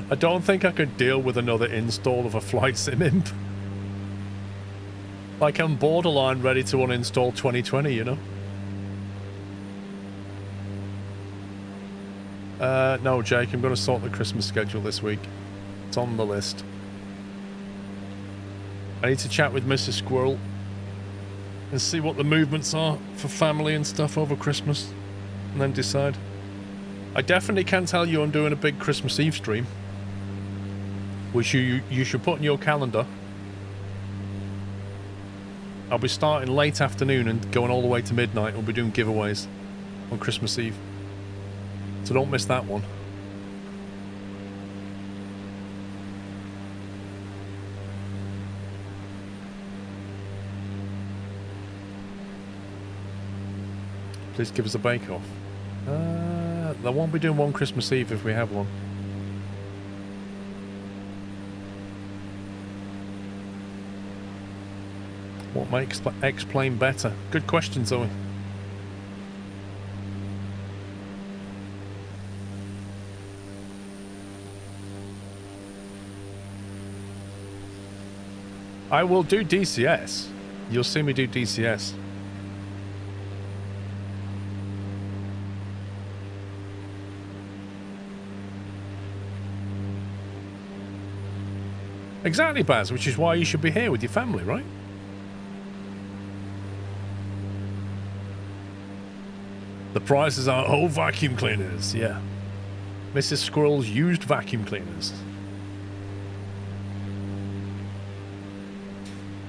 I don't think I could deal with another install of a flight sim imp. Like, I'm borderline ready to uninstall 2020, you know? No, Jake, I'm going to sort the Christmas schedule this week. It's on the list. I need to chat with Mrs. Squirrel and see what the movements are for family and stuff over Christmas, and then decide. I definitely can tell you I'm doing a big Christmas Eve stream, which you should put in your calendar. I'll be starting late afternoon and going all the way to midnight. We'll be doing giveaways on Christmas Eve. So don't miss that one. Please give us a bake-off. I won't be doing one Christmas Eve if we have one. What makes X-Plane better? Good question, Zoe. I will do DCS. You'll see me do DCS. Exactly, Baz, which is why you should be here with your family, right? The prices are old vacuum cleaners, yeah. Mrs. Squirrel's used vacuum cleaners.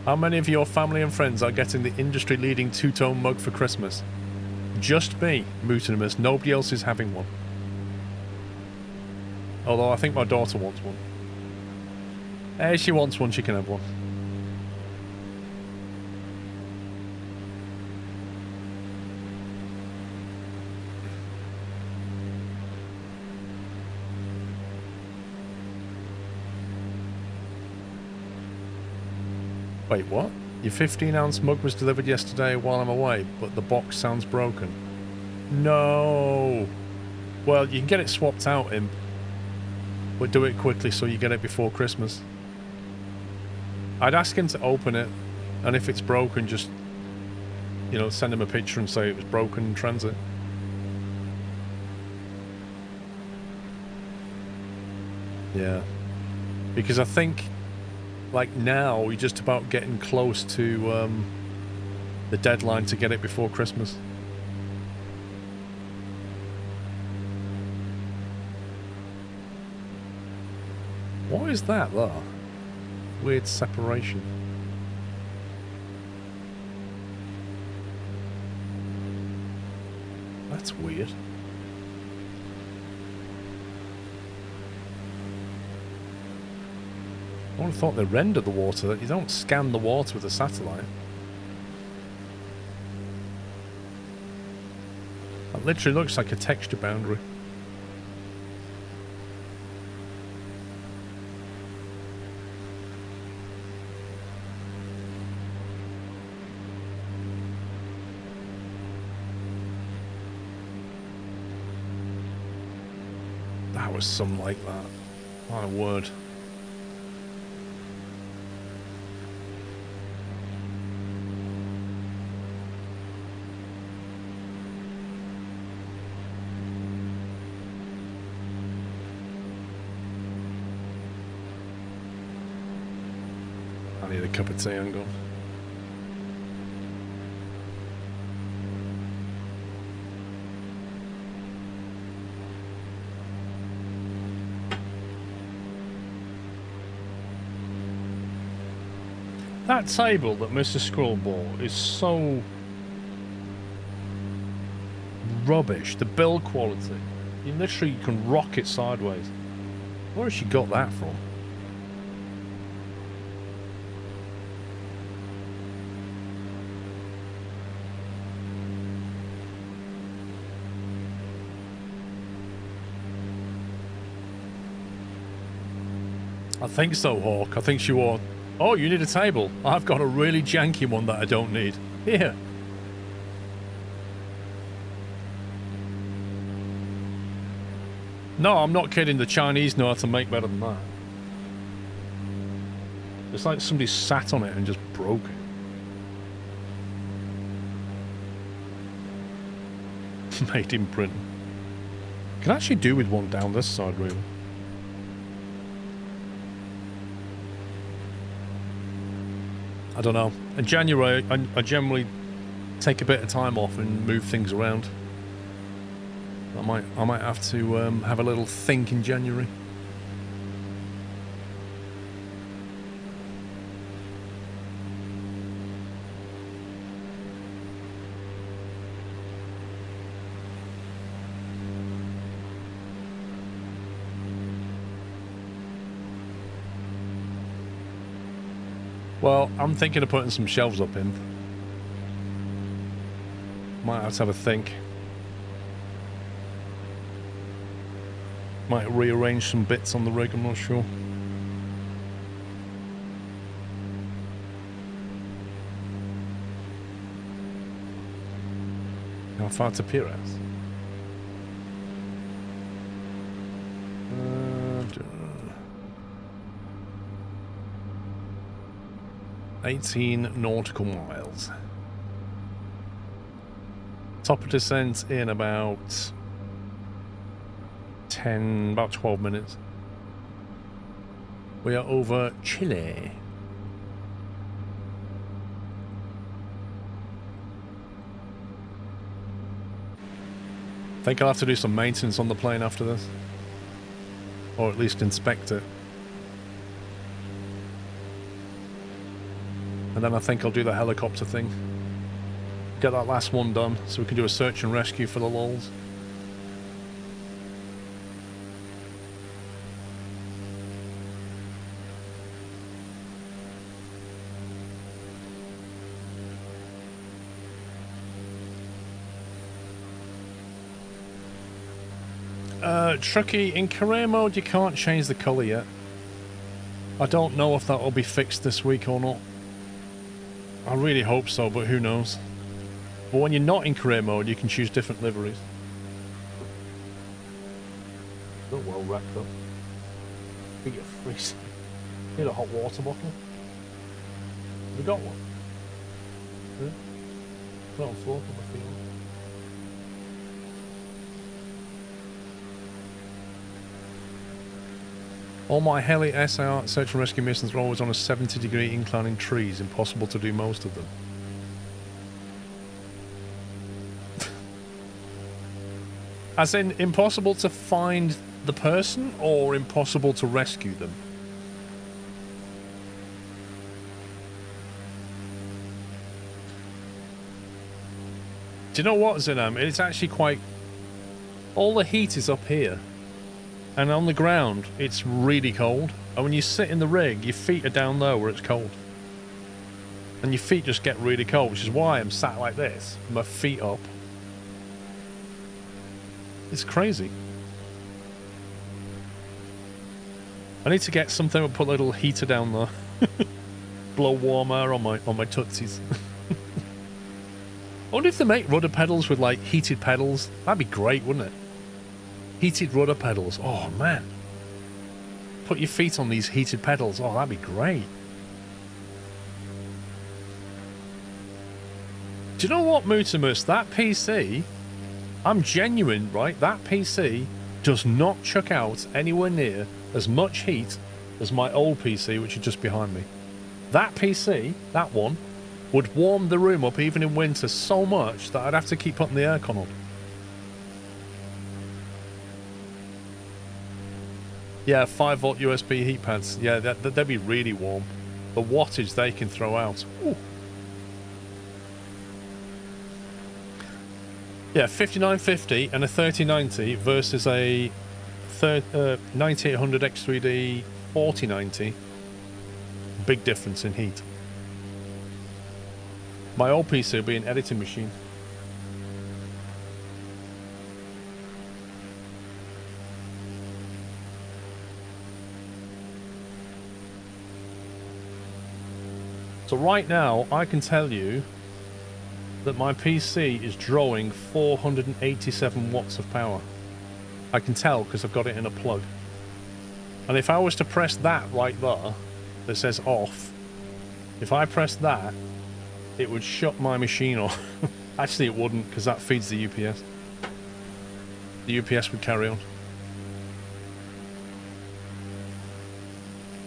How many of your family and friends are getting the industry-leading two-tone mug for Christmas? Just me, Moutinimus. Nobody else is having one. Although I think my daughter wants one. If she wants one, she can have one. Wait, what? Your 15-ounce mug was delivered yesterday while I'm away, but the box sounds broken. No! Well, you can get it swapped out, Imp. But do it quickly so you get it before Christmas. I'd ask him to open it, and if it's broken, just, you know, send him a picture and say it was broken in transit. Yeah. Because I think, like, now we're just about getting close to the deadline to get it before Christmas. What is that, though? Weird separation. That's weird. I would have thought they rendered the water, that you don't scan the water with a satellite. That literally looks like a texture boundary. That was some like that. My word. I need a cup of tea, I'm gone. That table that Mr. Squirrel bought is so rubbish. The build quality. You literally can rock it sideways. Where has she got that from? I think so, Hawk. I think she wore... Oh, you need a table. I've got a really janky one that I don't need. Here. No, I'm not kidding. The Chinese know how to make better than that. It's like somebody sat on it and just broke it. Made in Britain. Can actually do with one down this side, really. I don't know. In January, I generally take a bit of time off and move things around. I might have to have a little think in January. Well, I'm thinking of putting some shelves up in. Might have to have a think. Might rearrange some bits on the rig, I'm not sure. How far to Piraeus? 18 nautical miles. Top of descent in about 12 minutes. We are over Chile. I think I'll have to do some maintenance on the plane after this. Or at least inspect it. And then I think I'll do the helicopter thing. Get that last one done so we can do a search and rescue for the lulz. Truckee, in career mode you can't change the colour yet. I don't know if that will be fixed this week or not. I really hope so, but who knows. But when you're not in career mode, you can choose different liveries. Not well wrapped up. You get free. Need a hot water bottle. Have we got one? Yeah. It's not on floor for my field. All my heli SIR search and rescue missions are always on a 70-degree incline in trees. Impossible to do most of them. As in, impossible to find the person, or impossible to rescue them? Do you know what, Zinam? It's actually quite... All the heat is up here. and on the ground, it's really cold. And when you sit in the rig, your feet are down low where it's cold. And your feet just get really cold, which is why I'm sat like this, with my feet up. It's crazy. I need to get something to put a little heater down there. Blow warm air on my tootsies. I wonder if they make rudder pedals with like heated pedals. That'd be great, wouldn't it? Heated rudder pedals. Oh man. Put your feet on these heated pedals. Oh, that'd be great. Do you know what, Moutimus? That PC, I'm genuine, right? That PC does not chuck out anywhere near as much heat as my old PC, which is just behind me. That PC, that one, would warm the room up even in winter so much that I'd have to keep putting the aircon on. Yeah, 5-volt USB heat pads. Yeah, they'd be really warm. The wattage they can throw out. Ooh. Yeah, 5950 and a 3090 versus a 9800 X3D 4090. Big difference in heat. My old PC will be an editing machine. So right now, I can tell you that my PC is drawing 487 watts of power. I can tell because I've got it in a plug. And if I was to press that right there, that says off, if I press that, it would shut my machine off. Actually, it wouldn't, because that feeds the UPS. The UPS would carry on.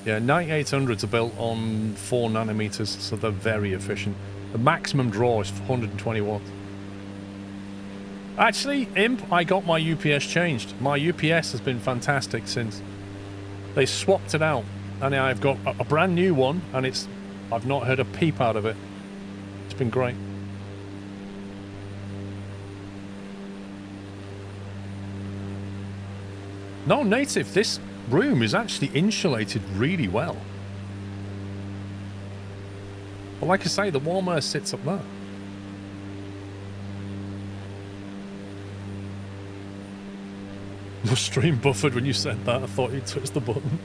Yeah, 9800s are built on 4 nanometers, so they're very efficient. The maximum draw is 120 watts. Actually, Imp, I got my UPS changed. My UPS has been fantastic since. They swapped it out, and I've got a brand new one, and I've not heard a peep out of it. It's been great. No, Native, this room is actually insulated really well. But like I say, the warm air sits up there. The stream buffered when you said that. I thought you'd touched the button.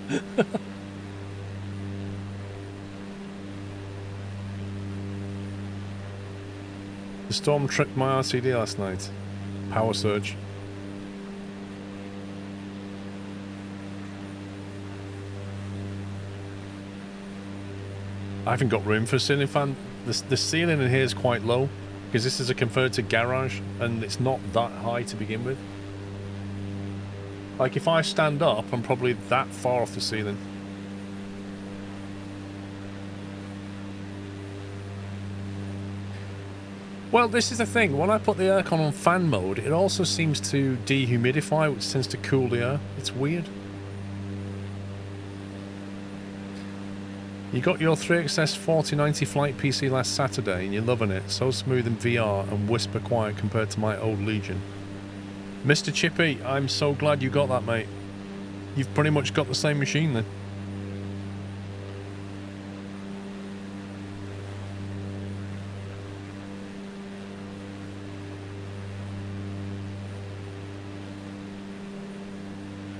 The storm tripped my RCD last night. Power surge. I haven't got room for a ceiling fan. The ceiling in here is quite low because this is a converted garage and it's not that high to begin with. Like if I stand up, I'm probably that far off the ceiling. Well, this is the thing. When I put the aircon on fan mode, it also seems to dehumidify, which tends to cool the air. It's weird. You got your 3XS 4090 flight PC last Saturday and you're loving it. So smooth in VR and whisper quiet compared to my old Legion. Mr. Chippy, I'm so glad you got that, mate. You've pretty much got the same machine then.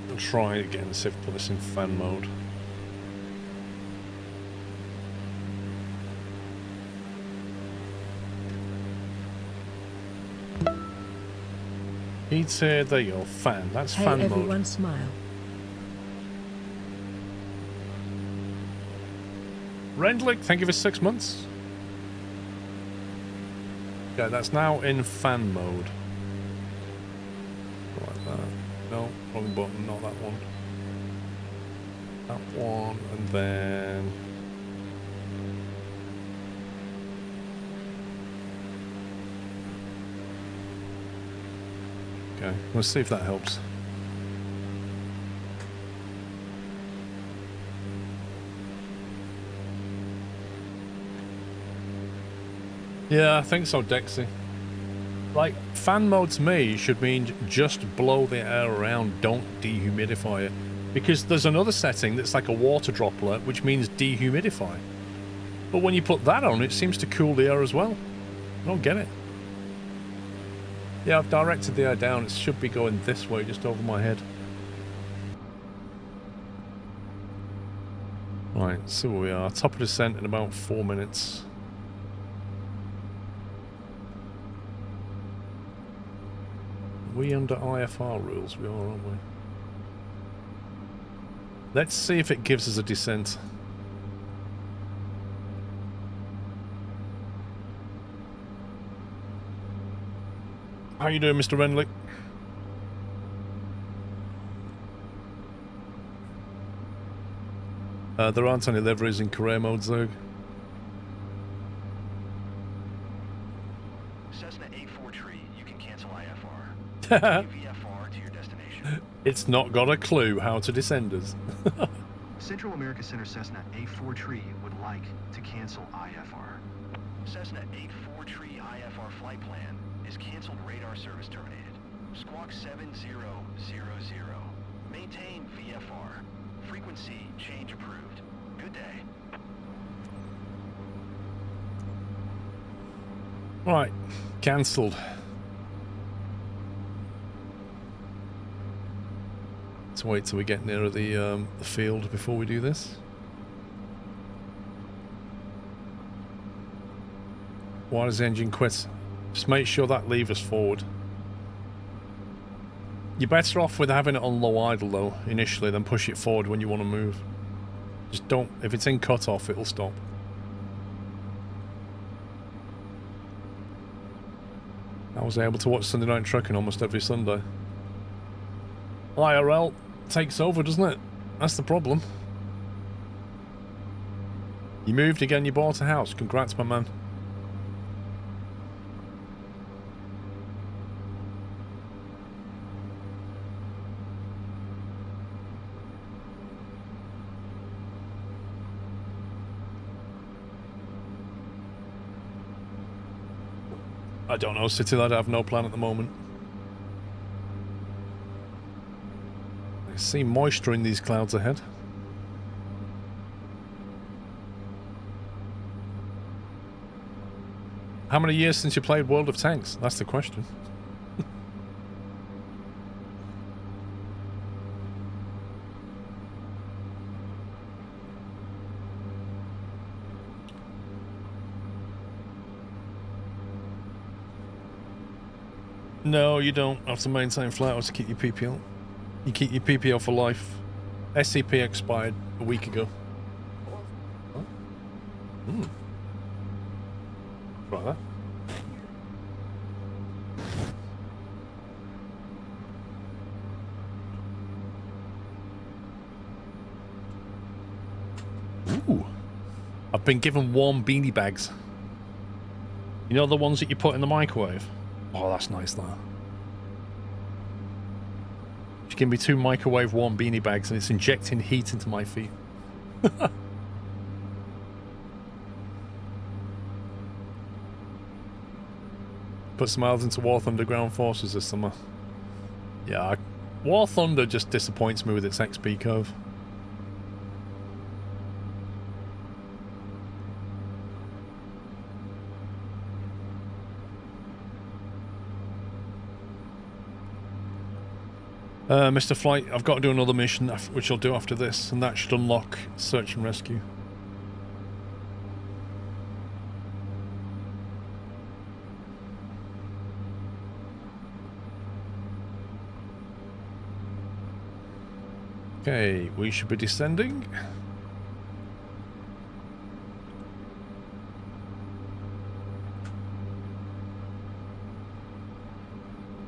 I'll try it again, see if I put this in fan mode. Heater, there you go, fan. That's hey, fan everyone mode. Smile. Rendlick, thank you for 6 months. Okay, that's now in fan mode. Like that. No, wrong button, not that one. That one, and then... Okay, let's see if that helps. Yeah, I think so, Dexy. Like, fan mode to me should mean just blow the air around, don't dehumidify it. Because there's another setting that's like a water droplet, which means dehumidify. But when you put that on, it seems to cool the air as well. I don't get it. Yeah, I've directed the air down. It should be going this way, just over my head. Right, so where we are. Top of descent in about 4 minutes. We under IFR rules? We are, aren't we? Let's see if it gives us a descent. How you doing, Mr. Renlick? There aren't any liveries in career mode, Zerg. Cessna 84 tree, you can cancel IFR. VFR to your destination. It's not got a clue how to descend us. Central America Center Cessna 84 tree would like to cancel IFR. Cessna 84 tree IFR flight plan is canceled. Radar service terminated. Squawk 7000. Maintain VFR. Frequency change approved. Good day. Right, cancelled. Let's wait till we get nearer the field before we do this. Why does the engine quit? Just make sure that lever's forward. You're better off with having it on low idle though, initially, than push it forward when you want to move. Just don't, if it's in cut-off, it'll stop. I was able to watch Sunday Night Trucking almost every Sunday. IRL takes over, doesn't it? That's the problem. You moved again, you bought a house. Congrats, my man. I don't know, City Lad, I have no plan at the moment. I see moisture in these clouds ahead. How many years since you played World of Tanks? That's the question. No, you don't have to maintain flight hours to keep your PPL. You keep your PPL for life. SCP expired a week ago. Try that. Ooh. I've been given warm beanie bags. You know the ones that you put in the microwave? Oh, that's nice, that. She gave me 2 microwave warm beanie bags and it's injecting heat into my feet. Put some miles into War Thunder Ground Forces this summer. Yeah, War Thunder just disappoints me with its XP curve. Mr. Flight, I've got to do another mission, which I'll do after this, and that should unlock search and rescue. Okay, we should be descending.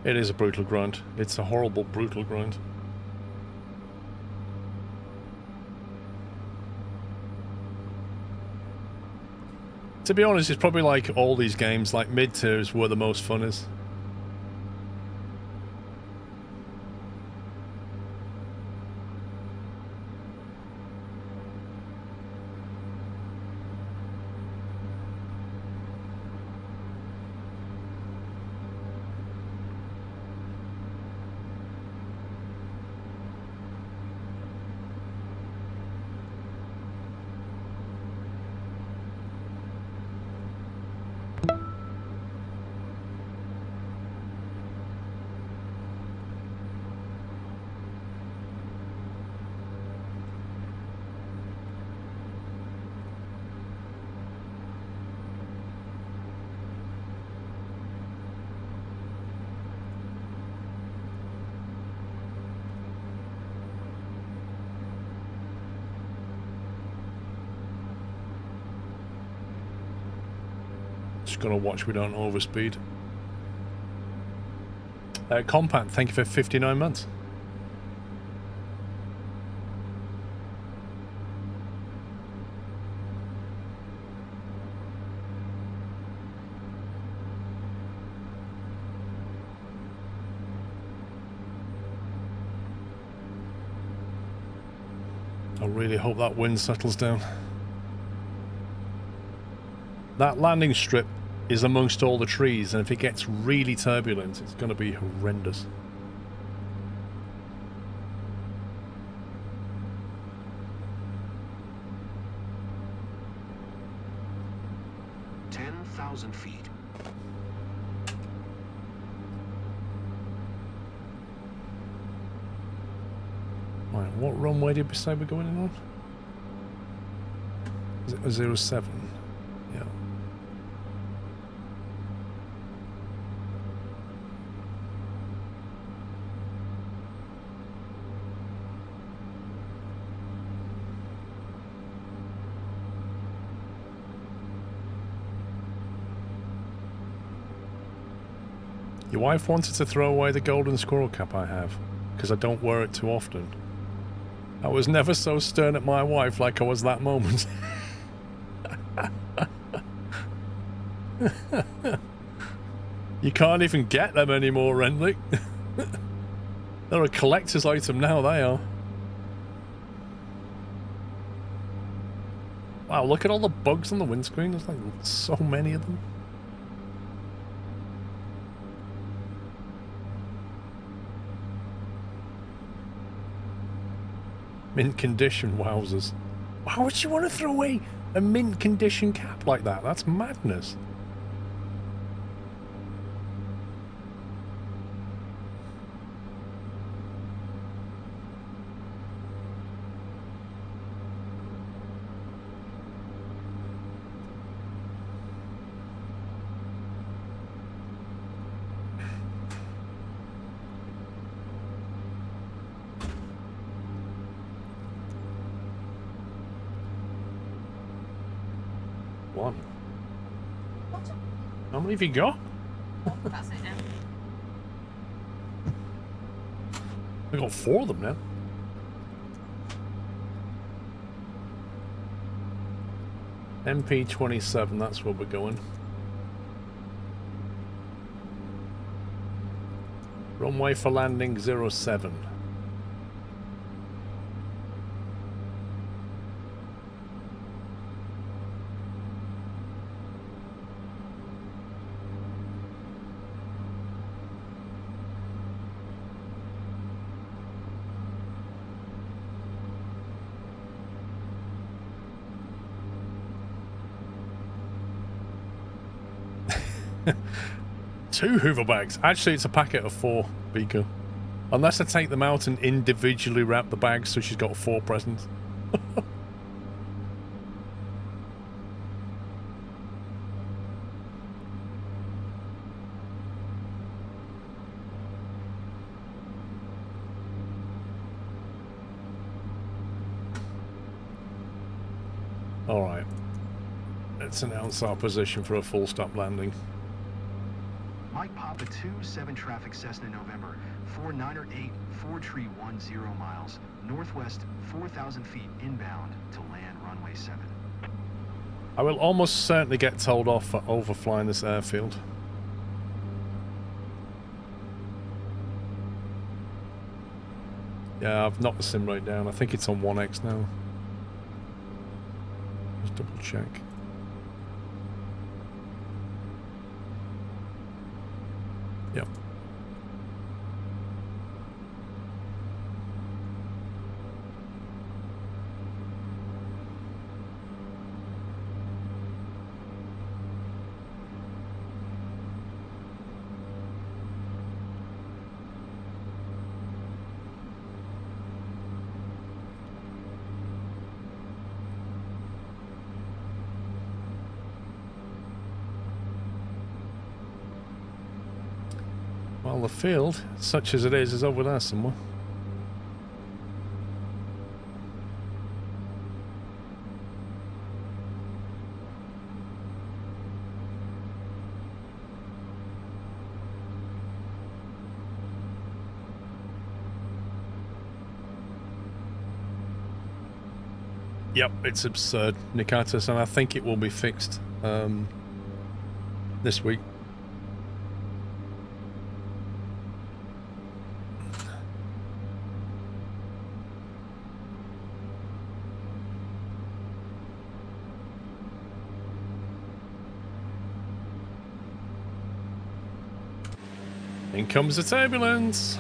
It is a brutal grind. It's a horrible, brutal grind. To be honest, it's probably like all these games, like mid-tier is where the most fun is. Just gotta watch we don't overspeed. Compact, thank you for 59 months. I really hope that wind settles down. That landing strip is amongst all the trees, and if it gets really turbulent, it's going to be horrendous. feet. Right, what runway did we say we're going in on? Is it 07? Yeah. Your wife wanted to throw away the golden squirrel cap I have, because I don't wear it too often. I was never so stern at my wife like I was that moment. You can't even get them anymore, Renlick. They're a collector's item now, they are. Wow, look at all the bugs on the windscreen. There's like so many of them. Mint condition, wowzers. Why would you want to throw away a mint condition cap like that? That's madness. One. How many have you got? That's it now. We got 4 of them now. MP27, that's where we're going. Runway for landing 07. Two hoover bags. Actually, it's a packet of 4, Beaker. Unless I take them out and individually wrap the bags so she's got 4 presents. Alright. Let's announce our position for a full stop landing. Mike Papa 27 traffic Cessna November, 4908 4310 miles, northwest 4,000 feet inbound to land runway 7. I will almost certainly get told off for overflying this airfield. Yeah, I've knocked the sim rate down. I think it's on 1x now. Just double check. Yep. Well, the field, such as it is over there somewhere. Yep, it's absurd, Nikatus, and I think it will be fixed this week. In comes the turbulence.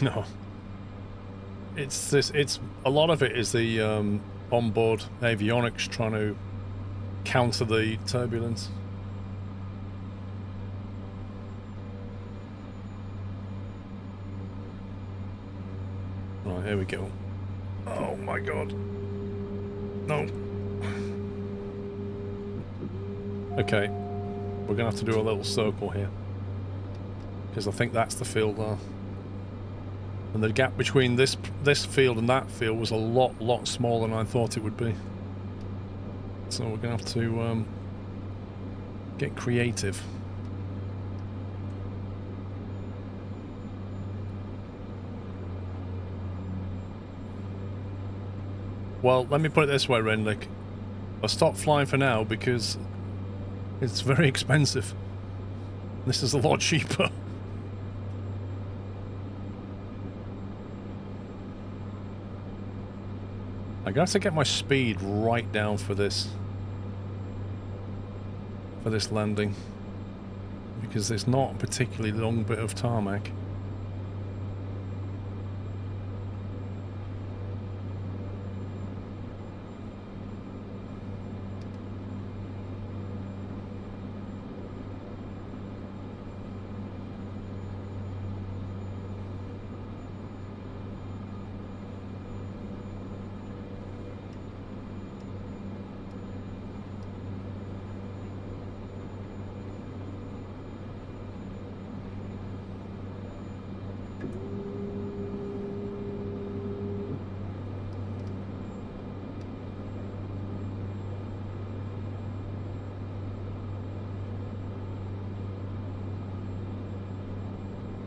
No. It's this, it's, a lot of it is the onboard avionics trying to counter the turbulence. Right, here we go. Oh my god. No. Okay. We're gonna have to do a little circle here. Because I think that's the field there. And the gap between this field and that field was a lot smaller than I thought it would be. So we're gonna have to get creative. Well, let me put it this way, Renlick. I stopped flying for now because it's very expensive. This is a lot cheaper. I'm gonna have to get my speed right down for this landing, because it's not a particularly long bit of tarmac.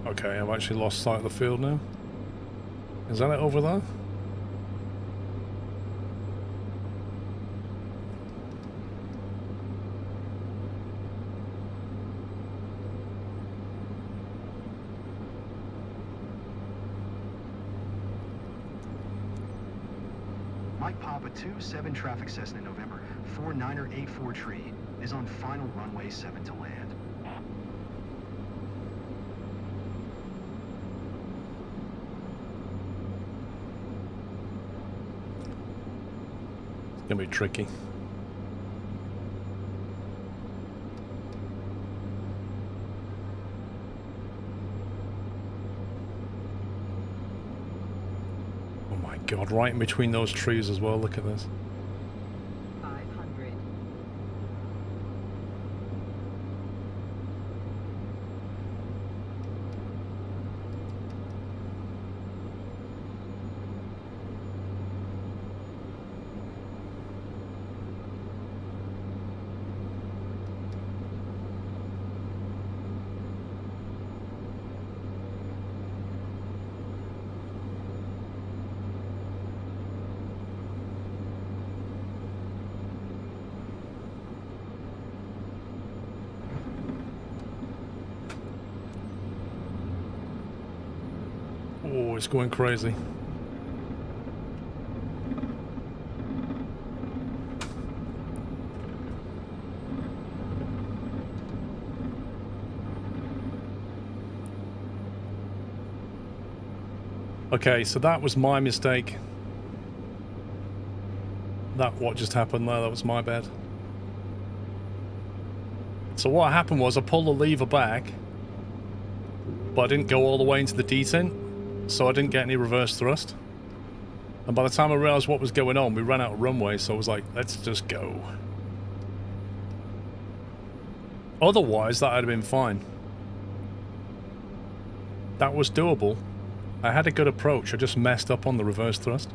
Okay, I've actually lost sight of the field now. Is that it over there? Mike Papa 27 traffic Cessna November 4984 tree is on final runway 7 to land. It's gonna be tricky. Oh my god, right in between those trees as well, look at this. 500. Oh, it's going crazy. Okay, so that was my mistake. What just happened there, that was my bad. So what happened was I pulled the lever back, but I didn't go all the way into the detent, so I didn't get any reverse thrust. And by the time I realized what was going on, we ran out of runway, so I was like, let's just go. Otherwise, that would have been fine. That was doable. I had a good approach, I just messed up on the reverse thrust.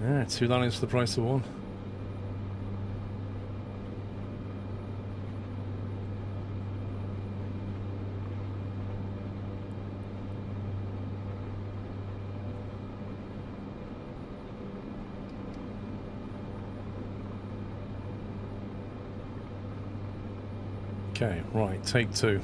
Yeah, 2 landings for the price of 1. Okay, right, take 2.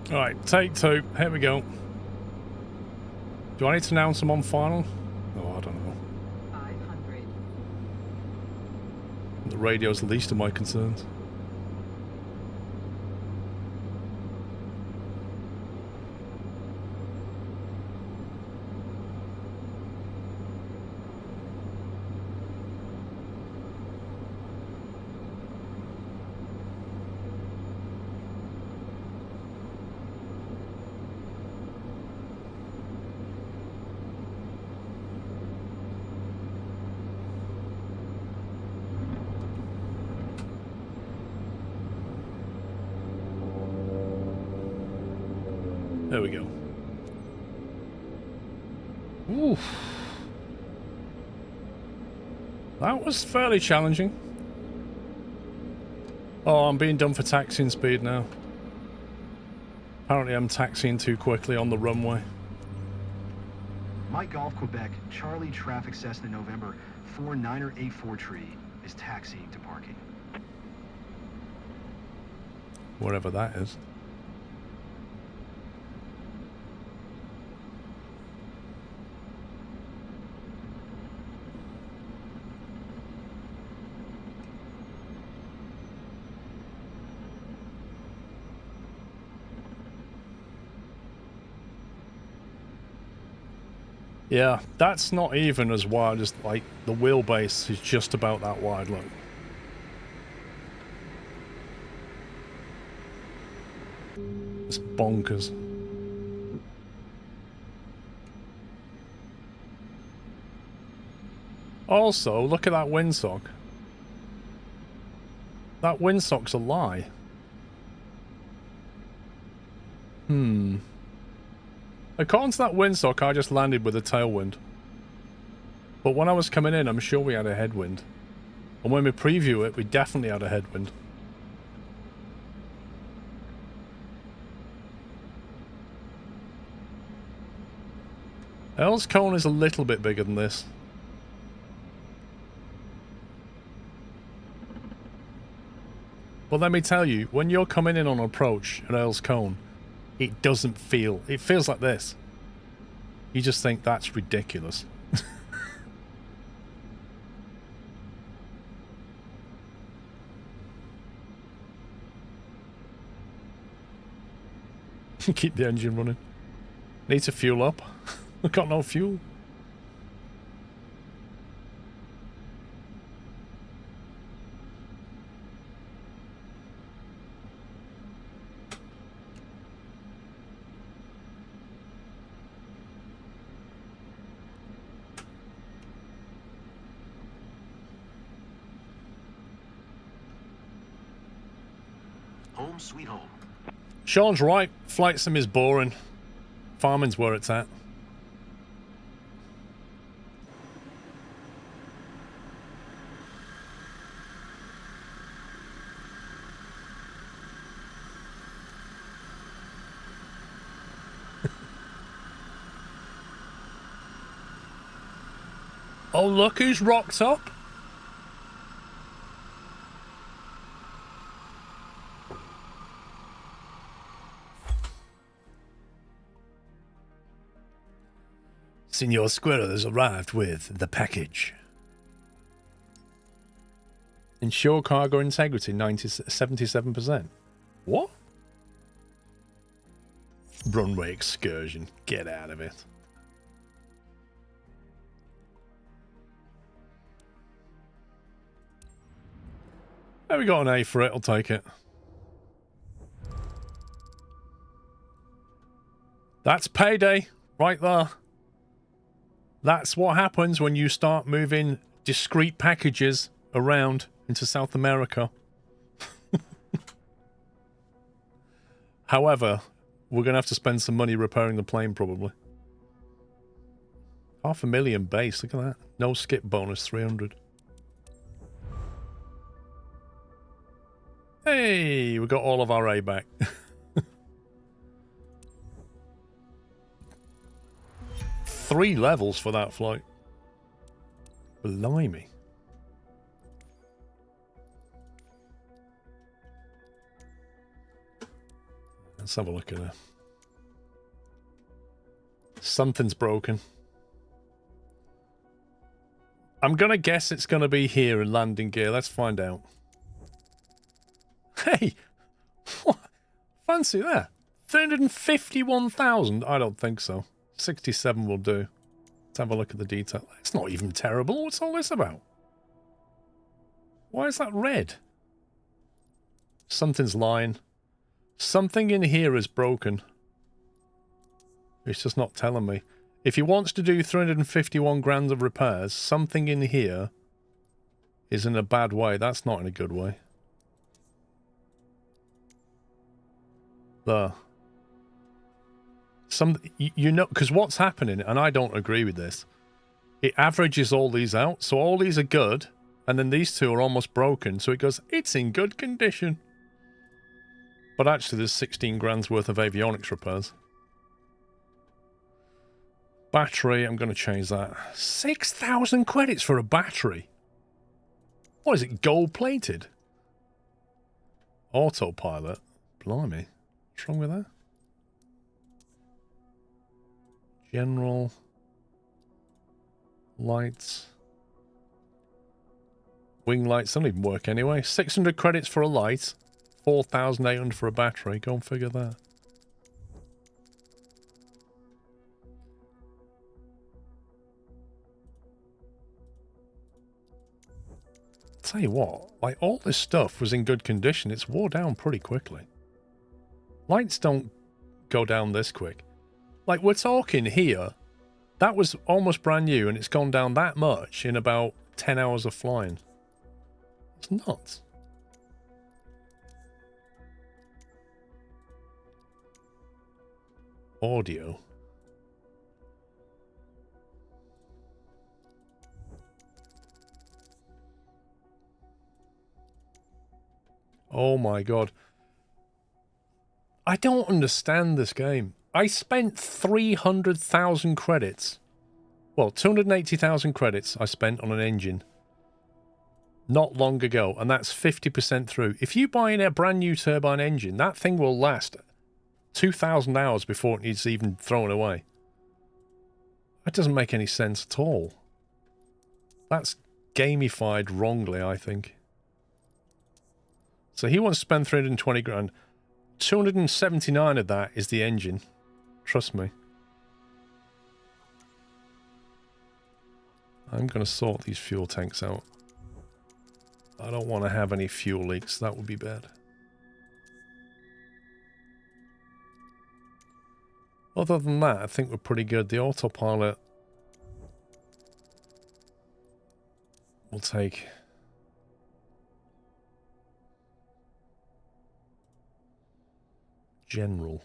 Alright, take 2. Here we go. Do I need to announce them on final? Oh, I don't know. 500. The radio's the least of my concerns. There we go. Oof. That was fairly challenging. Oh, I'm being done for taxiing speed now. Apparently I'm taxiing too quickly on the runway. Mike Golf, Quebec, Charlie Traffic Cessna November 4984 tree is taxiing to parking. Whatever that is. Yeah, that's not even as wide as, like, the wheelbase is just about that wide, look. It's bonkers. Also, look at that windsock. That windsock's a lie. According to that windsock, I just landed with a tailwind. But when I was coming in, I'm sure we had a headwind. And when we preview it, we definitely had a headwind. Earl's Cone is a little bit bigger than this. But let me tell you, when you're coming in on approach at Earl's Cone, it doesn't feel... It feels like this. You just think that's ridiculous. Keep the engine running. Need to fuel up. I've got no fuel. Home sweet home. Sean's right. Flight sim is boring. Farming's where it's at. Oh, look who's rocked up. Senor Squirrel has arrived with the package. Ensure cargo integrity 77%. What? Runway excursion. Get out of it. There we got an A for it. I'll take it. That's payday right there. That's what happens when you start moving discrete packages around into South America. However, we're going to have to spend some money repairing the plane probably. 500,000 base, look at that. No skip bonus, 300. Hey, we got all of our A back. 3 levels for that flight. Blimey. Let's have a look at her. Something's broken. I'm going to guess it's going to be here in landing gear. Let's find out. Hey! What? Fancy that. 351,000? I don't think so. 67 will do. Let's have a look at the detail. It's not even terrible. What's all this about? Why is that red? Something's lying. Something in here is broken. It's just not telling me. If he wants to do 351 grand of repairs, something in here is in a bad way. That's not in a good way. There. You know, because what's happening, and I don't agree with this, it averages all these out. So all these are good, and then these two are almost broken. So it goes, it's in good condition. But actually, there's 16 grand's worth of avionics repairs. Battery, I'm going to change that. 6,000 credits for a battery. What is it, gold-plated? Autopilot. Blimey. What's wrong with that? General. Lights. Wing lights don't even work anyway. 600 credits for a light. 4,800 for a battery. Go and figure that. Tell you what, like all this stuff was in good condition. It's wore down pretty quickly. Lights don't go down this quick. Like we're talking here, that was almost brand new and it's gone down that much in about 10 hours of flying. It's nuts. Audio. Oh my god. I don't understand this game. I spent 300,000 credits. Well, 280,000 credits I spent on an engine not long ago, and that's 50% through. If you buy in a brand new turbine engine, that thing will last 2,000 hours before it needs even thrown away. That doesn't make any sense at all. That's gamified wrongly, I think. So he wants to spend 320 grand. 279 of that is the engine. Trust me. I'm going to sort these fuel tanks out. I don't want to have any fuel leaks. That would be bad. Other than that, I think we're pretty good. The autopilot will take... General.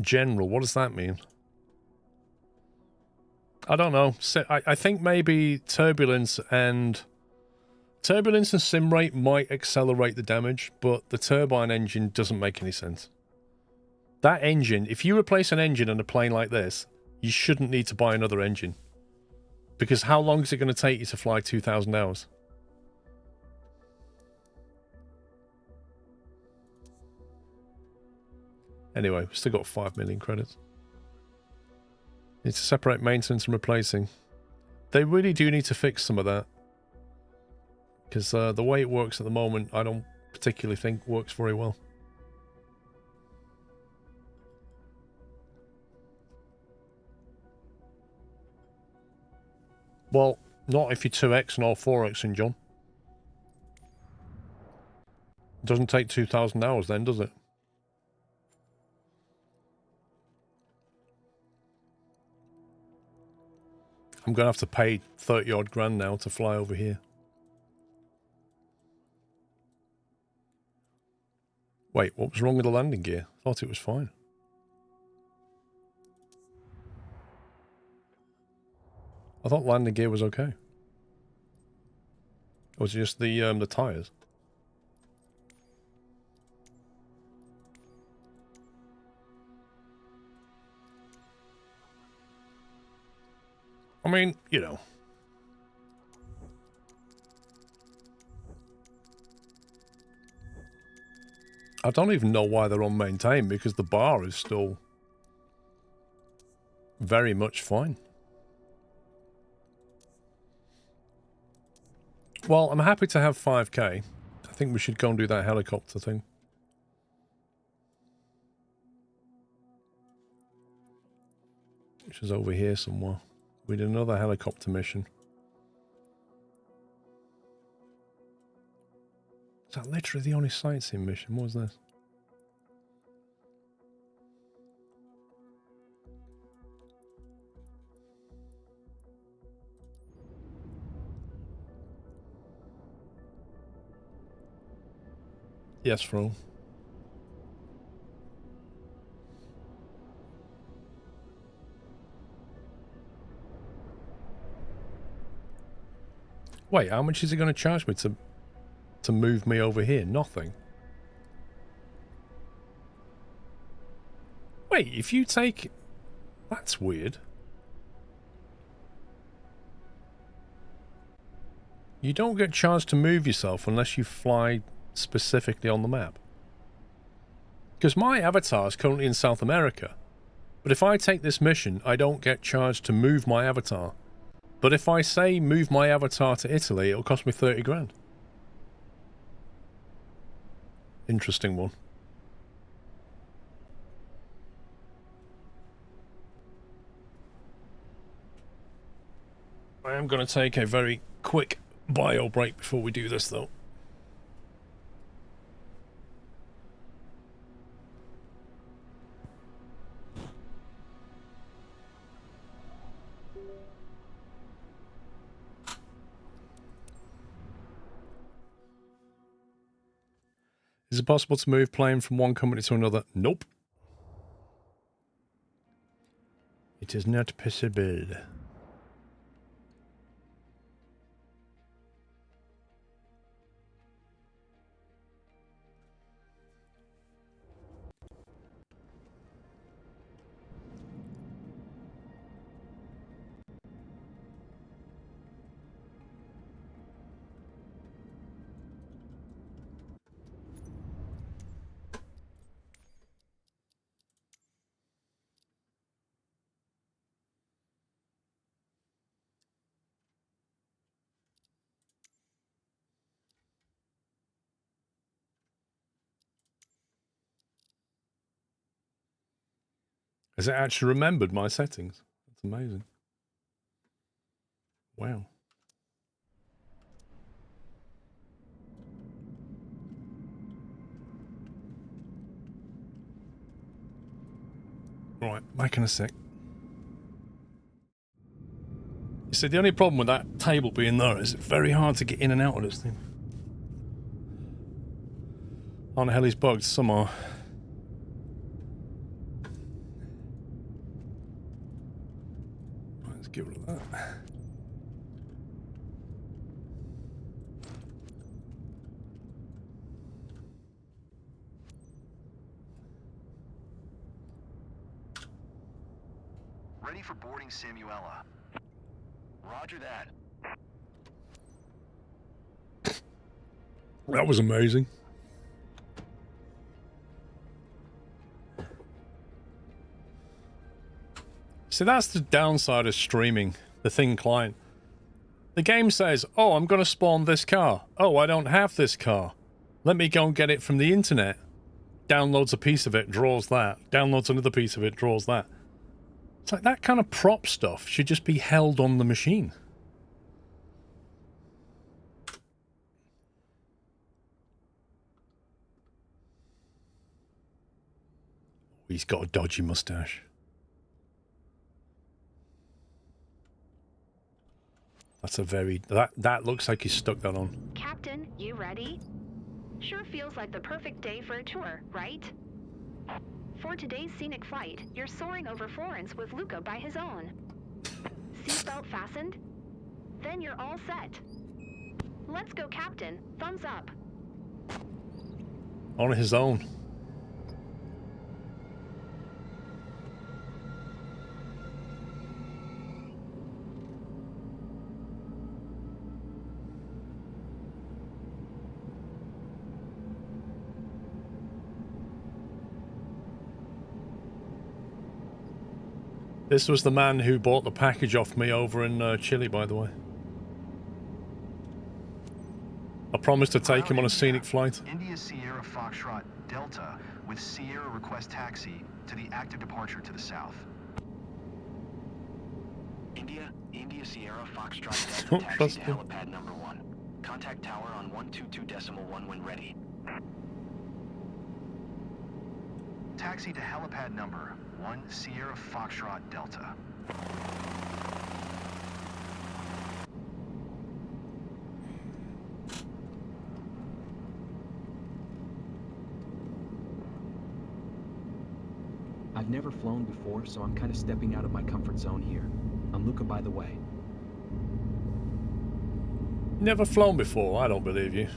General, what does that mean? I don't know. I think maybe turbulence and sim rate might accelerate the damage, but the turbine engine doesn't make any sense. That engine, if you replace an engine on a plane like this, you shouldn't need to buy another engine. Because how long is it going to take you to fly 2,000 hours? Anyway, we've still got 5 million credits. Need to separate maintenance and replacing. They really do need to fix some of that. Because the way it works at the moment, I don't particularly think works very well. Well, not if you're 2x or 4xing, John. It doesn't take 2,000 hours then, does it? I'm going to have to pay 30 odd grand now to fly over here. Wait, what was wrong with the landing gear? I thought it was fine. I thought landing gear was okay. Or was it just the tires? I mean, you know. I don't even know why they're on maintain, because the bar is still very much fine. Well, I'm happy to have 5k. I think we should go and do that helicopter thing. Which is over here somewhere. We did another helicopter mission. Is that literally the only sightseeing mission? What was this? Yes, Fro. Wait, how much is it going to charge me to move me over here? Nothing. Wait, if you take... That's weird. You don't get charged to move yourself unless you fly specifically on the map. Because my avatar is currently in South America. But if I take this mission, I don't get charged to move my avatar. But if I say move my avatar to Italy, it'll cost me 30 grand. Interesting one. I am going to take a very quick bio break before we do this, though. Is it possible to move plane from one company to another? Nope. It is not possible. Has it actually remembered my settings? That's amazing. Wow. Right, back in a sec. You see, the only problem with that table being there is it's very hard to get in and out of this thing. Aren't hell he's bugged? Some are. Let's get rid of that. Ready for boarding, Samuela. Roger that. That was amazing. See, that's the downside of streaming the Thing client. The game says, oh, I'm going to spawn this car. Oh, I don't have this car. Let me go and get it from the internet. Downloads a piece of it, draws that. Downloads another piece of it, draws that. It's like that kind of prop stuff should just be held on the machine. He's got a dodgy mustache. That's a very... That looks like he's stuck that on. Captain, you ready? Sure feels like the perfect day for a tour, right? For today's scenic flight, you're soaring over Florence with Luca by his own. Seatbelt fastened? Then you're all set. Let's go, Captain. Thumbs up. On his own. This was the man who bought the package off me over in Chile, by the way. I promised to take him on a scenic flight. India Sierra Foxtrot Delta with Sierra request taxi to the active departure to the south. India Sierra Foxtrot Delta taxi to helipad number 1. Contact tower on 122.1 when ready. Taxi to helipad number 1 Sierra Foxtrot Delta. I've never flown before, so I'm kind of stepping out of my comfort zone here. I'm Luca, by the way. Never flown before, I don't believe you.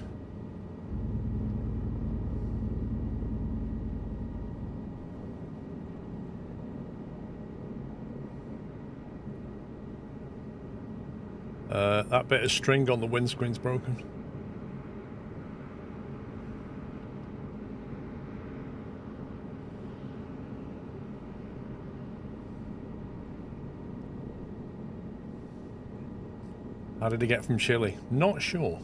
That bit of string on the windscreen's broken. How did he get from Chile? Not sure.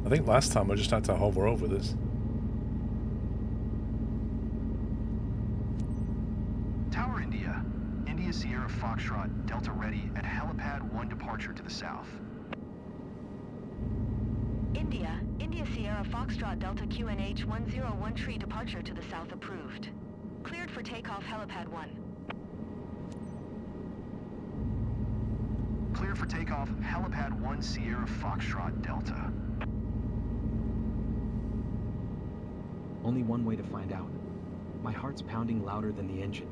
I think last time I just had to hover over this. Tower India Sierra Foxtrot Delta ready at helipad 1 departure to the south. India Sierra Foxtrot Delta QNH 101 tree departure to the south approved. Cleared for takeoff helipad 1. Clear for takeoff helipad 1 Sierra Foxtrot Delta. Only one way to find out. My heart's pounding louder than the engine.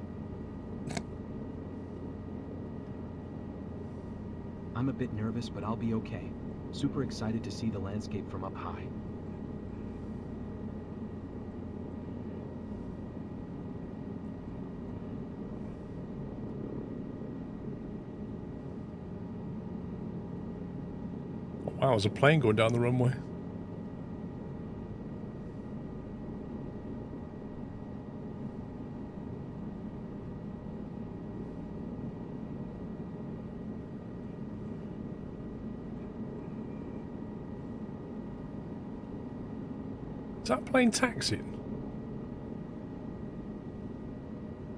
I'm a bit nervous, but I'll be okay. Super excited to see the landscape from up high. Oh, wow, there's a plane going down the runway. Is that plane taxiing?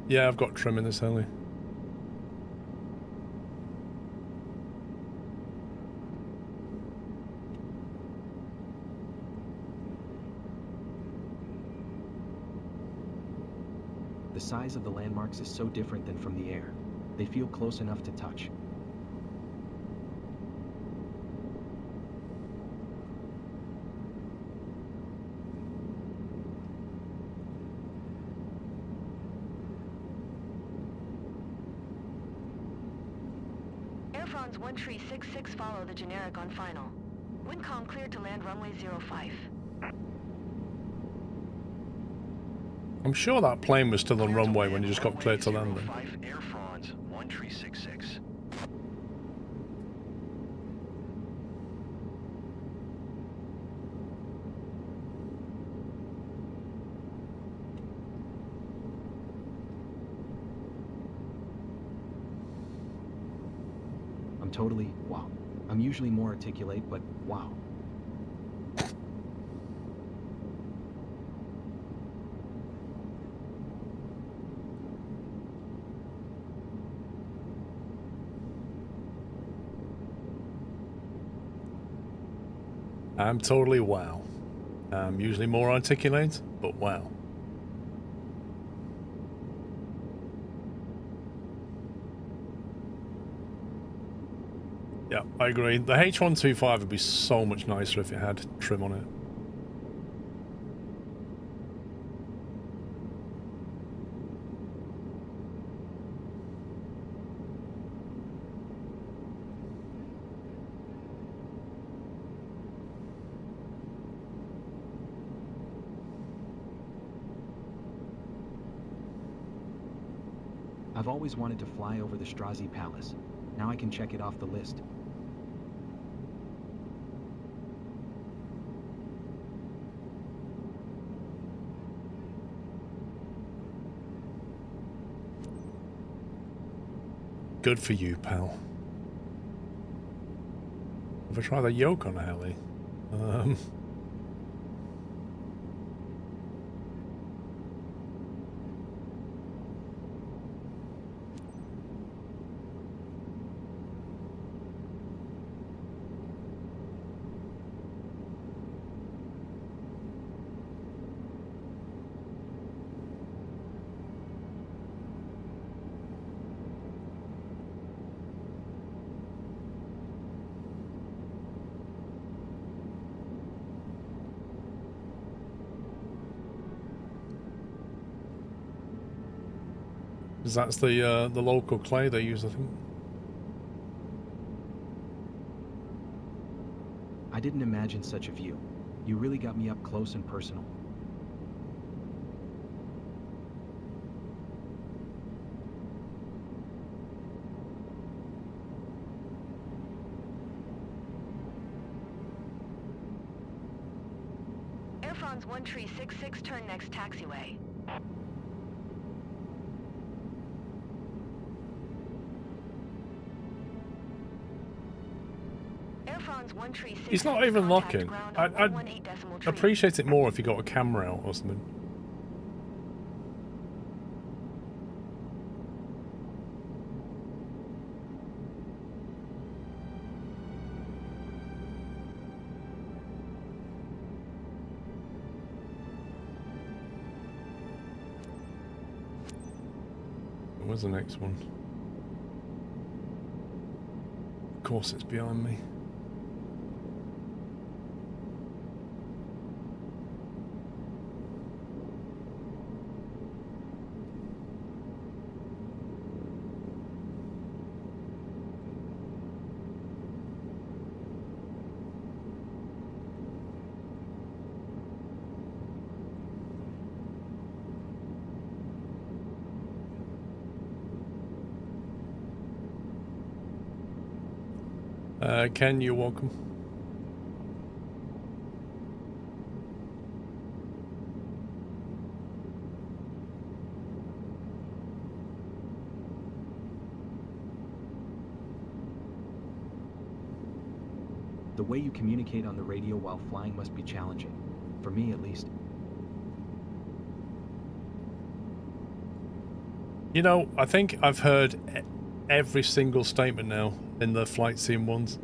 Yeah, I've got trim in this heli. The size of the landmarks is so different than from the air. They feel close enough to touch. France 1366, follow the generic on final. Windcom cleared to land runway 05. I'm sure that plane was still on runway when you just got cleared to land then. Air France 1366. I'm totally, wow. I'm usually more articulate, but wow. I'm totally wow. I'm usually more articulate, but wow. Yeah, I agree. The H125 would be so much nicer if it had trim on it. I've always wanted to fly over the Strozzi Palace. Now I can check it off the list. Good for you, pal. Have I tried the yoke on a heli? That's the local clay they use, I think. I didn't imagine such a view. You really got me up close and personal. Air France 1366, turn next taxiway. He's not even locking. I'd appreciate it more if he got a camera out or something. Where's the next one? Of course it's behind me. Ken, you're welcome. The way you communicate on the radio while flying must be challenging. For me, at least. You know, I think I've heard every single statement now in the Flightseeing ones.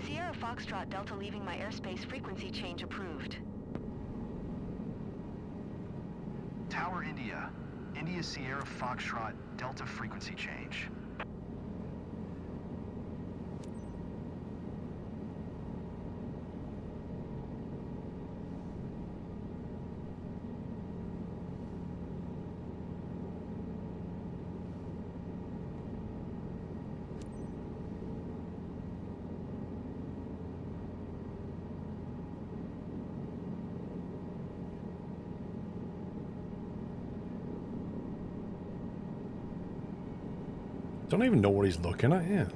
Sierra Foxtrot Delta leaving my airspace, frequency change approved. Tower India. India Sierra Foxtrot Delta frequency change. Don't even know what he's looking at here.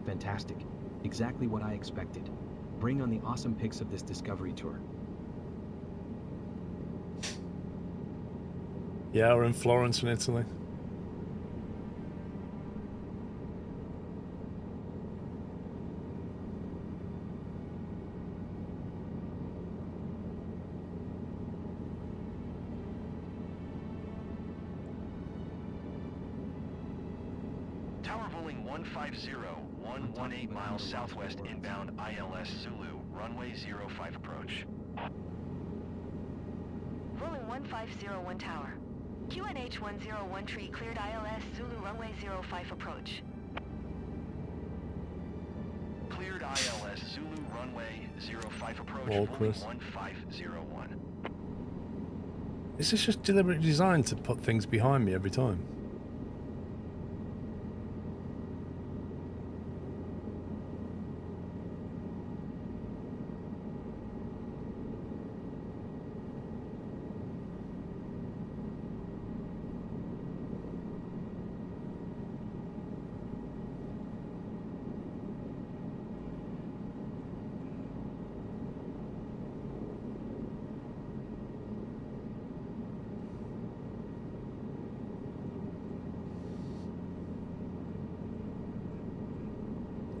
Fantastic. Exactly what I expected. Bring on the awesome pics of this discovery tour. Yeah, we're in Florence in Italy. Tower Bowling 150, 118 miles southwest inbound ILS Zulu, runway 05 approach. Rolling 1501 Tower. QNH 101 tree cleared ILS Zulu runway 05 approach. Cleared ILS Zulu runway 05 approach, Whoa, Boeing Chris. 1501. Is this just deliberately designed to put things behind me every time?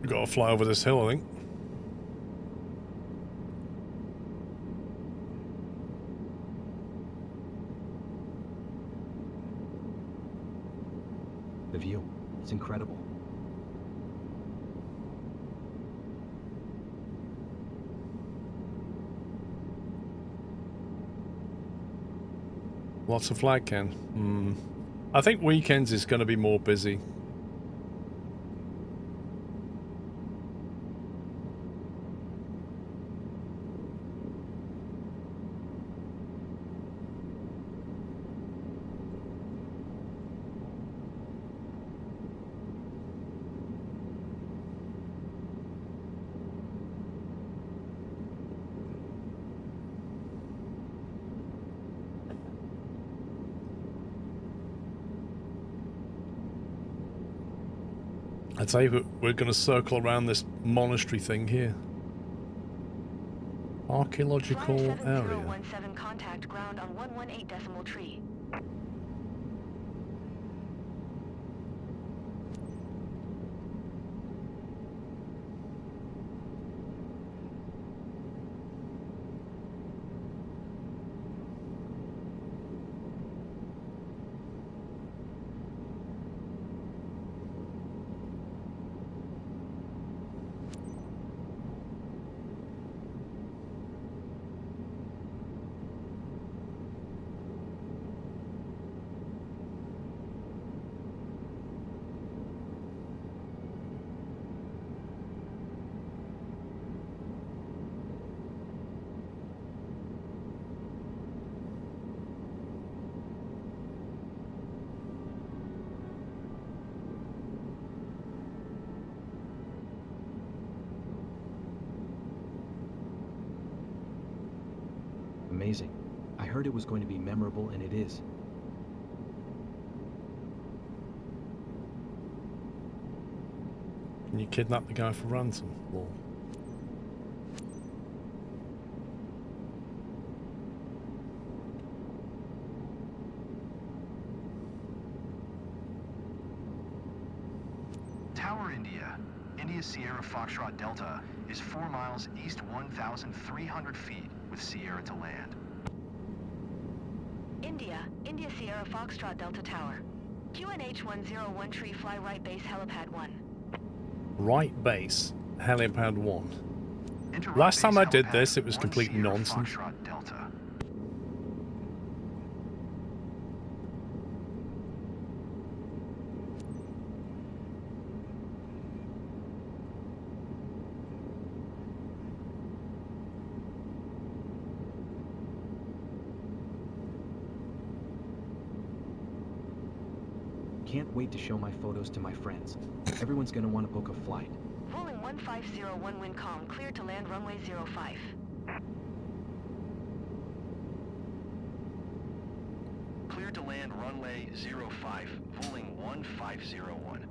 Got to fly over this hill, I think. The view. It's incredible. Lots of flag can. I think weekends is going to be more busy. I'd say we're going to circle around this monastery thing here. Archaeological area. 7017 contact ground on 118 decimal tree. Amazing. I heard it was going to be memorable, and it is. Can you kidnap the guy for ransom? Or... Tower India. India Sierra Foxtrot Delta is 4 miles east 1,300 feet with Sierra to land. India Sierra Foxtrot Delta Tower. QNH 101 tree fly right base helipad 1. Right base, helipad 1. Enter Last right time base I did helipad this, it was 1 complete Sierra nonsense. Foxtrot Delta. can't wait to show my photos to my friends. Everyone's gonna want to book a flight. Rolling 1501 wind calm, clear to land runway 05. Clear to land runway 05, Voling 1501.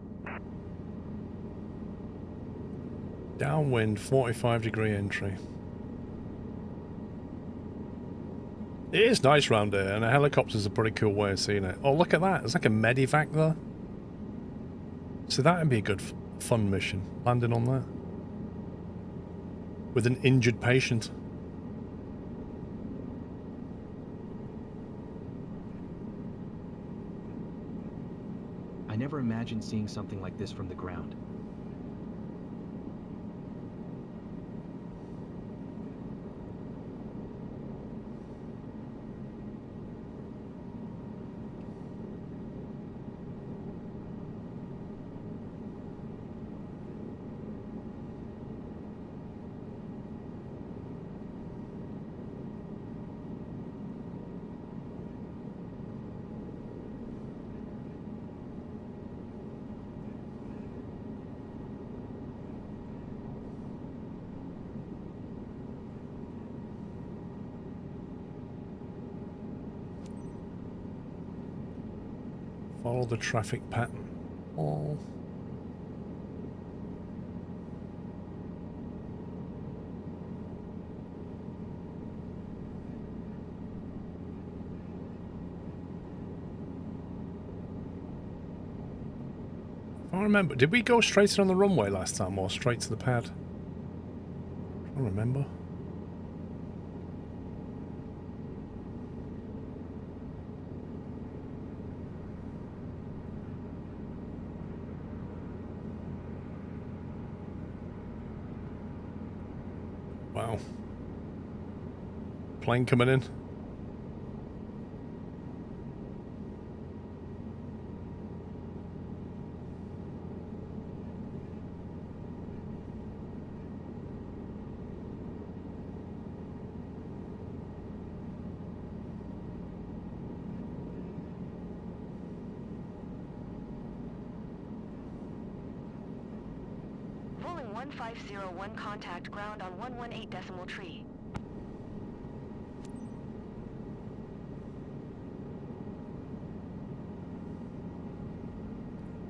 Downwind, 45-degree entry. It is nice round here, and a helicopter's a pretty cool way of seeing it. Oh, look at that. There's like a medivac there. So that would be a good fun mission, landing on that. With an injured patient. I never imagined seeing something like this from the ground. Follow the traffic pattern. Oh. I don't remember. Did we go straight on the runway last time or straight to the pad? I don't remember. Wow. Plane coming in. Rolling 1501 contact ground on 118 decimal tree.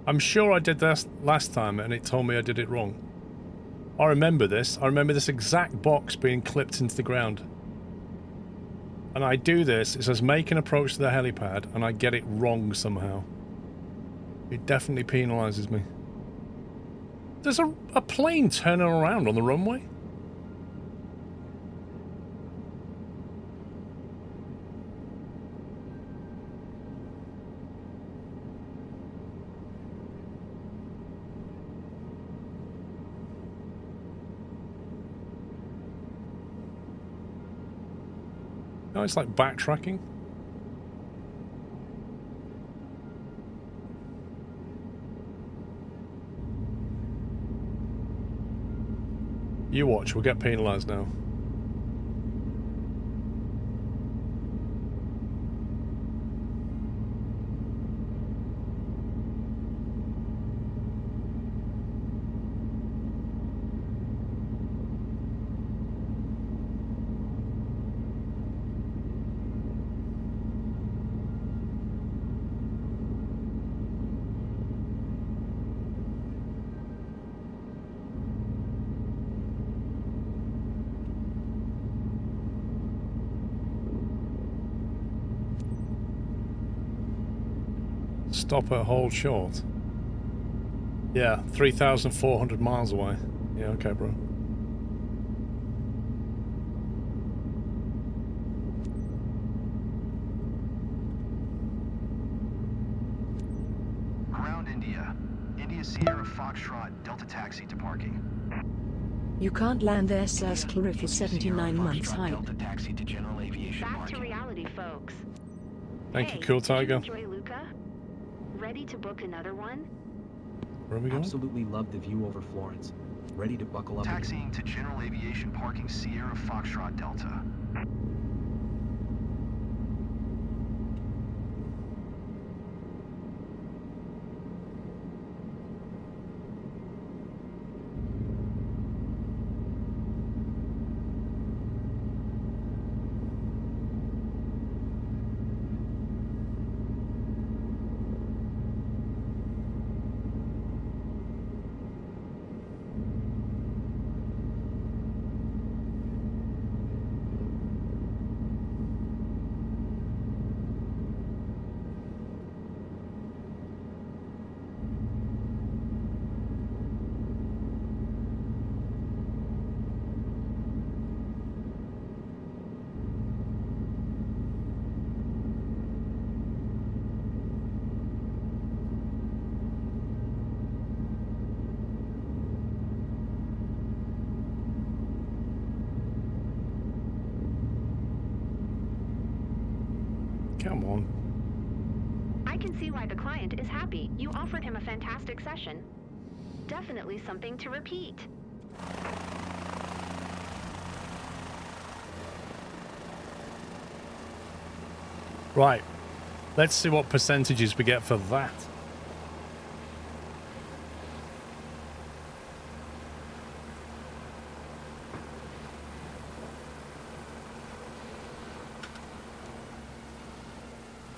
I'm sure I did this last time and it told me I did it wrong. I remember this. I remember this exact box being clipped into the ground. And I do this, it says make an approach to the helipad, and I get it wrong somehow. It definitely penalises me. There's a plane turning around on the runway? No, it's like backtracking. You watch, we'll get penalised now. Stop at hold short. Yeah, 3,400 miles away. Yeah, okay, bro. Ground India. India Sierra Foxtrot Delta Taxi to parking. You can't land there, sir. Sclerofa 79 months high. Delta Taxi to General Aviation Back parking. to reality, folks. Thank you, Cool Tiger. Did you enjoy Luca? Ready to book another one? Where are we going? Absolutely love the view over Florence. Ready to buckle up. Taxiing to General Aviation parking Sierra Foxtrot Delta. Come on. I can see why the client is happy. You offered him a fantastic session. Definitely something to repeat. Right. Let's see what percentages we get for that.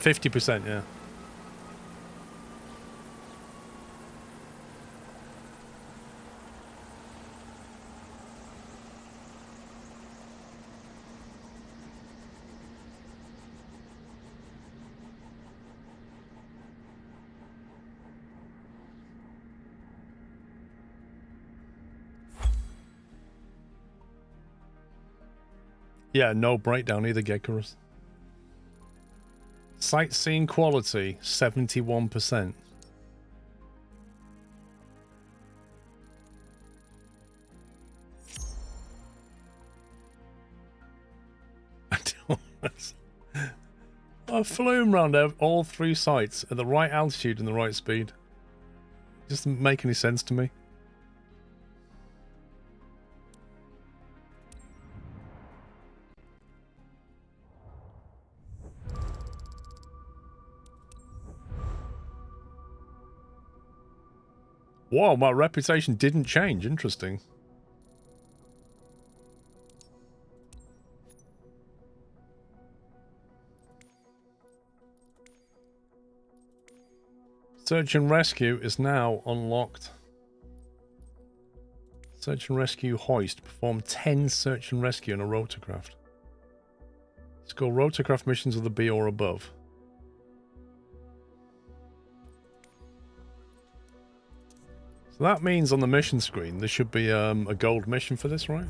%, yeah. Yeah, no breakdown either, Gekarus. Sightseeing quality, 71%. I've flown around all 3 sites at the right altitude and the right speed. Doesn't make any sense to me. Wow, my reputation didn't change. Interesting. Search and rescue is now unlocked. Search and rescue hoist. Perform 10 search and rescue in a rotorcraft. Score rotorcraft missions of the B or above. So that means on the mission screen there should be a gold mission for this, right?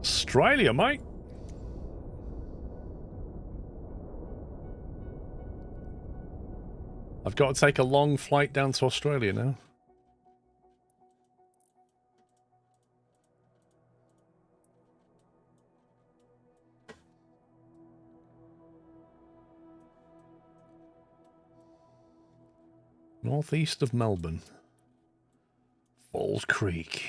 Australia, mate. I've got to take a long flight down to Australia now. Northeast of Melbourne. Falls Creek.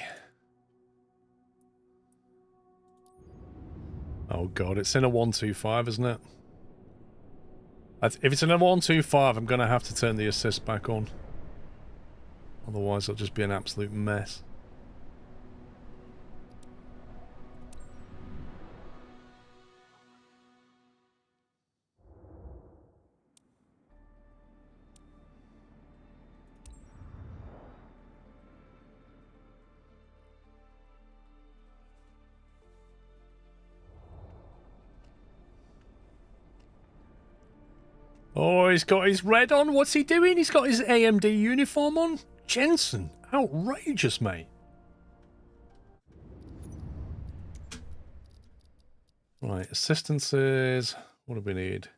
Oh god, it's in a 125, isn't it? If it's in a 125, I'm going to have to turn the assist back on. Otherwise, it'll just be an absolute mess. Oh, he's got his red on. What's he doing? He's got his AMD uniform on. Jensen, outrageous, mate. Right, assistances. What do we need?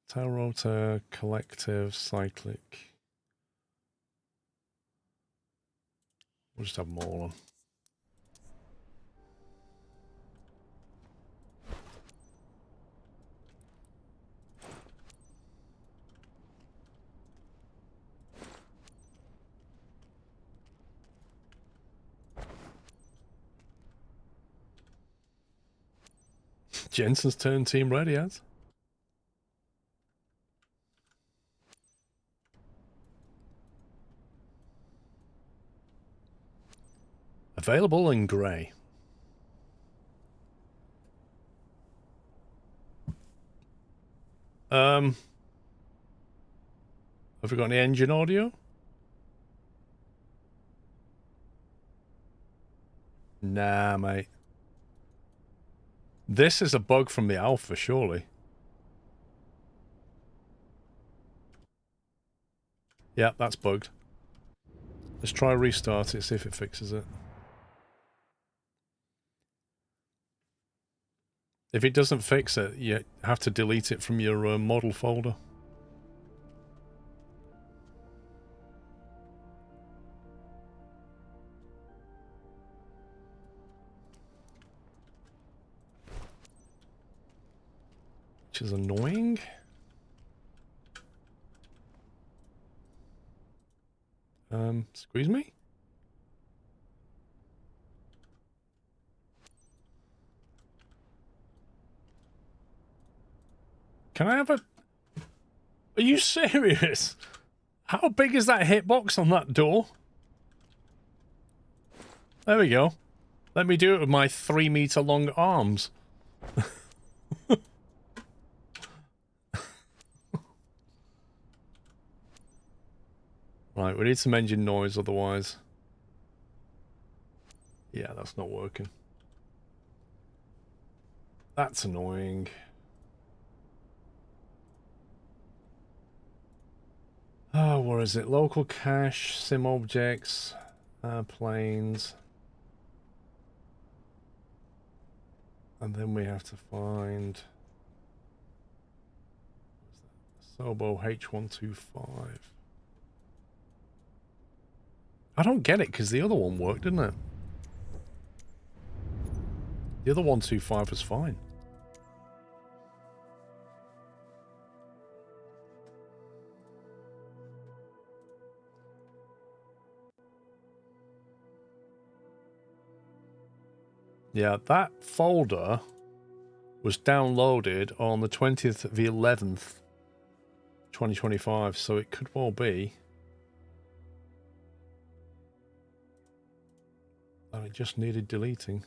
Tail rotor, collective, cyclic. We'll just have them all on. Jensen's turn team ready, as. Available in grey. Have we got any engine audio? Nah, mate. This is a bug from the alpha, surely. Yeah, that's bugged. Let's try restart it, see if it fixes it. If it doesn't fix it, you have to delete it from your model folder. which is annoying. Squeeze me? Can I have a... Are you serious? How big is that hitbox on that door? There we go. Let me do it with my 3-meter long arms. Right, we need some engine noise otherwise. Yeah, that's not working. That's annoying. Oh, where is it? Local cache, sim objects, planes. And then we have to find Sobo H125. I don't get it because the other one worked, didn't it? The other 125 was fine. Yeah, that folder was downloaded on the 20th of the 11th, 2025, so it could well be that it just needed deleting.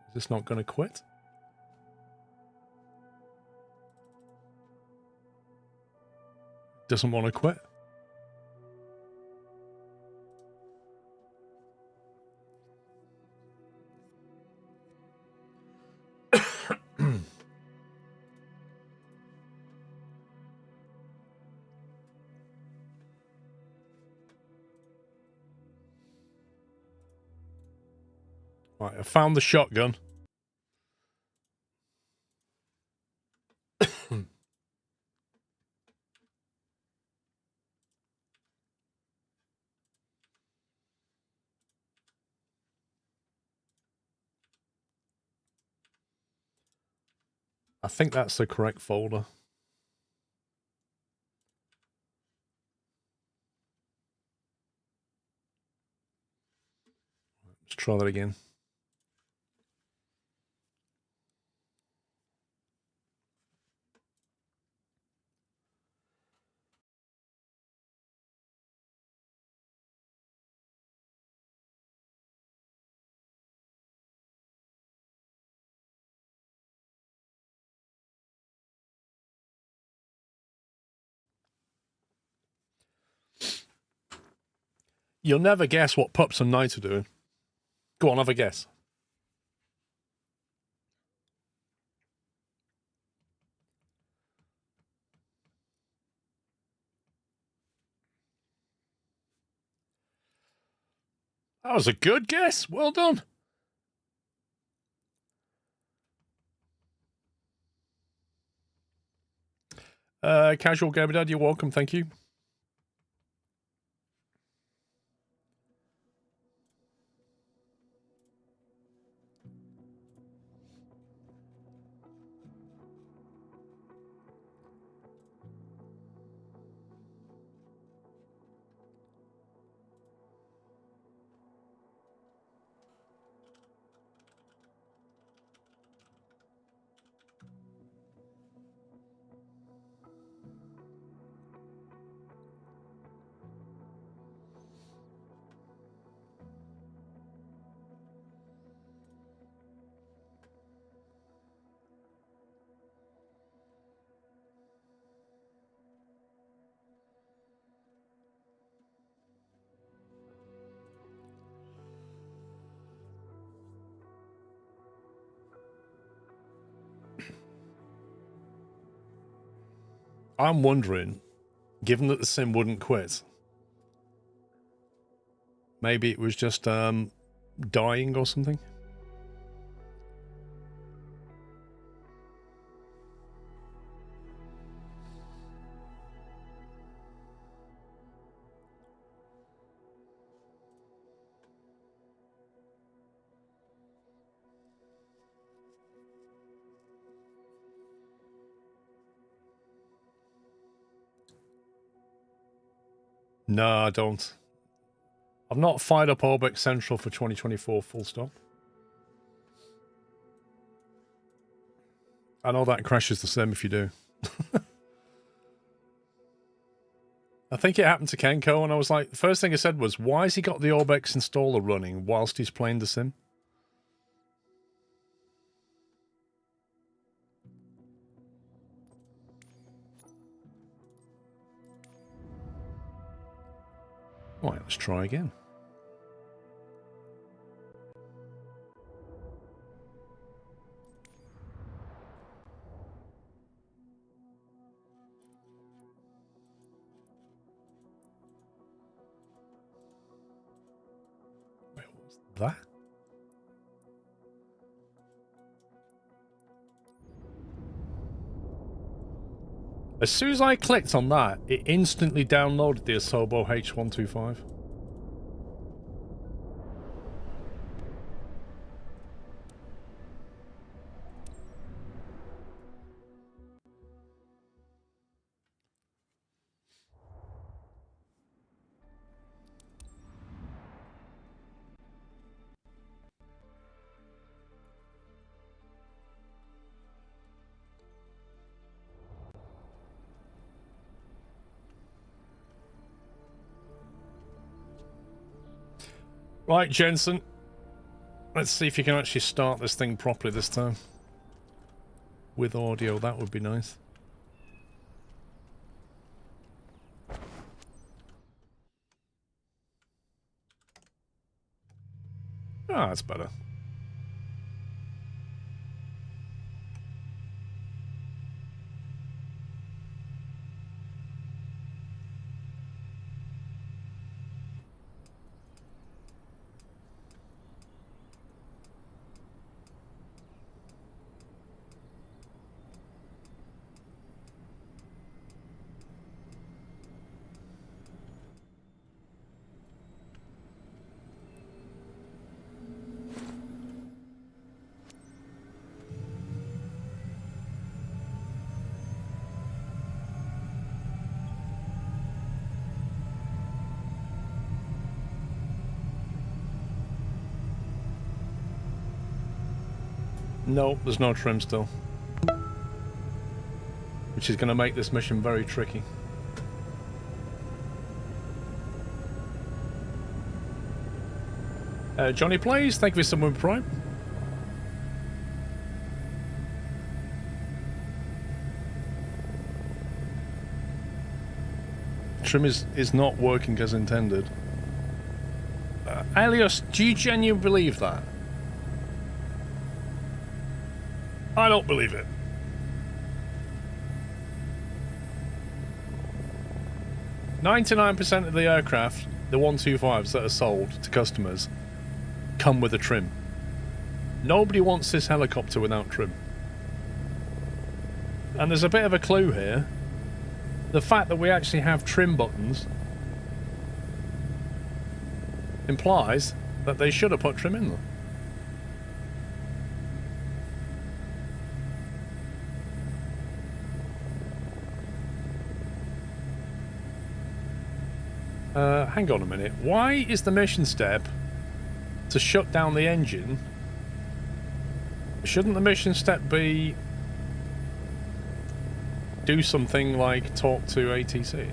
Is this not going to quit? Doesn't want to quit. Right, I found the shotgun. I think that's the correct folder. Let's try that again. You'll never guess what Pups and Knight are doing. Go on, have a guess. That was a good guess. Well done. Casual Gamer Dad, you're welcome. Thank you. I'm wondering, given that the sim wouldn't quit, maybe it was just dying or something. No, I don't. I've not fired up Orbex Central for 2024, full stop. I know that crashes the same if you do. I think it happened to Kenko, and I was like, the first thing I said was, why has he got the Orbex installer running whilst he's playing the sim? Alright, let's try again. Wait, what was that? As soon as I clicked on that, it instantly downloaded the Asobo H125. Right, Jensen. Let's see if you can actually start this thing properly this time. With audio, that would be nice. Ah, that's better. No, there's no trim still. Which is going to make this mission very tricky. Johnny Plays, thank you for someone Prime. Trim is not working as intended. Alias, do you genuinely believe that? I don't believe it. "99% of the aircraft, the 125s that are sold to customers, come with a trim. Nobody wants this helicopter without trim. And there's a bit of a clue here. The fact that we actually have trim buttons implies that they should have put trim in them. Hang on a minute. Why is the mission step to shut down the engine? Shouldn't the mission step be do something like talk to ATC?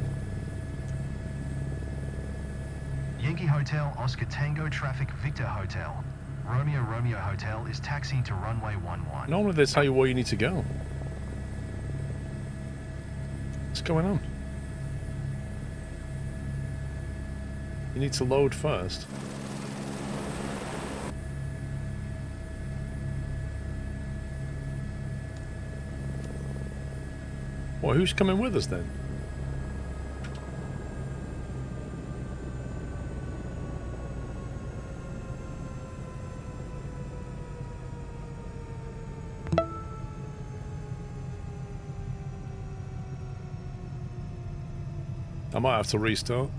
Yankee Hotel, Oscar Tango, traffic Victor Hotel. Romeo Romeo Hotel is taxiing to runway 11. Normally they tell you where you need to go. What's going on? You need to load first. Well, who's coming with us then? I might have to restart.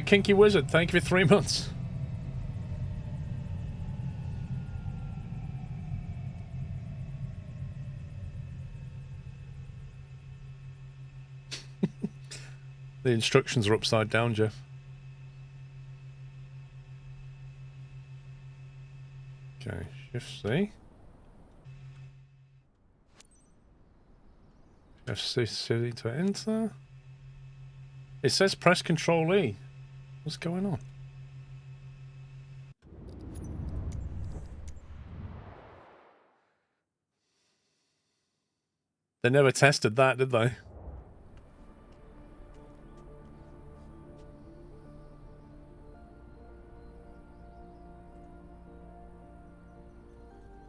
Kinky Wizard, thank you for 3 months. The instructions are upside down, Jeff. Okay, Shift C. Shift C to enter. It says press Control E. What's going on? They never tested that, did they?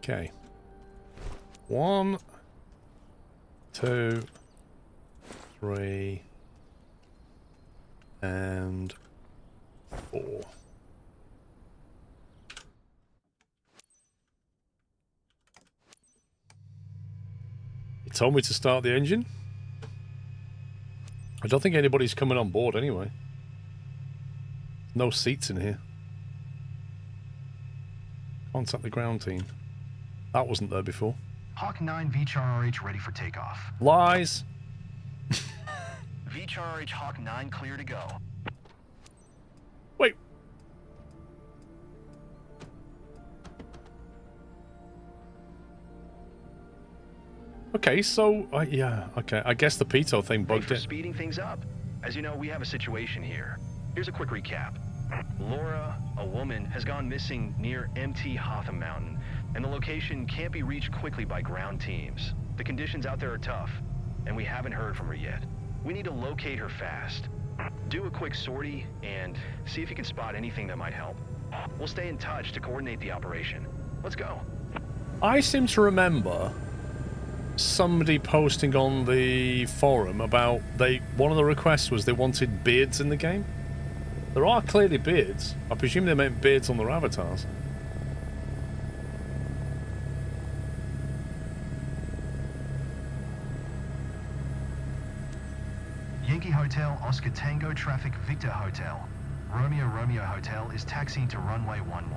Okay. 1, 2, 3, and 4. He told me to start the engine. I don't think anybody's coming on board anyway. No seats in here. Contact the ground team. That wasn't there before. Hawk 9 VHRRH ready for takeoff. Lies. VHRRH Hawk 9 clear to go. Wait. Okay, so yeah, okay. I guess the pitot thing bugged it. Speeding things up. As you know, we have a situation here. Here's a quick recap. Laura, a woman, has gone missing near MT Hotham Mountain, and the location can't be reached quickly by ground teams. The conditions out there are tough, and we haven't heard from her yet. We need to locate her fast. Do a quick sortie and see if you can spot anything that might help. We'll stay in touch to coordinate the operation. Let's go. I seem to remember somebody posting on the forum about one of the requests was they wanted beards in the game. There are clearly beards. I presume they meant beards on their avatars. Yankee Hotel, Oscar Tango traffic, Victor Hotel. Romeo Romeo Hotel is taxiing to runway 11.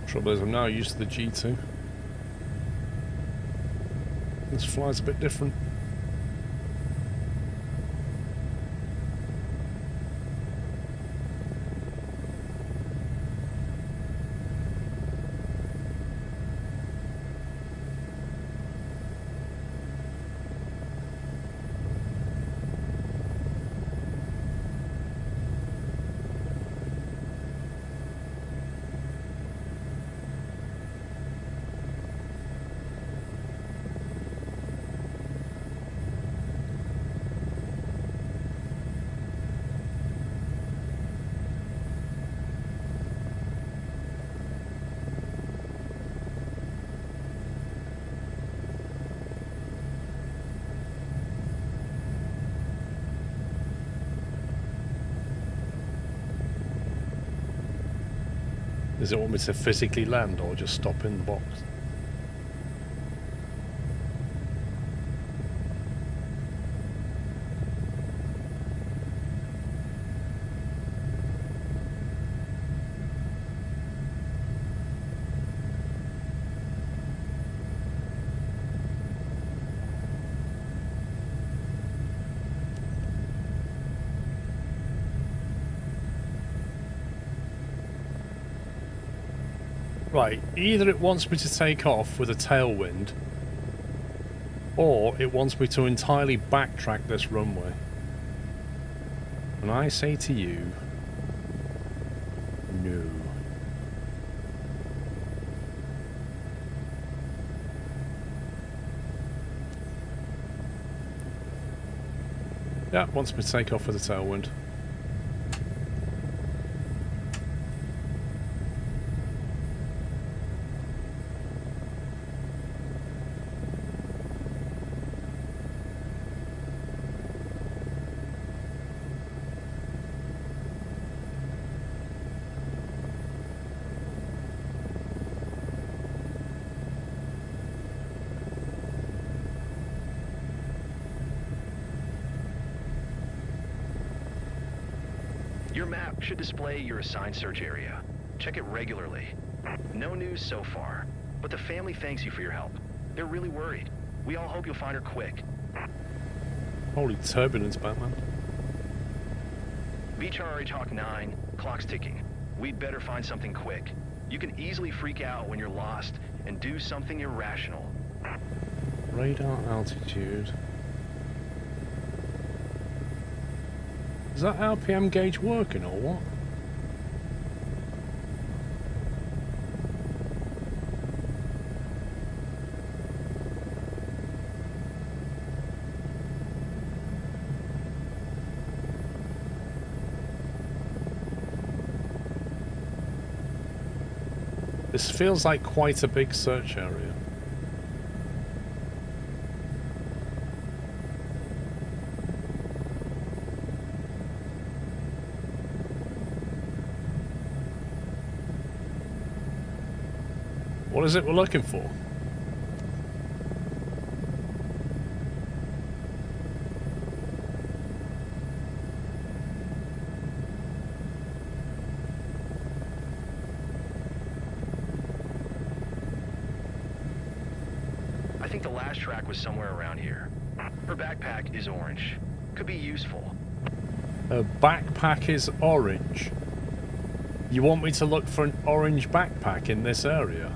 Trouble is, I'm now used to the G2. This flies a bit different. Does it want me to physically land or just stop in the box? Right, either it wants me to take off with a tailwind, or it wants me to entirely backtrack this runway. And I say to you, no. Yeah, wants me to take off with a tailwind. Your map should display your assigned search area. Check it regularly. No news so far, but the family thanks you for your help. They're really worried. We all hope you'll find her quick. Holy turbulence, Batman. VCHR Hawk 9, clock's ticking. We'd better find something quick. You can easily freak out when you're lost and do something irrational. Radar altitude. Is that RPM gauge working or what? This feels like quite a big search area. What is it we're looking for? I think the last track was somewhere around here. Her backpack is orange. Could be useful. Her backpack is orange. You want me to look for an orange backpack in this area?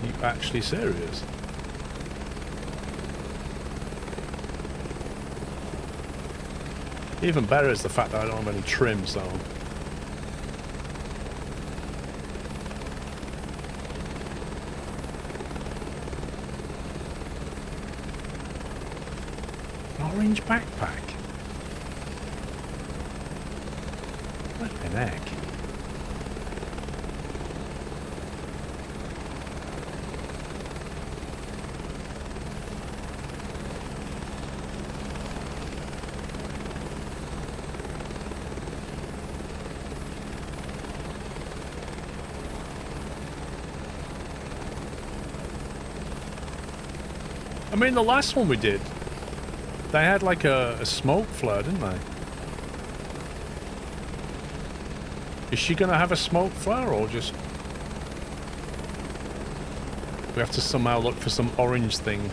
You actually serious? Even better is the fact that I don't have any trim, so... Orange backpack? What the heck? I mean, the last one we did, they had like a smoke flare, didn't they? Is she gonna have a smoke flare or just... We have to somehow look for some orange thing.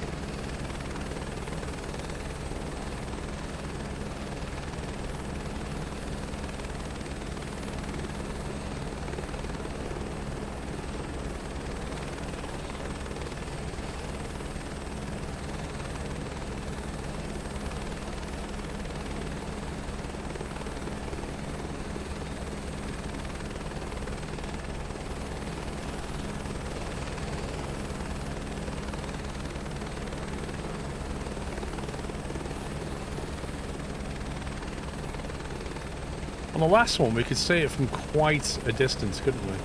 On the last one, we could see it from quite a distance, couldn't we?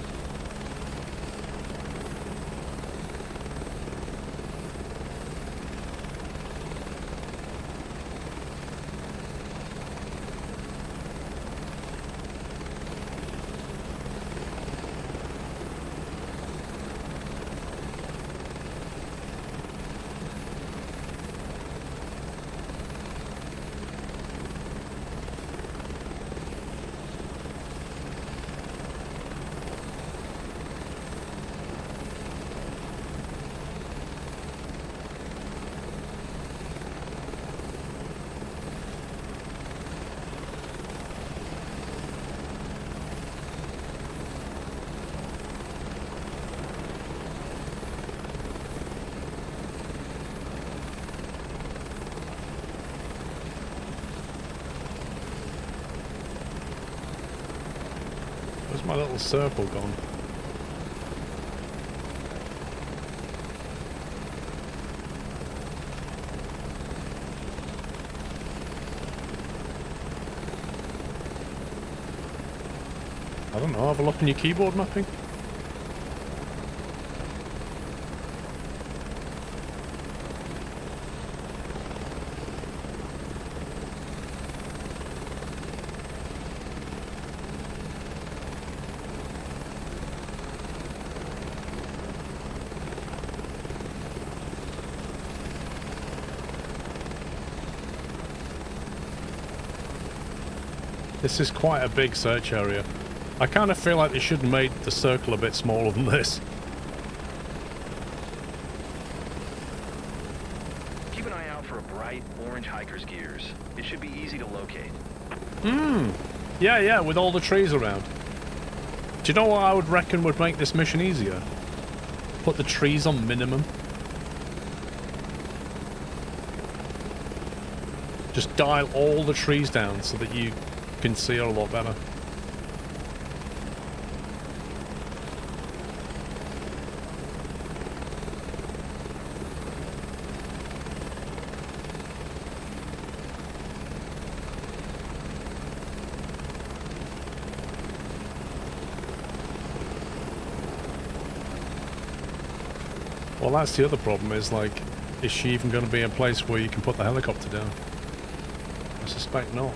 Where's my little circle gone? I don't know, have a look on your keyboard mapping. This is quite a big search area. I kind of feel like they should have made the circle a bit smaller than this. Keep an eye out for a bright orange hiker's gears. It should be easy to locate. Yeah, with all the trees around. Do you know what I would reckon would make this mission easier? Put the trees on minimum. Just dial all the trees down so that you can see her a lot better. Well, that's the other problem, is like, is she even going to be a place where you can put the helicopter down? I suspect not.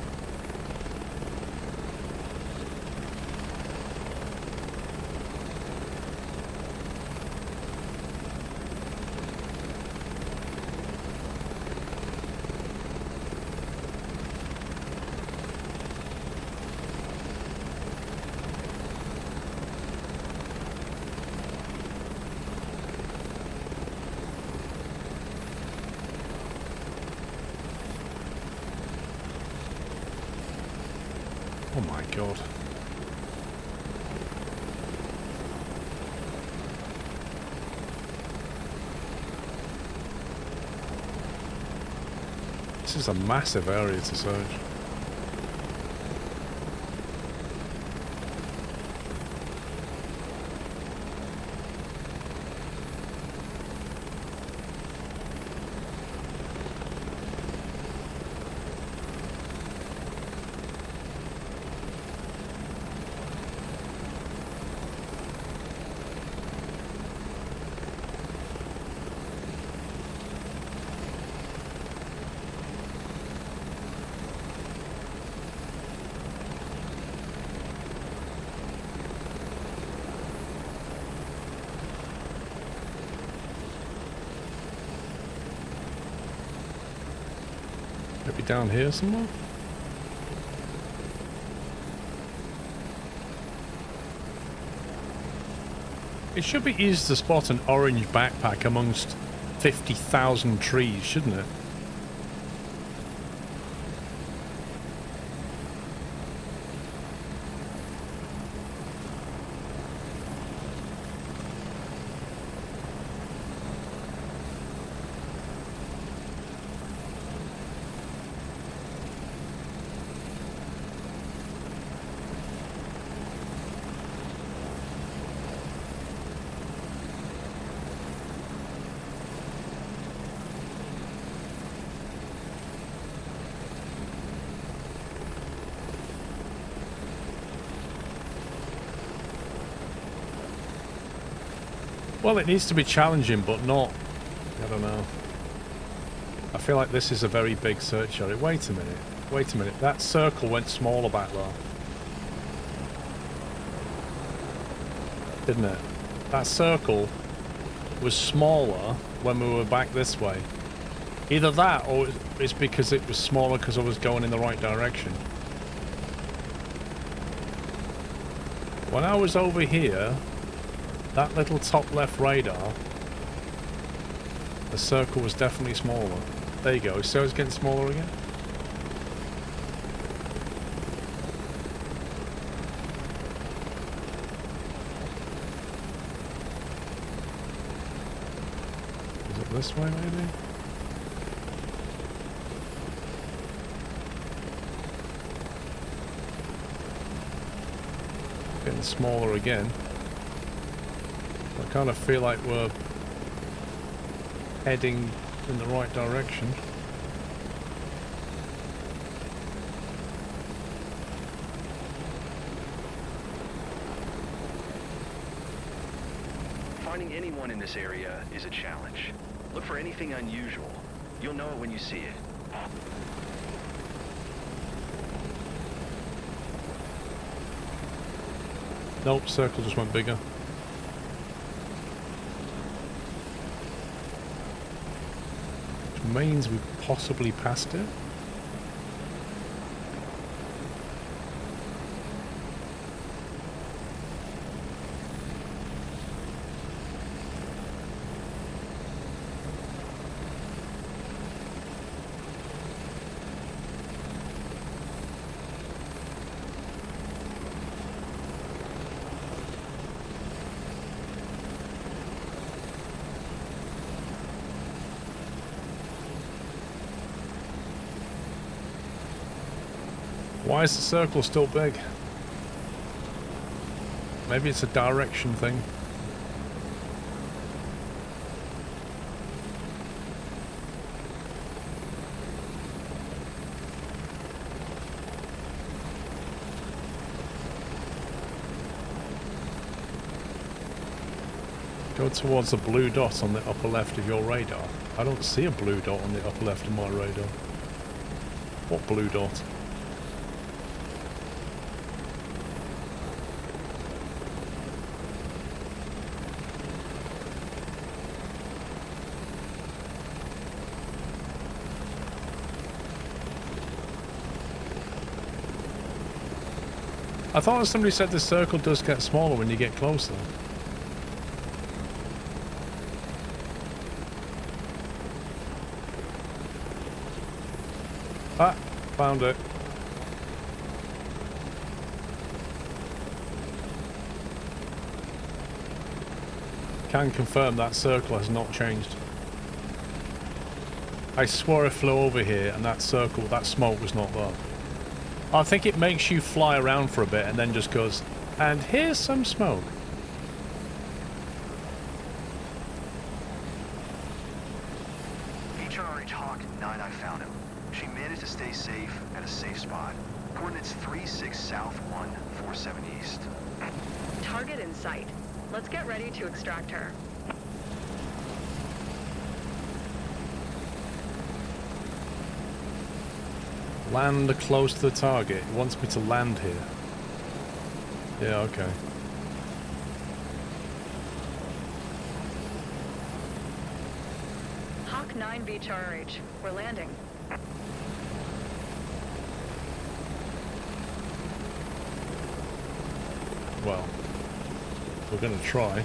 Oh my god. This is a massive area to search. Maybe down here somewhere? It should be easy to spot an orange backpack amongst 50,000 trees, shouldn't it? Well, it needs to be challenging, but not... I don't know. I feel like this is a very big search area. Wait a minute. Wait a minute. That circle went smaller back there. Didn't it? That circle was smaller when we were back this way. Either that, or it's because it was smaller because I was going in the right direction. When I was over here... That little top left radar, the circle was definitely smaller. There you go, so it's getting smaller again. Is it this way maybe? Getting smaller again. I kind of feel like we're heading in the right direction. Finding anyone in this area is a challenge. Look for anything unusual. You'll know it when you see it. Nope, circle just went bigger. Means we possibly passed it. Why is the circle still big? Maybe it's a direction thing. Go towards the blue dot on the upper left of your radar. I don't see a blue dot on the upper left of my radar. What blue dot? I thought somebody said the circle does get smaller when you get closer. Ah, found it. Can confirm that circle has not changed. I swore I flew over here and that circle, that smoke was not there. I think it makes you fly around for a bit and then just goes, and here's some smoke. HRH Hawk 9, I found him. She managed to stay safe at a safe spot. Coordinates 36 south, 147 east. Target in sight. Let's get ready to extract her. Land close to the target. It wants me to land here. Yeah, okay. Hawk 9 VHRH. We're landing. Well, we're gonna try.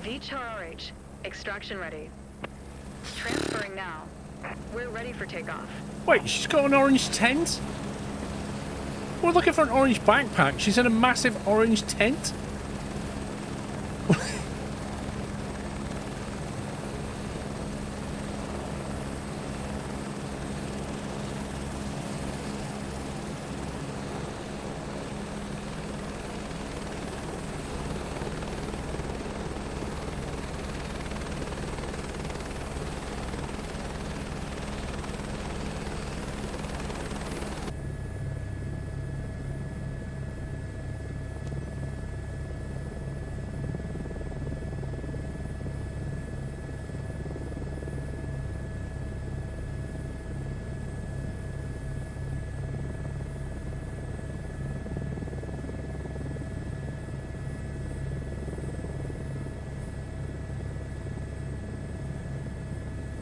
VHRH. Extraction ready. Transferring now. We're ready for takeoff. Wait, she's got an orange tent? We're looking for an orange backpack. She's in a massive orange tent?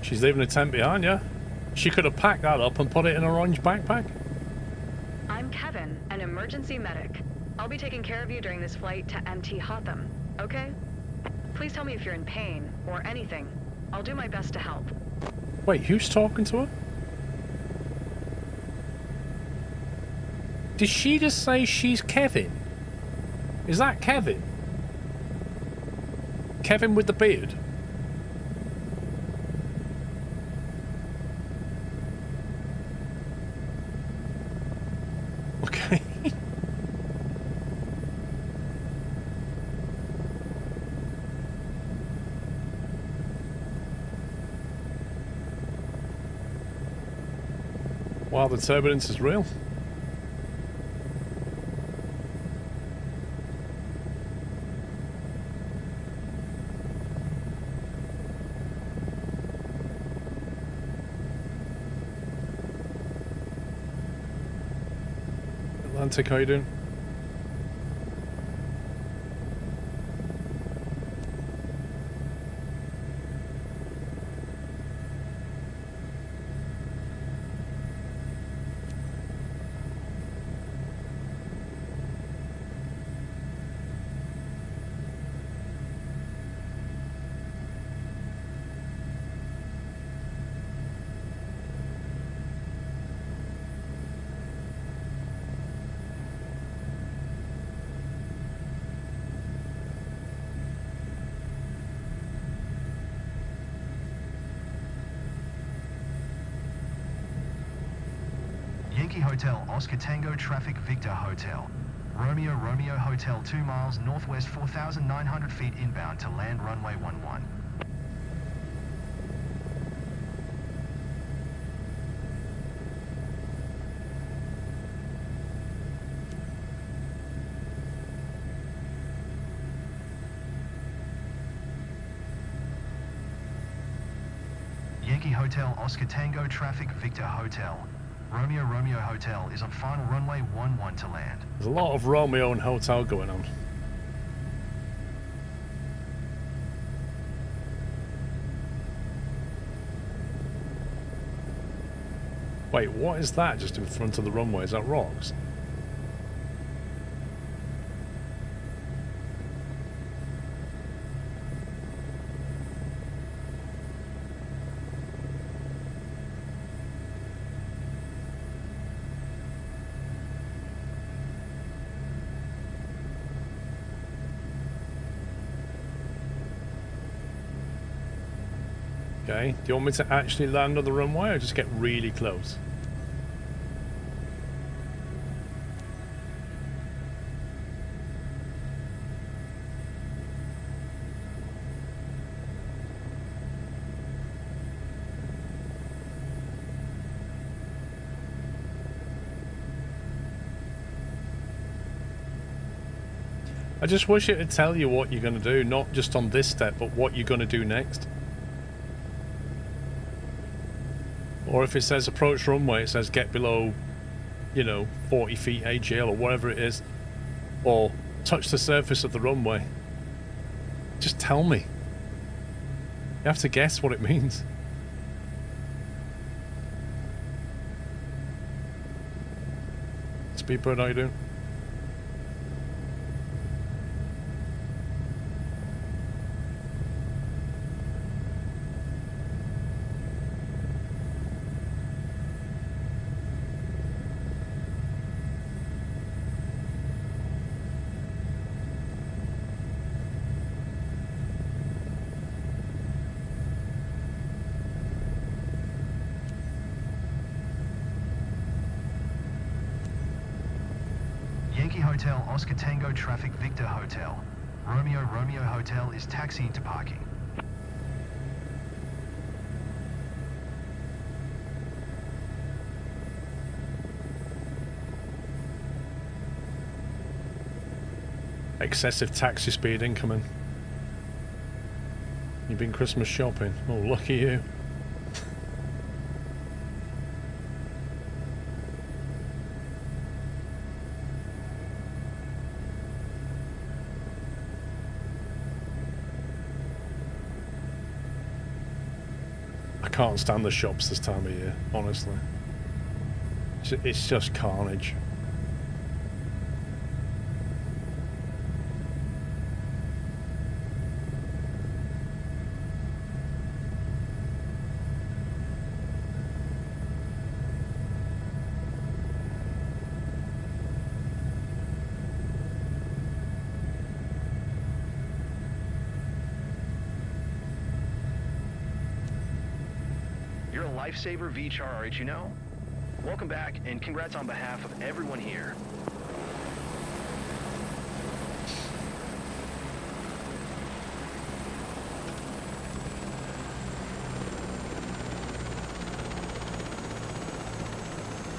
She's leaving a tent behind, yeah? She could have packed that up and put it in her orange backpack. I'm Kevin, an emergency medic. I'll be taking care of you during this flight to MT Hotham, okay? Please tell me if you're in pain or anything. I'll do my best to help. Wait, who's talking to her? Did she just say she's Kevin? Is that Kevin? Kevin with the beard? Okay. Wow, the turbulence is real. Atlantic, how you doing? Yankee Hotel, Oscar Tango, traffic Victor Hotel. Romeo Romeo Hotel, 2 miles northwest, 4,900 feet inbound to land runway 11. Yankee Hotel, Oscar Tango, traffic Victor Hotel. Romeo Romeo Hotel is on final runway 11 to land. There's a lot of Romeo and Hotel going on. Wait, what is that just in front of the runway? Is that rocks? Okay, do you want me to actually land on the runway or just get really close? I just wish it would tell you what you're going to do, not just on this step, but what you're going to do next. Or if it says approach runway, it says get below, you know, 40 feet AGL or whatever it is. Or touch the surface of the runway. Just tell me. You have to guess what it means. Speedbird, how you doing? Hotel, Oscar Tango, traffic Victor Hotel. Romeo Romeo Hotel is taxiing to parking. Excessive taxi speed incoming. You've been Christmas shopping. Oh, lucky you. I can't stand the shops this time of year, honestly. It's just carnage. Lifesaver VHR, you know? Welcome back, and congrats on behalf of everyone here.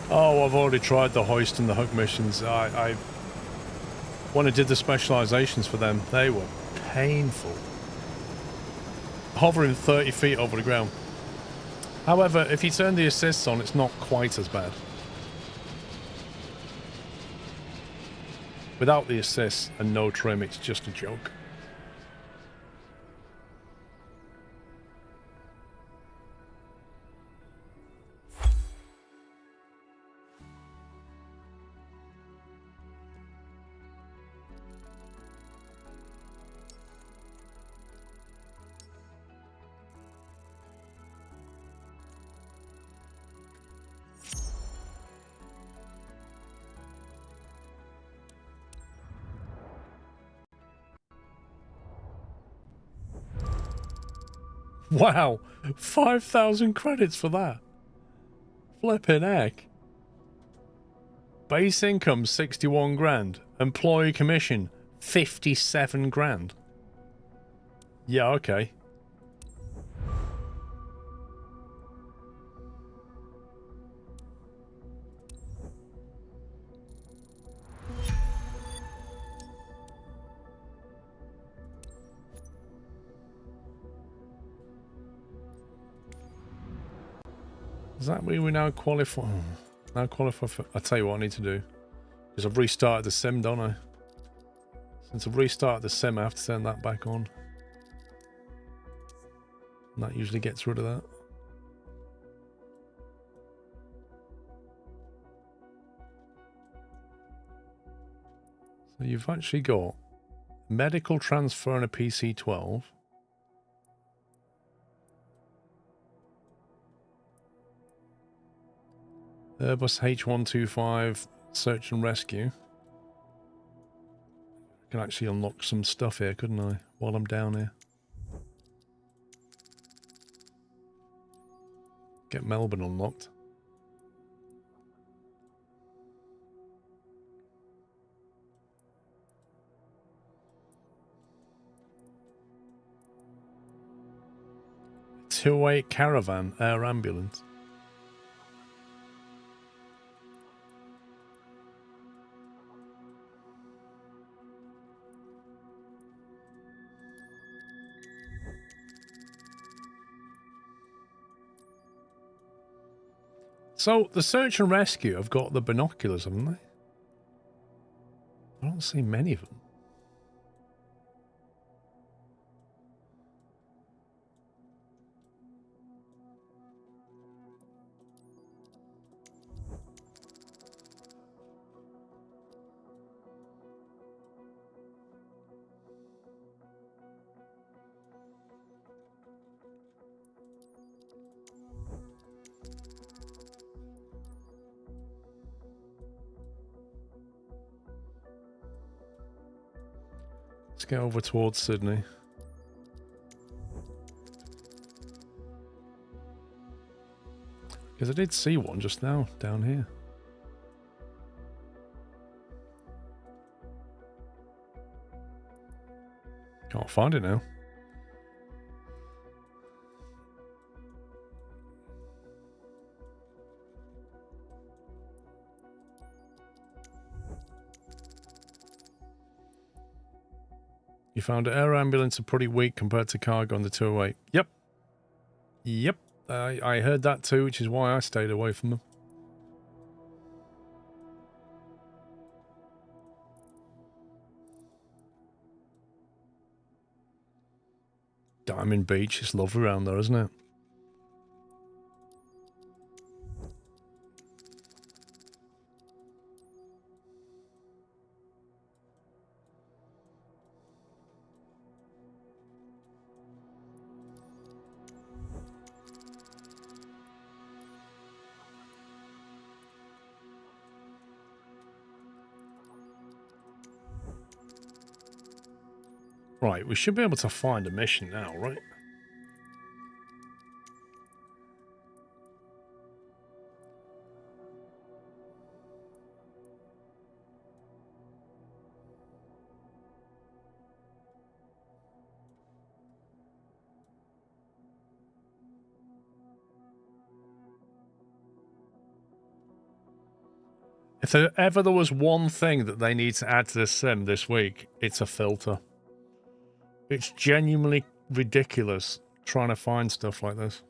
Oh, I've already tried the hoist and the hug missions. When I did the specializations for them, they were painful. Hovering 30 feet over the ground. However, if you turn the assists on, it's not quite as bad. Without the assists and no trim, it's just a joke. Wow, 5,000 credits for that. Flippin' heck. Base income 61 grand. Employee commission 57 grand. Yeah, okay. Does that mean we now qualify? Now qualify for... I'll tell you what I need to do. Because I've restarted the sim, don't I? Since I've restarted the sim, I have to turn that back on. And that usually gets rid of that. So you've actually got medical transfer and a PC-12. Airbus H125 search and rescue. I can actually unlock some stuff here, couldn't I? While I'm down here. Get Melbourne unlocked. Two-way caravan air ambulance. So, the search and rescue have got the binoculars, haven't they? I don't see many of them. Let's get over towards Sydney. Because I did see one just now, down here. Can't find it now. You found an air ambulance are pretty weak compared to cargo on the 208. Yep. Yep. I heard that too, which is why I stayed away from them. Diamond Beach is lovely around there, isn't it? Right, we should be able to find a mission now, right? If ever there was one thing that they need to add to this sim this week, it's a filter. It's genuinely ridiculous trying to find stuff like this.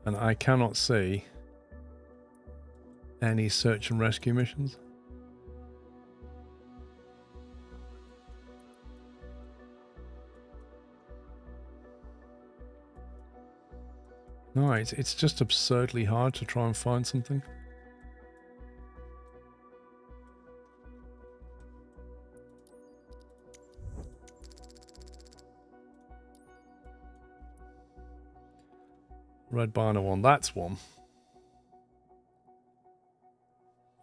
And I cannot see any search and rescue missions. No, it's just absurdly hard to try and find something. Red Barner one, that's one.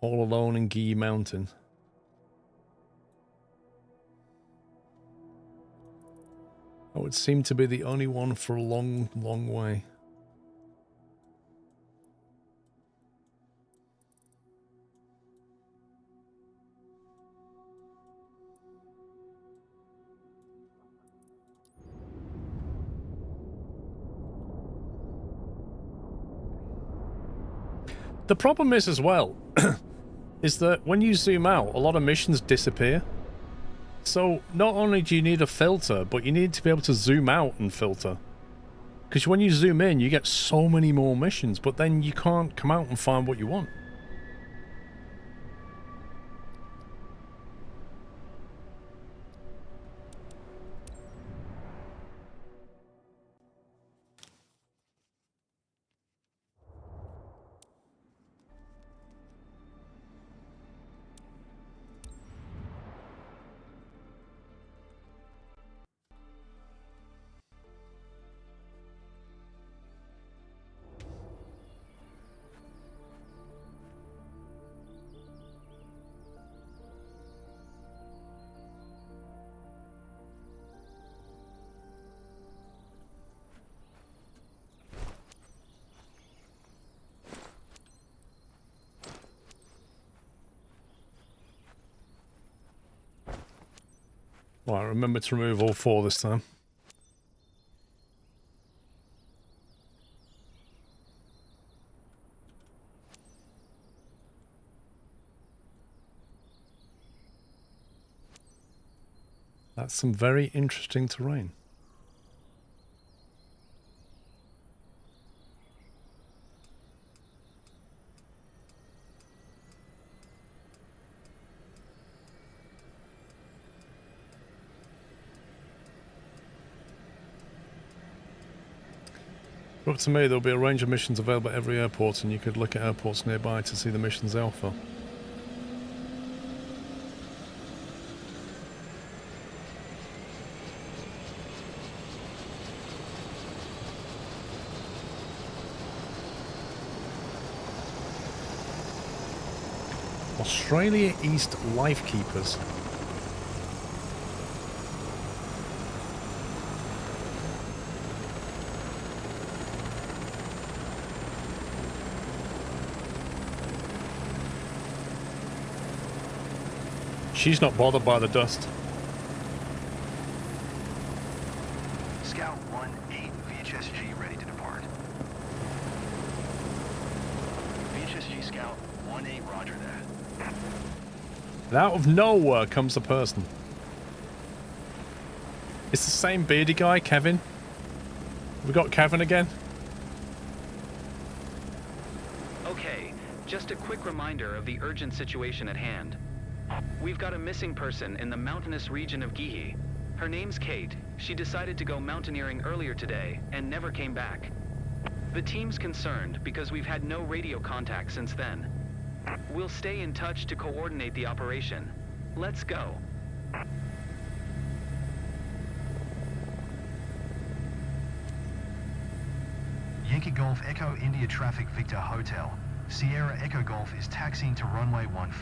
All alone in Gee Mountain. That would seem to be the only one for a long, long way. The problem is as well, is that when you zoom out, a lot of missions disappear. So not only do you need a filter, but you need to be able to zoom out and filter. Because when you zoom in, you get so many more missions, but then you can't come out and find what you want. Right, remember to remove all 4 this time. That's some very interesting terrain. Up to me, there'll be a range of missions available at every airport, and you could look at airports nearby to see the missions they offer. Australia East Lifekeepers. She's not bothered by the dust. Scout 1-8 VHSG ready to depart. VHSG Scout 1-8, roger that. And out of nowhere comes a person. It's the same beardy guy, Kevin. We got Kevin again. Okay, just a quick reminder of the urgent situation at hand. We've got a missing person in the mountainous region of Gihi. Her name's Kate. She decided to go mountaineering earlier today and never came back. The team's concerned because we've had no radio contact since then. We'll stay in touch to coordinate the operation. Let's go. Yankee Golf Echo India Traffic Victor Hotel. Sierra Echo Golf is taxiing to runway 14.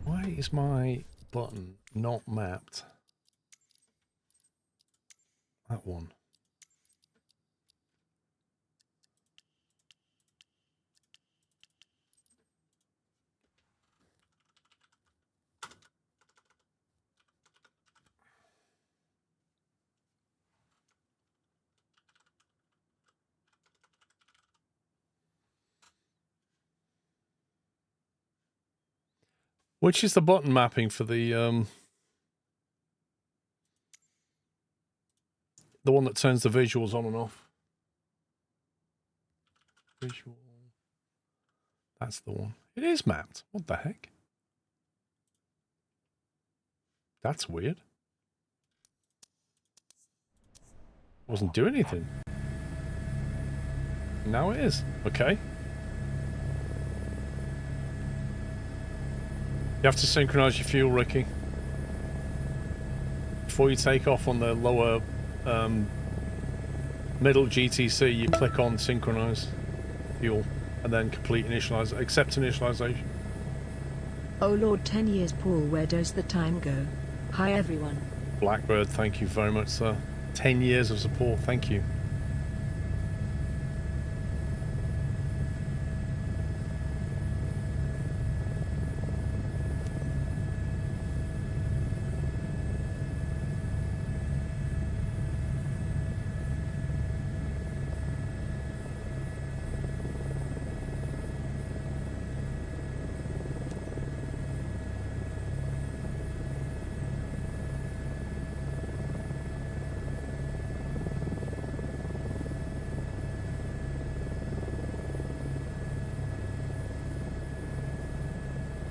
Why is my button not mapped? That one. Which is the button mapping for the one that turns the visuals on and off? Visual. That's the one. It is mapped. What the heck? That's weird. Wasn't doing anything. Now it is. Okay. You have to synchronize your fuel, Ricky. Before you take off on the lower middle GTC, you click on synchronize fuel and then complete initialize, accept initialization. Oh Lord, 10 years Paul, where does the time go? Hi everyone. Blackbird, thank you very much, sir. 10 years of support, thank you.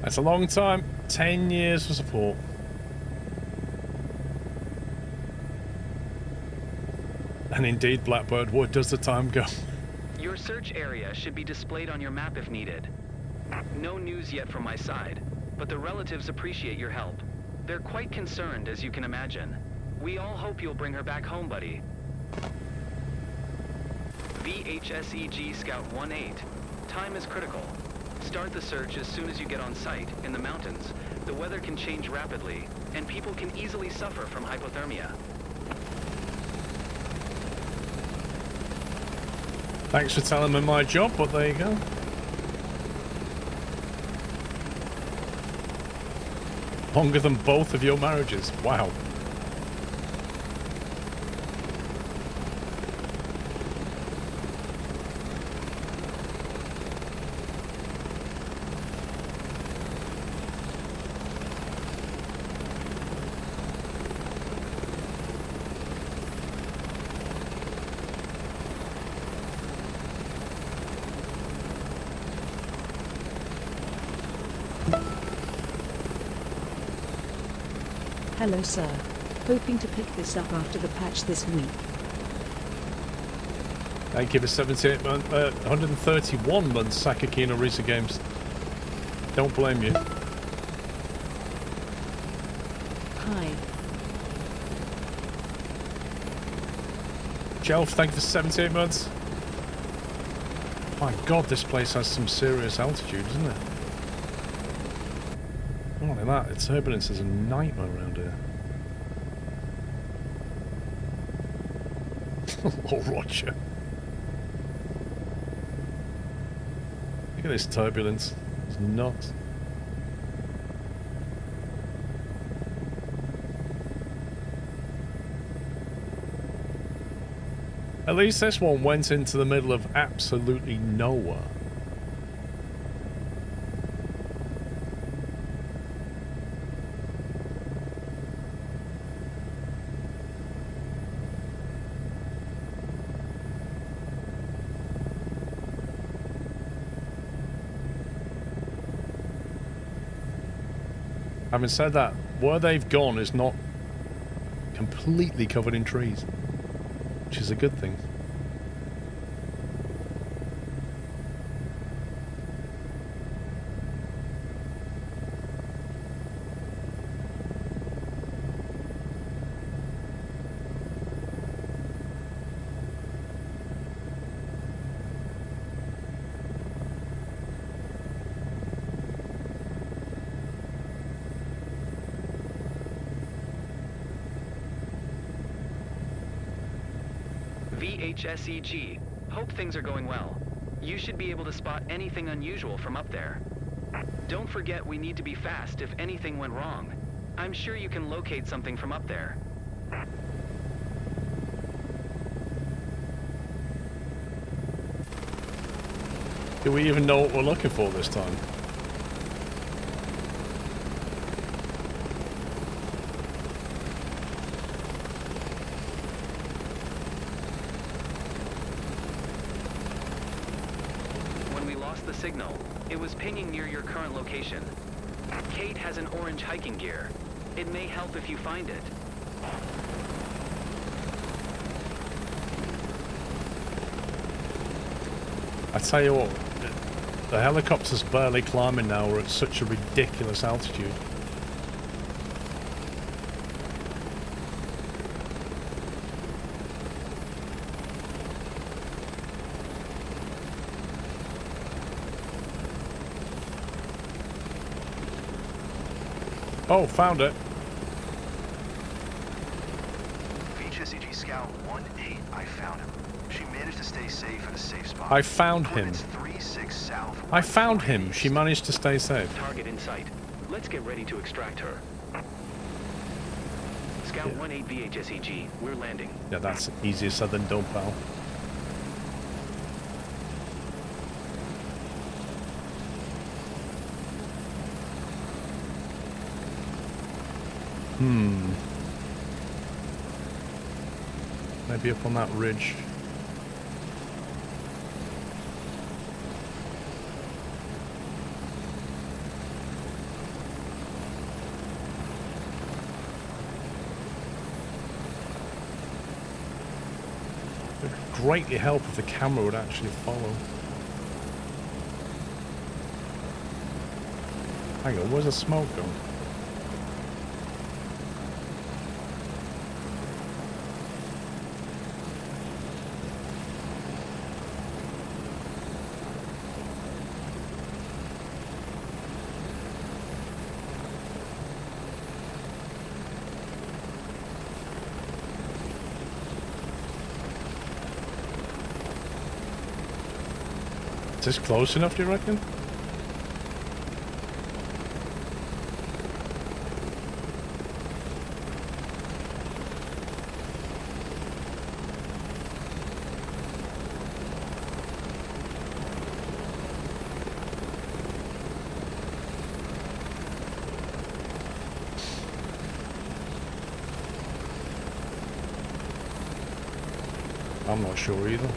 That's a long time. 10 years for support. And indeed, Blackbird, where does the time go? Your search area should be displayed on your map if needed. No news yet from my side, but the relatives appreciate your help. They're quite concerned, as you can imagine. We all hope you'll bring her back home, buddy. VHSEG Scout 1-8. Time is critical. Start the search as soon as you get on site. In the mountains, the weather can change rapidly, and people can easily suffer from hypothermia. Thanks for telling me my job, but there you go. Longer than both of your marriages. Wow. Hello sir. Hoping to pick this up after the patch this week. Thank you for 78 months, 131 months, Sakakina Risa Games. Don't blame you. Hi. Jelf, thank you for 78 months. My god, this place has some serious altitude, doesn't it? Not only that, its turbulence is a nightmare around here. Oh, Roger. Look at this turbulence. It's nuts. At least this one went into the middle of absolutely nowhere. Having said that, where they've gone is not completely covered in trees, which is a good thing. VHSEG. Hope things are going well. You should be able to spot anything unusual from up there. Don't forget we need to be fast if anything went wrong. I'm sure you can locate something from up there. Do we even know what we're looking for this time? Signal. It was pinging near your current location. Kate has an orange hiking gear. It may help if you find it. I tell you what, the helicopter's barely climbing now. We're at such a ridiculous altitude. Oh, found it. Scout 1-8, I found him. She managed to stay safe at a safe spot. I found him. 36 south. I found him. She managed to stay safe. Target in sight. Let's get ready to extract her. Scout 1-8 VHSEG, we're landing. Yeah, that's easier said than done, pal. Maybe up on that ridge. It would greatly help if the camera would actually follow. Hang on, where's the smoke going? Is this close enough, do you reckon? I'm not sure either.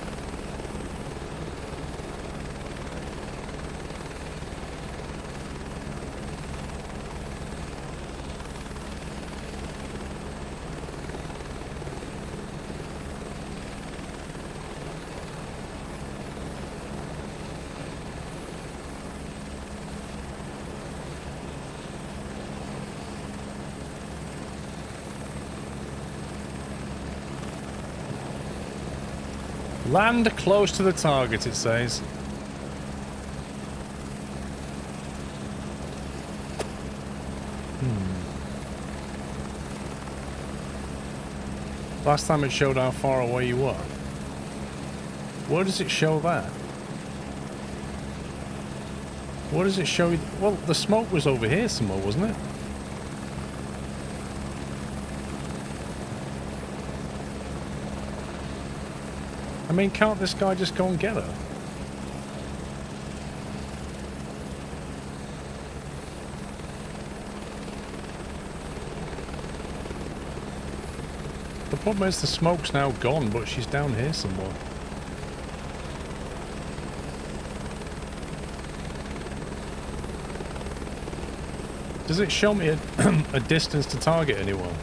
Land close to the target, it says. Last time it showed how far away you were. Where does it show that? What does it show you? Well, the smoke was over here somewhere, wasn't it? I mean, can't this guy just go and get her? The problem is the smoke's now gone, but she's down here somewhere. Does it show me a distance to target anywhere?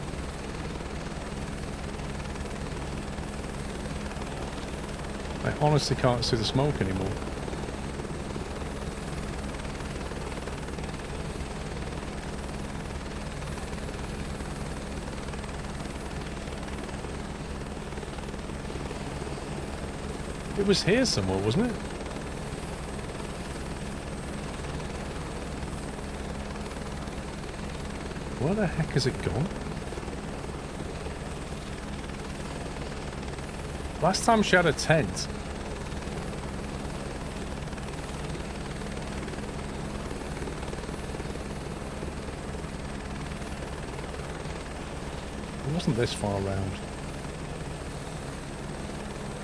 I honestly can't see the smoke anymore. It was here somewhere, wasn't it? Where the heck has it gone? Last time she had a tent. It wasn't this far around.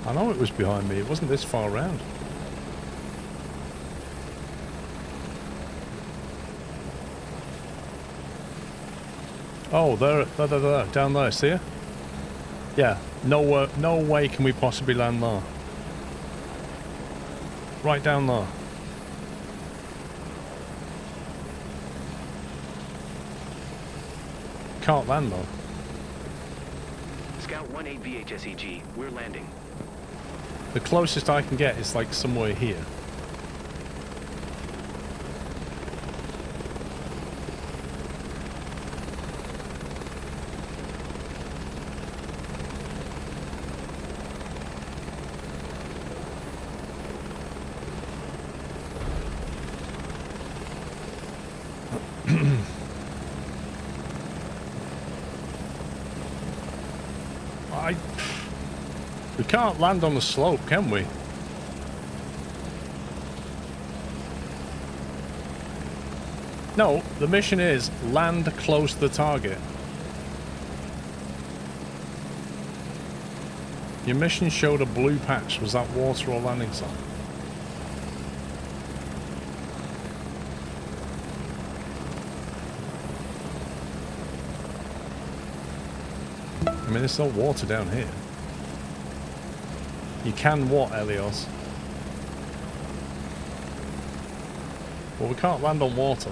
I know it was behind me. It wasn't this far around. Oh, there, down there. See it? Yeah. No way can we possibly land there. Right down there. Can't land there. Scout 1-8 VHSEG, we're landing. The closest I can get is like somewhere here. We can't land on the slope, can we? No, the mission is land close to the target. Your mission showed a blue patch. Was that water or landing site? I mean, there's no water down here. You can what, Elios? Well, we can't land on water.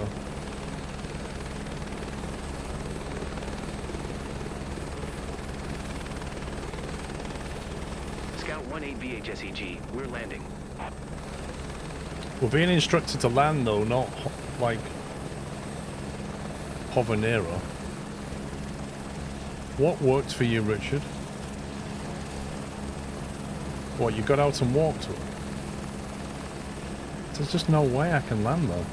Scout 1-8 VHSEG, we're landing. We're being instructed to land, though, not, like, hover nearer. What worked for you, Richard? What, you got out and walked? There's just no way I can land, though.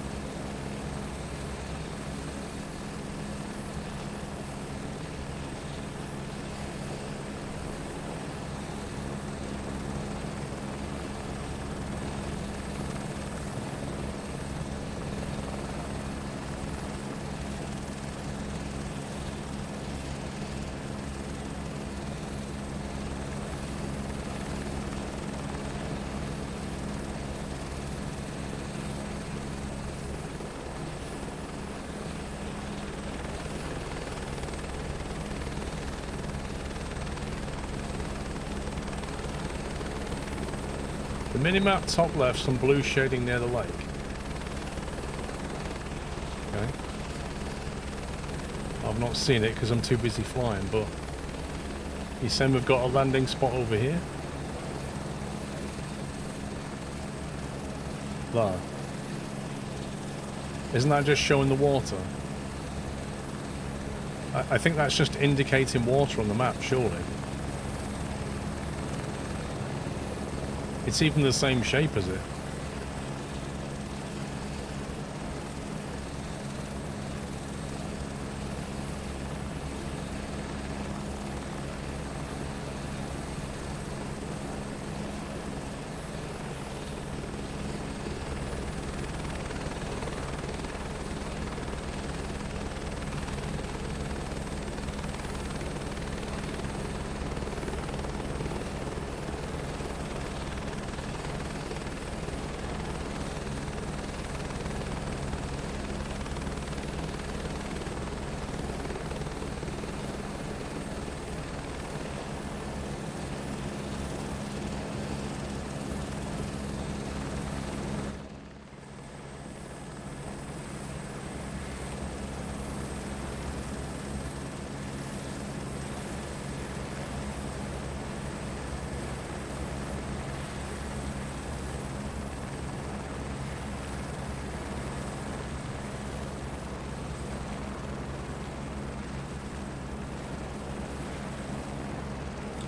Minimap top left, some blue shading near the lake. Okay. I've not seen it because I'm too busy flying, but you saying we've got a landing spot over here? There. Isn't that just showing the water? I think that's just indicating water on the map, surely. It's even the same shape as it.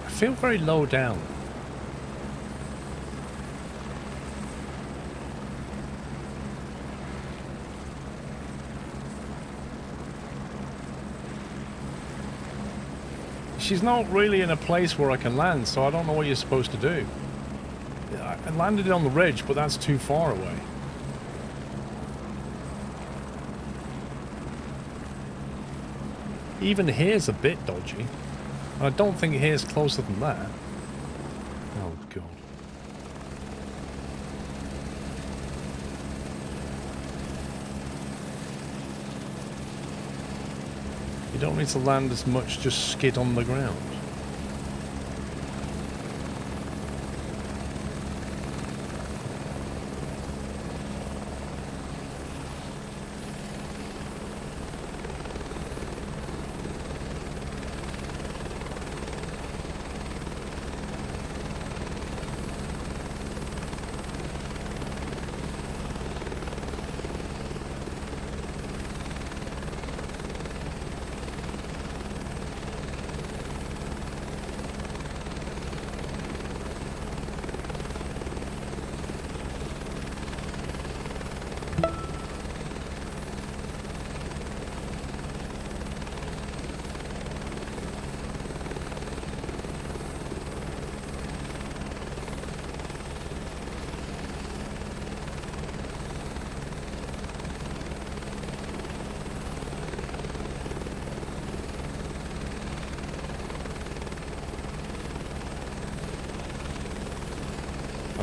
I feel very low down. She's not really in a place where I can land, so I don't know what you're supposed to do. I landed it on the ridge, but that's too far away. Even here's a bit dodgy. And I don't think here's closer than that. Oh, God. You don't need to land as much, just skid on the ground.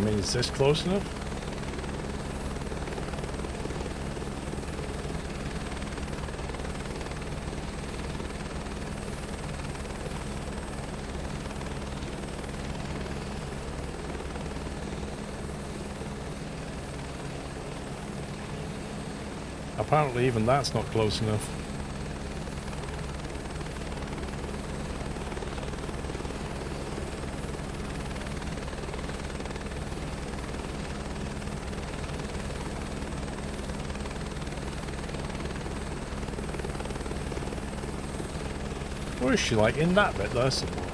mean, is this close enough? Apparently even that's not close enough. Where is she, like in that bit there somewhere?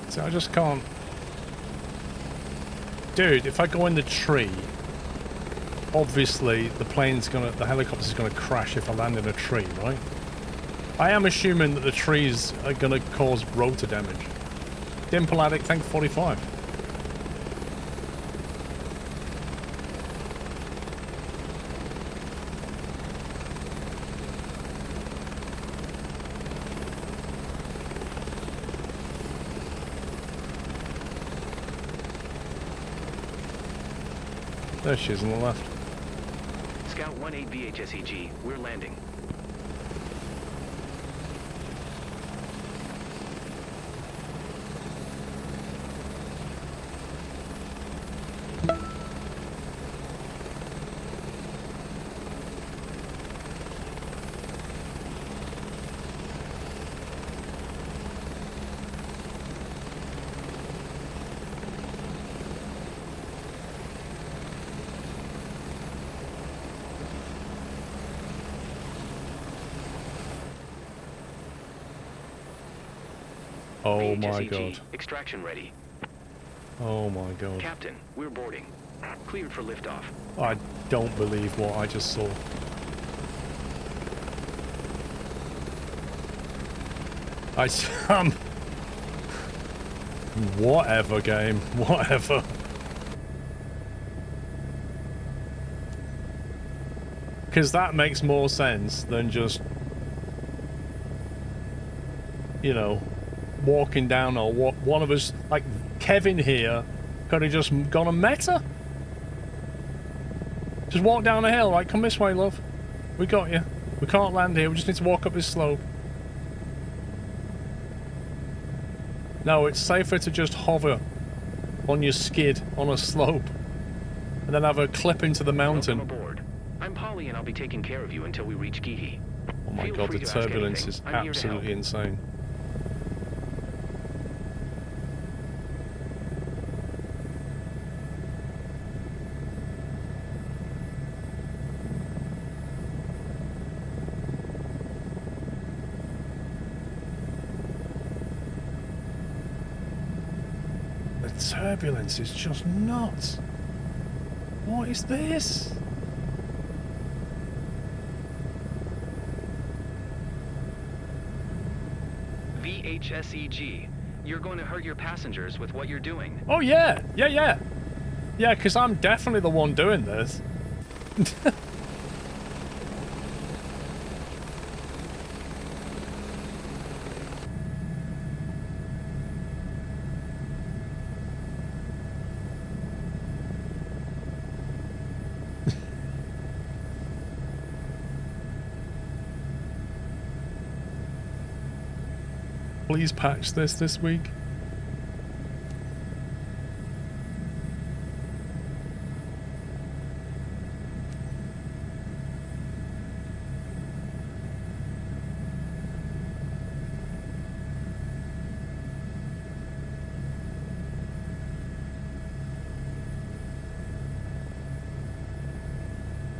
See, I just can't. Dude, if I go in the tree, obviously the helicopter's gonna crash if I land in a tree, right? I am assuming that the trees are gonna cause rotor damage. Dimple Addict, thank 45. There she is on the left. Scout 18 VHSEG, we're landing. Oh my VHSEG, god. Extraction ready. Oh my god. Captain, we're boarding. Cleared for liftoff. I don't believe what I just saw. Whatever, game. Whatever. Because that makes more sense than just, you know, walking down, or what one of us, like Kevin here, could have just gone and met her. Just walk down a hill, like, come this way, love. We got you. We can't land here, we just need to walk up this slope. No, it's safer to just hover on your skid on a slope and then have a clip into the mountain. Welcome aboard. I'm Polly and I'll be taking care of you until we reach Gihi. Oh my god, the turbulence is absolutely insane. Turbulence is just nuts. What is this? VHSEG, you're going to hurt your passengers with what you're doing. Oh yeah, yeah, because I'm definitely the one doing this. Please patch this week.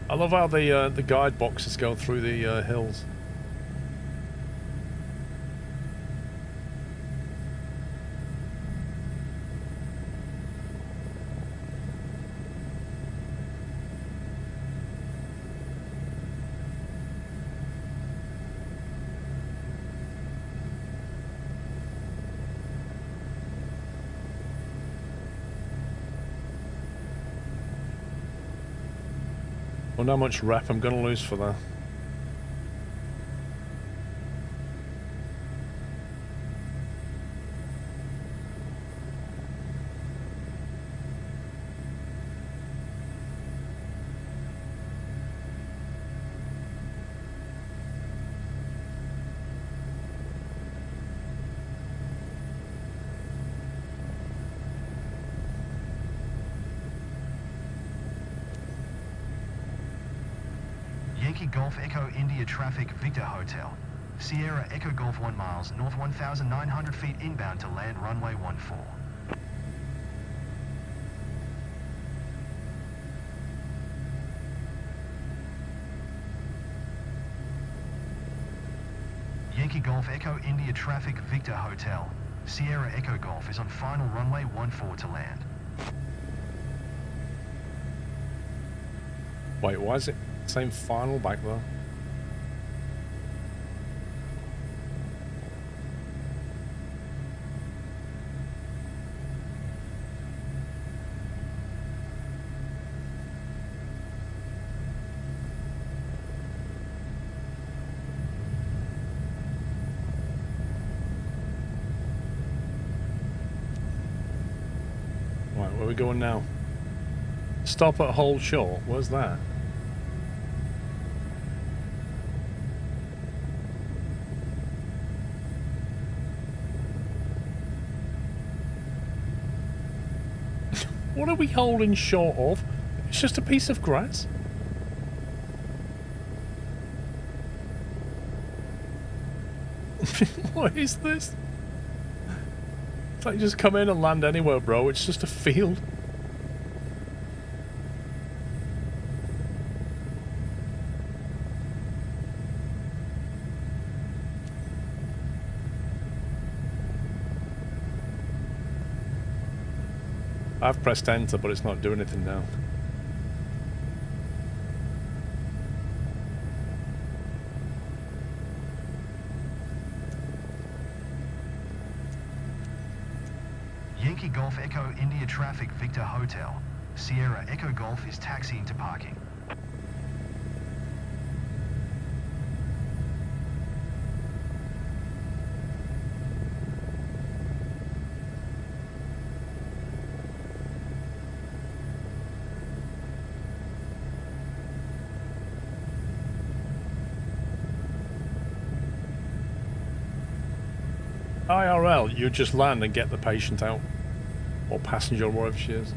I love how the guide boxes go through the hills. Wonder how much rep I'm gonna lose for that. Yankee Golf Echo India Traffic Victor Hotel. Sierra Echo Golf 1 miles, north 1,900 feet inbound to land runway 14. Yankee Golf Echo India Traffic Victor Hotel. Sierra Echo Golf is on final runway 14 to land. Wait, why is it same final back there? Right, where are we going now? Stop at Hold Short. Where's that? What are we holding short of? It's just a piece of grass. What is this? It's like just come in and land anywhere, bro. It's just a field. I've pressed enter, but it's not doing anything now. Yankee Golf Echo India Traffic Victor Hotel. Sierra Echo Golf is taxiing to parking. IRL, you just land and get the patient out. Or passenger, or wherever she is.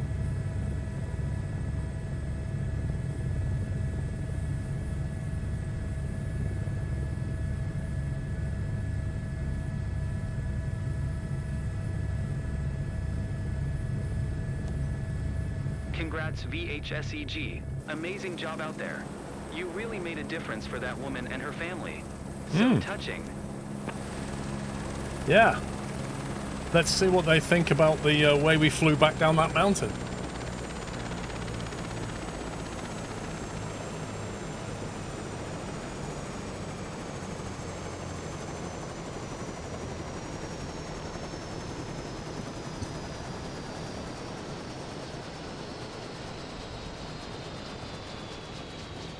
Congrats, VHSEG. Amazing job out there. You really made a difference for that woman and her family. So touching. Yeah. Let's see what they think about the way we flew back down that mountain.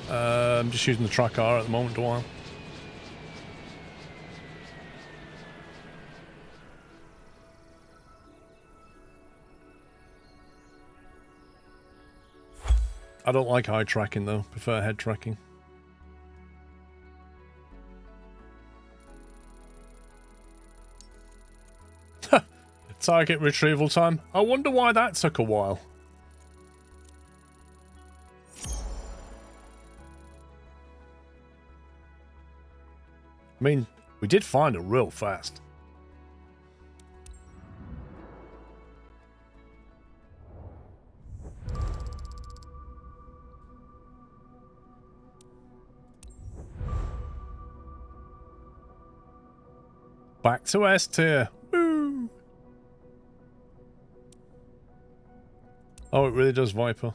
I'm just using the track R at the moment, do I? I don't like eye tracking though, prefer head tracking. Target retrieval time. I wonder why that took a while. I mean, we did find it real fast. Back to S tier. Woo! Oh, it really does, Viper.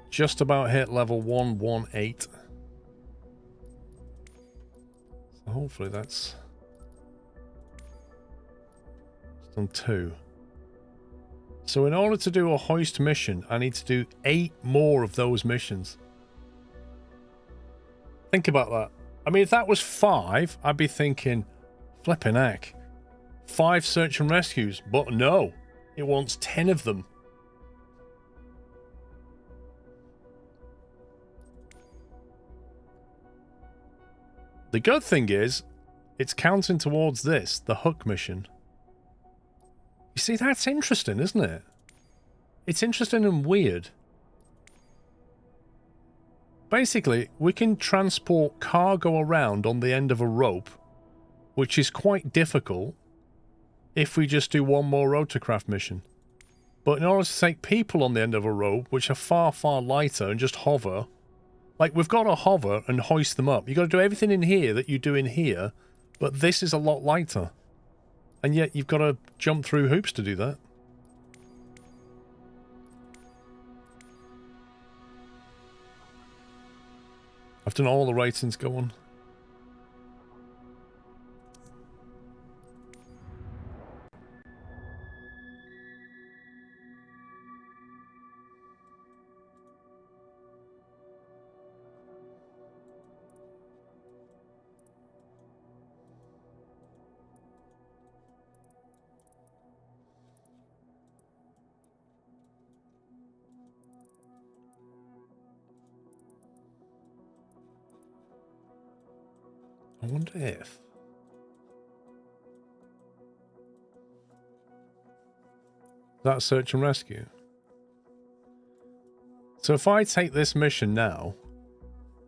Just about hit level 118. So hopefully that's... It's done 2. So in order to do a hoist mission, I need to do 8 more of those missions. Think about that. I mean, if that was 5, I'd be thinking, flipping heck. 5 search and rescues. But no, it wants 10 of them. The good thing is, it's counting towards this, the hook mission. You see, that's interesting, isn't it? It's interesting and weird. Basically, we can transport cargo around on the end of a rope, which is quite difficult if we just do one more rotorcraft mission. But in order to take people on the end of a rope, which are far, far lighter, and just hover, like we've got to hover and hoist them up. You've got to do everything in here that you do in here, but this is a lot lighter. And yet you've got to jump through hoops to do that. I've done all the ratings, go on. I wonder if... That search and rescue. So if I take this mission now,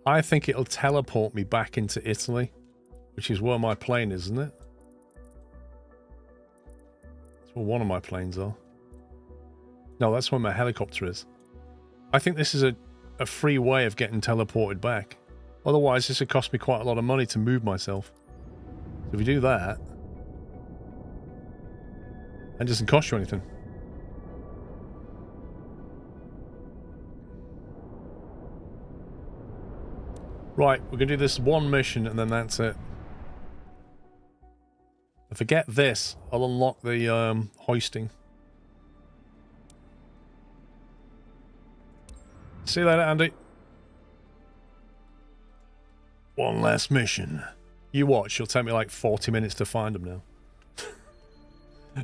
I think it'll teleport me back into Italy, which is where my plane is, isn't it? That's where one of my planes are. No, that's where my helicopter is. I think this is a free way of getting teleported back. Otherwise, this would cost me quite a lot of money to move myself. So if we do that, it doesn't cost you anything. Right, we're going to do this one mission and then that's it. If I get this, I'll unlock the hoisting. See you later, Andy. One last mission. You watch, it'll take me like 40 minutes to find them now.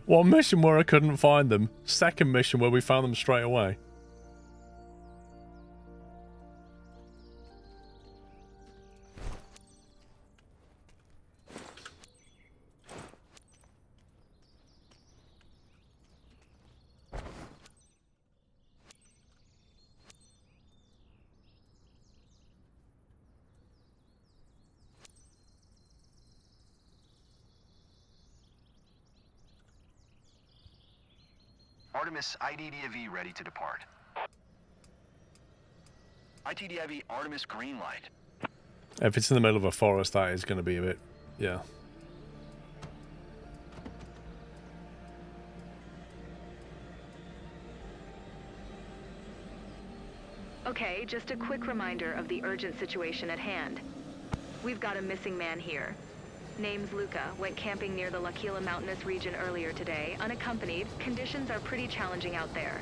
One mission where I couldn't find them. Second mission where we found them straight away. Artemis IDDV ready to depart. ITDIV Artemis green light. If it's in the middle of a forest, that is going to be a bit... yeah. Okay, just a quick reminder of the urgent situation at hand. We've got a missing man here. Name's Luca, went camping near the L'Aquila mountainous region earlier today, unaccompanied. Conditions are pretty challenging out there.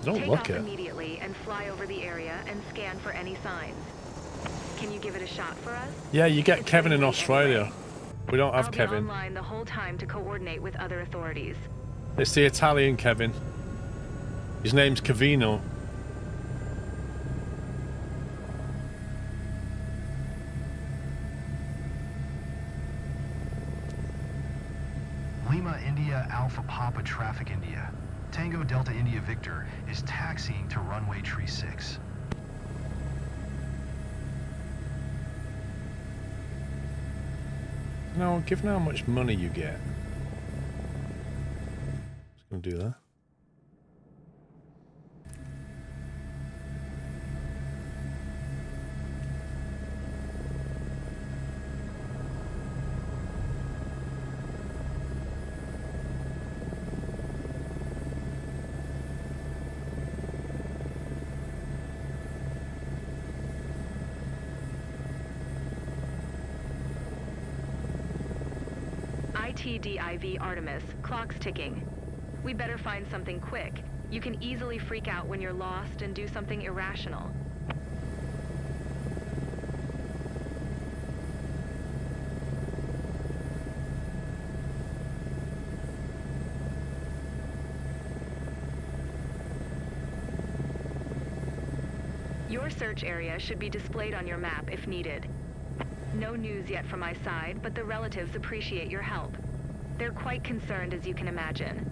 Take off immediately and fly over the area and scan for any signs. Can you give it a shot for us? Yeah, you get Kevin in Australia. Anyway. We don't have Kevin. I'll be online the whole time to coordinate with other authorities. It's the Italian Kevin. His name's Cavino. Lima India Alpha Papa Traffic India. Tango Delta India Victor is taxiing to runway tree 6. Now, given how much money you get, just gonna do that. ITDIV Artemis, clock's ticking. We better find something quick. You can easily freak out when you're lost and do something irrational. Your search area should be displayed on your map if needed. No news yet from my side, but the relatives appreciate your help. They're quite concerned, as you can imagine.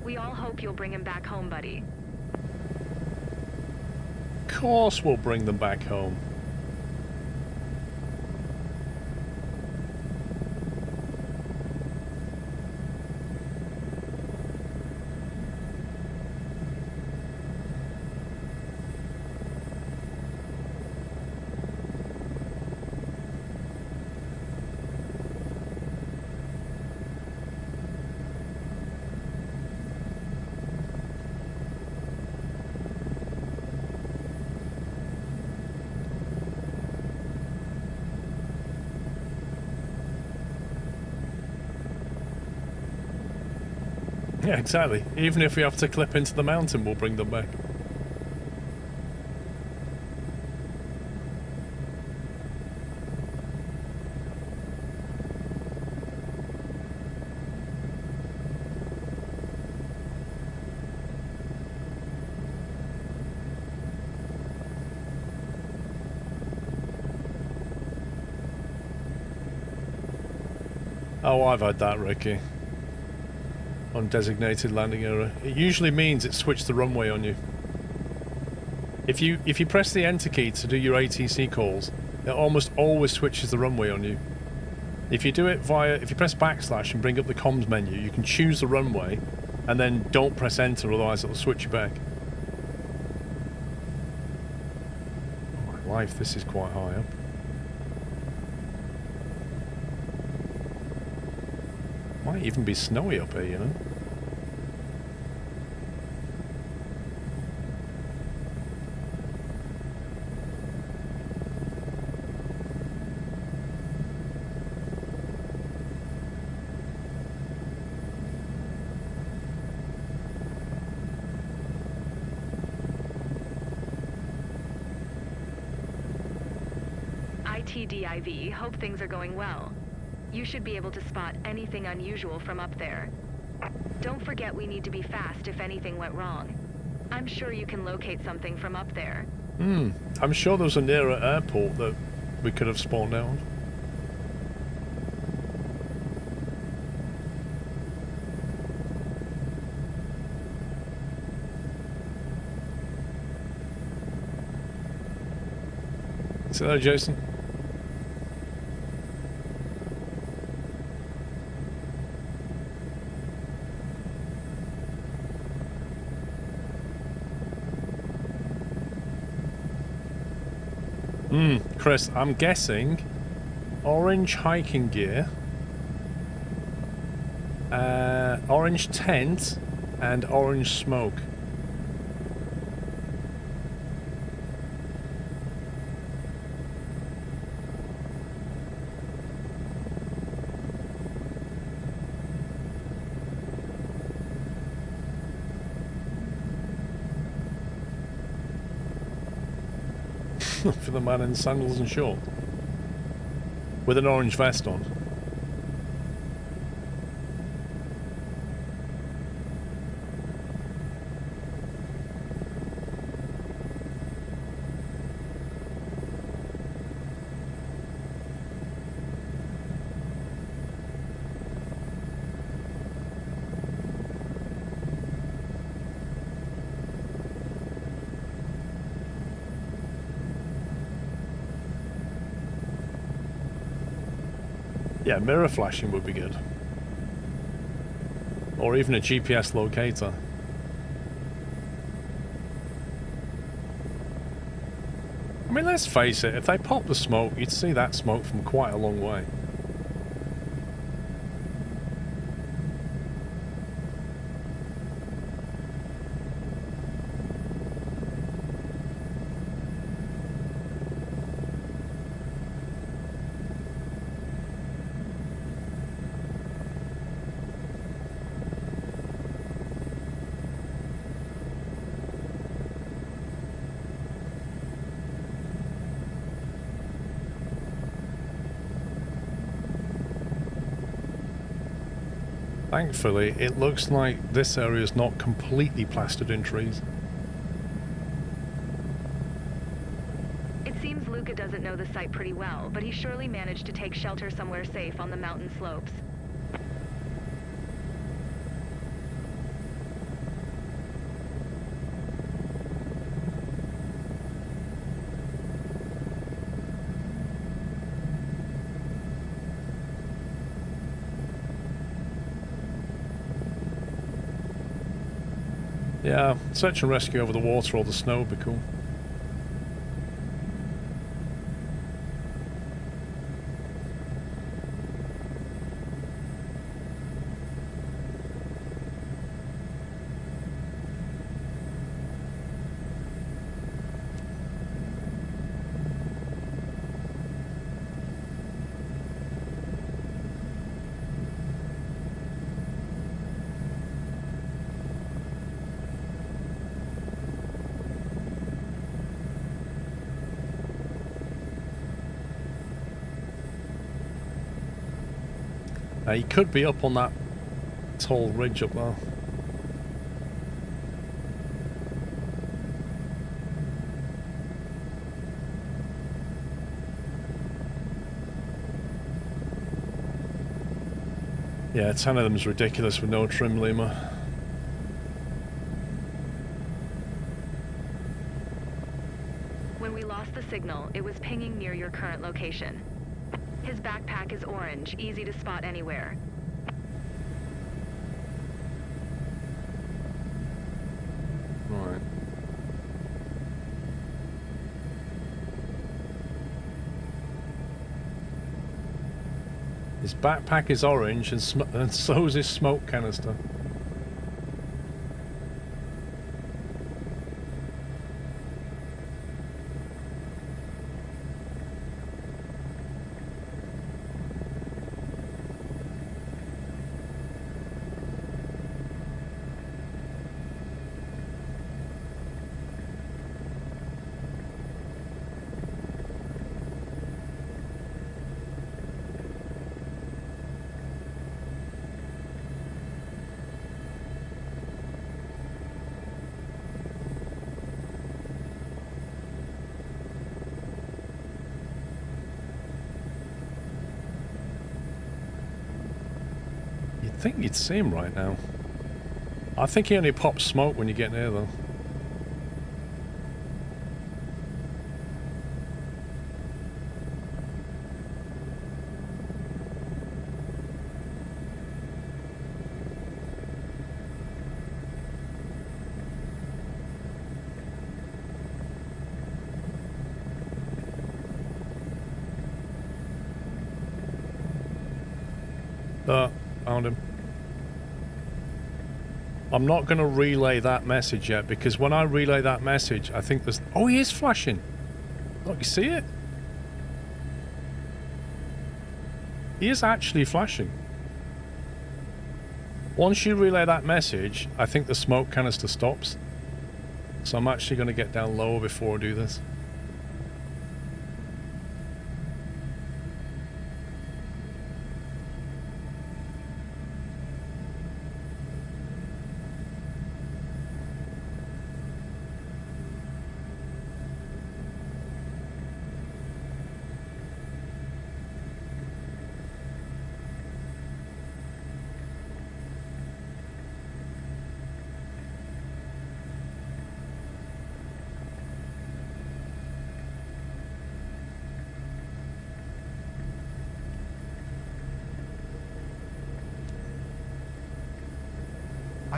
We all hope you'll bring him back home, buddy. Of course we'll bring them back home. Yeah, exactly. Even if we have to clip into the mountain, we'll bring them back. Oh, I've had that, Ricky. Undesignated landing error. It usually means it switched the runway on you. If you press the enter key to do your ATC calls, it almost always switches the runway on you. If you do it if you press backslash and bring up the comms menu, you can choose the runway and then don't press enter, otherwise it'll switch you back. Oh my life, this is quite high up. Might even be snowy up here, you know. ITDIV, hope things are going well. You should be able to spot anything unusual from up there. Don't forget we need to be fast if anything went wrong. I'm sure you can locate something from up there. I'm sure there was a nearer airport that we could have spawned out of. See there, Jason? Chris, I'm guessing orange hiking gear, orange tent, and orange smoke. For the man in sandals and shorts with an orange vest on. Yeah, mirror flashing would be good. Or even a GPS locator. I mean, let's face it, if they popped the smoke, you'd see that smoke from quite a long way. Thankfully, it looks like this area is not completely plastered in trees. It seems Luca doesn't know the site pretty well, but he surely managed to take shelter somewhere safe on the mountain slopes. Yeah, search and rescue over the water or the snow would be cool. He could be up on that tall ridge up there. Yeah, 10 of them is ridiculous with no trim lemur. When we lost the signal, it was pinging near your current location. His backpack is orange, easy to spot anywhere. Right. His backpack is orange and so is his smoke canister. I think you'd see him right now. I think he only pops smoke when you get near though. Found him. I'm not going to relay that message yet because when I relay that message, I think there's... Oh, he is flashing. Look, you see it? He is actually flashing. Once you relay that message, I think the smoke canister stops. So I'm actually going to get down lower before I do this.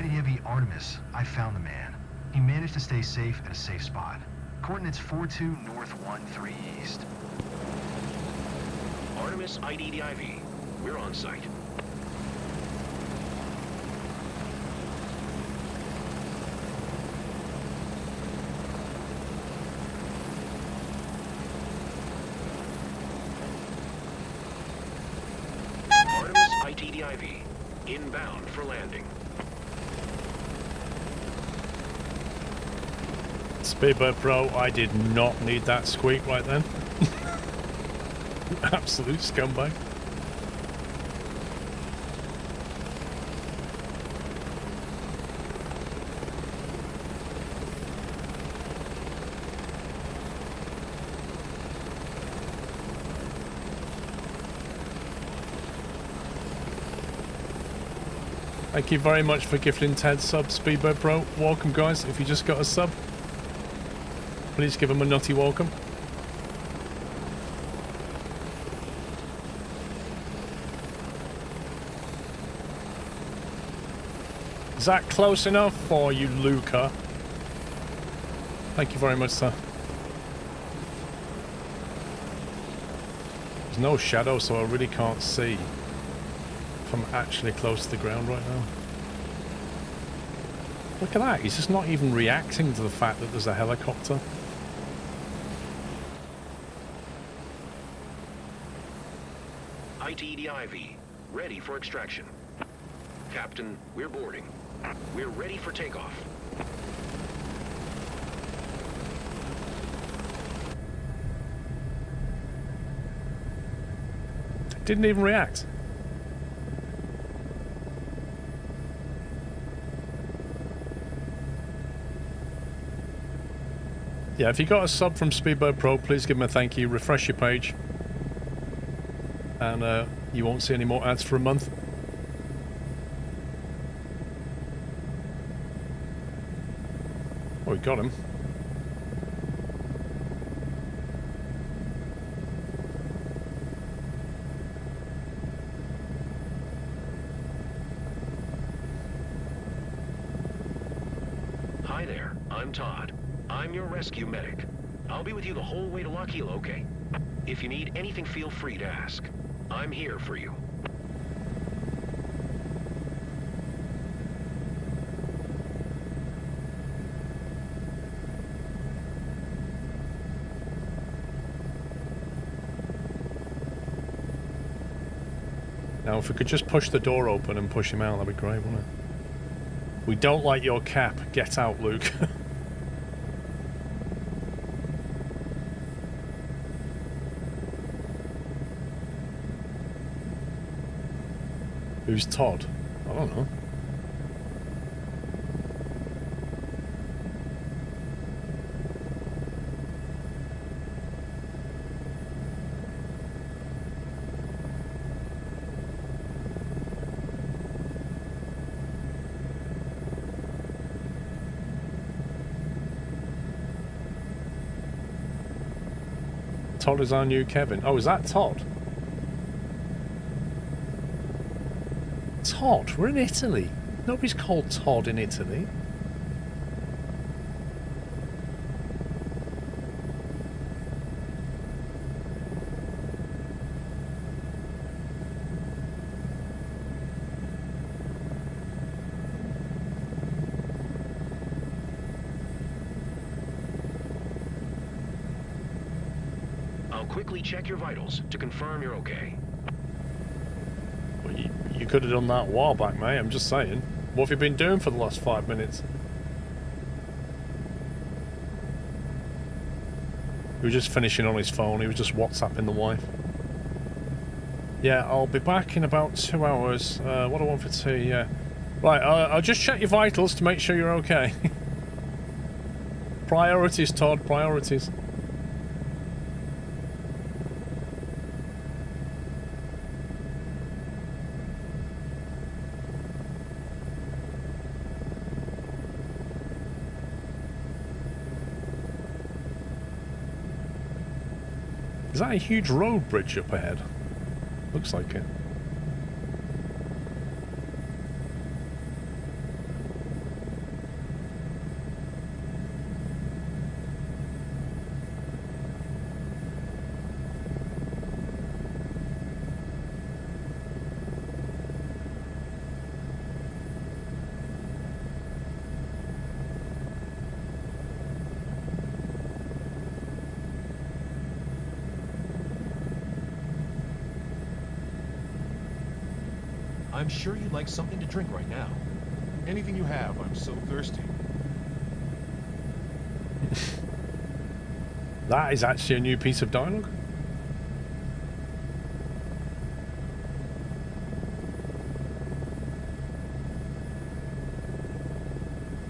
Heavy Artemis, I found the man. He managed to stay safe at a safe spot. Coordinates 42 north 13 east. Artemis IDDIV. We're on site. Artemis ITDIV. Inbound for landing. Speedbird Pro, I did not need that squeak right then. Absolute scumbag. Thank you very much for gifting Ted sub, Speedbird Pro. Welcome, guys. If you just got a sub, please give him a nutty welcome. Is that close enough for you, Luca? Thank you very much, sir. There's no shadow, so I really can't see if I'm actually close to the ground right now. Look at that, he's just not even reacting to the fact that there's a helicopter. ITEDIV, ready for extraction. Captain, we're boarding. We're ready for takeoff. Didn't even react. Yeah, if you got a sub from Speedbird Pro, please give him a thank you. Refresh your page. And you won't see any more ads for a month. Oh, we got him. Hi there, I'm Todd. I'm your rescue medic. I'll be with you the whole way to Lockheed, okay? If you need anything, feel free to ask. I'm here for you. Now, if we could just push the door open and push him out, that'd be great, wouldn't it? We don't like your cap. Get out, Luke. Who's Todd? I don't know. Todd is our new Kevin. Oh, is that Todd? Todd? We're in Italy. Nobody's called Todd in Italy. I'll quickly check your vitals to confirm you're okay. Well, you could have done that a while back, mate. I'm just saying. What have you been doing for the last 5 minutes? He was just finishing on his phone. He was just WhatsApping the wife. Yeah, I'll be back in about 2 hours. What do I want for tea? Yeah. Right, I'll just check your vitals to make sure you're okay. Priorities, Todd. Priorities. Is that a huge road bridge up ahead? Looks like it. I'm sure you'd like something to drink right now. Anything you have, I'm so thirsty. That is actually a new piece of dialogue.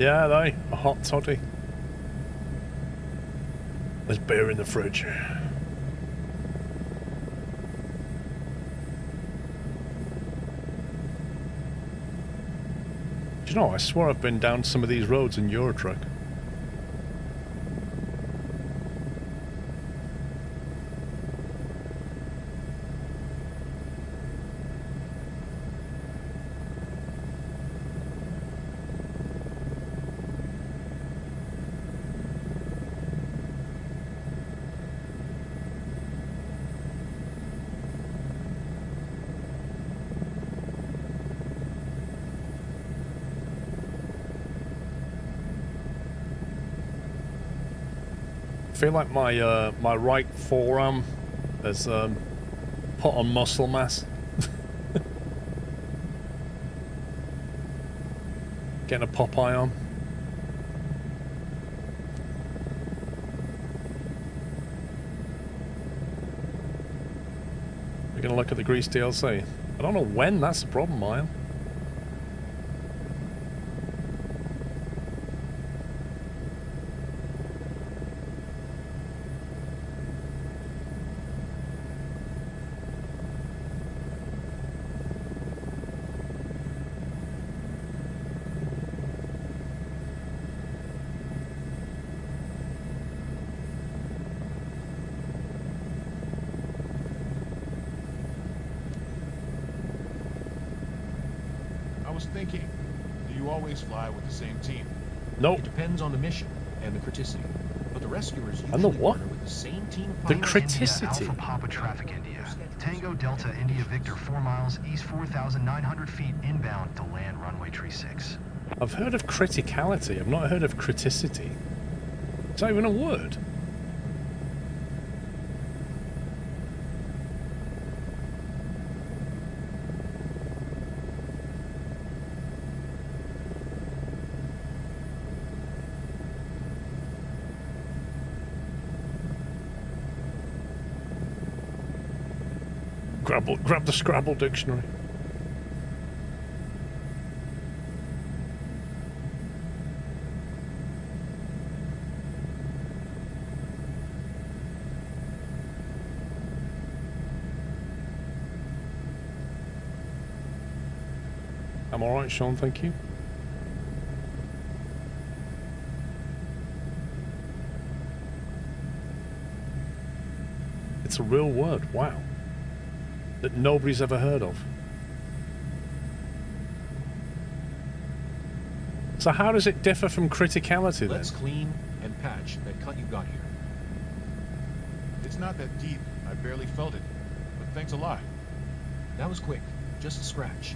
Yeah, a hot toddy. There's beer in the fridge. Do you know, I swear I've been down some of these roads in Eurotruck. I feel like my my right forearm has put on muscle mass. Getting a Popeye on. We're gonna look at the Grease DLC. I don't know when, that's the problem, Mile. Thinking, do you always fly with the same team? Nope. It depends on the mission and the criticity. But the rescuers And the usually what? partner with the same team. The Lima criticity. India, Alpha Papa Traffic India. Tango Delta India Victor 4 miles east 4,900 feet inbound to land runway 36. I've heard of criticality. I've not heard of criticity. Is that even a word? Grab the Scrabble dictionary. I'm alright, Sean, thank you. It's a real word, wow. That nobody's ever heard of. So how does it differ from criticality then? Let's clean and patch that cut you got here. It's not that deep. I barely felt it. But thanks a lot. That was quick. Just a scratch.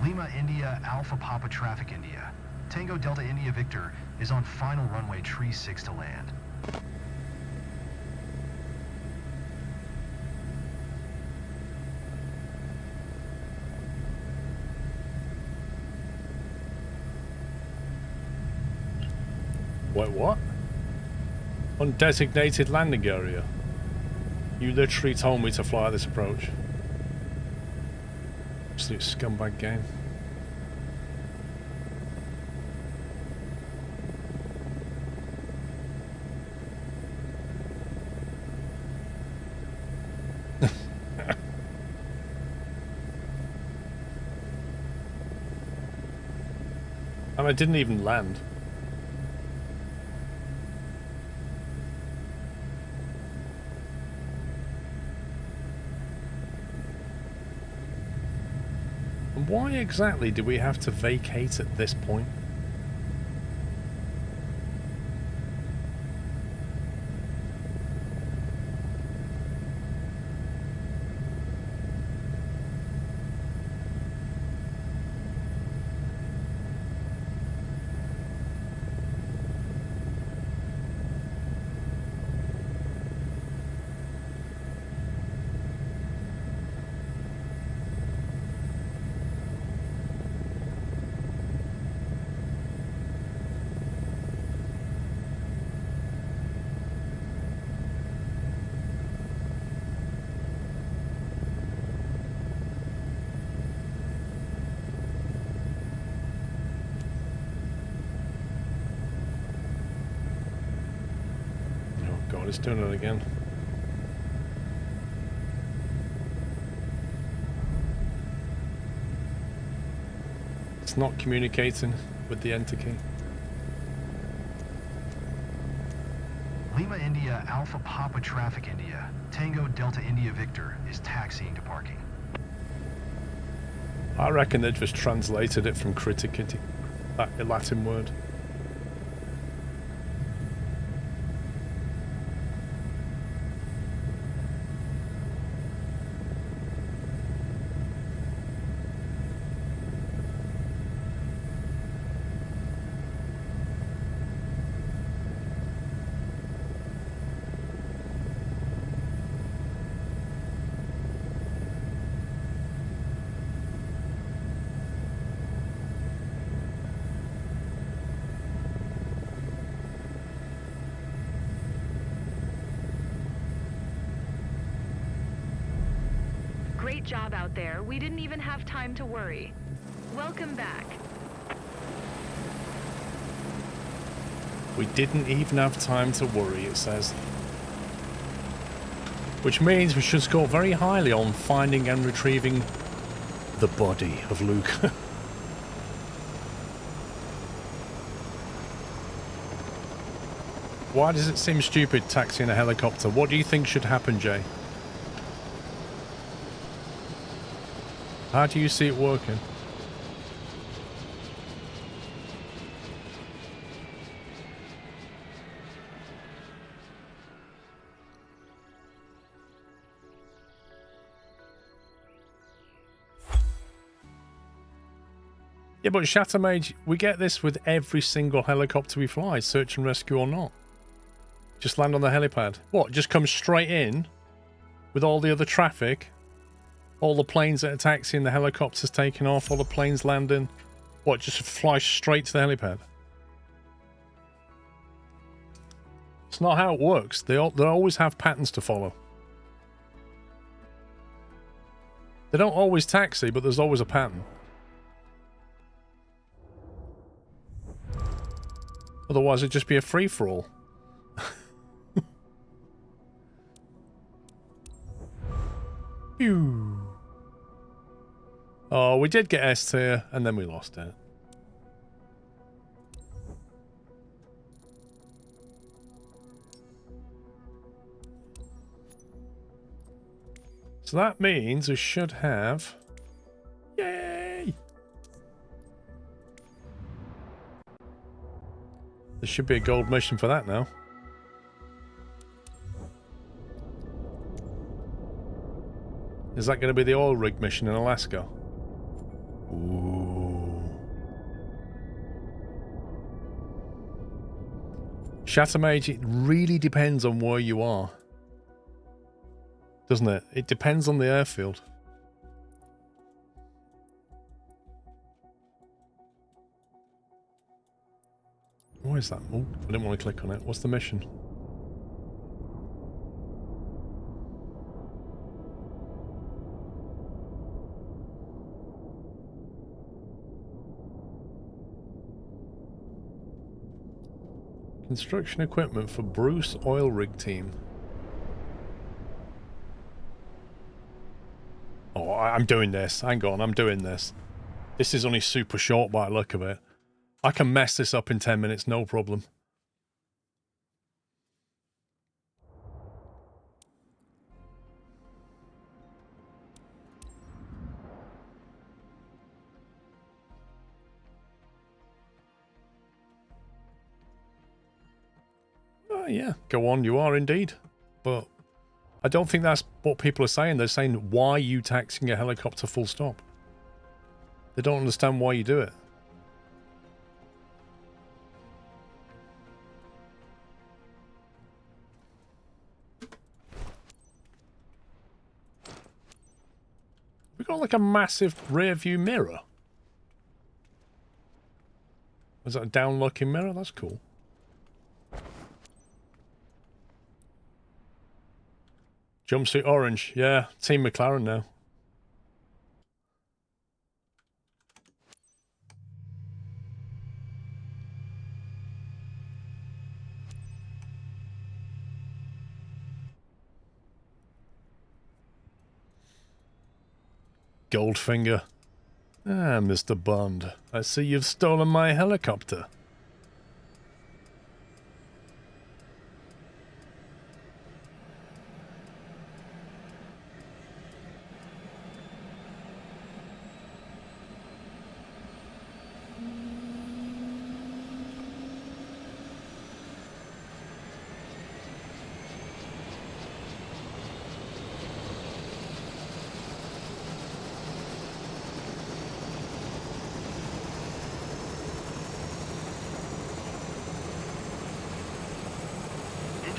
Lima India Alpha Papa Traffic India. Tango Delta India Victor is on final runway 36 to land. Wait, what? Undesignated landing area. You literally told me to fly this approach. Absolute scumbag game. And I didn't even land. And why exactly do we have to vacate at this point? it's doing it again. It's not communicating with the enter key. Lima India Alpha Papa Traffic India, Tango Delta India Victor is taxiing to parking. I reckon they just translated it from criticity, that Latin word. Great job out there. We didn't even have time to worry. Welcome back. We didn't even have time to worry, it says. Which means we should score very highly on finding and retrieving the body of Luke. Why does it seem stupid taxiing a helicopter? What do you think should happen, Jay? How do you see it working? Yeah, but Shattermage, we get this with every single helicopter we fly, search and rescue or not. Just land on the helipad. What, just come straight in with all the other traffic? All the planes that are taxiing, the helicopters taking off, all the planes landing. What, just fly straight to the helipad? It's not how it works. They always have patterns to follow. They don't always taxi, but there's always a pattern. Otherwise, it'd just be a free-for-all. Phew. Oh, we did get S tier, and then we lost it. So that means we should have... Yay! There should be a gold mission for that now. Is that going to be the oil rig mission in Alaska? Ooh. Shattermage, it really depends on where you are. Doesn't it? It depends on the airfield. What is that? Oh, I didn't want to click on it. What's the mission? Construction equipment for Bruce oil rig team. Oh, I'm doing this. Hang on, I'm doing this. This is only super short by the look of it. I can mess this up in 10 minutes, no problem. Yeah, go on, you are indeed. But I don't think that's what people are saying. They're saying, why are you taxiing a helicopter full stop? They don't understand why you do it. We've got like a massive rear view mirror. Was that a down looking mirror? That's cool. Jumpsuit orange. Yeah, Team McLaren now. Goldfinger. Ah, Mr. Bond, I see you've stolen my helicopter.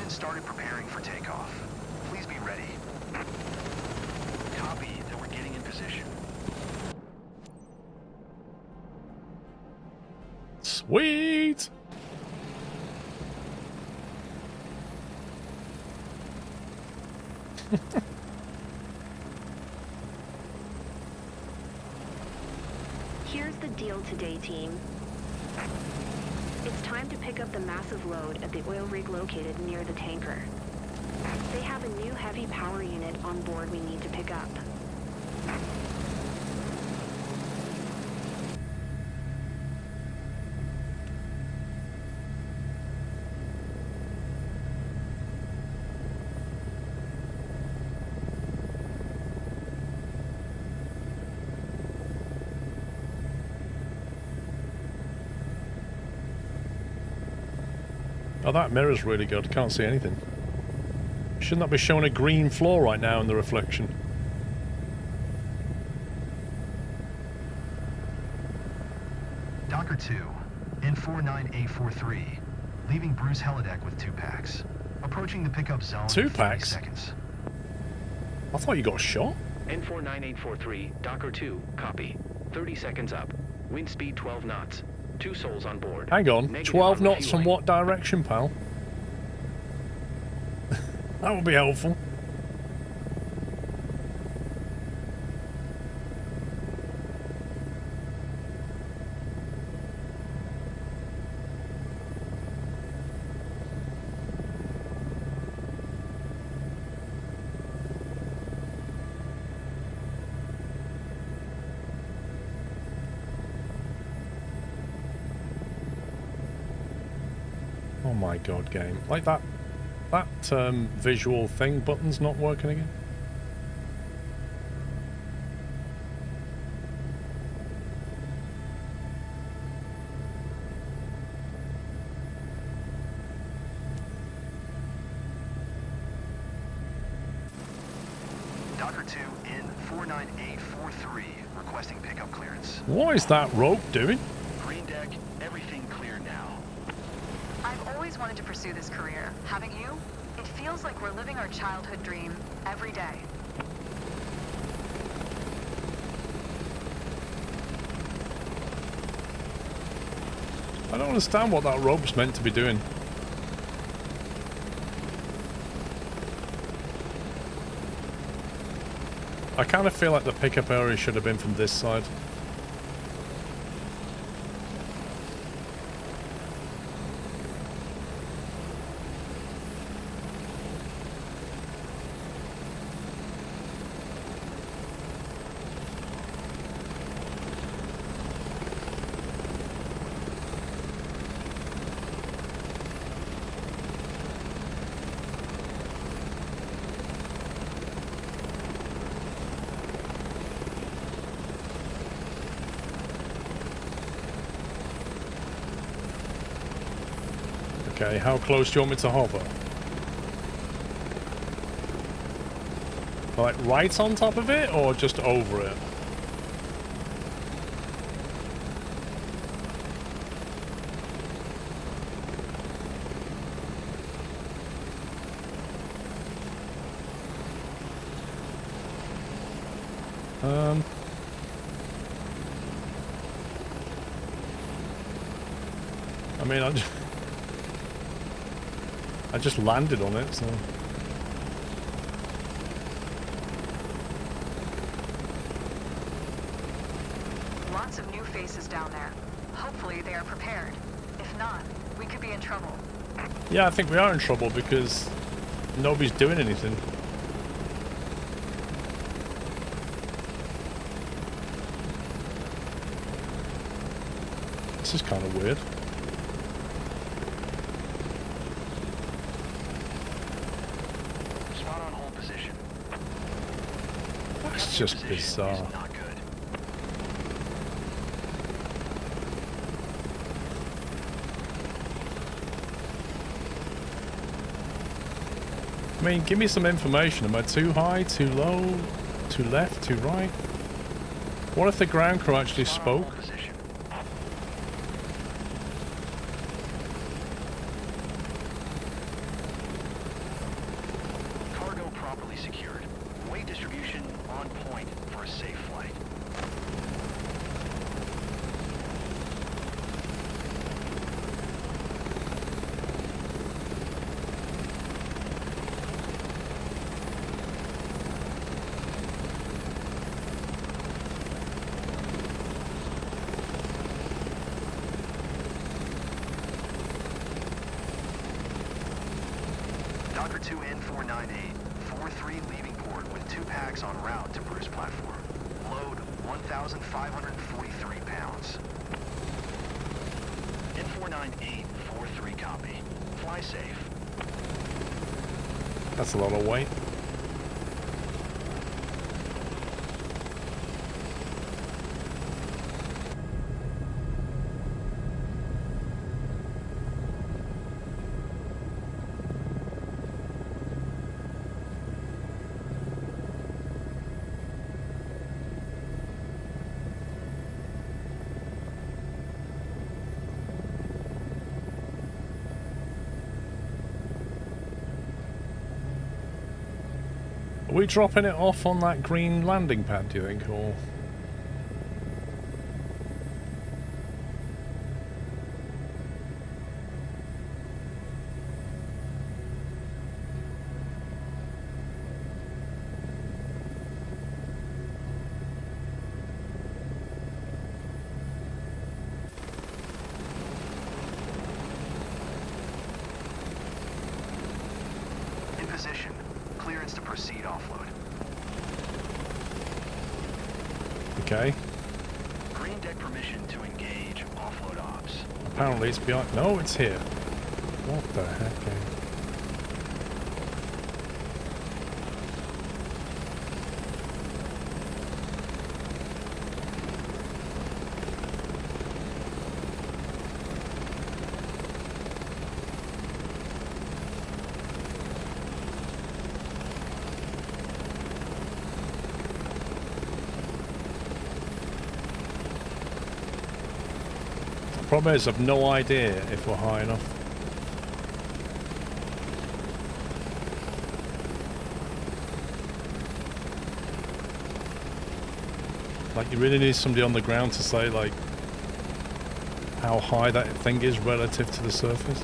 Started preparing for takeoff. Please be ready. Copy that we're getting in position. Sweet! Here's the deal today, team. It's time to pick up the massive load at the oil rig located near the tanker. They have a new heavy power unit on board we need to pick up. Oh, that mirror's really good. Can't see anything. Shouldn't that be showing a green floor right now in the reflection? Docker 2, N49843, leaving Bruce Helideck with 2 packs. Approaching the pickup zone. 2 in 30 packs? seconds. I thought you got shot. N49843, Docker 2, copy. 30 seconds up. Wind speed 12 knots. 2 souls on board. Hang on. Negative 12 on knots from refueling. what direction, pal? That would be helpful. Oh my god, game. Like that visual thing button's not working again. Docker 2, N49843, requesting pickup clearance. What is that rope doing? Green deck, everything clear now. I've always wanted to pursue this career. Haven't you? It feels like we're living our childhood dream every day. I don't understand what that rope's meant to be doing. I kind of feel like the pickup area should have been from this side. Okay, how close do you want me to hover? Like right on top of it or just over it? I mean, I just landed on it, so... Lots of new faces down there. Hopefully they are prepared. If not, we could be in trouble. Yeah, I think we are in trouble because nobody's doing anything. This is kind of weird. Spot on hold position. That's just bizarre. Not good. I mean, give me some information. Am I too high, too low, too left, too right? What if the ground crew actually spoke? Cargo properly secured. Weight distribution on point for a safe flight. Docker 2 N498, 43 leaving port with 2 packs en route to Bruce platform. Load 1,543 pounds. N498, 43 copy. Fly safe. That's a lot of weight. Are we dropping it off on that green landing pad, do you think, or...? In position. Clearance to proceed offload. Okay. Green deck permission to engage offload ops. Apparently it's behind... No, it's here. What the heck, eh? Problem is, I've no idea if we're high enough. Like, you really need somebody on the ground to say, like, how high that thing is relative to the surface.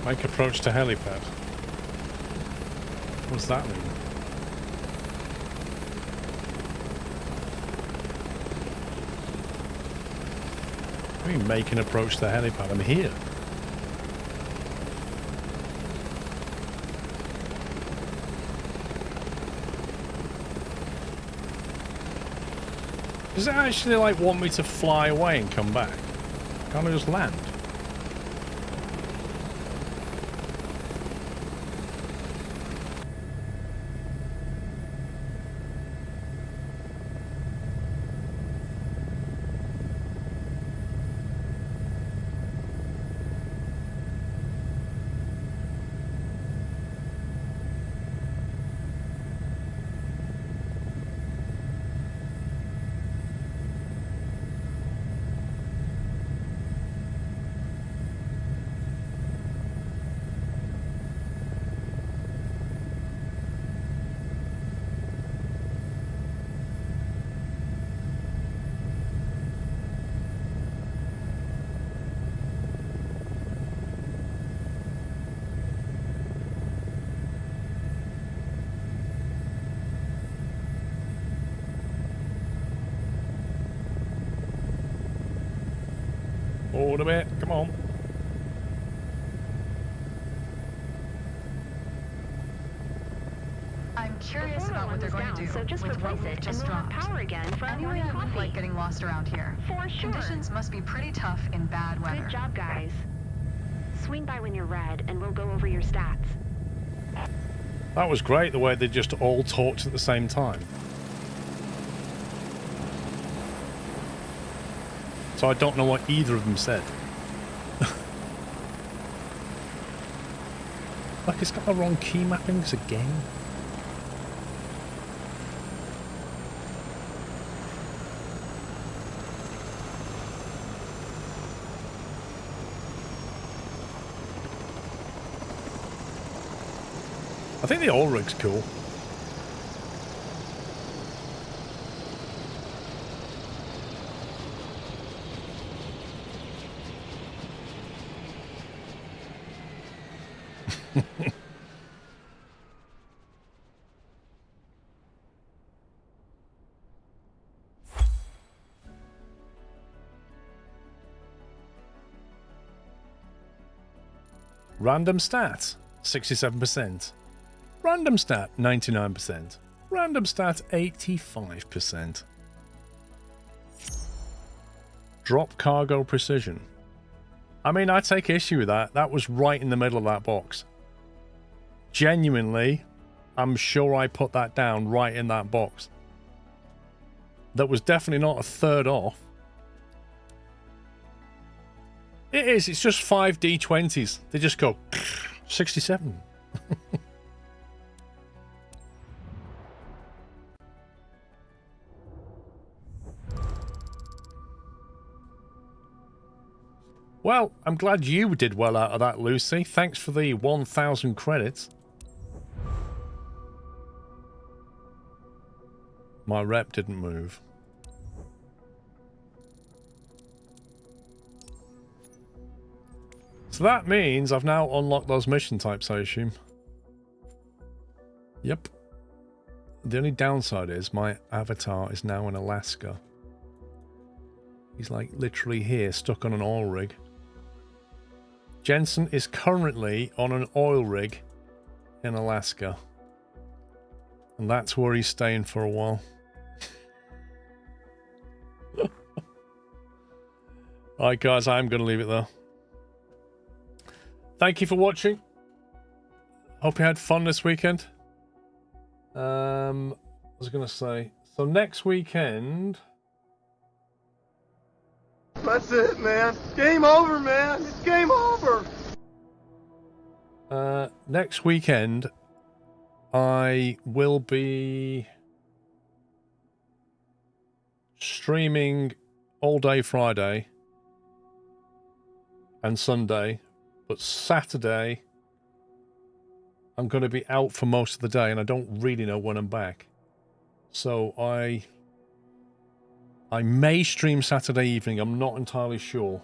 Make approach to helipad. What's that mean? What do you mean make an approach to the helipad? I'm here. Does it actually like want me to fly away and come back? Can't I just land? Forward a bit. Come on. I'm curious about what they're going to do so just with what replace we've it, just and we'll have dropped. power again for our Anyway, morning I wouldn't coffee. like getting lost around here. For sure. Conditions must be pretty tough in bad weather. Good job, guys. Swing by when you're red, and we'll go over your stats. That was great, the way they just all talked at the same time. So I don't know what either of them said. Like, it's got the wrong key mappings again. I think the oil rig's cool. Random stat, 67%. Random stat, 99%. Random stat, 85%. Drop cargo precision. I mean, I take issue with that. That was right in the middle of that box. Genuinely, I'm sure I put that down right in that box. That was definitely not a third off. It is. It's just 5 D20s. They just go 67. Well, I'm glad you did well out of that, Lucy. Thanks for the 1,000 credits. My rep didn't move. So that means I've now unlocked those mission types, I assume. Yep. The only downside is my avatar is now in Alaska. He's like literally here, stuck on an oil rig. Jensen is currently on an oil rig in Alaska. And that's where he's staying for a while. Alright guys, I'm going to leave it there. Thank you for watching. Hope you had fun this weekend. I was going to say, so next weekend... That's it, man. Game over, man. It's game over. Next weekend, I will be streaming all day Friday and Sunday, but Saturday I'm going to be out for most of the day and I don't really know when I'm back. So I may stream Saturday evening, I'm not entirely sure.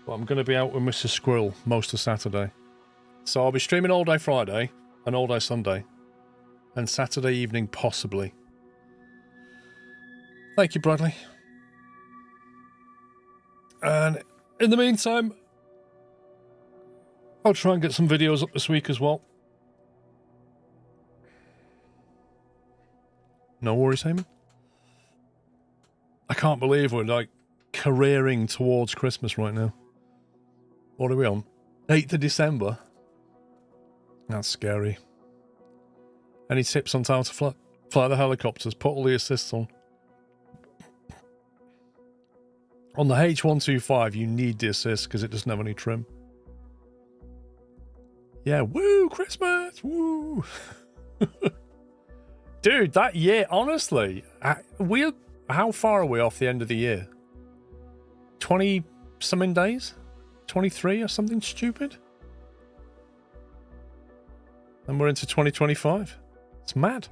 But I'm going to be out with Mr. Squirrel most of Saturday. So I'll be streaming all day Friday and all day Sunday. And Saturday evening possibly. Thank you, Bradley. And in the meantime, I'll try and get some videos up this week as well. No worries, Heyman. I can't believe we're like careering towards Christmas right now. What are we on? 8th of December? That's scary. Any tips on how to fly the helicopters? Put all the assists on. On the H125, you need the assist because it doesn't have any trim. Yeah, woo, Christmas, woo. Dude, that year, honestly, how far are we off the end of the year? 20-something days? 23 or something stupid? And we're into 2025. It's mad.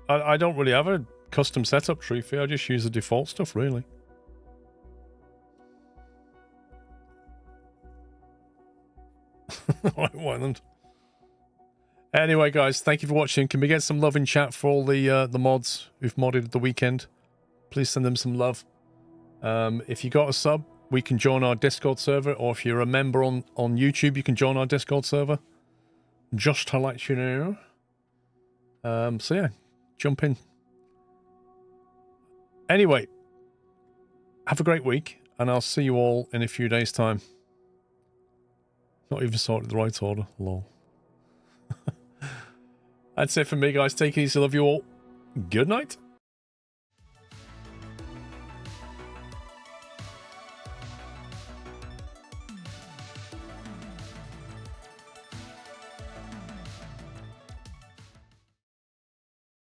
I don't really have a custom setup tree for you. I just use the default stuff, really. White Wyland. Anyway, guys, thank you for watching. Can we get some love in chat for all the mods who've modded at the weekend? Please send them some love. If you got a sub, we can join our Discord server, or if you're a member on YouTube, you can join our Discord server. Just to let you know. So yeah, jump in. Anyway, have a great week, and I'll see you all in a few days' time. Not even sorted the right order. Lol. That's it for me, guys. Take it easy. Love you all. Good night.